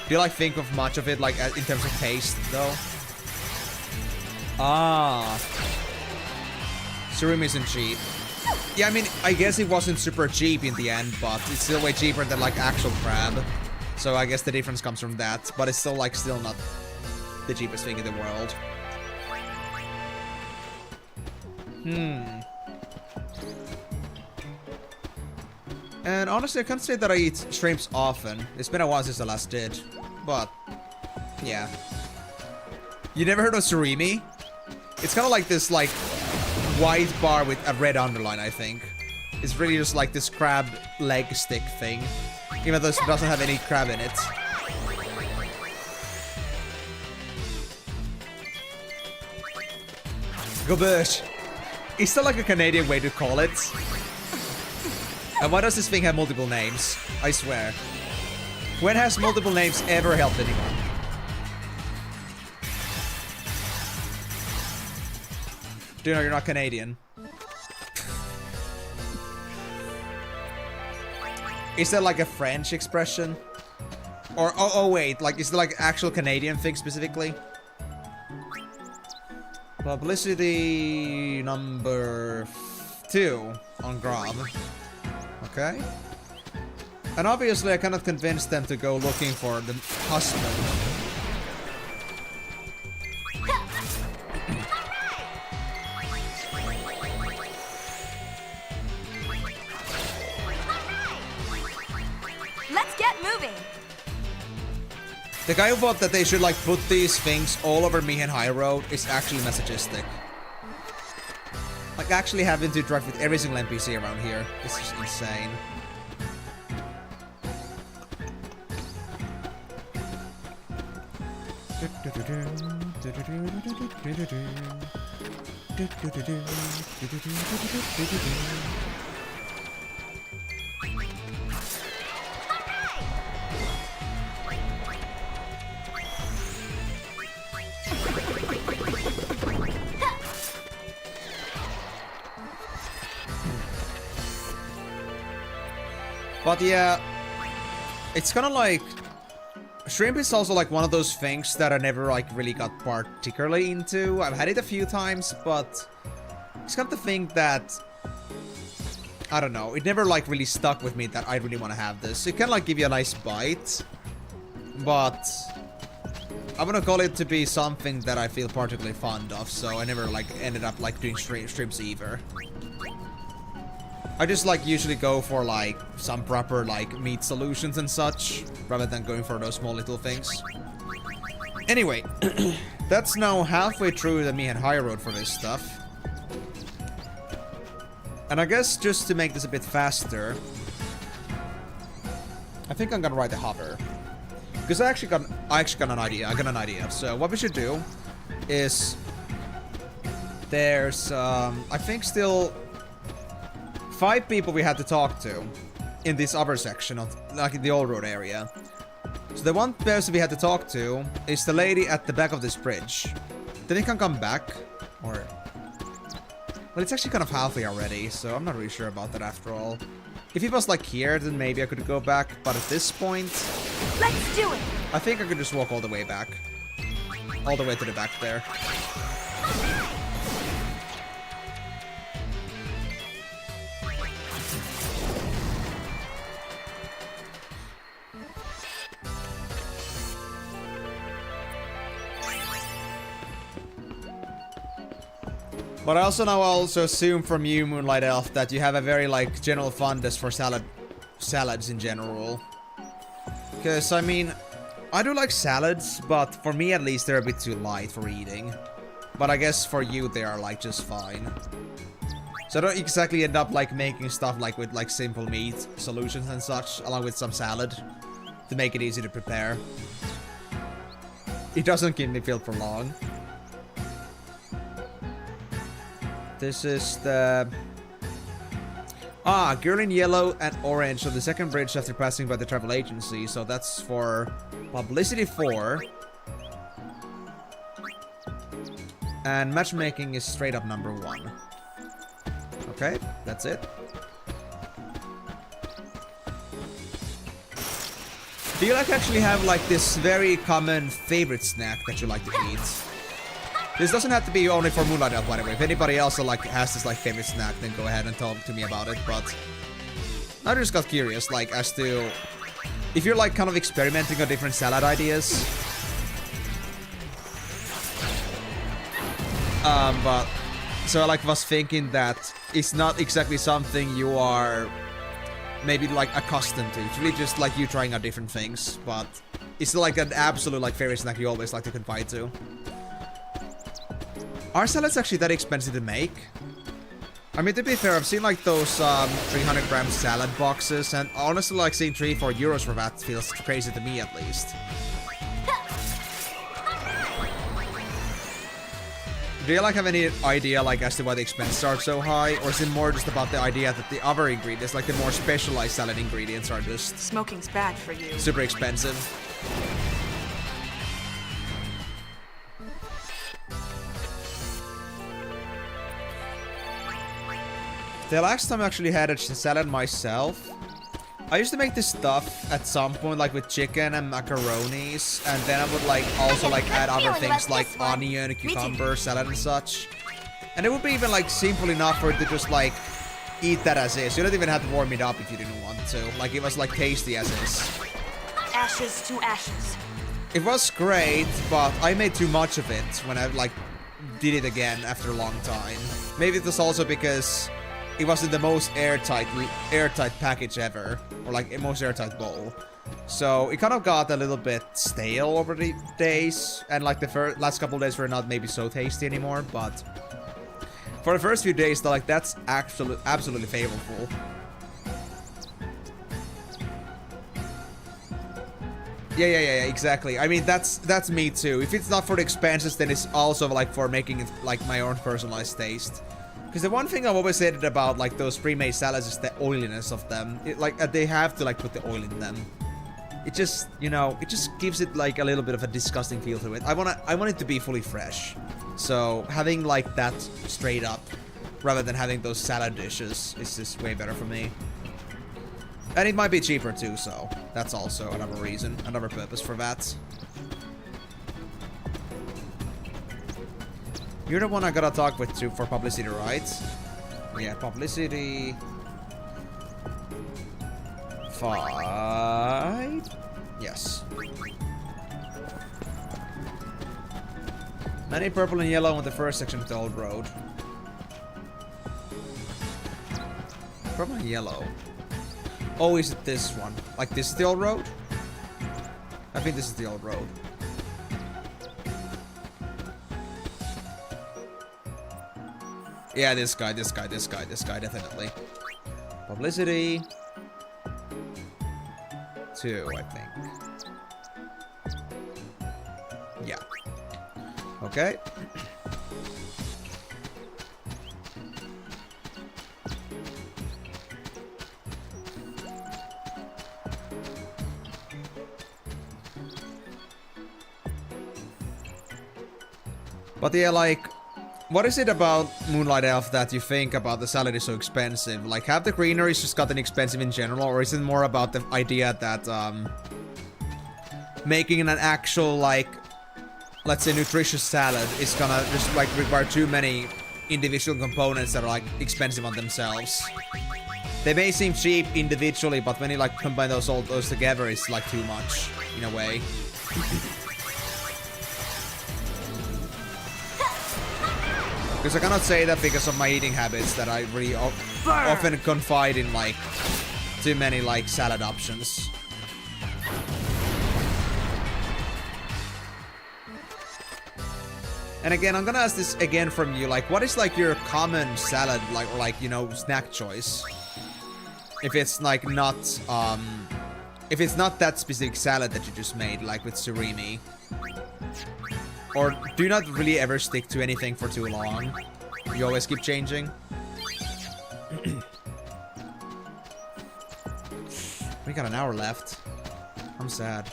do you like think of much of it like in terms of taste though? Ah, surimi isn't cheap. Yeah, I mean, I guess it wasn't super cheap in the end, but it's still way cheaper than like actual crab. So I guess the difference comes from that, but it's still like still not the cheapest thing in the world. And honestly, I can't say that I eat shrimps often. It's been a while since I last did. But, yeah. You never heard of surimi? It's kind of like this, like, white bar with a red underline, I think. It's really just like this crab leg stick thing. Even though it doesn't have any crab in it. Gobert. Is that like a Canadian way to call it? And why does this thing have multiple names? I swear. When has multiple names ever helped anyone? Do you know you're not Canadian? Is that like a French expression? Or, oh wait, like, is it like actual Canadian thing specifically? Publicity number 2 on Grab. Okay. And obviously I cannot convince them to go looking for the husband. Let's get moving. The guy who thought that they should like put these things all over Mihen High Road is actually masochistic. Like actually having to drive with every single NPC around here is just insane. But yeah, it's kind of like, shrimp is also like one of those things that I never like really got particularly into. I've had it a few times, but it's kind of the thing that, I don't know, it never like really stuck with me that I really want to have this. It can like give you a nice bite, but I'm gonna call it to be something that I feel particularly fond of, so I never like ended up like doing shrimps either. I just like usually go for like some proper like meat solutions and such, rather than going for those small little things. Anyway, that's now halfway through the me and high road for this stuff. And I guess just to make this a bit faster, I think I'm gonna ride the hover. Because I actually got an idea. I got an idea. So what we should do is there's I think still 5 people we had to talk to in this other section of like in the old road area. So the one person we had to talk to is the lady at the back of this bridge. Then he can come back, or well, it's actually kind of halfway already, so I'm not really sure about that after all. If he was like here, then maybe I could go back, but at this point, Let's do it! I think I could just walk all the way back. All the way to the back there. But I also assume from you, Moonlight Elf, that you have a very like general fondness for salads in general. Because I mean, I do like salads, but for me at least they're a bit too light for eating. But I guess for you they are like just fine. So I don't exactly end up like making stuff like with like simple meat solutions and such, along with some salad, to make it easy to prepare. It doesn't keep me filled for long. This is the... Ah, girl in yellow and orange on the second bridge after passing by the travel agency. So that's for publicity 4. And matchmaking is straight up number 1. Okay, that's it. Do you like actually have like this very common favorite snack that you like to eat? This doesn't have to be only for Moonlight Elf, by the way. If anybody else like has this like favorite snack, then go ahead and talk to me about it. But I just got curious, like as to if you're like kind of experimenting on different salad ideas. But so I like was thinking that it's not exactly something you are maybe like accustomed to. It's really just like you trying out different things, but it's like an absolute like favorite snack you always like to confide to. Are salads actually that expensive to make? I mean, to be fair, I've seen like those 300 gram salad boxes, and honestly, like seeing 3-4 euros for that feels crazy to me at least. Do you like have any idea like as to why the expenses are so high, or is it more just about the idea that the other ingredients, like the more specialized salad ingredients, are just Smoking's bad for you. super expensive? The last time I actually had a salad myself, I used to make this stuff at some point, like with chicken and macaronis, and then I would like also like add other things like onion, cucumber, salad and such. And it would be even like simple enough for it to just like eat that as is. You don't even have to warm it up if you didn't want to. Like it was like tasty as is. Ashes to ashes. It was great, but I made too much of it when I like did it again after a long time. Maybe it was also because it wasn't the most airtight package ever, or like most airtight bowl. So it kind of got a little bit stale over the days, and like the last couple of days were not maybe so tasty anymore. But for the first few days, though, like that's absolutely favorable. Yeah, exactly. I mean, that's me too. If it's not for the expenses, then it's also like for making it like my own personalized taste. Because the one thing I've always said about like those pre-made salads is the oiliness of them. They have to like put the oil in them. It just, you know, it just gives it like a little bit of a disgusting feel to it. I want it to be fully fresh. So having like that straight up, rather than having those salad dishes, is just way better for me. And it might be cheaper too, so that's also another reason, another purpose for that. You're the one I gotta talk with too for publicity, right? Yeah, publicity 5. Yes. Many purple and yellow on the first section of the old road. Purple and yellow. Oh, is it this one? Like this is the old road? I think this is the old road. Yeah, this guy, definitely. Publicity. 2, I think. Yeah. Okay. But yeah, like, what is it about Moonlight Elf that you think about the salad is so expensive? Like, have the greeneries just gotten expensive in general, or is it more about the idea that, making an actual, like, let's say nutritious salad is gonna just, like, require too many individual components that are, like, expensive on themselves? They may seem cheap individually, but when you, like, combine those together, it's, like, too much, in a way. Because I cannot say that because of my eating habits that I really often confide in, like, too many, like, salad options. And again, I'm gonna ask this again from you, like, what is, like, your common salad, like, or, like, you know, snack choice? If it's, like, not, if it's not that specific salad that you just made, like with surimi. Or do you not really ever stick to anything for too long? You always keep changing? We got an hour left. I'm sad.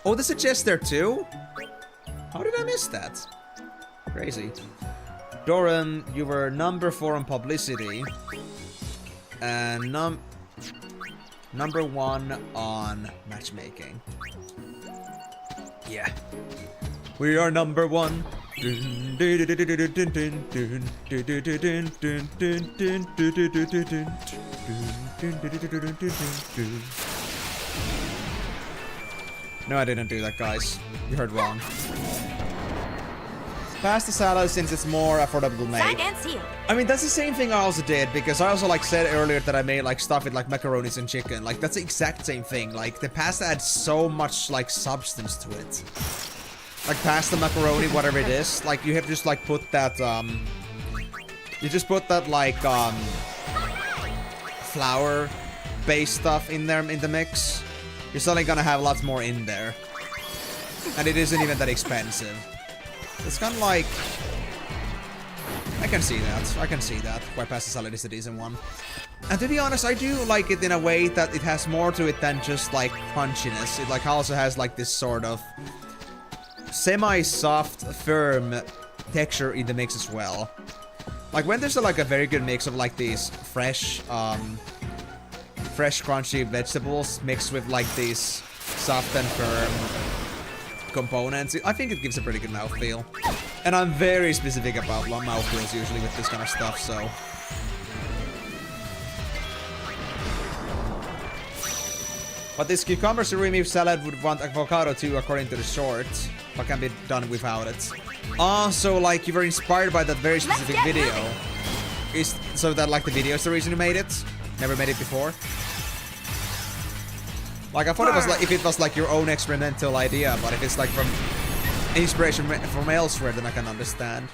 Oh, there's a chest there too? How did I miss that? Crazy. Doran, you were number 4 on publicity. And number 1 on matchmaking. Yeah. We are number 1. No, I didn't do that, guys. You heard wrong. Pass the salad since it's more affordable made. I mean, that's the same thing I also did, because I also, like, said earlier that I made, like, stuff with, like, macaronis and chicken. Like, that's the exact same thing. Like, the pasta adds so much, like, substance to it. Like, pasta, macaroni, whatever it is. Like, you have to just, like, put that, you just put that, like, flour-based stuff in there, in the mix. You're suddenly gonna have lots more in there. And it isn't even that expensive. It's kind of like... I can see that. I can see that. Why pasta salad is a decent one. And to be honest, I do like it in a way that it has more to it than just, like, crunchiness. It, like, also has, like, this sort of semi-soft, firm texture in the mix as well. Like, when there's, like, a very good mix of, like, these fresh, crunchy vegetables mixed with, like, these soft and firm components, I think it gives a pretty good mouthfeel. And I'm very specific about mouthfeels usually with this kind of stuff, so... But this cucumber surimi salad would want avocado too, according to the short, but can be done without it. So, like, you were inspired by that very specific video. So that, like, the video is the reason you made it? Never made it before? Like, I thought it was like, if it was like your own experimental idea, but if it's like from inspiration from elsewhere, then I can understand.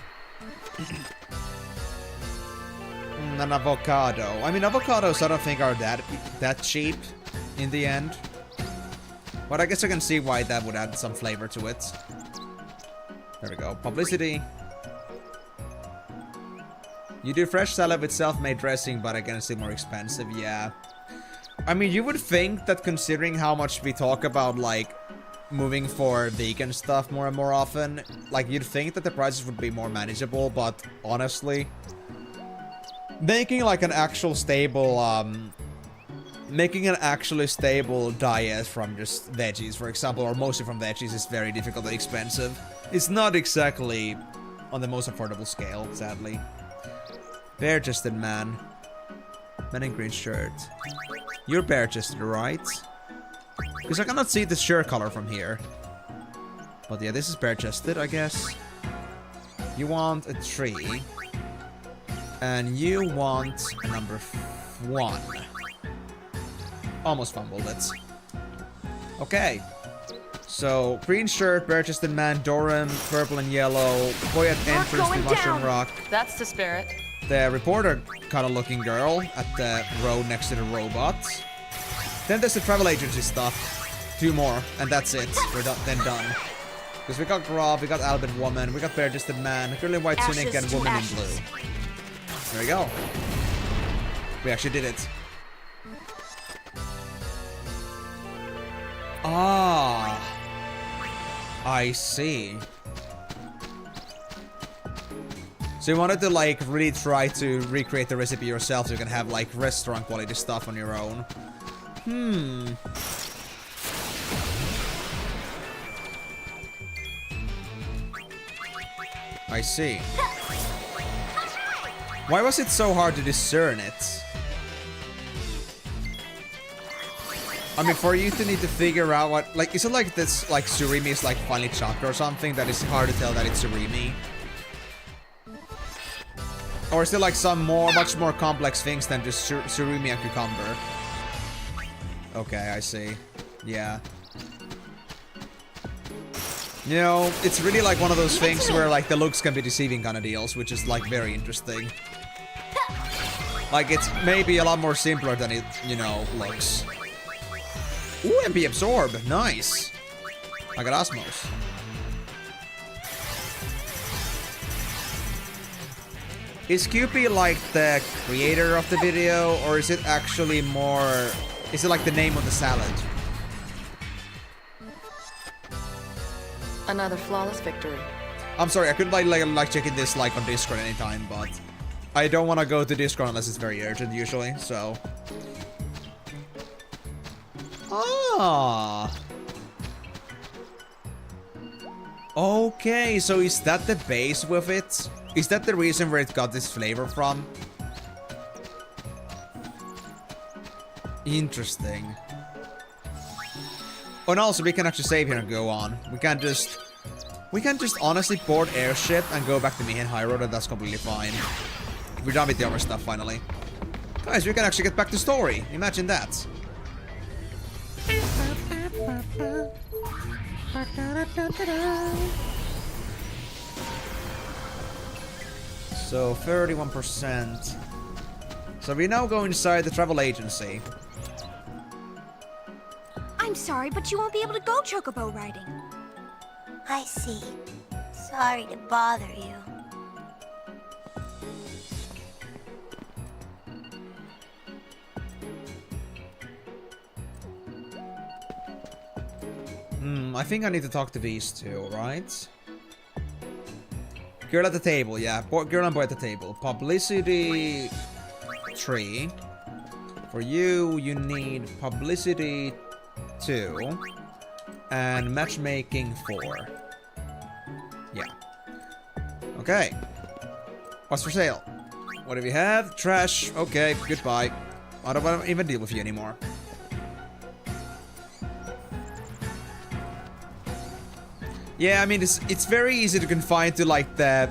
An avocado. I mean, avocados I don't think are that cheap in the end. But I guess I can see why that would add some flavor to it. There we go. Publicity. You do fresh salad with self-made dressing, but again, it's still more expensive. Yeah. I mean, you would think that considering how much we talk about, like, moving for vegan stuff more and more often, like, you'd think that the prices would be more manageable, but honestly, making, like, an actual stable, making an actually stable diet from just veggies, for example, or mostly from veggies, is very difficult and expensive. It's not exactly on the most affordable scale, sadly. Bare-chested man. Man in green shirt. You're bare-chested, right? Because I cannot see the shirt color from here. But yeah, this is bare-chested, I guess. You want a 3. And you want a number 1. Almost fumbled it. Okay. So, green shirt, bare-chested man, Doran, purple and yellow. Boy at entrance to Mushroom Rock. That's the spirit. the reporter kind of looking girl at the road next to the robot. Then there's the travel agency stuff. 2 more, and that's it. We're then done. Because we got Grob, we got Albert Woman, we got Bare-Chested Man, Girl in White Tunic, and Woman in Blue. There we go. We actually did it. Ah, I see. So you wanted to like really try to recreate the recipe yourself so you can have like restaurant quality stuff on your own. I see. Why was it so hard to discern it? I mean, for you to need to figure out what, like, is it like this, like, surimi is, like, finely chopped or something that is hard to tell that it's surimi? Or is it, like, some much more complex things than just surimi and cucumber? Okay, I see. Yeah. You know, it's really like one of those things where, like, the looks can be deceiving kind of deals, which is, like, very interesting. Like, it's maybe a lot more simpler than it, you know, looks. Ooh, MP Absorb. Nice. I got Osmos. Is QP like the creator of the video, or is it actually more... Is it like the name of the salad? Another flawless victory. I'm sorry, I couldn't like checking this like on Discord anytime, but I don't want to go to Discord unless it's very urgent usually, so... Ah. Okay, so is that the base with it? Is that the reason where it got this flavor from? Interesting. Oh, and also we can actually save here and go on. We can just honestly board airship and go back to Mihen High Road, and that's completely fine. We're done with the other stuff finally. Guys, we can actually get back to story. Imagine that. So 31%. So we now go inside the travel agency. I'm sorry, but you won't be able to go chocobo riding. I see. Sorry to bother you. I think I need to talk to these two, right? Girl at the table, yeah. Girl and boy at the table. Publicity 3. For you, you need publicity 2. And matchmaking 4. Yeah. Okay. What's for sale? What do we have? Trash. Okay, goodbye. I don't want to even deal with you anymore. Yeah, I mean, it's very easy to confine to, like, the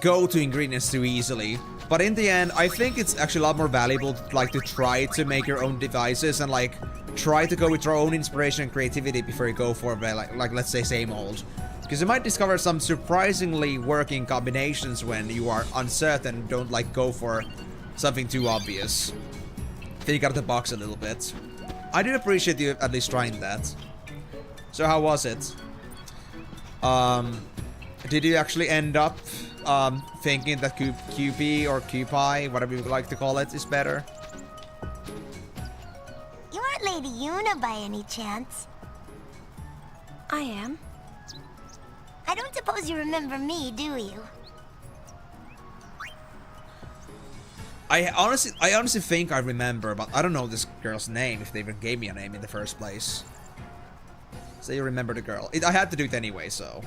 go-to ingredients too easily. But in the end, I think it's actually a lot more valuable, like, to try to make your own devices and, like, try to go with your own inspiration and creativity before you go for, like let's say, same old. Because you might discover some surprisingly working combinations when you are uncertain, don't, like, go for something too obvious. Think out of the box a little bit. I do appreciate you at least trying that. So how was it? Did you actually end up thinking that QP or QPI, whatever you would like to call it, is better? You aren't Lady Yuna by any chance? I am. I don't suppose you remember me, do you? I honestly think I remember, but I don't know this girl's name, if they even gave me a name in the first place. So you remember the girl. I had to do it anyway, so...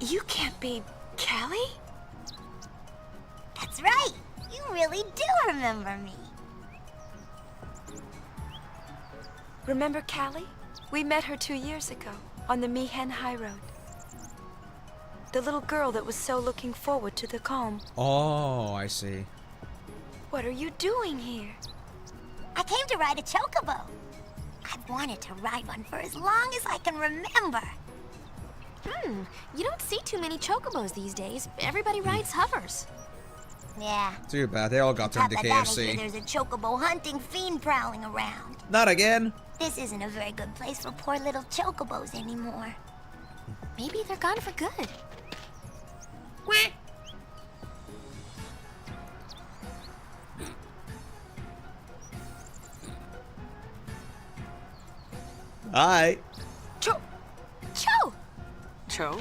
You can't be Callie? That's right! You really do remember me. Remember Callie? We met her 2 years ago, on the Mihen High Road. The little girl that was so looking forward to the calm. Oh, I see. What are you doing here? I came to ride a chocobo. I've wanted to ride one for as long as I can remember. You don't see too many chocobos these days. Everybody rides hovers. Yeah. Too bad, they all got turned to How about that? I hear KFC. there's a chocobo hunting fiend prowling around. Not again. This isn't a very good place for poor little chocobos anymore. Maybe they're gone for good. Quack. Hi. Cho! Cho?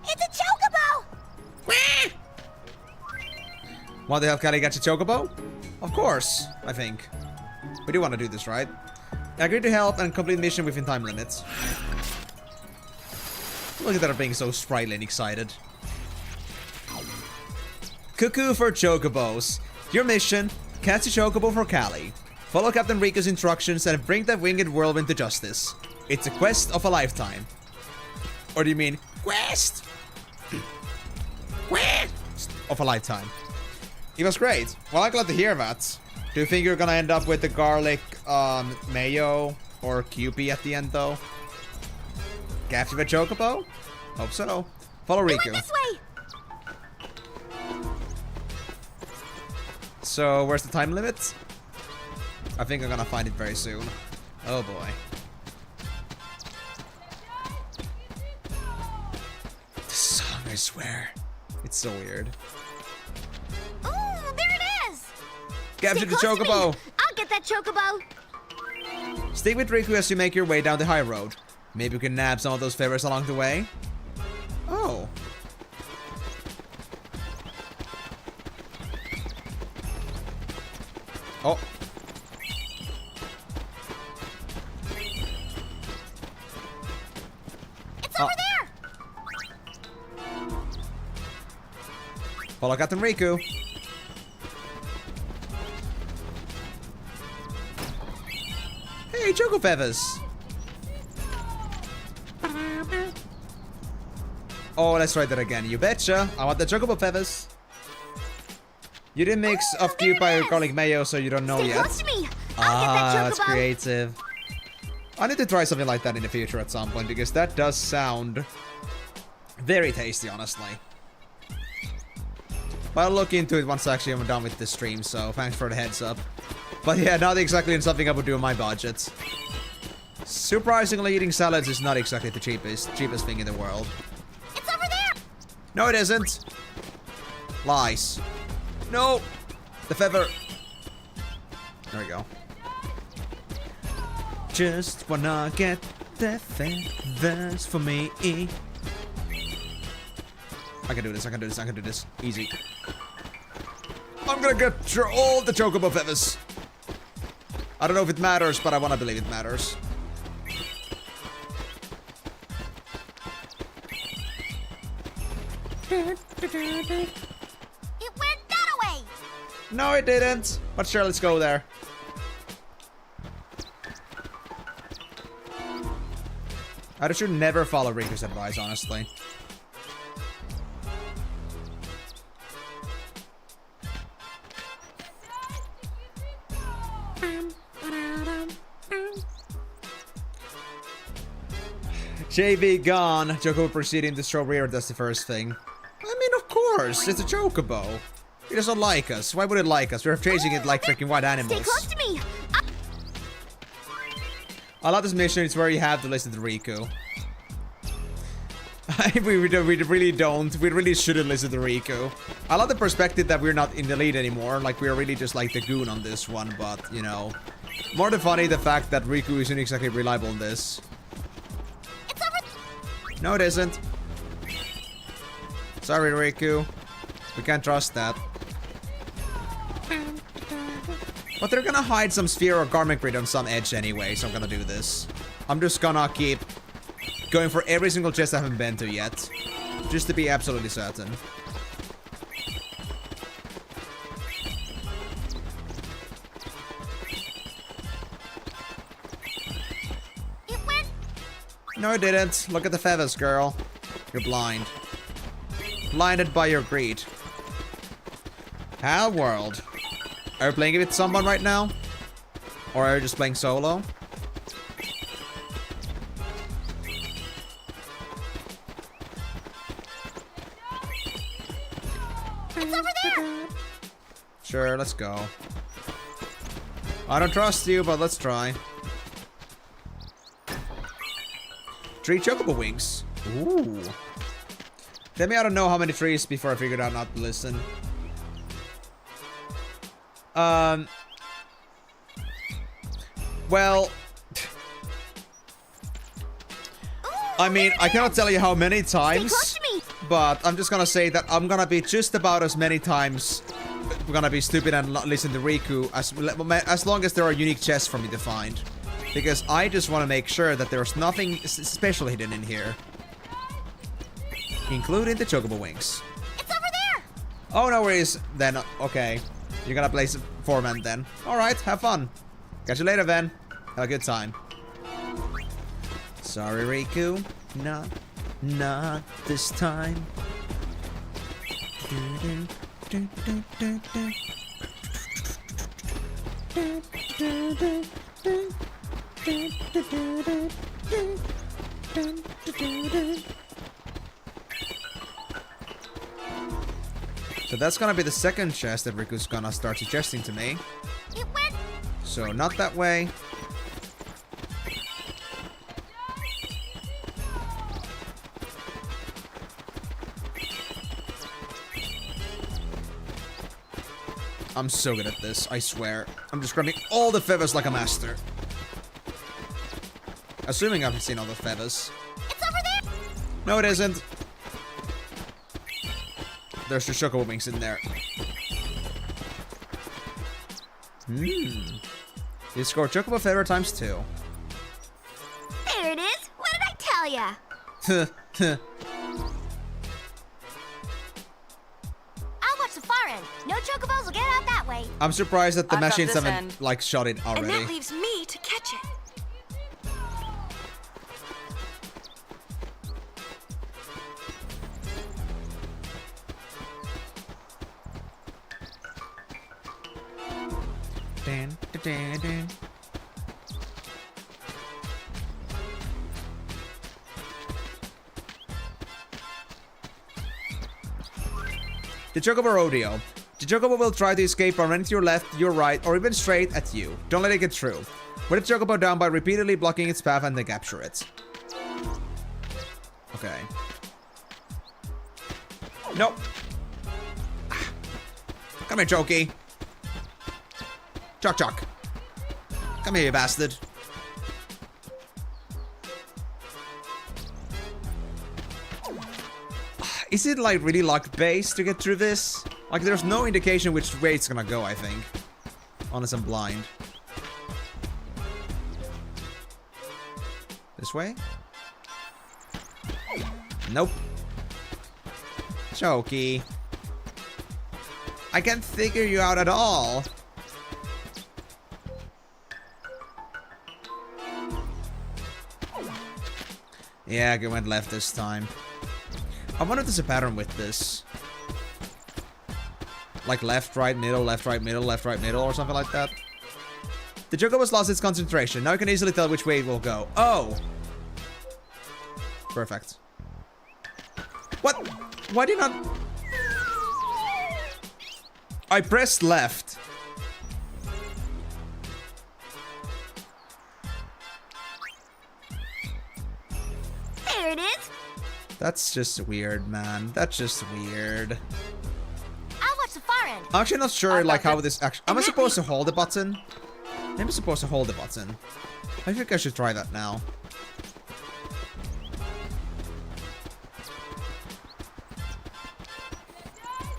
It's a chocobo! Quack. Want to help Callie get your chocobo? Of course, I think. We do want to do this, right? I agree to help and complete mission within time limits. Look at that being so sprightly and excited. Cuckoo for chocobos. Your mission, catch a chocobo for Callie. Follow Captain Rikku's instructions and bring the winged whirlwind to justice. It's a quest of a lifetime. Or do you mean quest? Quest of a lifetime. It was great. Well, I'm glad to hear that. Do you think you're gonna end up with the garlic mayo or Kewpie at the end though? Capture the chocobo? Hope so. Follow Rikku. This way! So, where's the time limit? I think I'm gonna find it very soon. Oh boy. This song, I swear. It's so weird. Ooh, there it is! Capture the Stay close to me. chocobo! I'll get that chocobo! Stick with Rikku as you make your way down the high road. Maybe you can nab some of those favors along the way. Oh. Oh. It's over there! Follow Captain Rikku. Hey, Choco Feathers! Oh, let's try that again. You betcha. I want the Chocobo Feathers. You did mix of Kewpie or garlic mayo, so you don't know Stay yet. close to me! I'll get that That's chocobo! creative. I need to try something like that in the future at some point, because that does sound very tasty, honestly. But I'll look into it once actually I'm done with the stream, so thanks for the heads up. But yeah, not exactly something I would do on my budget. Surprisingly, eating salads is not exactly the cheapest thing in the world. It's over there! No, it isn't. Lies. No! The feather. There we go. Just wanna get the feathers for me. I can do this, I can do this, I can do this. Easy. I'm gonna get all the chocobo feathers. I don't know if it matters, but I wanna believe it matters. It went that way! No, it didn't. But sure, let's go there. I should never follow Rikku's advice, honestly. JV gone. Chocobo proceeding to strawberry, or that's the first thing. I mean, of course, it's a chocobo. It doesn't like us. Why would it like us? We're chasing it like freaking wild animals. Stay close to me! I love this mission. It's where you have to listen to Rikku. we really don't. We really shouldn't listen to Rikku. I love the perspective that we're not in the lead anymore. Like, we're really just like the goon on this one. But, you know, more than funny, the fact that Rikku isn't exactly reliable in this. It's over. No, it isn't. Sorry, Rikku. We can't trust that. But they're gonna hide some sphere or garment grid on some edge anyway, so I'm gonna do this. I'm just gonna keep going for every single chest I haven't been to yet. Just to be absolutely certain. It went. No, it didn't. Look at the feathers, girl. You're blind. Blinded by your greed. How world. Are you playing with someone right now? Or are you just playing solo? It's over there! Sure, let's go. I don't trust you, but let's try. 3 chocobo wings. Ooh. Tell me I don't know how many trees before I figured out not to listen. Well, I mean, I cannot tell you how many times, but I'm just gonna say that I'm gonna be just about as many times we're gonna be stupid and listen to Rikku as long as there are unique chests for me to find. Because I just want to make sure that there's nothing special hidden in here. Including the chocobo wings. It's over there! Oh, no worries. Then, okay. You're gonna place a 4-man then. Alright, have fun. Catch you later, then. Have a good time. Sorry, Rikku. Not this time. So that's gonna be the second chest that Riku's gonna start suggesting to me. It went. So not that way. I'm so good at this, I swear. I'm just grabbing all the feathers like a master. Assuming I've seen all the feathers. It's over there! No, it isn't. There's the chocobo wings in there. You score chocobo feather times 2. There it is! What did I tell ya? I'll watch the far end. No chocobos will get out that way. I'm surprised that the I've got machines this haven't, end. like, shot it already. And that leaves me to catch it. The Chocobo Rodeo. The Chocobo will try to escape or run to your left, your right, or even straight at you. Don't let it get through. Wear the Chocobo down by repeatedly blocking its path and then capture it. Okay. Nope. Come here, Chokey. Choc. Come here, you bastard. Is it like really luck-based to get through this? Like there's no indication which way it's gonna go, I think. Unless I'm blind. This way? Nope. Chokey. I can't figure you out at all. Yeah, I went left this time. I wonder if there's a pattern with this. Like left, right, middle, left, right, middle, left, right, middle, or something like that. The Chocobo's lost its concentration. Now you can easily tell which way it will go. Oh! Perfect. What? Why did not... I pressed left. There it is. That's just weird, man. That's just weird. I'll watch the far end. I'm actually not sure, like, how this actually... Am I And that supposed to hold the button? Maybe I'm supposed to hold the button. I think I should try that now.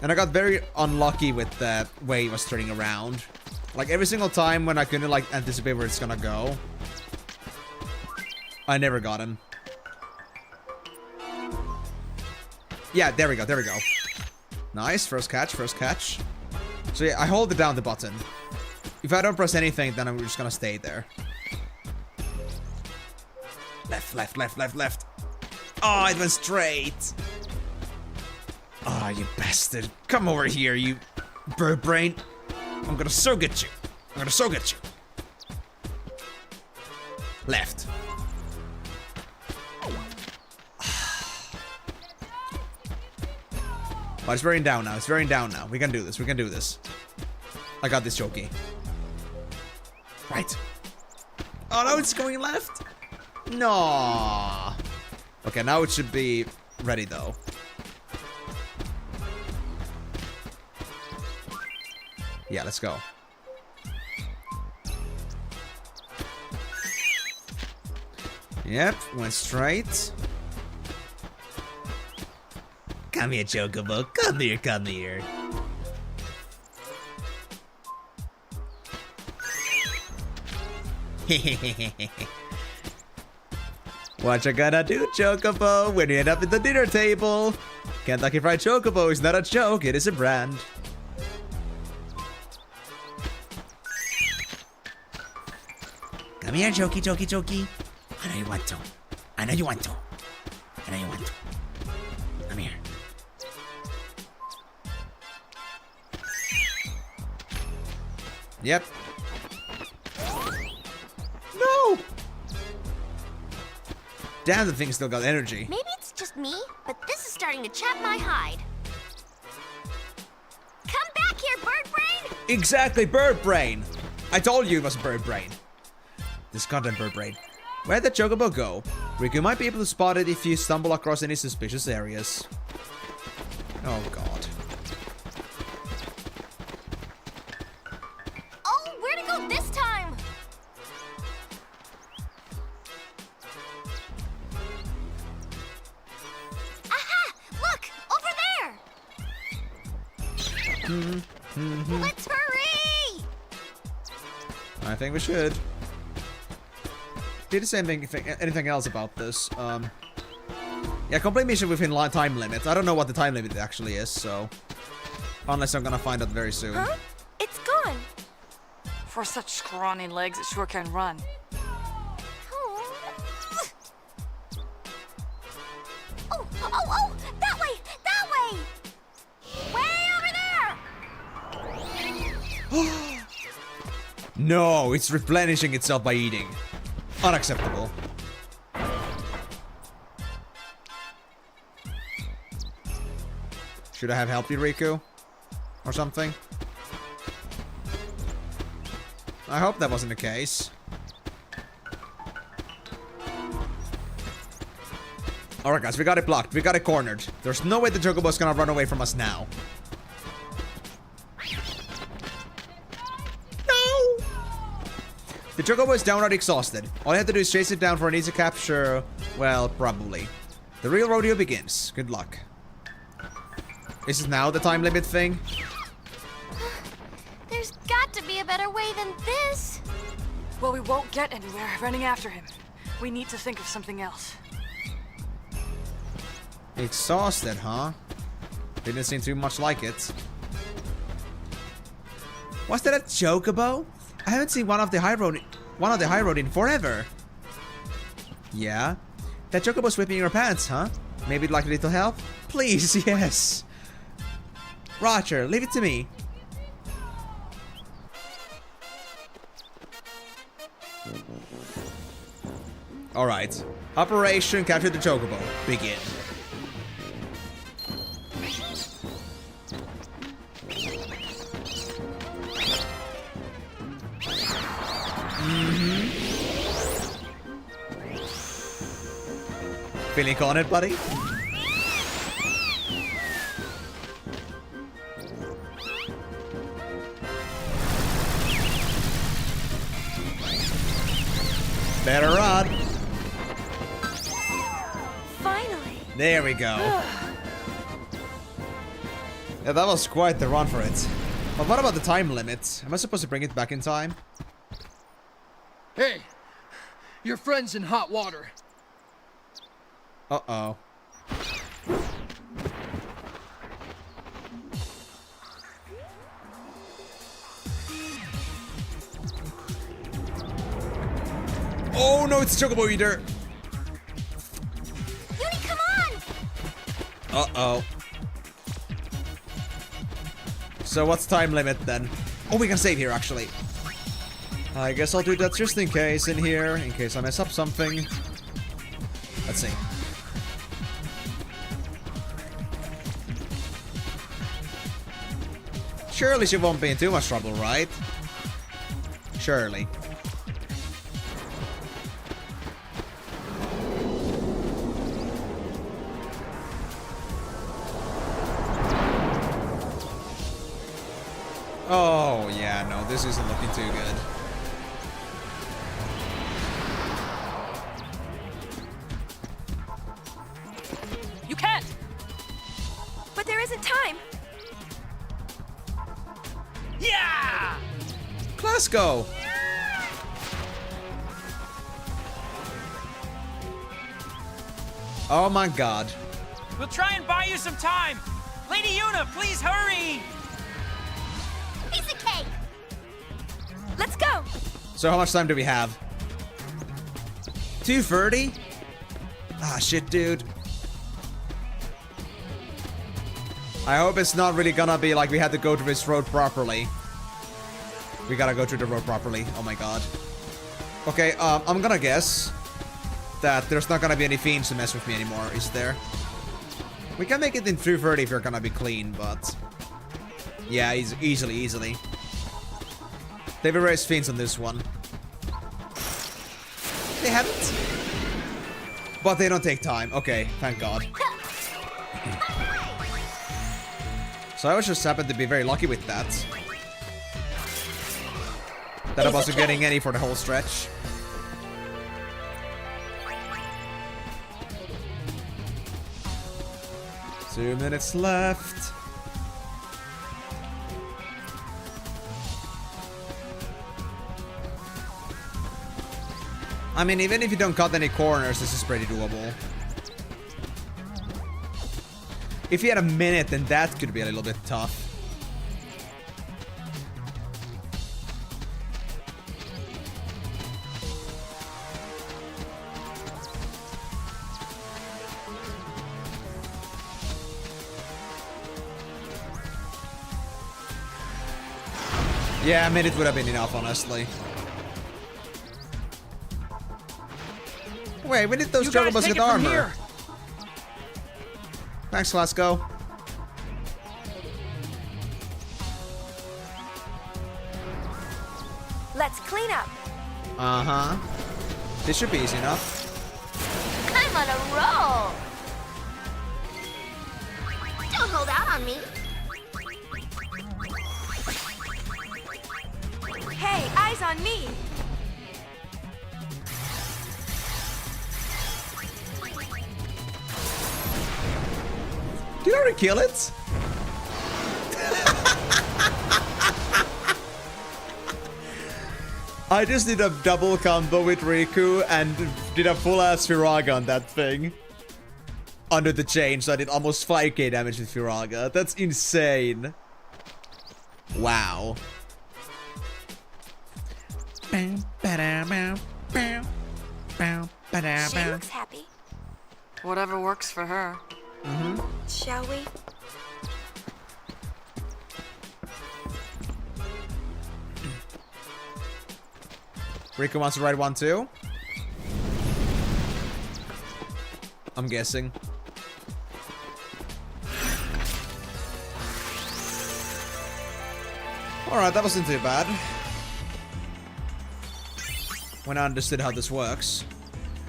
And I got very unlucky with that way it was turning around. Like, every single time when I couldn't, like, anticipate where it's gonna go, I never got him. Yeah, there we go, there we go. Nice, first catch, first catch. So yeah, I hold it down the button. If I don't press anything, then I'm just gonna stay there. Left, left, left, left, left. Oh, it went straight. Oh, you bastard. Come over here, you bird brain. I'm gonna so get you. I'm gonna so get you. Left. But it's wearing down now. It's wearing down now. We can do this. We can do this. I got this, Choki. Right. Oh, no, it's going left. No. Okay, now it should be ready, though. Yeah, let's go. Yep, went straight. Come here, Chocobo. Come here, come here. What you gonna do, Chocobo, when you end up at the dinner table? Kentucky Fried Chocobo is not a joke, it is a brand. Come here, Choki, Choki, Choki. I know you want to. I know you want to. I know you want to. Come here. Yep. No! Damn, the thing still got energy. Maybe it's just me, but this is starting to chap my hide. Come back here, bird brain! Exactly, bird brain! I told you it was bird brain. This content bird brain. Where'd the Chocobo go? Rikku might be able to spot it if you stumble across any suspicious areas. Oh god. Oh, where'd it go this time? Aha! Look! Over there! Let's hurry! I think we should. Did the same thing, anything else about this? Yeah, complete mission within time limit. I don't know what the time limit actually is, so... Unless I'm gonna find out very soon. Huh? It's gone. For such scrawny legs, it sure can run. Oh! That way! That way! Way over there! No, it's replenishing itself by eating. Unacceptable. Should I have helped you, Rikku? Or something? I hope that wasn't the case. Alright guys, we got it blocked. We got it cornered. There's no way the Chocobo's gonna run away from us now. No! The Chocobo is downright exhausted. All you have to do is chase it down for an easy capture. Well, probably. The real rodeo begins. Good luck. Is it now the time limit thing? There's got to be a better way than this. Well, we won't get anywhere running after him. We need to think of something else. Exhausted, huh? Didn't seem too much like it. Was that a Chocobo? I haven't seen one of the high road in forever. Yeah? That Chocobo's whipping your pants, huh? Maybe you'd like a little help? Please, yes. Roger, leave it to me. Alright. Operation Capture the Chocobo. Begin. Feeling cornered, buddy? Better run. Finally. There we go. Yeah, that was quite the run for it. But what about the time limit? Am I supposed to bring it back in time? Hey, your friend's in hot water. Uh-oh. Oh no, it's a Chocobo Eater! Yuni, come on! Uh-oh. So what's time limit then? Oh, we can save here actually. I guess I'll do that just in case in here, in case I mess up something. Let's see. Surely she won't be in too much trouble, right? Surely. Oh, yeah, no, this isn't looking too good. You can't! But there isn't time! Yeah! Let's go! Oh my god. We'll try and buy you some time! Lady Yuna, please hurry! Piece of cake! Let's go! So how much time do we have? 2:30? Ah, shit, dude. I hope it's not really gonna be like we had to go through this road properly. We gotta go through the road properly. Oh my god. Okay, I'm gonna guess that there's not gonna be any fiends to mess with me anymore, is there? We can make it in 2:30 if you're gonna be clean, but... Yeah, easily. They've erased fiends on this one. They haven't. But they don't take time. Okay, thank god. So I was just happened to be very lucky with that. That I wasn't getting any for the whole stretch. Two minutes left. I mean, even if you don't cut any corners, this is pretty doable. If you had a minute, then that could be a little bit tough. Yeah, a minute would have been enough, honestly. Wait, when did those chocobos get armor? Thanks, let's go. Let's clean up. Uh-huh. This should be easy enough. I'm on a roll! Don't hold out on me. Hey, eyes on me! Did I already kill it? I just did a double combo with Rikku and did a full-ass Firaga on that thing. Under the chain, so I did almost 5k damage with Firaga. That's insane. Wow. She looks happy. Whatever works for her. Mm-hmm. Shall we? Rikku wants to ride one too? I'm guessing. Alright, that wasn't too bad. When I understood how this works.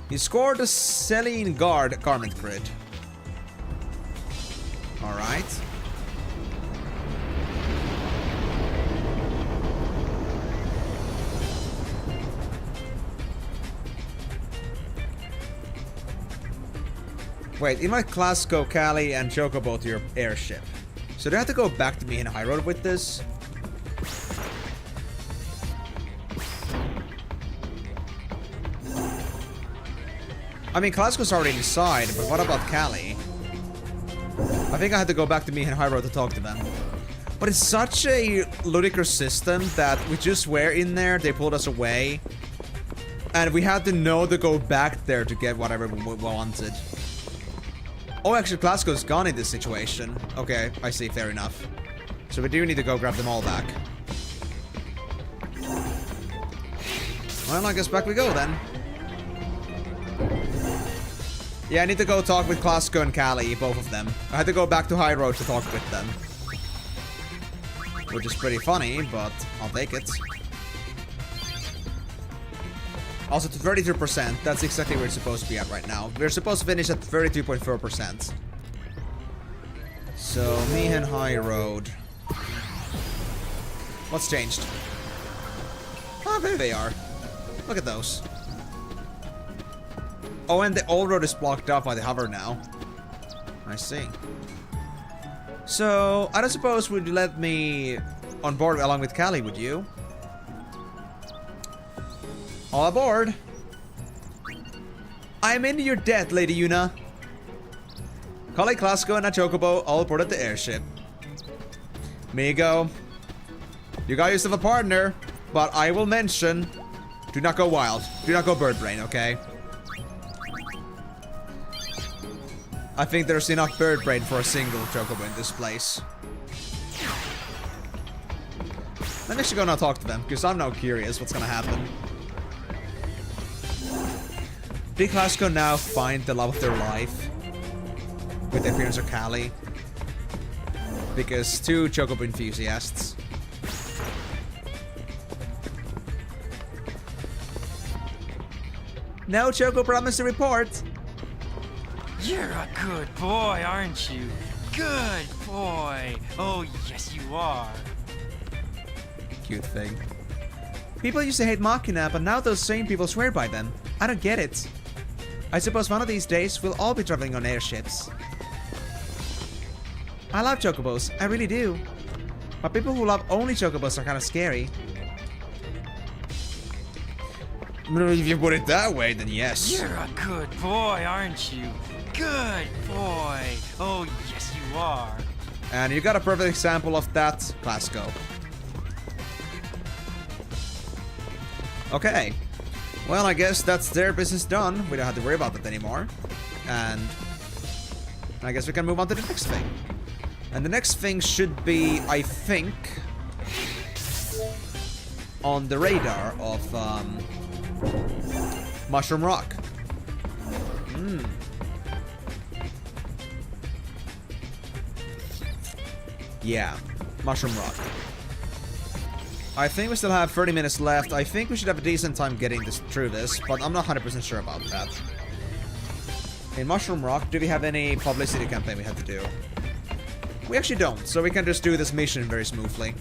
He scored a Celine Guard garment grid. Alright. Wait, in my class go Callie and Chocobo to your airship. So do I have to go back to me in High Road with this? I mean, Classico's already inside, but what about Callie? I think I had to go back to me and High Road to talk to them. But it's such a ludicrous system that we just were in there, they pulled us away. And we had to know to go back there to get whatever we wanted. Oh, actually, Classico's gone in this situation. Okay, I see, fair enough. So we do need to go grab them all back. Well, I guess back we go then. Yeah, I need to go talk with Classico and Callie, both of them. I had to go back to High Road to talk with them. which is pretty funny, but I'll take it. Also to 32%, that's exactly where it's supposed to be at right now. We're supposed to finish at 32.4%. So, Mihen High Road. What's changed? Oh, there they are. Look at those. Oh, and the old road is blocked off by the hover now. I see. So, I don't suppose would you let me on board along with Callie, would you? All aboard! I'm into your debt, Lady Yuna. Callie, Klasko, and a Chocobo all aboard at the airship. Migo, you got yourself a partner, but I will mention, do not go wild. Do not go bird brain, okay? I think there's enough bird brain for a single Chocobo in this place. Let me actually go now talk to them, because I'm now curious what's gonna happen. Did Klasko now find the love of their life with the appearance of Callie? Because 2 Chocobo enthusiasts. No Choco promise to report. You're a good boy, aren't you? Good boy. Oh, yes, you are. Cute thing. People used to hate Machina, but now those same people swear by them. I don't get it. I suppose one of these days we'll all be traveling on airships. I love Chocobos, I really do. But people who love only Chocobos are kind of scary. If you put it that way, then yes. You're a good boy, aren't you? Good boy. Oh, yes, you are. And you got a perfect example of that, Klasko. Okay. Well, I guess that's their business done. We don't have to worry about that anymore. And I guess we can move on to the next thing. And the next thing should be, I think, on the radar of Mushroom Rock. Yeah, Mushroom Rock. I think we still have 30 minutes left. I think we should have a decent time getting this through this, but I'm not 100% sure about that. In Mushroom Rock, do we have any publicity campaign we have to do? We actually don't, so we can just do this mission very smoothly.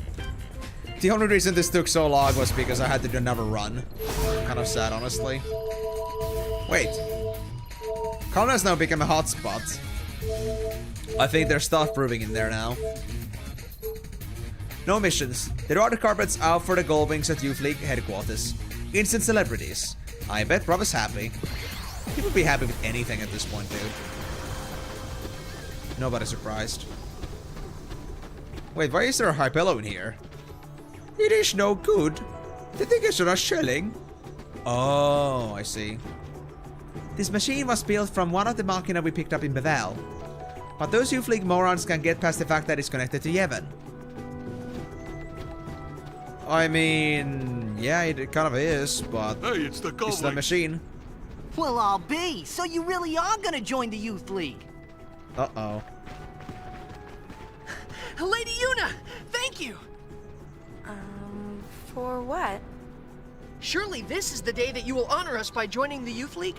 The only reason this took so long was because I had to do another run. Kind of sad, honestly. Wait. Colin has now become a hotspot. I think there's stuff brewing in there now. No missions. There are the carpets out for the Goldwings at Youth League headquarters. Instant celebrities. I bet Rob is happy. He would be happy with anything at this point, dude. Nobody's surprised. Wait, why is there a high pillow in here? It is no good. Did they get a shelling? Oh, I see. This machine was built from one of the machina we picked up in Bevel. But those Youth League morons can get past the fact that it's connected to Yevon. I mean, yeah, it kind of is, but hey, it's the machine. Well, I'll be. So you really are gonna join the Youth League? Uh-oh. Lady Yuna, thank you. For what? Surely this is the day that you will honor us by joining the Youth League?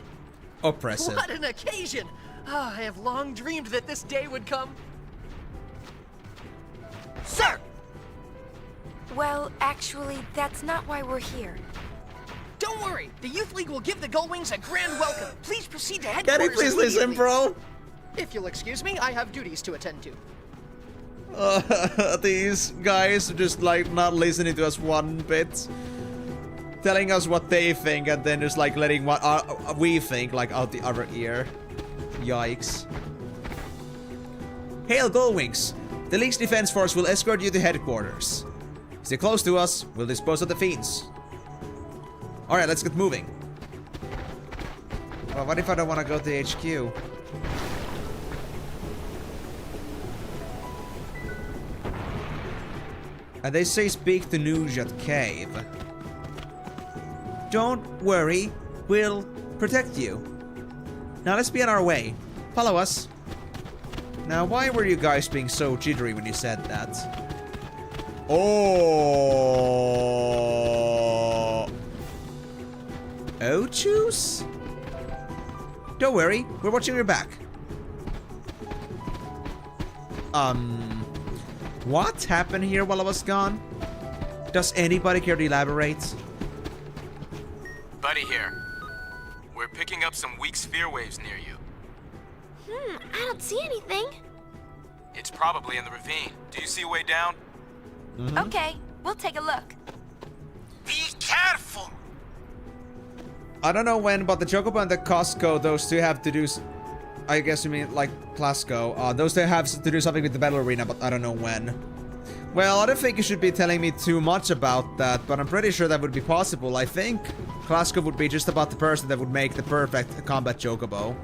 Oppressive. What an occasion! Ah, I have long dreamed that this day would come. Sir! Well, actually, that's not why we're here. Don't worry, the Youth League will give the Gullwings a grand welcome. Please proceed to Can headquarters. you please listen, bro? If you'll excuse me, I have duties to attend to. These guys just like not listening to us one bit. Telling us what they think and then just like letting what we think like out the other ear. Yikes. Hail Gullwings! The League's defense force will escort you to headquarters. Stay close to us, we'll dispose of the fiends. Alright, let's get moving. Well, what if I don't want to go to the HQ? And they say speak to Nujat Cave. Don't worry, we'll protect you. Now let's be on our way. Follow us. Now, why were you guys being so jittery when you said that? Oh. Oh, juice? Don't worry, we're watching your back. What happened here while I was gone? Does anybody care to elaborate? Buddy here. We're picking up some weak sphere waves near you. I don't see anything. It's probably in the ravine. Do you see a way down? Okay, we'll take a look. Be careful! I don't know when, but the Chocobo and the Costco, those two have to do... I guess you mean like Clasco. Those two have to do something with the battle arena, but I don't know when. Well, I don't think you should be telling me too much about that, but I'm pretty sure that would be possible. I think Clasco would be just about the person that would make the perfect combat Chocobo.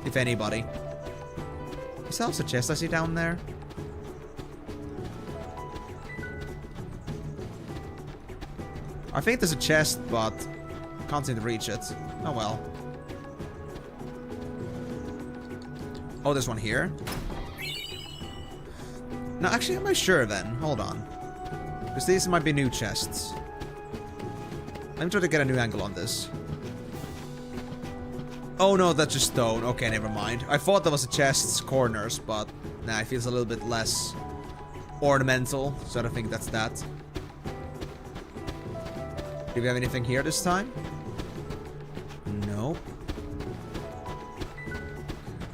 If anybody. Is that also a chest I see down there? I think there's a chest, but can't seem to reach it. Oh well. Oh, there's one here. No, actually, am I sure then? Hold on. Because these might be new chests. Let me try to get a new angle on this. Oh no, that's just stone. Okay, never mind. I thought that was a chest's corners, but nah, it feels a little bit less ornamental, so I don't think that's that. Do we have anything here this time? Nope.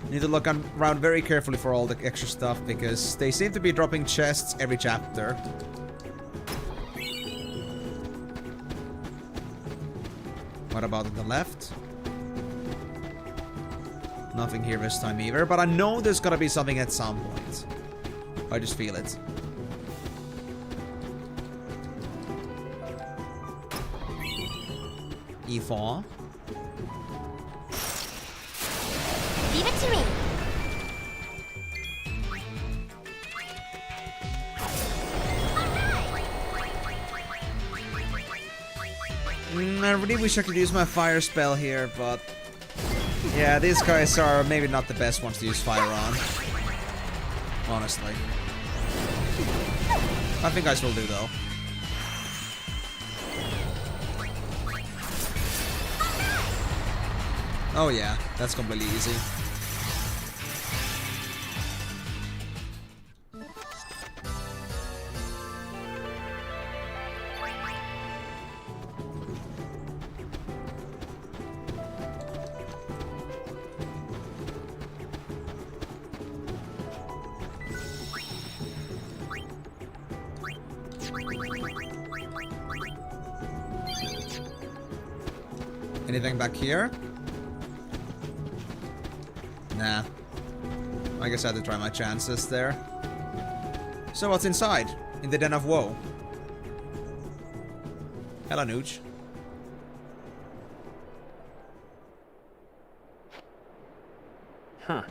Need to look around very carefully for all the extra stuff, because they seem to be dropping chests every chapter. What about on the left? Nothing here this time either, but I know there's gotta be something at some point. I just feel it. E4. Leave it to me. I really wish I could use my fire spell here, but... yeah, these guys are maybe not the best ones to use fire on. Honestly. I think guys will do, though. Oh yeah, that's completely easy. Anything back here? Nah. I guess I had to try my chances there. So what's inside? In the Den of Woe? Hello, Nooch. Huh.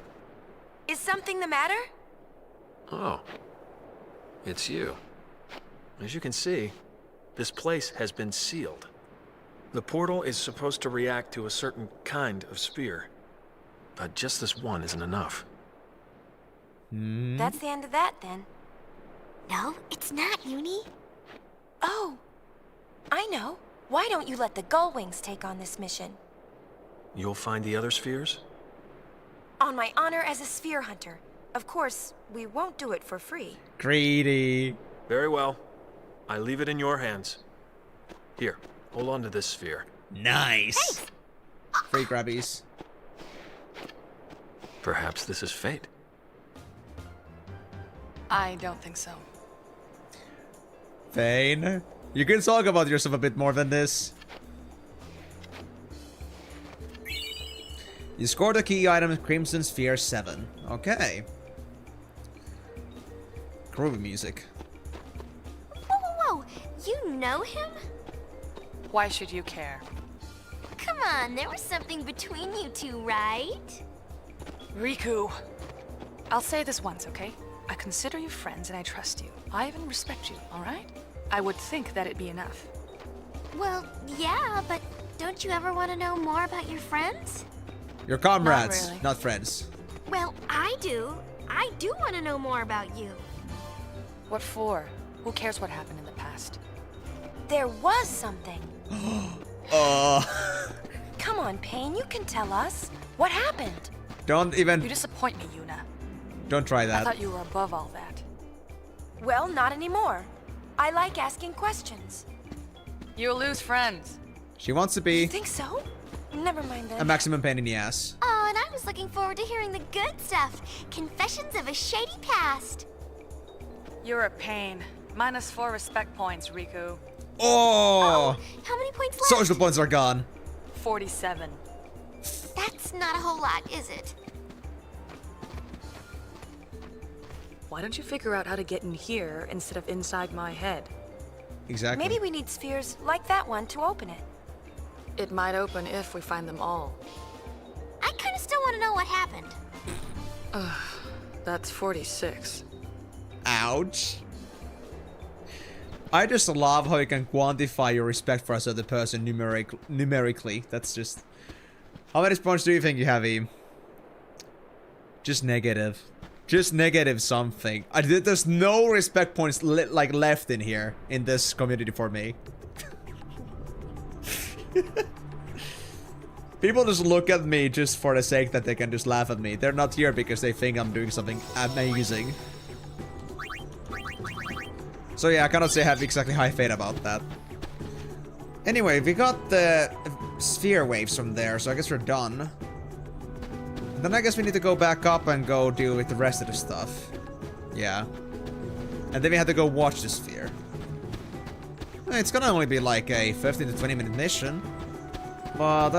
Is something the matter? Oh. It's you. As you can see, this place has been sealed. The portal is supposed to react to a certain kind of spear. But just this one isn't enough. That's the end of that, then. No, it's not, Uni. Oh, I know. Why don't you let the Gullwings take on this mission? You'll find the other spheres? On my honor as a sphere hunter. Of course, we won't do it for free. Greedy. Very well. I leave it in your hands. Here, hold on to this sphere. Nice. Thanks. Free grabbies. Perhaps this is fate. I don't think so. Payne, you can talk about yourself a bit more than this. You scored a key item, Crimson Sphere 7. Okay. Groovy music. Whoa. You know him? Why should you care? Come on, there was something between you two, right? Rikku. I'll say this once, okay? I consider you friends and I trust you. I even respect you, alright? I would think that'd be enough. Well, yeah, but don't you ever want to know more about your friends? Your comrades, Not really. not friends. Well, I do. I do want to know more about you. What for? Who cares what happened in the past? There was something. Come on, Payne, you can tell us. What happened? Don't even... You disappoint me, Yuna. Don't try that. I thought you were above all that. Well, not anymore. I like asking questions. You'll lose friends. She wants to be... You think so? Never mind then. A maximum pain in the ass. Oh, and I was looking forward to hearing the good stuff. Confessions of a shady past. You're a pain. -4 respect points, Rikku. Oh! How many points left? Social points are gone. 47. That's not a whole lot, is it? Why don't you figure out how to get in here instead of inside my head? Exactly. Maybe we need spheres like that one to open it. It might open if we find them all. I kind of still want to know what happened. That's 46. Ouch. I just love how you can quantify your respect for a certain person numerically. That's just... How many points do you think you have, Em? Just negative. Just negative something. There's no respect points left in here, in this community for me. People just look at me just for the sake that they can just laugh at me. They're not here because they think I'm doing something amazing. So yeah, I cannot say I have exactly high fate about that. Anyway, we got the sphere waves from there, so I guess we're done. Then I guess we need to go back up and go deal with the rest of the stuff. Yeah. And then we have to go watch the sphere. It's gonna only be like a 15 to 20 minute mission. But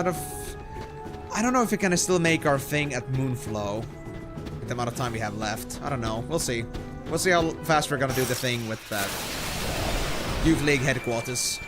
I don't know if we can still make our thing at Moonflow with the amount of time we have left. I don't know. We'll see. We'll see how fast we're gonna do the thing with that Youth League headquarters.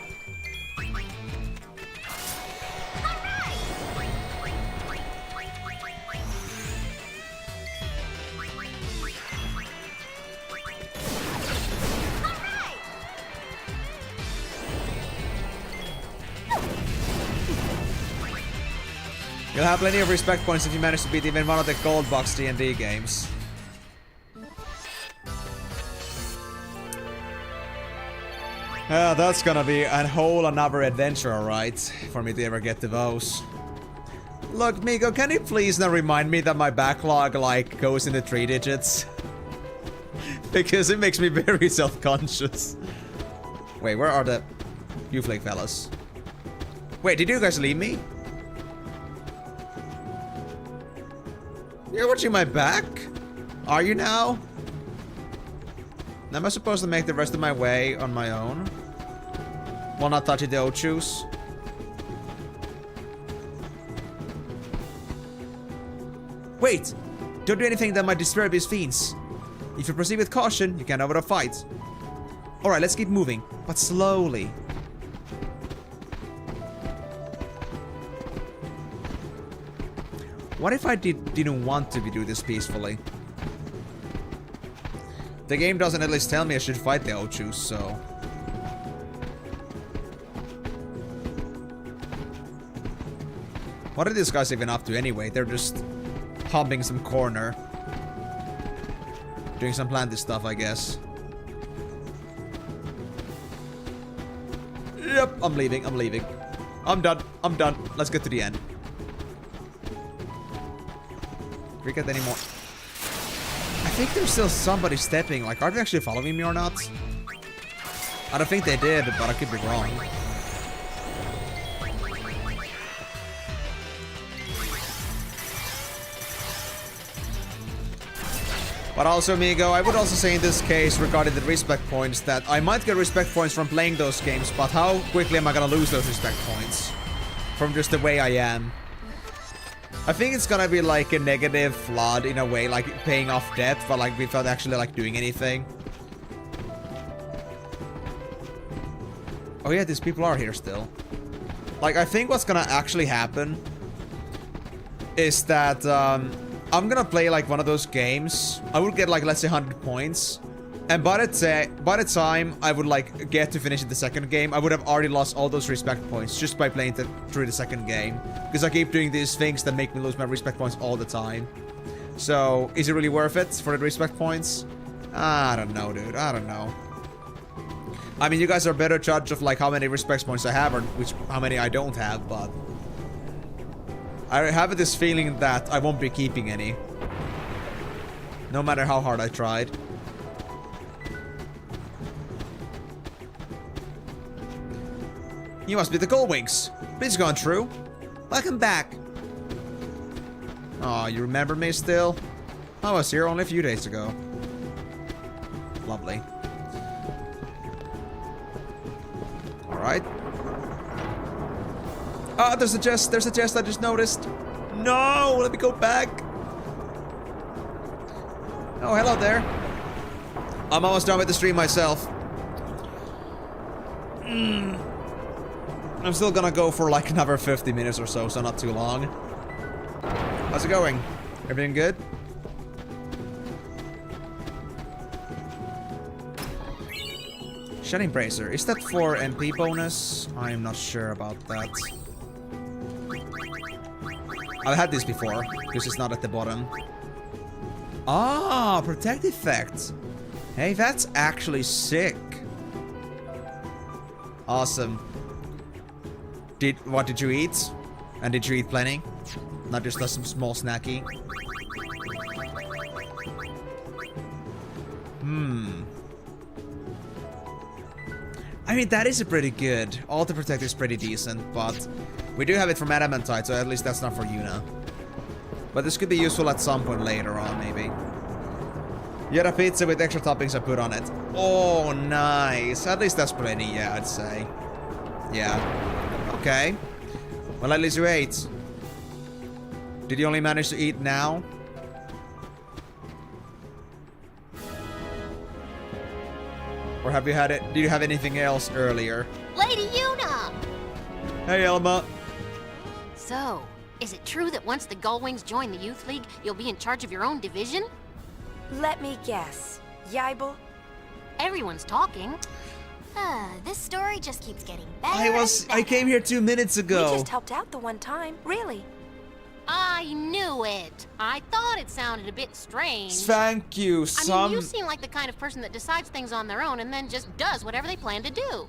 You'll have plenty of respect points if you manage to beat even one of the gold box D&D games. That's gonna be a whole another adventure, alright, for me to ever get to those. Look, Miko, can you please now remind me that my backlog, like, goes into 3 digits? Because it makes me very self-conscious. Wait, where are the Youth League fellas? Wait, did you guys leave me? You're watching my back? Are you now? Am I supposed to make the rest of my way on my own? While not touching the Ochus? Wait! Don't do anything that might disturb his fiends. If you proceed with caution, you can avoid a fight. Alright, let's keep moving, but slowly. What if I didn't want to do this peacefully? The game doesn't at least tell me I should fight the Ochus, so... What are these guys even up to anyway? They're just humping some corner. Doing some planty stuff, I guess. Yep, I'm leaving, I'm leaving. I'm done, I'm done. Let's get to the end. Do we get any more? I think there's still somebody stepping. Like, are they actually following me or not? I don't think they did, but I could be wrong. But also, Amigo, I would also say in this case, regarding the respect points, that I might get respect points from playing those games, but how quickly am I gonna lose those respect points? From just the way I am. I think it's gonna be like a negative flood in a way, like paying off debt, but like without actually like doing anything. Oh yeah, these people are here still. Like, I think what's gonna actually happen is that I'm gonna play like one of those games. I will get like, let's say 100 points. And by the time I would like get to finish the second game, I would have already lost all those respect points just by playing through the second game. Because I keep doing these things that make me lose my respect points all the time. So, is it really worth it for the respect points? I don't know, dude. I don't know. I mean, you guys are a better judge of like how many respect points I have or how many I don't have, but I have this feeling that I won't be keeping any. No matter how hard I tried. You must be the Gullwings. Please go on true. Welcome back. Oh, you remember me still? I was here only a few days ago. Lovely. Alright. Ah, there's a chest I just noticed. No, let me go back. Oh, hello there. I'm almost done with the stream myself. I'm still gonna go for like another 50 minutes or so not too long. How's it going? Everything good? Shining Bracer. Is that for MP bonus? I'm not sure about that. I've had this before. This is not at the bottom. Ah, protect effect. Hey, that's actually sick. Awesome. What did you eat? And did you eat plenty? Not just some small snacky? I mean, that is a pretty good. Auto Protect is pretty decent, but we do have it from Adamantite, so at least that's not for Yuna. But this could be useful at some point later on, maybe. You had a pizza with extra toppings I put on it. Oh, nice. At least that's plenty, yeah, I'd say. Yeah. Okay. Well, at least you ate. Did you only manage to eat now? Or have you had it? Did you have anything else earlier? Lady Yuna! Hey, Elma. So, is it true that once the Gullwings join the Youth League, you'll be in charge of your own division? Let me guess. Yibel? Everyone's talking. This story just keeps getting better. I came here 2 minutes ago. We just helped out the one time. Really? I knew it. I thought it sounded a bit strange. Thank you. I mean, you seem like the kind of person that decides things on their own and then just does whatever they plan to do.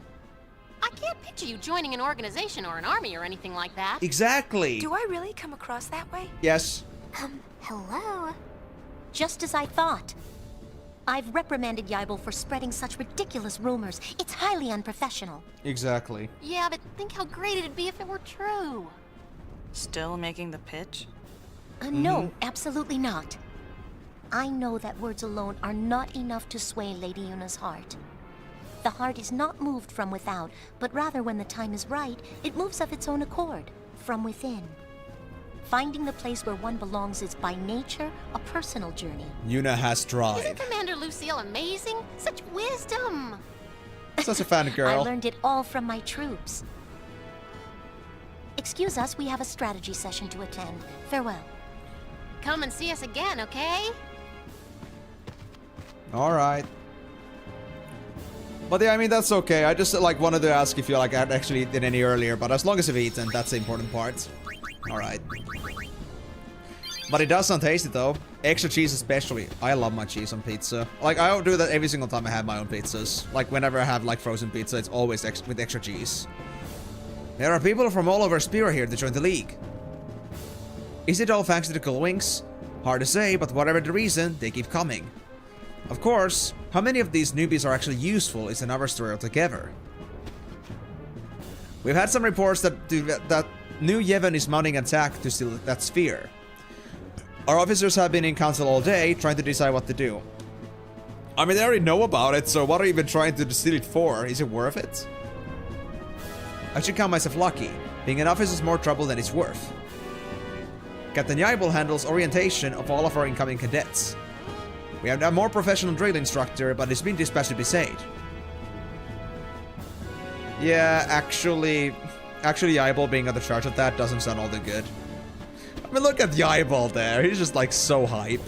I can't picture you joining an organization or an army or anything like that. Exactly. Do I really come across that way? Yes. Hello? Just as I thought. I've reprimanded Yibel for spreading such ridiculous rumors. It's highly unprofessional. Exactly. Yeah, but think how great it'd be if it were true. Still making the pitch? No, absolutely not. I know that words alone are not enough to sway Lady Yuna's heart. The heart is not moved from without, but rather when the time is right, it moves of its own accord, from within. Finding the place where one belongs is by nature a personal journey. Yuna has drive. Isn't Commander Lucille amazing? Such wisdom! Such a fan girl. I learned it all from my troops. Excuse us, we have a strategy session to attend. Farewell. Come and see us again, okay? Alright. But yeah, I mean, that's okay. I just like wanted to ask if you like had actually did any earlier, but as long as you've eaten, that's the important part. Alright. But it does sound tasty though. Extra cheese especially. I love my cheese on pizza. Like, I don't do that every single time I have my own pizzas. Like, whenever I have like frozen pizza, it's always with extra cheese. There are people from all over Spira here to join the league. Is it all thanks to the Gullwings? Hard to say, but whatever the reason, they keep coming. Of course, how many of these newbies are actually useful is another story altogether. We've had some reports that New Yevon is mounting an attack to steal that sphere. Our officers have been in council all day, trying to decide what to do. I mean, they already know about it, so what are you even trying to steal it for? Is it worth it? I should count myself lucky. Being an officer is more trouble than it's worth. Captain Yibel handles orientation of all of our incoming cadets. We have a more professional drill instructor, but he's been dispatched to Besaid. Yeah, actually Yibel being at the charge of that doesn't sound all that good. I mean, look at Yibel there. He's just like so hype.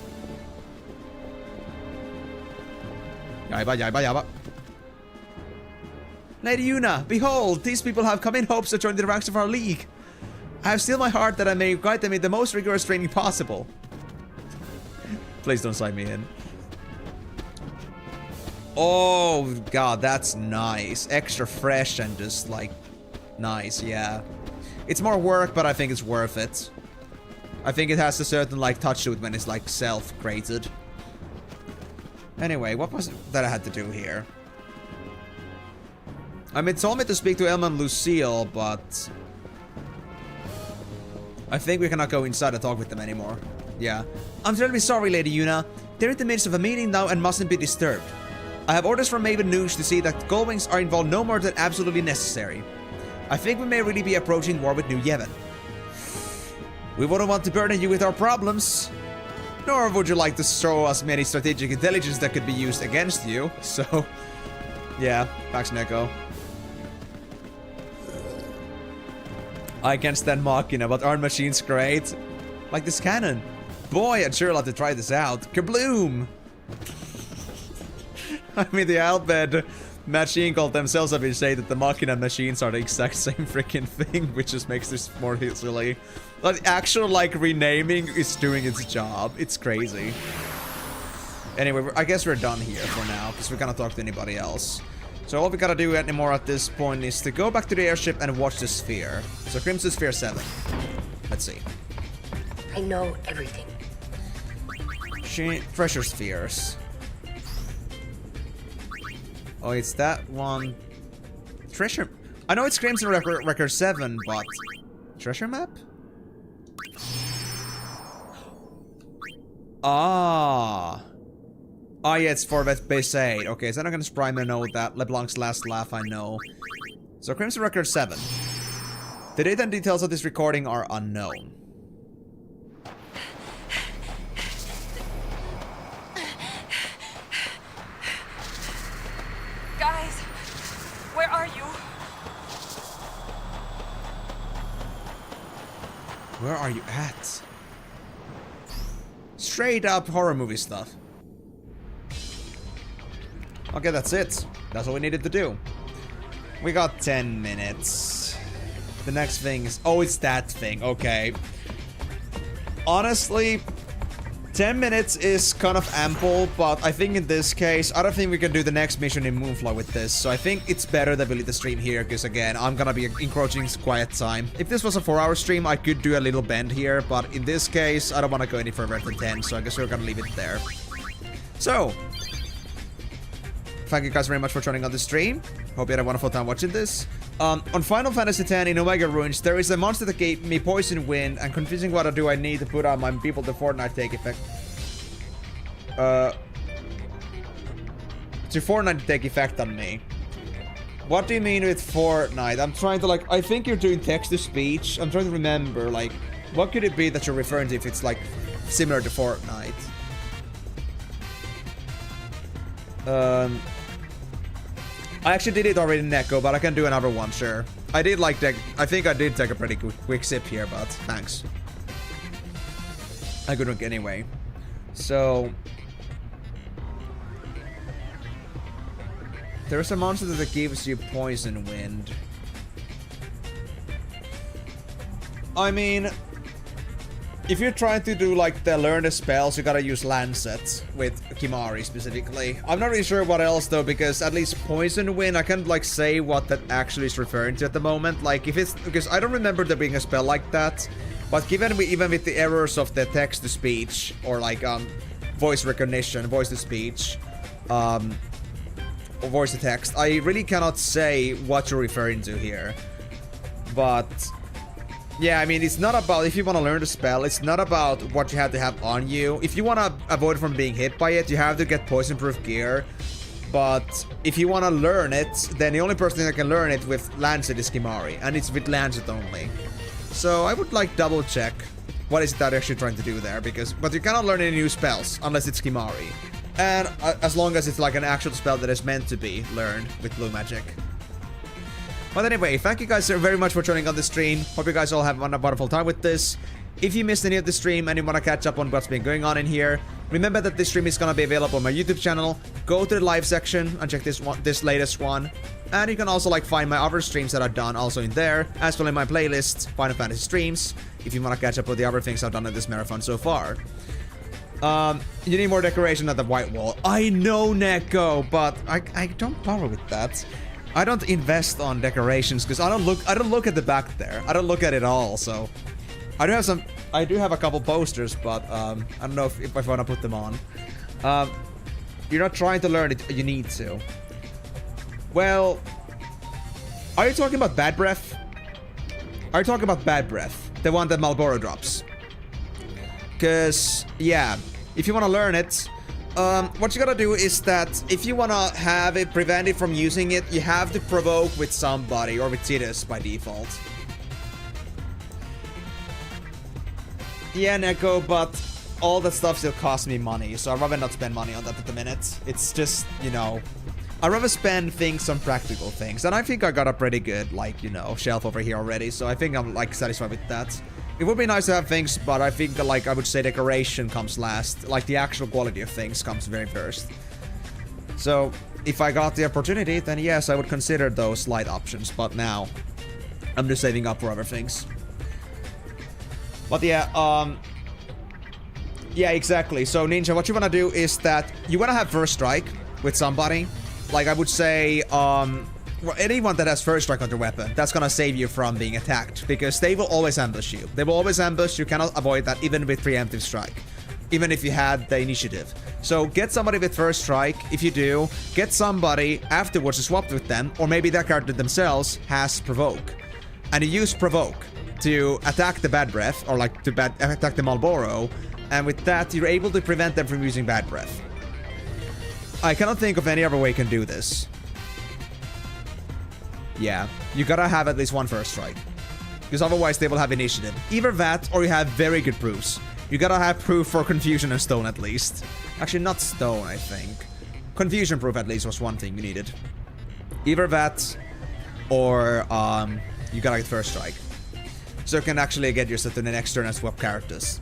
Yaiba. Lady Yuna, behold, these people have come in hopes to join the ranks of our league. I have still my heart that I may guide them in the most rigorous training possible. Please don't sign me in. Oh, God, that's nice. Extra fresh and just, like, nice, yeah. It's more work, but I think it's worth it. I think it has a certain, like, touch to it when it's, like, self-created. Anyway, what was it that I had to do here? I mean, it told me to speak to Elma and Lucille, but... I think we cannot go inside and talk with them anymore. Yeah. I'm terribly sorry, Lady Yuna. They're in the midst of a meeting now and mustn't be disturbed. I have orders from Maven Noosh to see that Gullwings are involved no more than absolutely necessary. I think we may really be approaching war with New Yevon. We wouldn't want to burden you with our problems. Nor would you like to show us many strategic intelligence that could be used against you. So, yeah, Pax Neko. I can't stand Machina, but aren't machines great? Like this cannon. Boy, I'd sure love to try this out. Kabloom! I mean, the Albed machine called themselves have been saying that the Machina machines are the exact same freaking thing, which just makes this more silly. Like, actual, like, renaming is doing its job. It's crazy. Anyway, I guess we're done here for now, because we cannot talk to anybody else. So all we gotta do anymore at this point is to go back to the airship and watch the sphere. So Crimson Sphere 7. Let's see. I know everything. Treasure spheres. Oh, it's that one. Treasure. I know it's Crimson Record 7, but treasure map? Ah. Oh yeah, it's for base 8. Okay, so I'm not gonna prime I know that. LeBlanc's last laugh, I know. So Crimson Record 7. The date and details of this recording are unknown. Guys, where are you? Where are you at? Straight up horror movie stuff. Okay, that's it. That's all we needed to do. We got 10 minutes. The next thing is... Oh, it's that thing. Okay. Honestly, 10 minutes is kind of ample, but I think in this case, I don't think we can do the next mission in Moonfly with this. So I think it's better that we leave the stream here, because again, I'm gonna be encroaching quiet time. If this was a 4-hour stream, I could do a little bend here, but in this case, I don't want to go any further than 10, so I guess we're gonna leave it there. So... thank you guys very much for joining on the stream. Hope you had a wonderful time watching this. On Final Fantasy X in Omega Ruins, there is a monster that gave me Poison Wind, and confusing what do I need to put on my people to Fortnite take effect. To Fortnite take effect on me. What do you mean with Fortnite? I'm trying to like, I think you're doing text-to-speech. I'm trying to remember, like, what could it be that you're referring to if it's like similar to Fortnite? I actually did it already in Neko, but I can do another one, sure. I did like that. I think I did take a pretty quick sip here, but thanks. I couldn't anyway. So... there's a monster that gives you Poison Wind. I mean... if you're trying to do like the learn the spells, you gotta use Lancet with Kimahri specifically. I'm not really sure what else though, because at least Poison Wind, I can't like say what that actually is referring to at the moment. Like if it's, because I don't remember there being a spell like that. But given even with the errors of the text to speech or like voice recognition, voice to speech, or voice to text, I really cannot say what you're referring to here. But yeah, I mean, it's not about, if you want to learn the spell, it's not about what you have to have on you. If you want to avoid from being hit by it, you have to get poison-proof gear. But if you want to learn it, then the only person that can learn it with Lancet is Kimahri, and it's with Lancet only. So I would like double check what is it that they're actually trying to do there, because, but you cannot learn any new spells unless it's Kimahri. And as long as it's like an actual spell that is meant to be learned with blue magic. But anyway, thank you guys very much for joining on the stream. Hope you guys all have a wonderful time with this. If you missed any of the stream and you want to catch up on what's been going on in here, remember that this stream is going to be available on my YouTube channel. Go to the live section and check this latest one. And you can also like find my other streams that I've done also in there, as well in my playlist, Final Fantasy streams, if you want to catch up with the other things I've done in this marathon so far. You need more decoration at the white wall. I know, Neko, but I don't bother with that. I don't invest on decorations because I don't look at the back there. I don't look at it all. So I do have a couple posters, but I don't know if I want to put them on. You're not trying to learn it. You need to. Well, are you talking about Bad Breath? Are you talking about Bad Breath? The one that Marlboro drops? Because, yeah, if you want to learn it, what you gotta do is that if you want to have it prevented from using it, you have to provoke with somebody or with Tidus by default. Yeah, Neko, but all that stuff still costs me money, so I'd rather not spend money on that at the minute. It's just, you know, I'd rather spend things on practical things. And I think I got a pretty good, like, you know, shelf over here already, so I think I'm, like, satisfied with that. It would be nice to have things, but I think, like, I would say decoration comes last. Like, the actual quality of things comes very first. So, if I got the opportunity, then yes, I would consider those light options. But now, I'm just saving up for other things. But yeah, yeah, exactly. So, Ninja, what you want to do is that you want to have first strike with somebody. Like, I would say, well, anyone that has first strike on their weapon, that's gonna save you from being attacked, because they will always ambush you. They will always ambush, you cannot avoid that even with preemptive strike. Even if you had the initiative. So get somebody with first strike. If you do, get somebody afterwards to swap with them, or maybe that character themselves has provoke. And you use provoke to attack the Bad Breath, or like to attack the Marlboro, and with that you're able to prevent them from using Bad Breath. I cannot think of any other way you can do this. Yeah, you gotta have at least one first strike. Because otherwise they will have initiative. Either that, or you have very good proofs. You gotta have proof for confusion and stone at least. Actually, not stone, I think. Confusion proof at least was one thing you needed. Either that, or you gotta get first strike. So you can actually get yourself to the next turn and swap characters.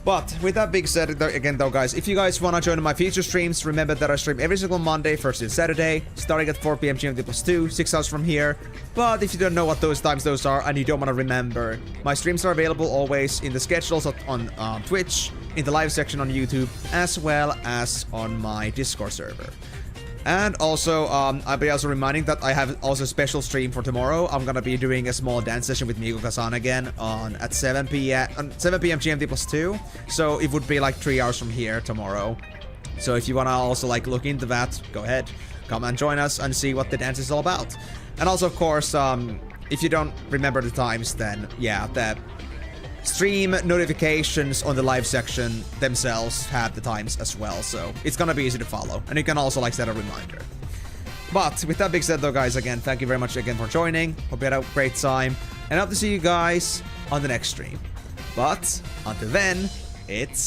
But with that being said, again though guys, if you guys want to join my future streams, remember that I stream every single Monday, Thursday and Saturday, starting at 4 PM GMT+2, 6 hours from here. But if you don't know what those times those are and you don't want to remember, my streams are available always in the schedules on Twitch, in the live section on YouTube, as well as on my Discord server. And also, I'll be also reminding that I have also a special stream for tomorrow. I'm gonna be doing a small dance session with Migo-Kazan again at 7 PM GMT+2. So it would be like 3 hours from here tomorrow. So if you wanna also like look into that, go ahead, come and join us and see what the dance is all about. And also, of course, if you don't remember the times, then yeah, the stream notifications on the live section themselves have the times as well, so it's gonna be easy to follow, and you can also like set a reminder. But with that being said though guys, again, thank you very much again for joining. Hope you had a great time, and I hope to see you guys on the next stream. But until then, it's